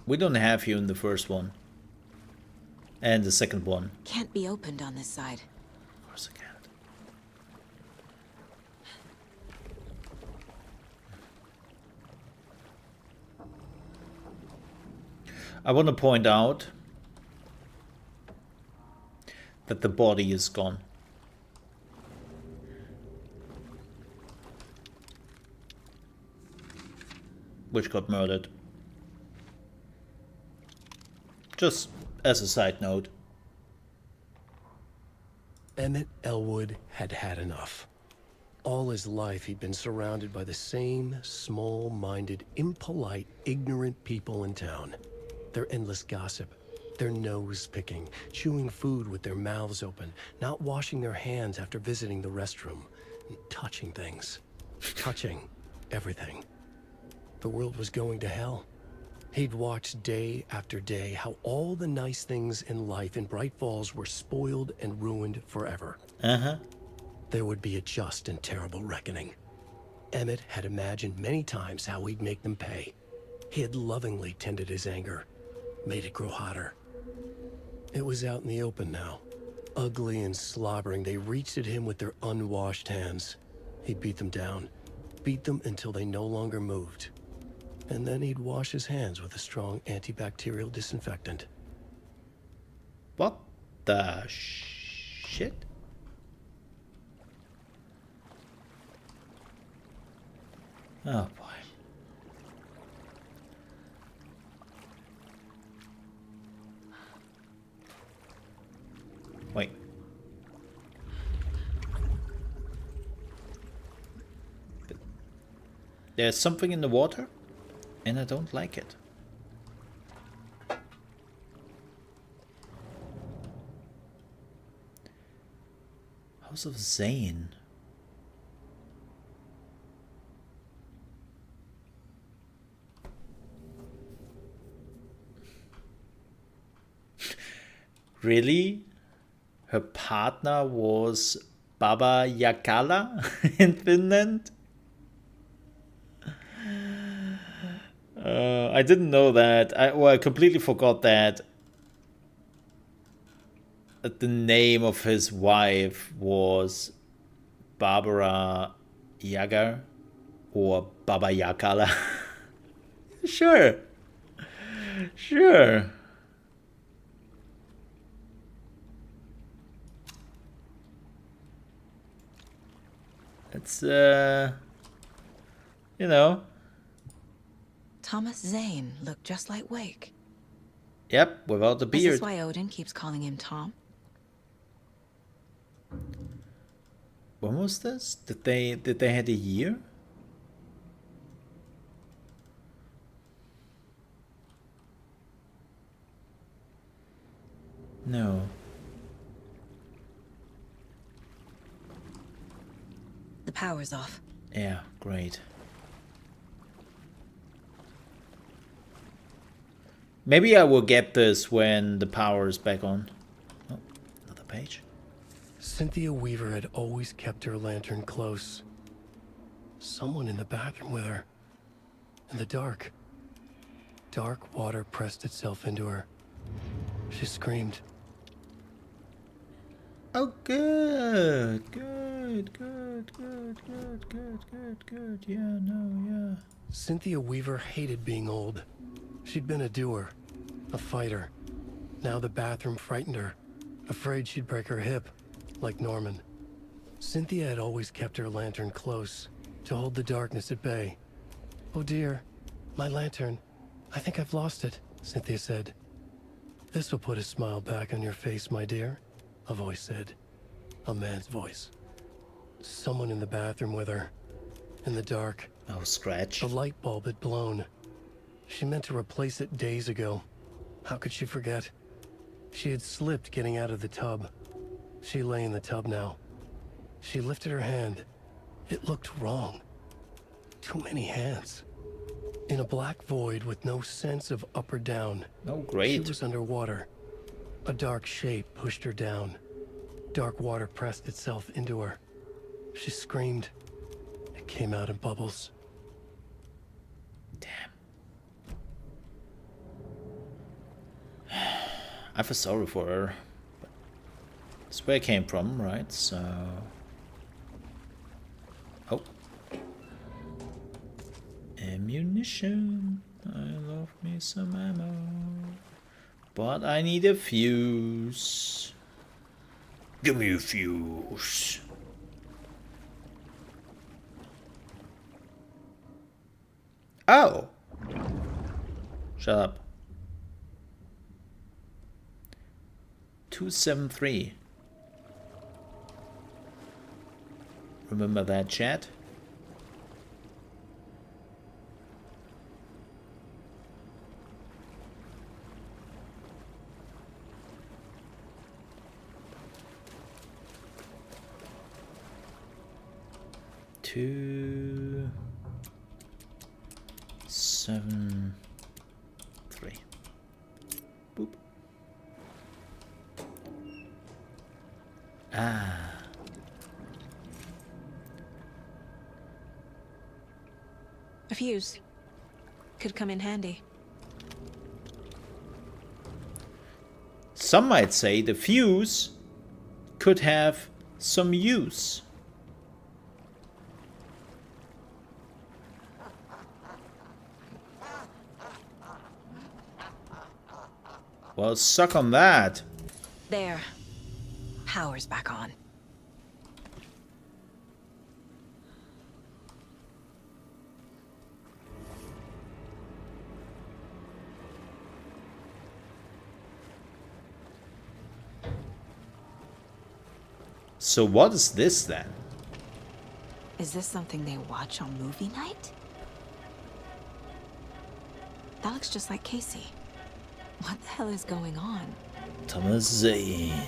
We don't have you in the first one. And the second one. Can't be opened on this side. Of course I can't. I want to point out that the body is gone. Which got murdered. Just as a side note. Emmett Elwood had had enough. All his life, he'd been surrounded by the same small-minded, impolite, ignorant people in town. Their endless gossip, their nose-picking, chewing food with their mouths open, not washing their hands after visiting the restroom, and touching things. Touching everything. The world was going to hell. He'd watched day after day how all the nice things in life in Bright Falls were spoiled and ruined forever. There would be a just and terrible reckoning. Emmett had imagined many times how he'd make them pay. He had lovingly tended his anger, made it grow hotter. It was out in the open now. Ugly and slobbering, they reached at him with their unwashed hands. He beat them down, beat them until they no longer moved. And then he'd wash his hands with a strong antibacterial disinfectant. What the shit? Oh boy. Wait. There's something in the water, and I don't like it. House of Zane. Really? Her partner was Baba Yakala in Finland? I didn't know that. I completely forgot that the name of his wife was Barbara Yaga or Baba Yakala. Sure. Sure. It's, you know. Thomas Zane looked just like Wake. Yep, without the beard. Is this why Odin keeps calling him Tom? When was this? Did they had a year? No. The power's off. Yeah, great. Maybe I will get this when the power is back on. Oh, another page. Cynthia Weaver had always kept her lantern close. Someone in the bathroom with her. In the dark. Dark water pressed itself into her. She screamed. Oh, good. Yeah, no, yeah. Cynthia Weaver hated being old. She'd been a doer, a fighter. Now the bathroom frightened her, afraid she'd break her hip, like Norman. Cynthia had always kept her lantern close, to hold the darkness at bay. Oh dear, my lantern. I think I've lost it, Cynthia said. This will put a smile back on your face, my dear, a voice said. A man's voice. Someone in the bathroom with her. In the dark. Oh, Scratch. The light bulb had blown. She meant to replace it days ago. How could she forget? She had slipped getting out of the tub. She lay in the tub now. She lifted her hand. It looked wrong. Too many hands. In a black void with no sense of up or down. Oh, great. She was underwater. A dark shape pushed her down. Dark water pressed itself into her. She screamed. It came out in bubbles. I feel sorry for her. But that's where I came from, right? So... Oh. Ammunition. I love me some ammo. But I need a fuse. Give me a fuse. Oh. Shut up. 273. Remember that, chat? Two, 7, 3. Boop. Ah. A fuse. Could come in handy. Some might say the fuse could have some use. Well, suck on that. There. Power's back on. So what is this then? Is this something they watch on movie night? That looks just like Casey. What the hell is going on? Thomas Zane.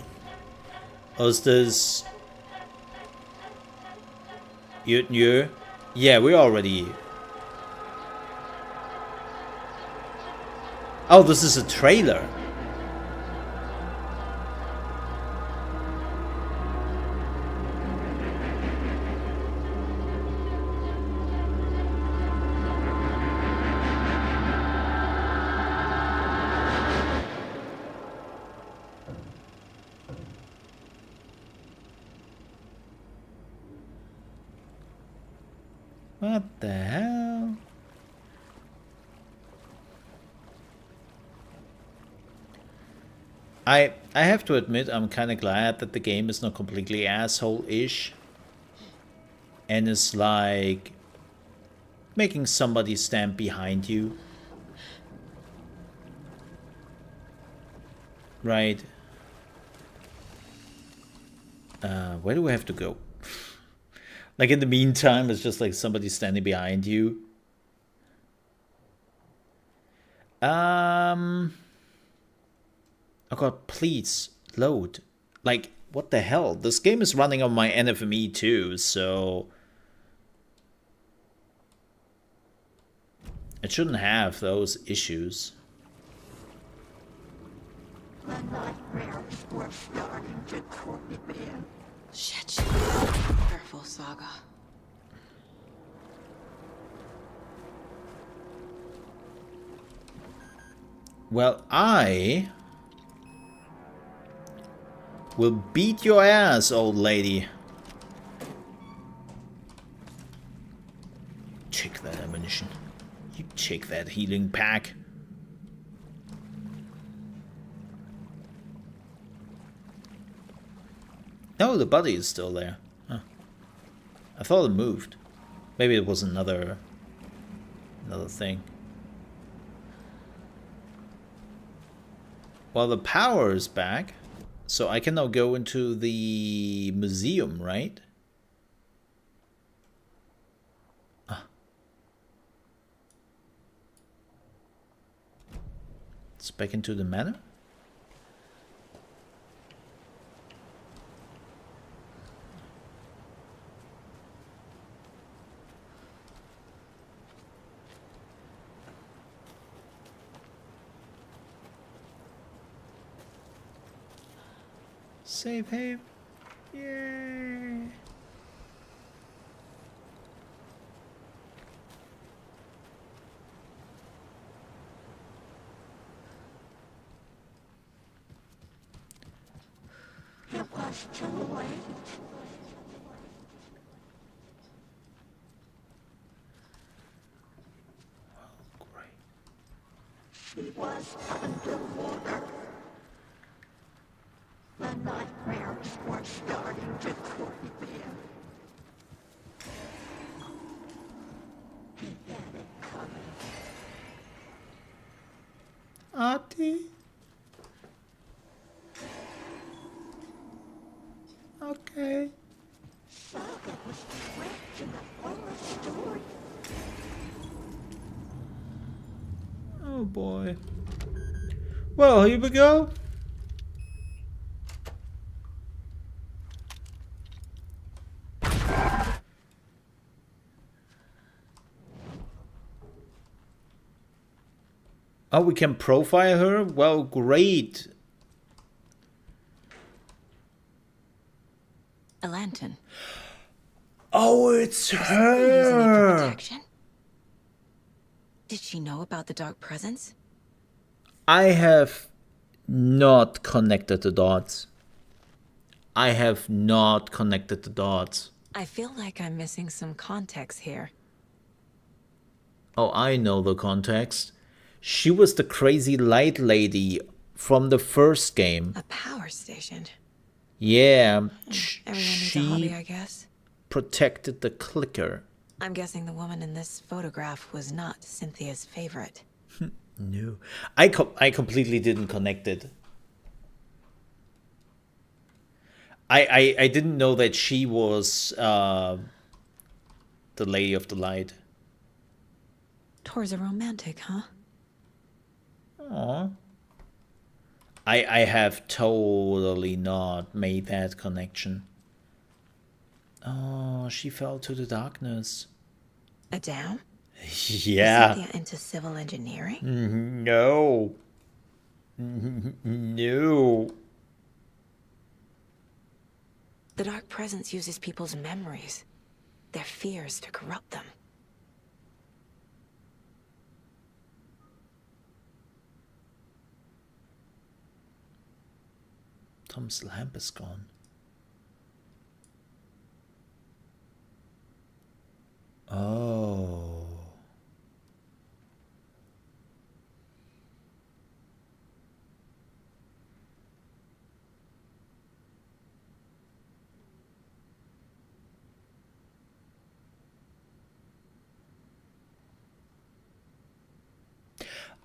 Is this... You? Yeah, we already... Oh, this is a trailer. What the hell? I have to admit, I'm kind of glad that the game is not completely asshole-ish and is like making somebody stand behind you. Right. Where do we have to go? Like in the meantime, it's just like somebody standing behind you. Oh god, please load. Like, what the hell? This game is running on my NVMe too, so it shouldn't have those issues. The nightmares were starting to creep in. Shit. Careful, Saga. Well, I will beat your ass, old lady. Check that ammunition. You check that healing pack. No, the body is still there. Huh. I thought it moved. Maybe it was another thing. Well, the power is back, so I can now go into the museum, right? Ah. It's back into the manor? Save haven. Yay. It was too late. Okay. Oh boy. Well, here we go. Oh, we can profile her? Well, great. A lantern. Oh, it's Using it for her. protection? Did she know about the dark presence? I have not connected the dots. I have not connected the dots. I feel like I'm missing some context here. Oh, I know the context. She was the crazy light lady from the first game. A power station. Yeah, Everyone needs a hobby, I guess. protected the clicker. I'm guessing the woman in this photograph was not Cynthia's favorite. No, I completely didn't connect it. I didn't know that she was the Lady of the Light. Tor's a romantic, huh? Aw. I have totally not made that connection. Oh, she fell to the darkness. A dam? Yeah. Was Cynthia into civil engineering? No. No. The dark presence uses people's memories, their fears to corrupt them. Tom's lamp is gone. Oh.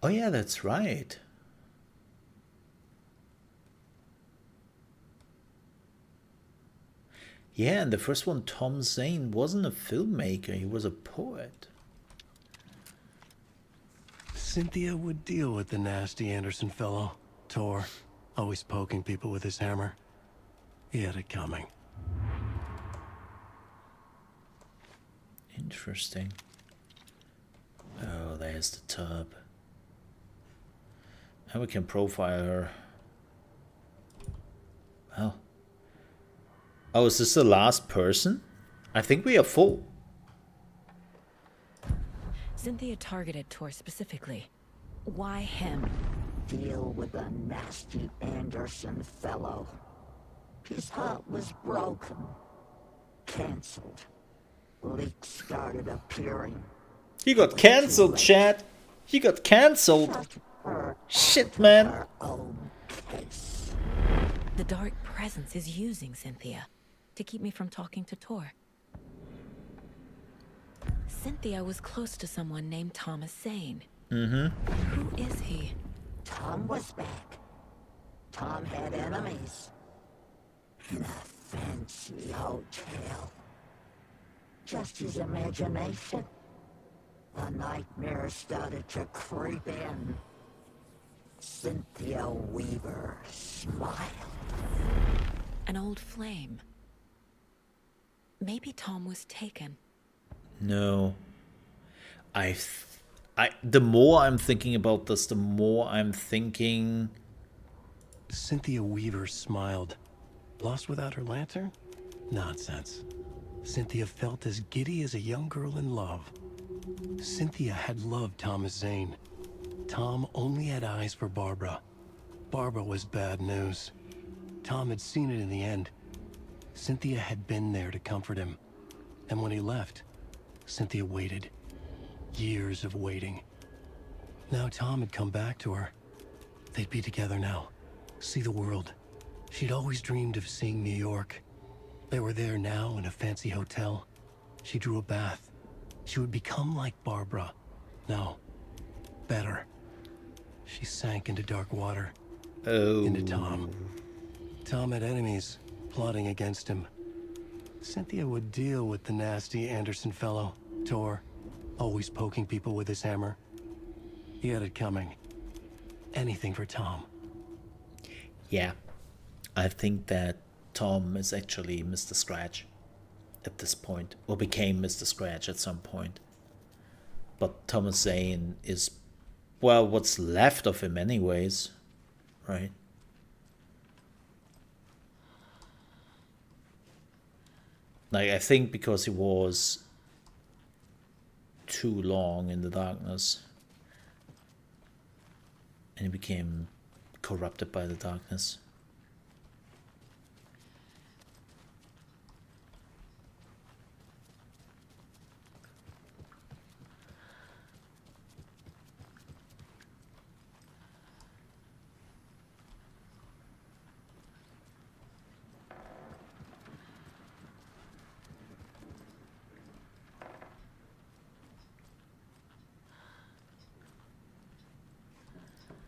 Oh yeah, that's right. Yeah, and the first one, Tom Zane, wasn't a filmmaker, he was a poet. Cynthia would deal with the nasty Anderson fellow, Tor, always poking people with his hammer. He had it coming. Interesting. Oh, there's the tub. And we can profile her. Well. Oh, is this the last person? I think we are full. Cynthia targeted Tor specifically. Why him? Deal with the nasty Anderson fellow. His heart was broken. Cancelled. Leaks started appearing. He got cancelled, Chad. He got cancelled. Shit, man. The dark presence is using Cynthia to keep me from talking to Tor. Cynthia was close to someone named Thomas Zane. Mm-hmm. Who is he? Tom was back. Tom had enemies. In a fancy hotel. Just his imagination. The nightmare started to creep in. Cynthia Weaver smiled. An old flame. Maybe Tom was taken. No. The more I'm thinking about this, the more I'm thinking... Cynthia Weaver smiled. Lost without her lantern? Nonsense. Cynthia felt as giddy as a young girl in love. Cynthia had loved Thomas Zane. Tom only had eyes for Barbara. Barbara was bad news. Tom had seen it in the end. Cynthia had been there to comfort him. And when he left, Cynthia waited. Years of waiting. Now Tom had come back to her. They'd be together now. See the world. She'd always dreamed of seeing New York. They were there now in a fancy hotel. She drew a bath. She would become like Barbara. No, better. She sank into dark water. Oh. Into Tom. Tom had enemies plotting against him. Cynthia would deal with the nasty Anderson fellow, Tor, always poking people with his hammer. He had it coming. Anything for Tom. Yeah, I think that Tom is actually Mr. Scratch at this point, or became Mr. Scratch at some point. But Thomas Zane is, well, what's left of him anyways, right? Like, I think because he was too long in the darkness and he became corrupted by the darkness.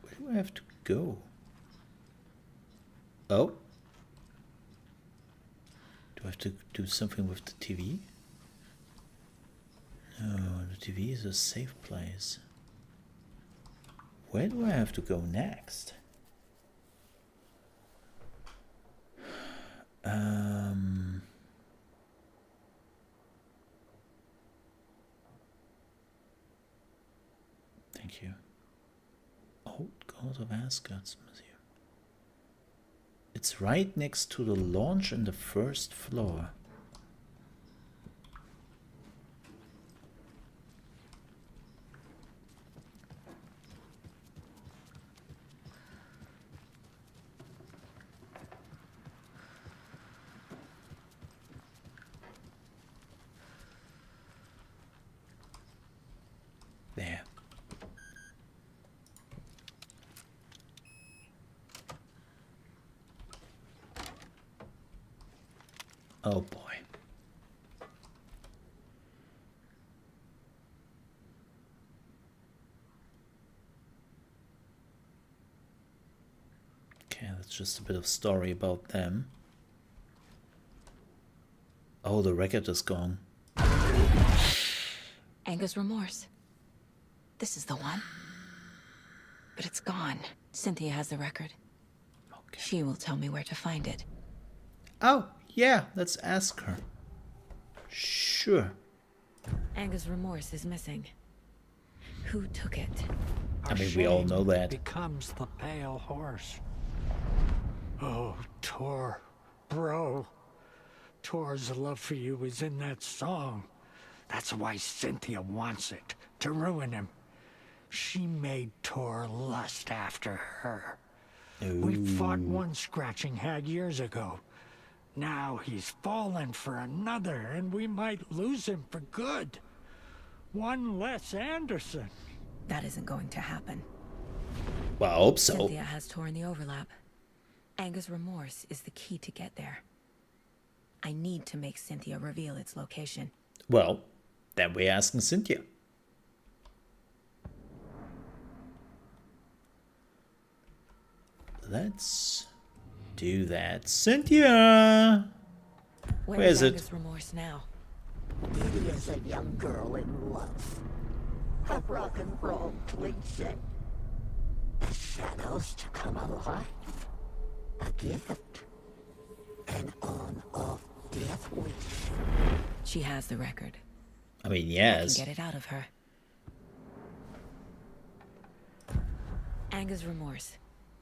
Where do I have to go? Oh? Do I have to do something with the TV? No, the TV is a safe place. Where do I have to go next? Thank you. Old God of Asgard's Museum. It's right next to the launch on the first floor. There. Oh boy. Okay, that's just a bit of story about them. Oh, the record is gone. Anger's Remorse. This is the one. But it's gone. Cynthia has the record. Okay. She will tell me where to find it. Oh, yeah, let's ask her. Sure. Anger's Remorse is missing. Who took it? I mean, we all know that. Becomes the pale horse. Oh, Tor, bro. Tor's love for you is in that song. That's why Cynthia wants it, to ruin him. She made Tor lust after her. Ooh. We fought one scratching hag years ago. Now he's fallen for another, and we might lose him for good. One less Anderson. That isn't going to happen. Well, I hope so. Cynthia has Tor in the overlap. Anger's Remorse is the key to get there. I need to make Cynthia reveal its location. Well, then we're asking Cynthia. Let's do that. Cynthia! Where is it? Anger's Remorse now? It is a young girl in love. A rock and roll cliche. The shadows to come alive. A gift. An on-off death wish. She has the record. I mean, yes. I can get it out of her. Anger's Remorse.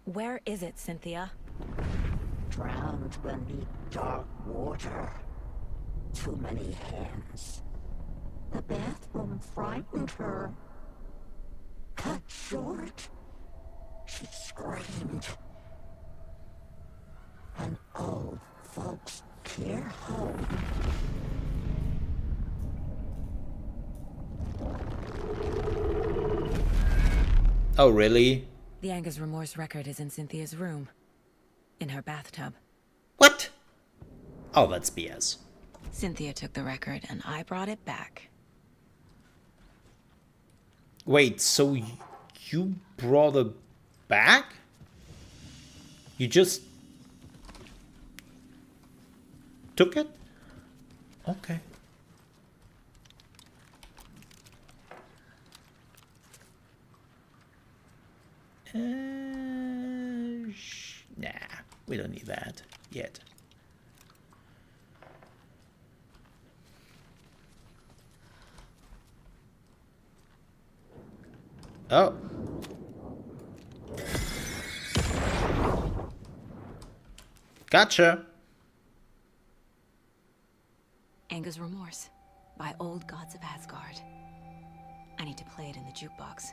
Where is it, Cynthia? Drowned beneath dark water. Too many hands. The bathroom frightened her. Cut short. She screamed. An old folks' care home. Oh, really? The Anger's Remorse record is in Cynthia's room. In her bathtub. What? Oh, that's BS. Cynthia took the record and I brought it back. Wait, so you brought a back? You just took it? Okay. Nah, we don't need that yet. Oh. Gotcha. Anger's Remorse by Old Gods of Asgard. I need to play it in the jukebox.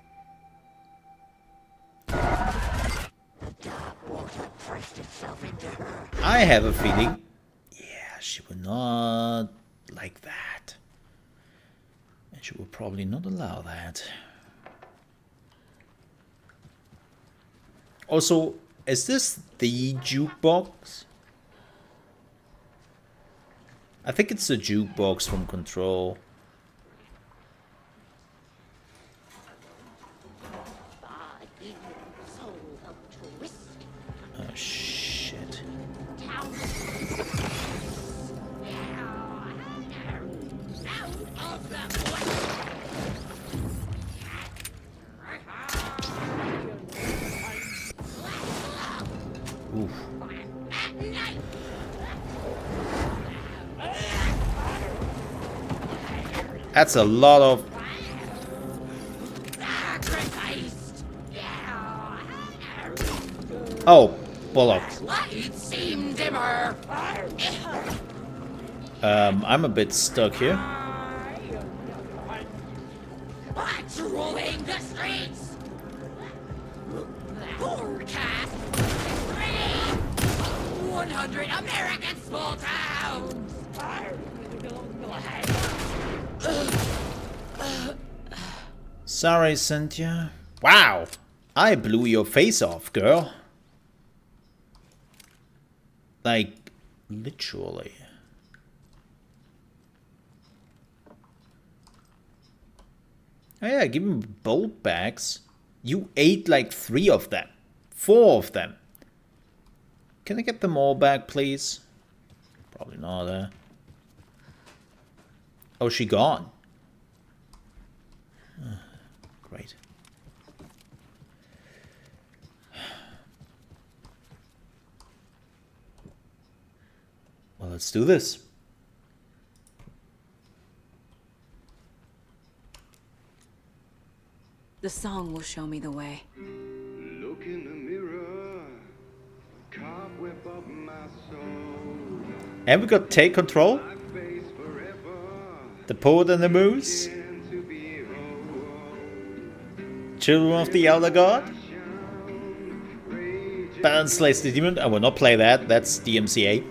I have a feeling. Yeah, she would not like that. And she will probably not allow that. Also, is this the jukebox? I think it's the jukebox from Control. Oh shit. Oof. That's a lot of... Oh, bollocks. I'm a bit stuck here. Patrolling the streets. 100 American small towns. Sorry, Cynthia. Wow, I blew your face off, girl. Like, literally. Oh yeah, give me bolt bags. You ate like 3 of them. 4 of them. Can I get them all back, please? Probably not, Oh, she gone. Great. Well, let's do this. The song will show me the way. Look in the mirror, cobweb of my soul. And we got Take Control. The Poet and the Moose. Children of the Elder God. Balance Slays the Demon. I will not play that. That's DMCA.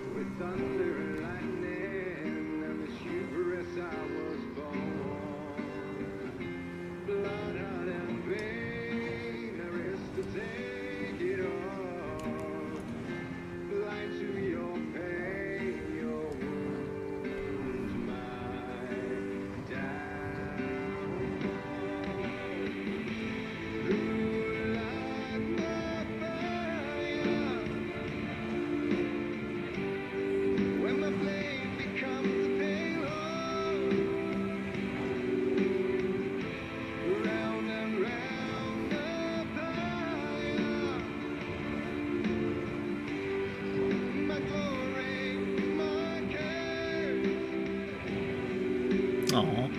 Aww.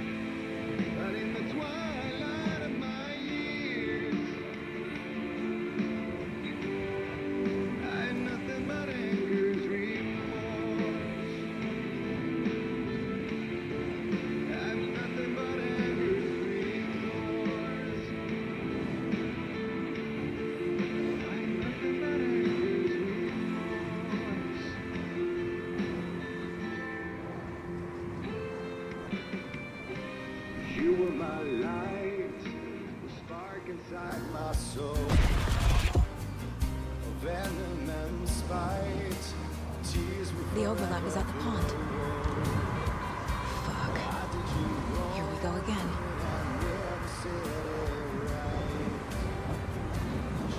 You were my light, the spark inside my soul. Venom and spite, tears were The overlap is at the pond. Fuck. Here we go again.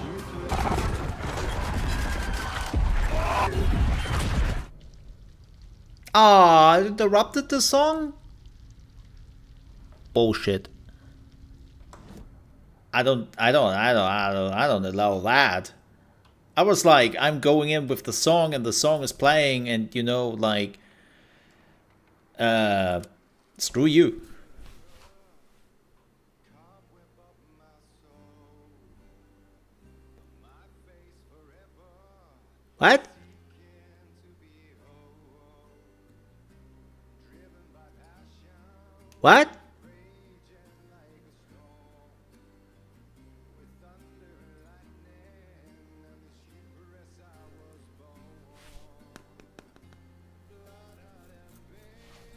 you Ah, interrupted the song? Bullshit. I don't allow that. I was like, I'm going in with the song and the song is playing and you know, like, screw you. What? What?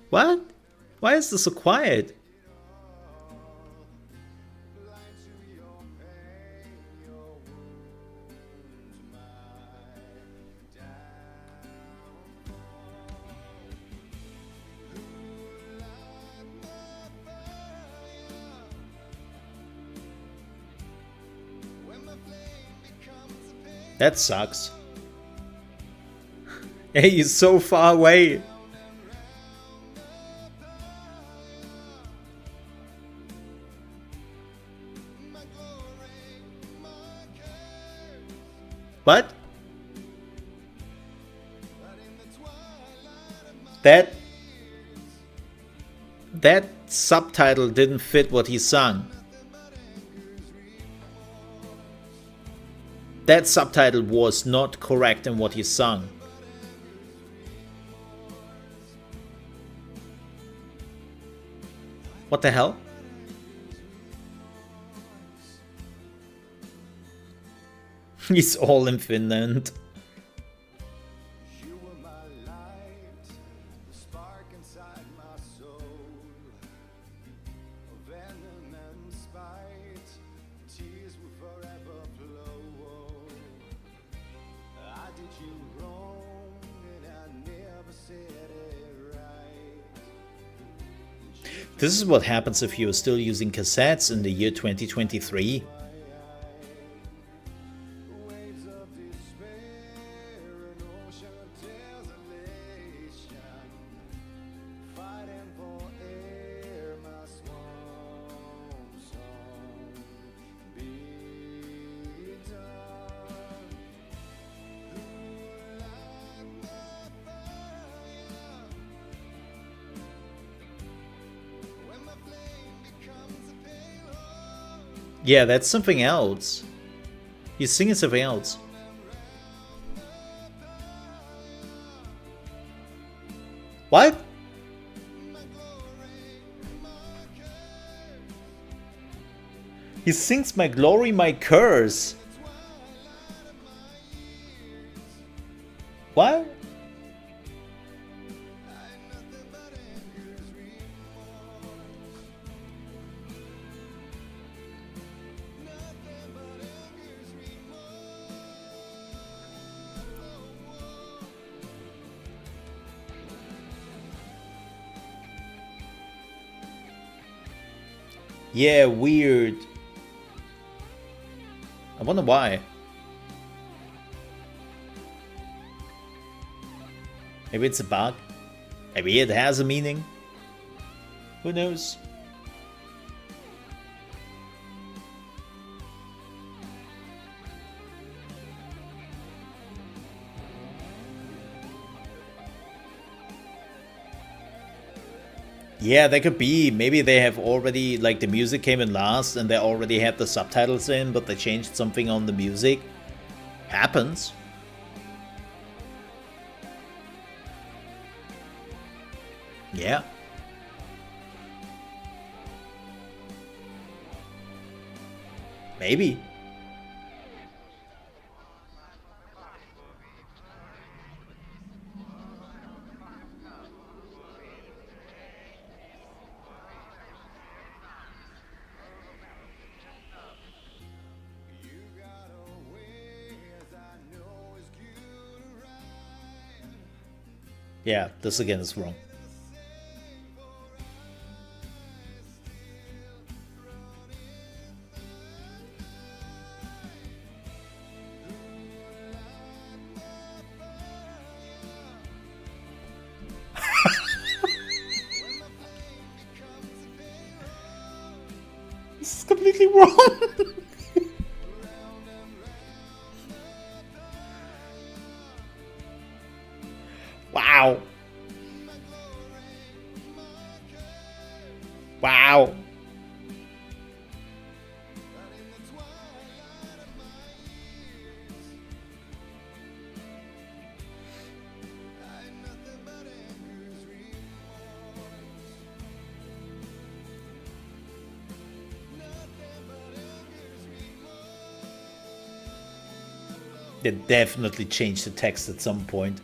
What? Why is this so quiet? That sucks. Hey, he's so far away. What? That subtitle didn't fit what he sung. That subtitle was not correct in what he sung. What the hell? He's all in Finland. This is what happens if you're still using cassettes in the year 2023. Yeah, that's something else. He's singing something else. What? He sings my glory, my curse. What? Yeah, weird. I wonder why. Maybe it's a bug. Maybe it has a meaning. Who knows? Yeah, that could be. Maybe they have already, like, the music came in last and they already had the subtitles in, but they changed something on the music. Happens. Yeah. Maybe. Yeah, this again is wrong. completely wrong. Wow. Wow. They definitely changed the text at some point.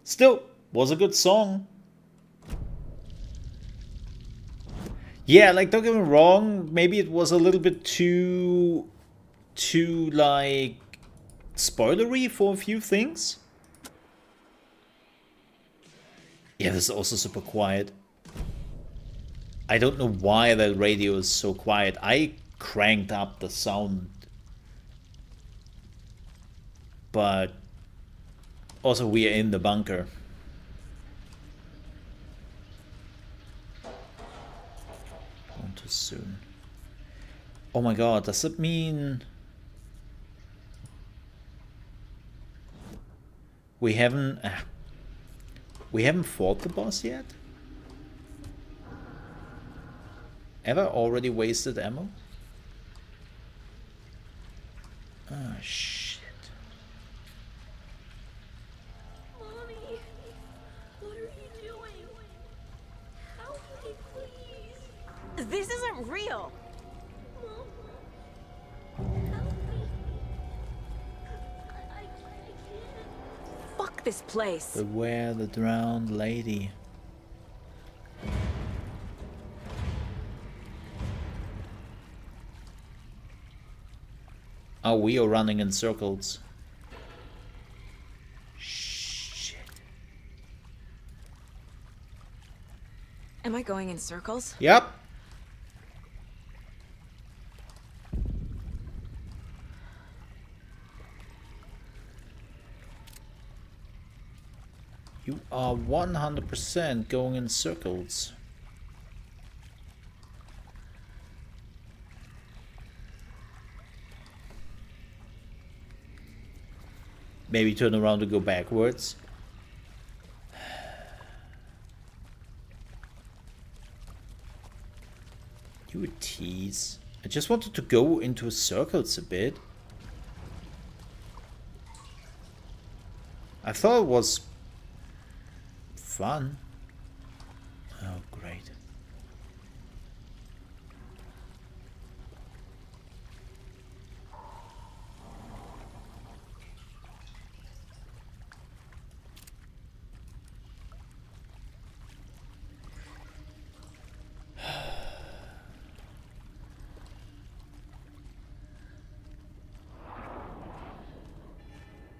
Still, was a good song. Yeah, like, don't get me wrong, maybe it was a little bit too like, spoilery for a few things. Yeah, this is also super quiet. I don't know why that radio is so quiet. I cranked up the sound. But also we are in the bunker. Gone too soon. Oh my god, does that mean we haven't fought the boss yet? Ever already wasted ammo? Ah, shit. Mommy, what are you doing? Help me, please. This isn't real. Fuck this place. Beware the drowned lady. Oh, we are running in circles. Shit. Am I going in circles? Yep. You are 100% going in circles. Maybe turn around to go backwards. You a tease. I just wanted to go into circles a bit. I thought it was fun. Oh, great.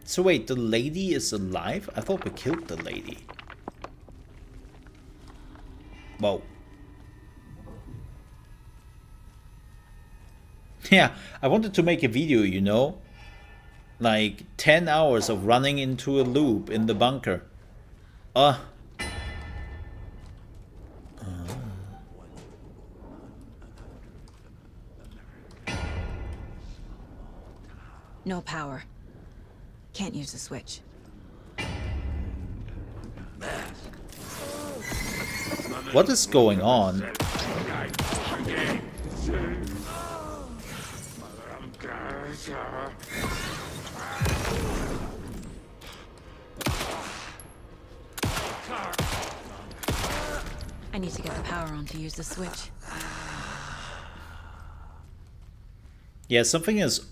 So wait, the lady is alive? I thought we killed the lady. Whoa. Yeah, I wanted to make a video, you know? Like 10 hours of running into a loop in the bunker. No power. Can't use the switch. What is going on? I need to get the power on to use the switch. Yeah, something is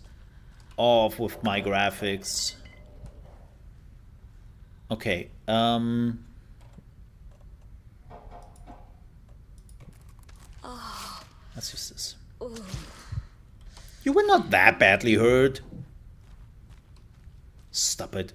off with my graphics. Okay, let's use this. You were not that badly hurt. Stop it.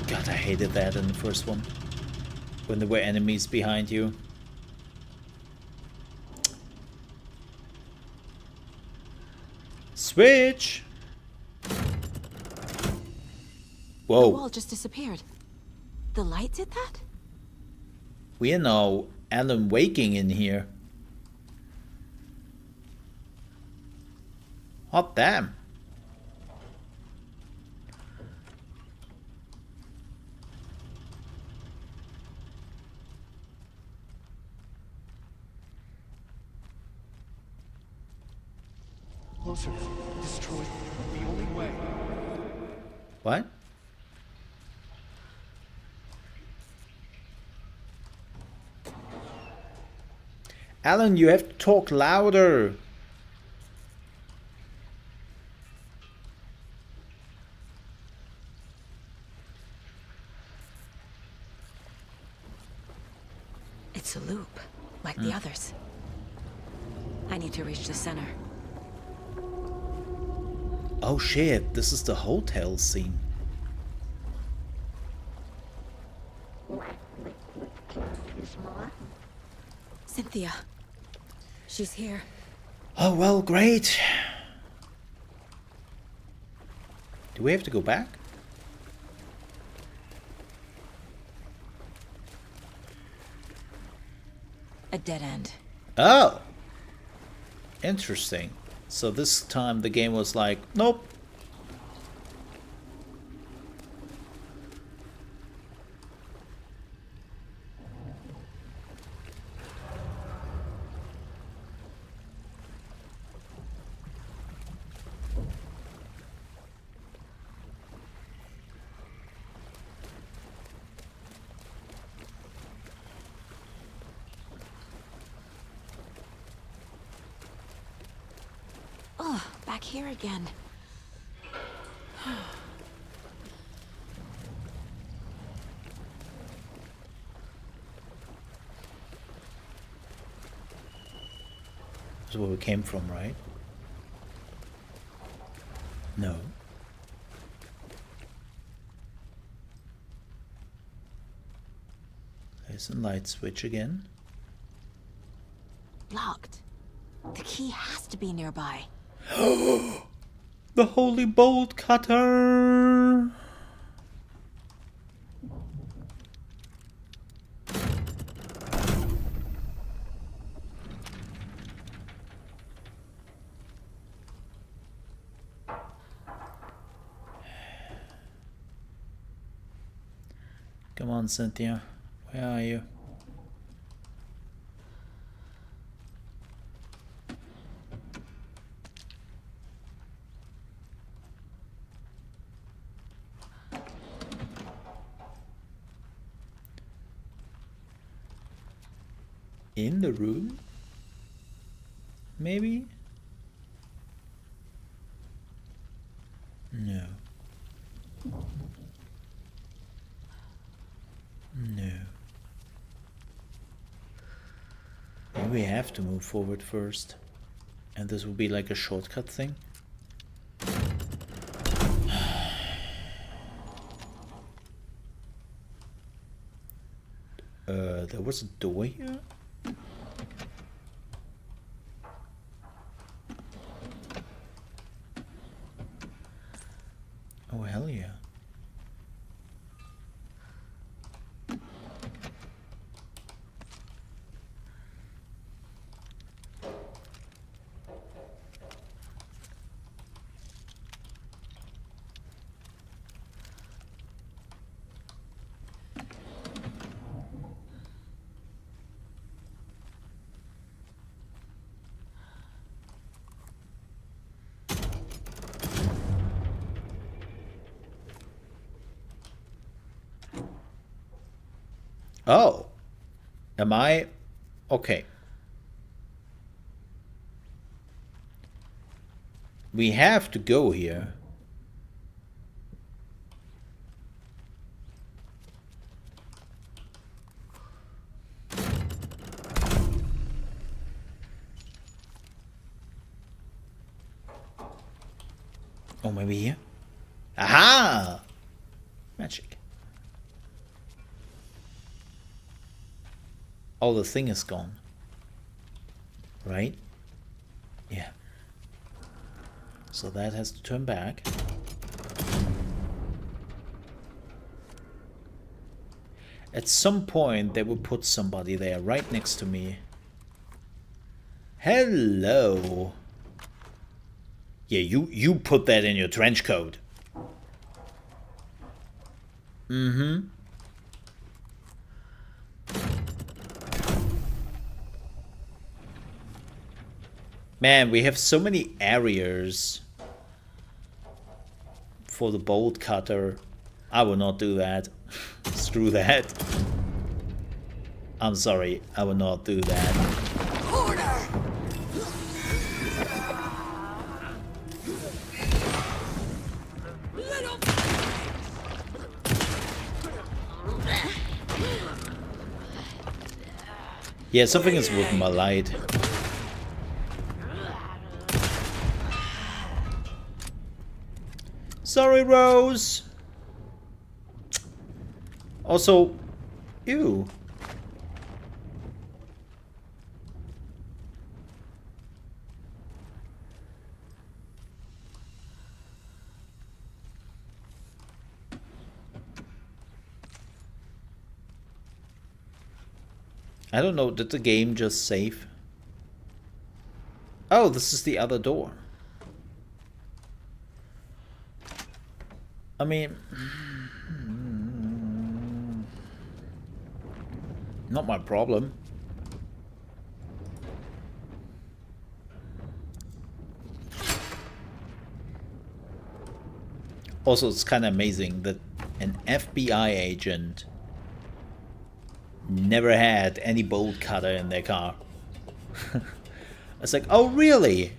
God, I hated that in the first one. when there were enemies behind you. Switch! Whoa. The wall just disappeared. The light did that? We are now Alan Waking in here. Hot damn. Closer. Destroy. The only way. What? Alan, you have to talk louder. It's a loop, like the others. I need to reach the center. Oh shit, this is the hotel scene. Cynthia. She's here. Oh well, great. Do we have to go back? A dead end. Oh! Interesting. So this time the game was like, nope. Oh, back here again. That's where we came from, right? No. There's a light switch again. Locked. The key has to be nearby. The holy bolt cutter! Come on, Cynthia. Where are you? In the room? Maybe? No. No. Maybe we have to move forward first. And this will be like a shortcut thing. There was a door here? Oh, hell yeah. Oh. Am I? Okay. We have to go here. Oh, maybe here? Aha! Magic. Oh, the thing is gone. Right? Yeah. So that has to turn back. At some point, they will put somebody there right next to me. Hello. Yeah, you put that in your trench coat. Mm-hmm. Man, we have so many areas for the bolt cutter. I will not do that. Screw that. I'm sorry, I will not do that. Order! Yeah, something is with my light. Sorry, Rose. Also, ew. I don't know, did the game just save? Oh, this is the other door. I mean... not my problem. Also, it's kind of amazing that an FBI agent never had any bolt cutter in their car. It's like, oh really?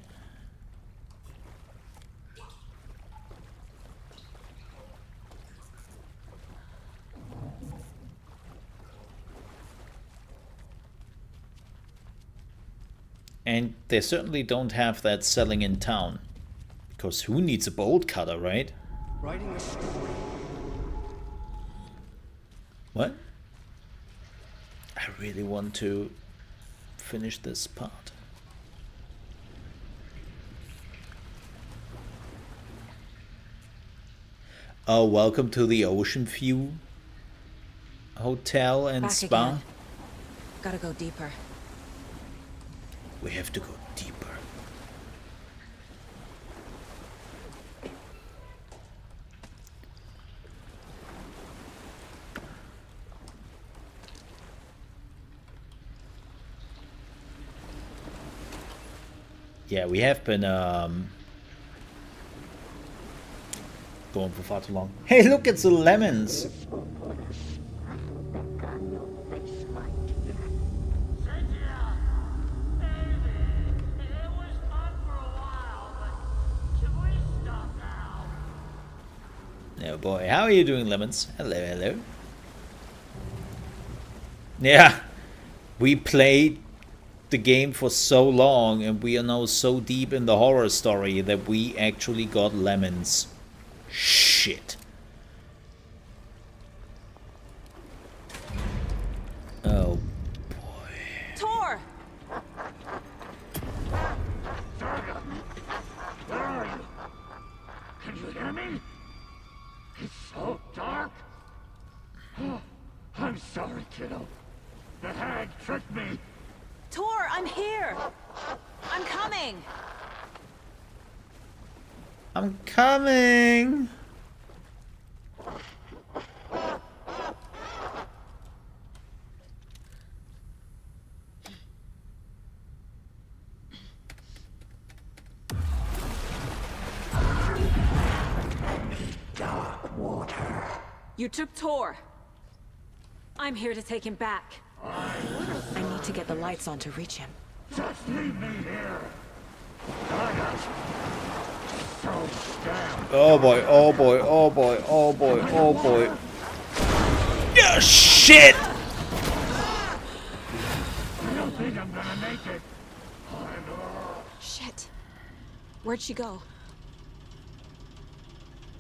And they certainly don't have that selling in town. Because who needs a bolt cutter, right? Writing a story. What? I really want to finish this part. Oh, welcome to the Ocean View Hotel and Back Spa. again. Gotta go deeper. We have to go deeper. Yeah, we have been going for far too long. Hey, look, it's the lemons. Oh boy, how are you doing, lemons? Hello, hello. Yeah, we played the game for so long and we are now so deep in the horror story that we actually got lemons. Shit. Oh boy. Tor! Where are you? Can you hear me? It's so dark. Oh, I'm sorry, kiddo. The hag tricked me. Tor, I'm here! I'm coming! I'm coming! Dark water. You took Tor. I'm here to take him back. I need to get the lights on to reach him. Just leave me here. I so damn. Oh boy, oh boy, oh boy, oh boy, oh boy. Yeah, shit! I don't think I'm gonna make it. Shit. Where'd she go?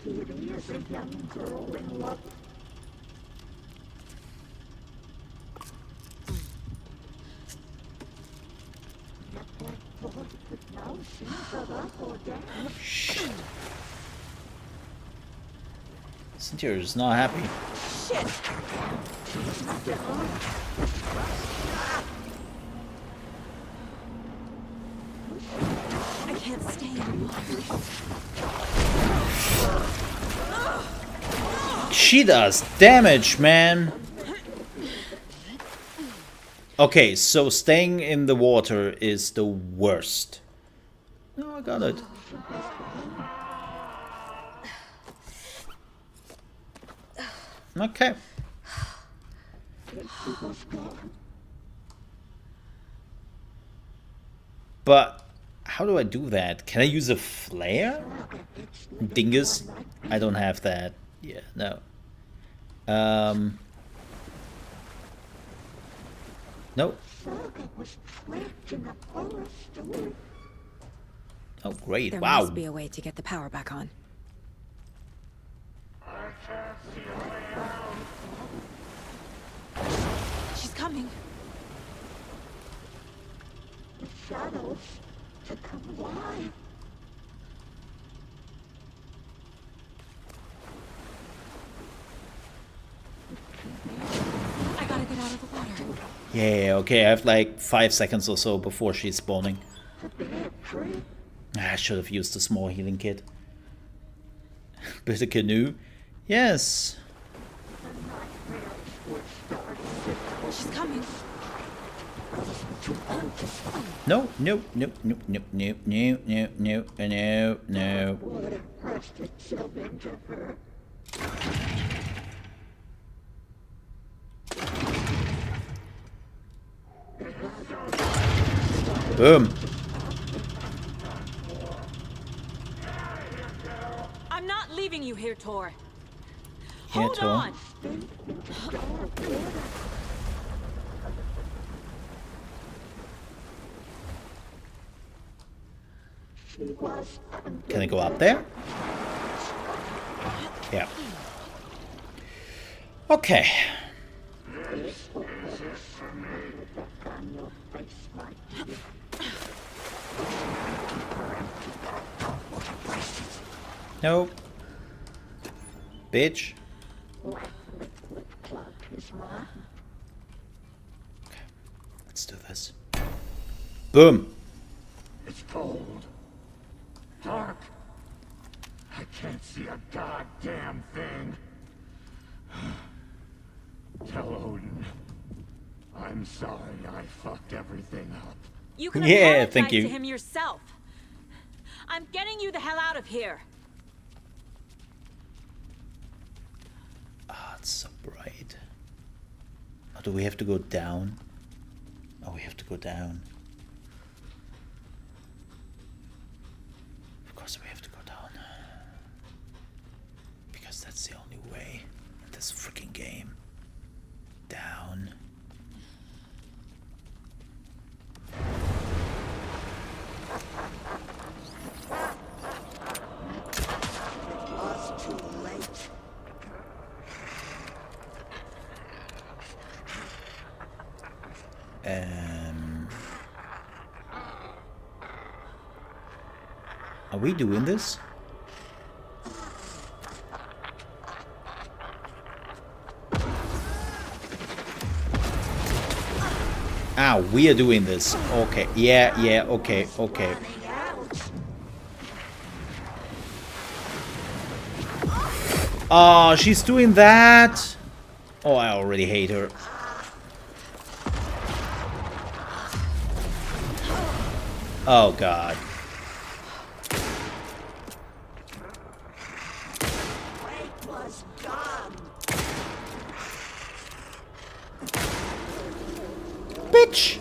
Kitty is a young girl in love. Shit. Cynthia is not happy. Shit! I can't stay in water. She does damage, man. Okay, so staying in the water is the worst. No, I got it. Okay. But how do I do that? Can I use a flare? Dingus? I don't have that. Yeah, no. Nope. Oh, great. There Wow. must be a way to get the power back on. She's coming. The shadows to come alive. I gotta get out of the water. Yeah, okay, I have like 5 seconds or so before she's spawning. I should have used a small healing kit. Build a canoe? Yes. She's coming. No, no, no, no, no, no, no, no, no, no, no. Boom. I'm not leaving you here, Tor. Here, Hold Tor. on. Can I go up there? Yeah. Okay. Nope. Bitch. Okay, let's do this. Boom. It's cold. Dark. I can't see a goddamn thing. Tell Odin. I'm sorry I fucked everything up. You can Yeah, apologize thank you. to him yourself. I'm getting you the hell out of here. Ah, it's so bright. Oh, do we have to go down? Oh, we have to go down. Of course we have to go down. Because that's the only way in this freaking game. Down. It was too late. Are we doing this? Ah, we are doing this. Okay. Yeah, yeah, okay, okay. Oh, she's doing that. Oh, I already hate her. Oh, God. It was gone. Bitch.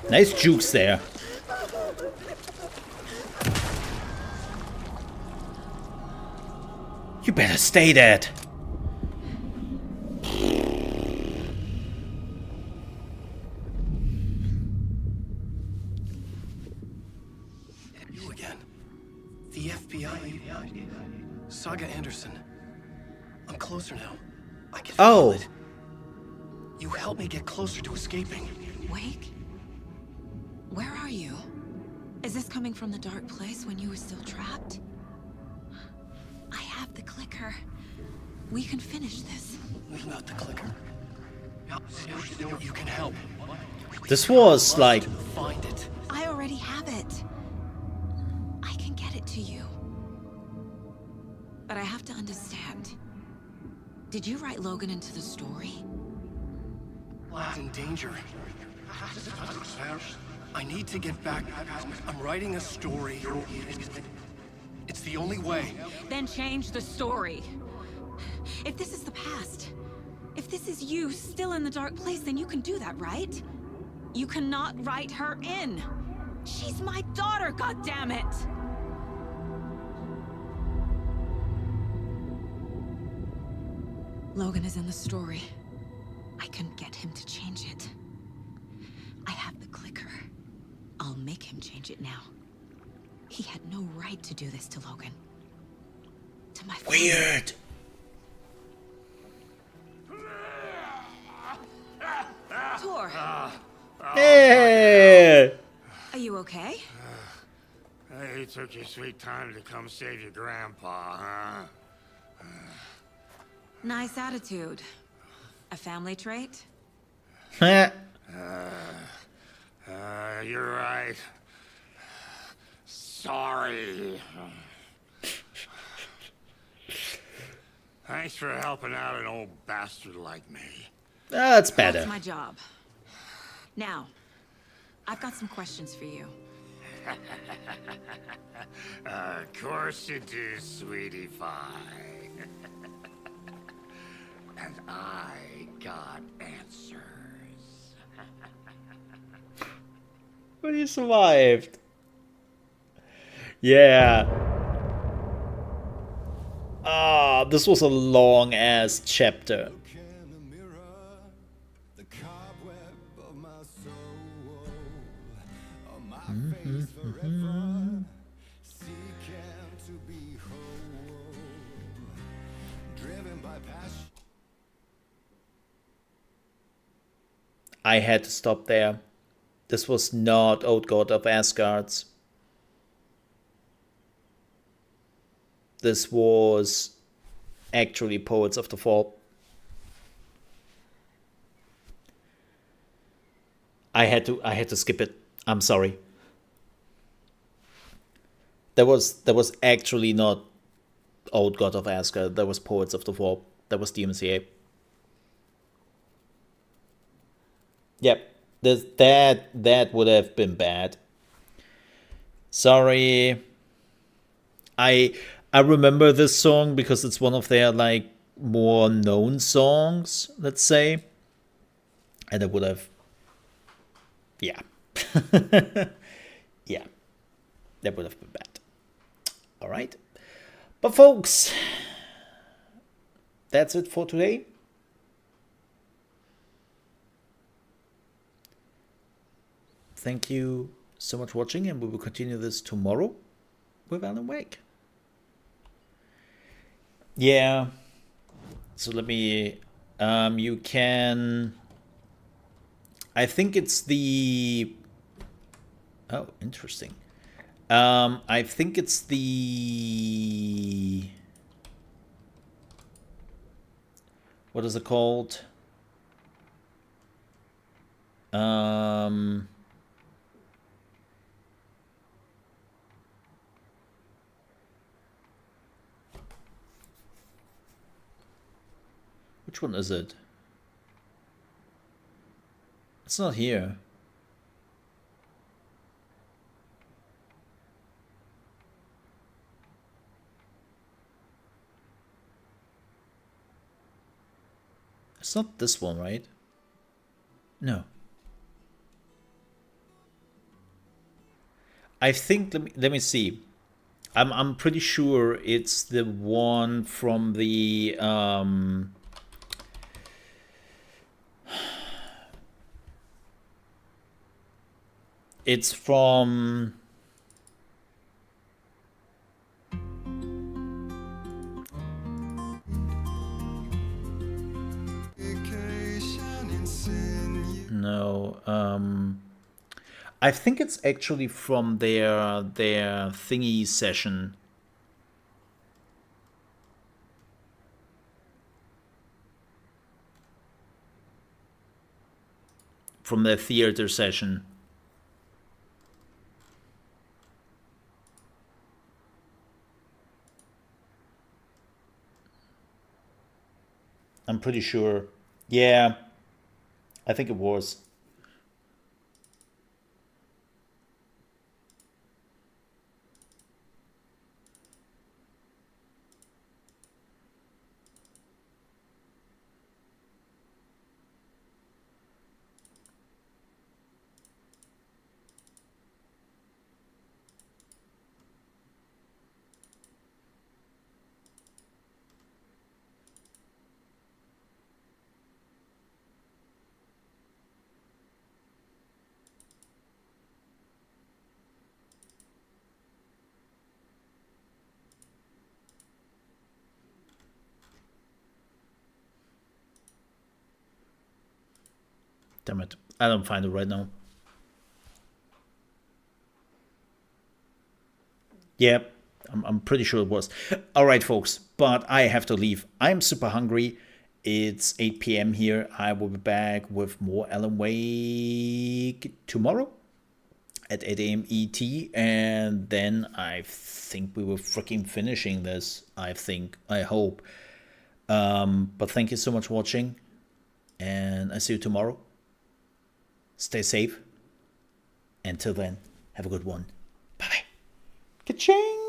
Nice jukes there. Stay dead. You again. The FBI. Saga Anderson. I'm closer now. I can feel it. You helped me get closer to escaping. Wake? Where are you? Is this coming from the dark place when you were still trapped? I have the clicker. We can finish this. Without the clicker? You can help. This was like... Find it. I already have it. I can get it to you. But I have to understand. Did you write Logan into the story? Lad's in danger. I need to get back. I'm writing a story. It's the only way. Then change the story. If this is the past, if this is you still in the dark place, then you can do that, right? You cannot write her in. She's my daughter, goddammit! Logan is in the story. I can get him to change it. I have the clicker. I'll make him change it now. He had no right to do this to Logan. To my family. Weird. Tor. Hey. Are you okay? You took your sweet time to come save your grandpa, huh? Nice attitude. A family trait? You're right. Sorry. Thanks for helping out an old bastard like me. That's better. That's my job. Now, I've got some questions for you. Of course you do, sweetie pie. And I got answers. But he survived. Yeah. Ah, this was a long ass chapter. I had to stop there. This was not Old God of Asgard's. This was actually Poets of the Fall. I had to skip it. I'm sorry. That was actually not Old God of Asgard. That was Poets of the Fall. That was DMCA. Yep, that would have been bad. Sorry. I remember this song because it's one of their like more known songs, let's say. And I would have, yeah. Yeah, that would have been bad. All right. But folks, that's it for today. Thank you so much for watching, and we will continue this tomorrow with Alan Wake. Yeah. So let me, you can, I think it's the, oh, interesting. I think it's the, what is it called? Which one is it? It's not here. It's not this one, right? No. I think, let me see. I'm pretty sure it's the one from the it's from no, I think it's actually from their thingy session. From their theater session. I'm pretty sure. Yeah, I think it was. Damn it. I don't find it right now. Yep, I'm pretty sure it was. All right, folks, but I have to leave. I'm super hungry. It's 8 p.m. here. I will be back with more Alan Wake tomorrow at 8 a.m. ET. And then I think we were freaking finishing this. I hope. But thank you so much for watching. And I see you tomorrow. Stay safe. Until then, have a good one. Bye-bye. Ka-ching!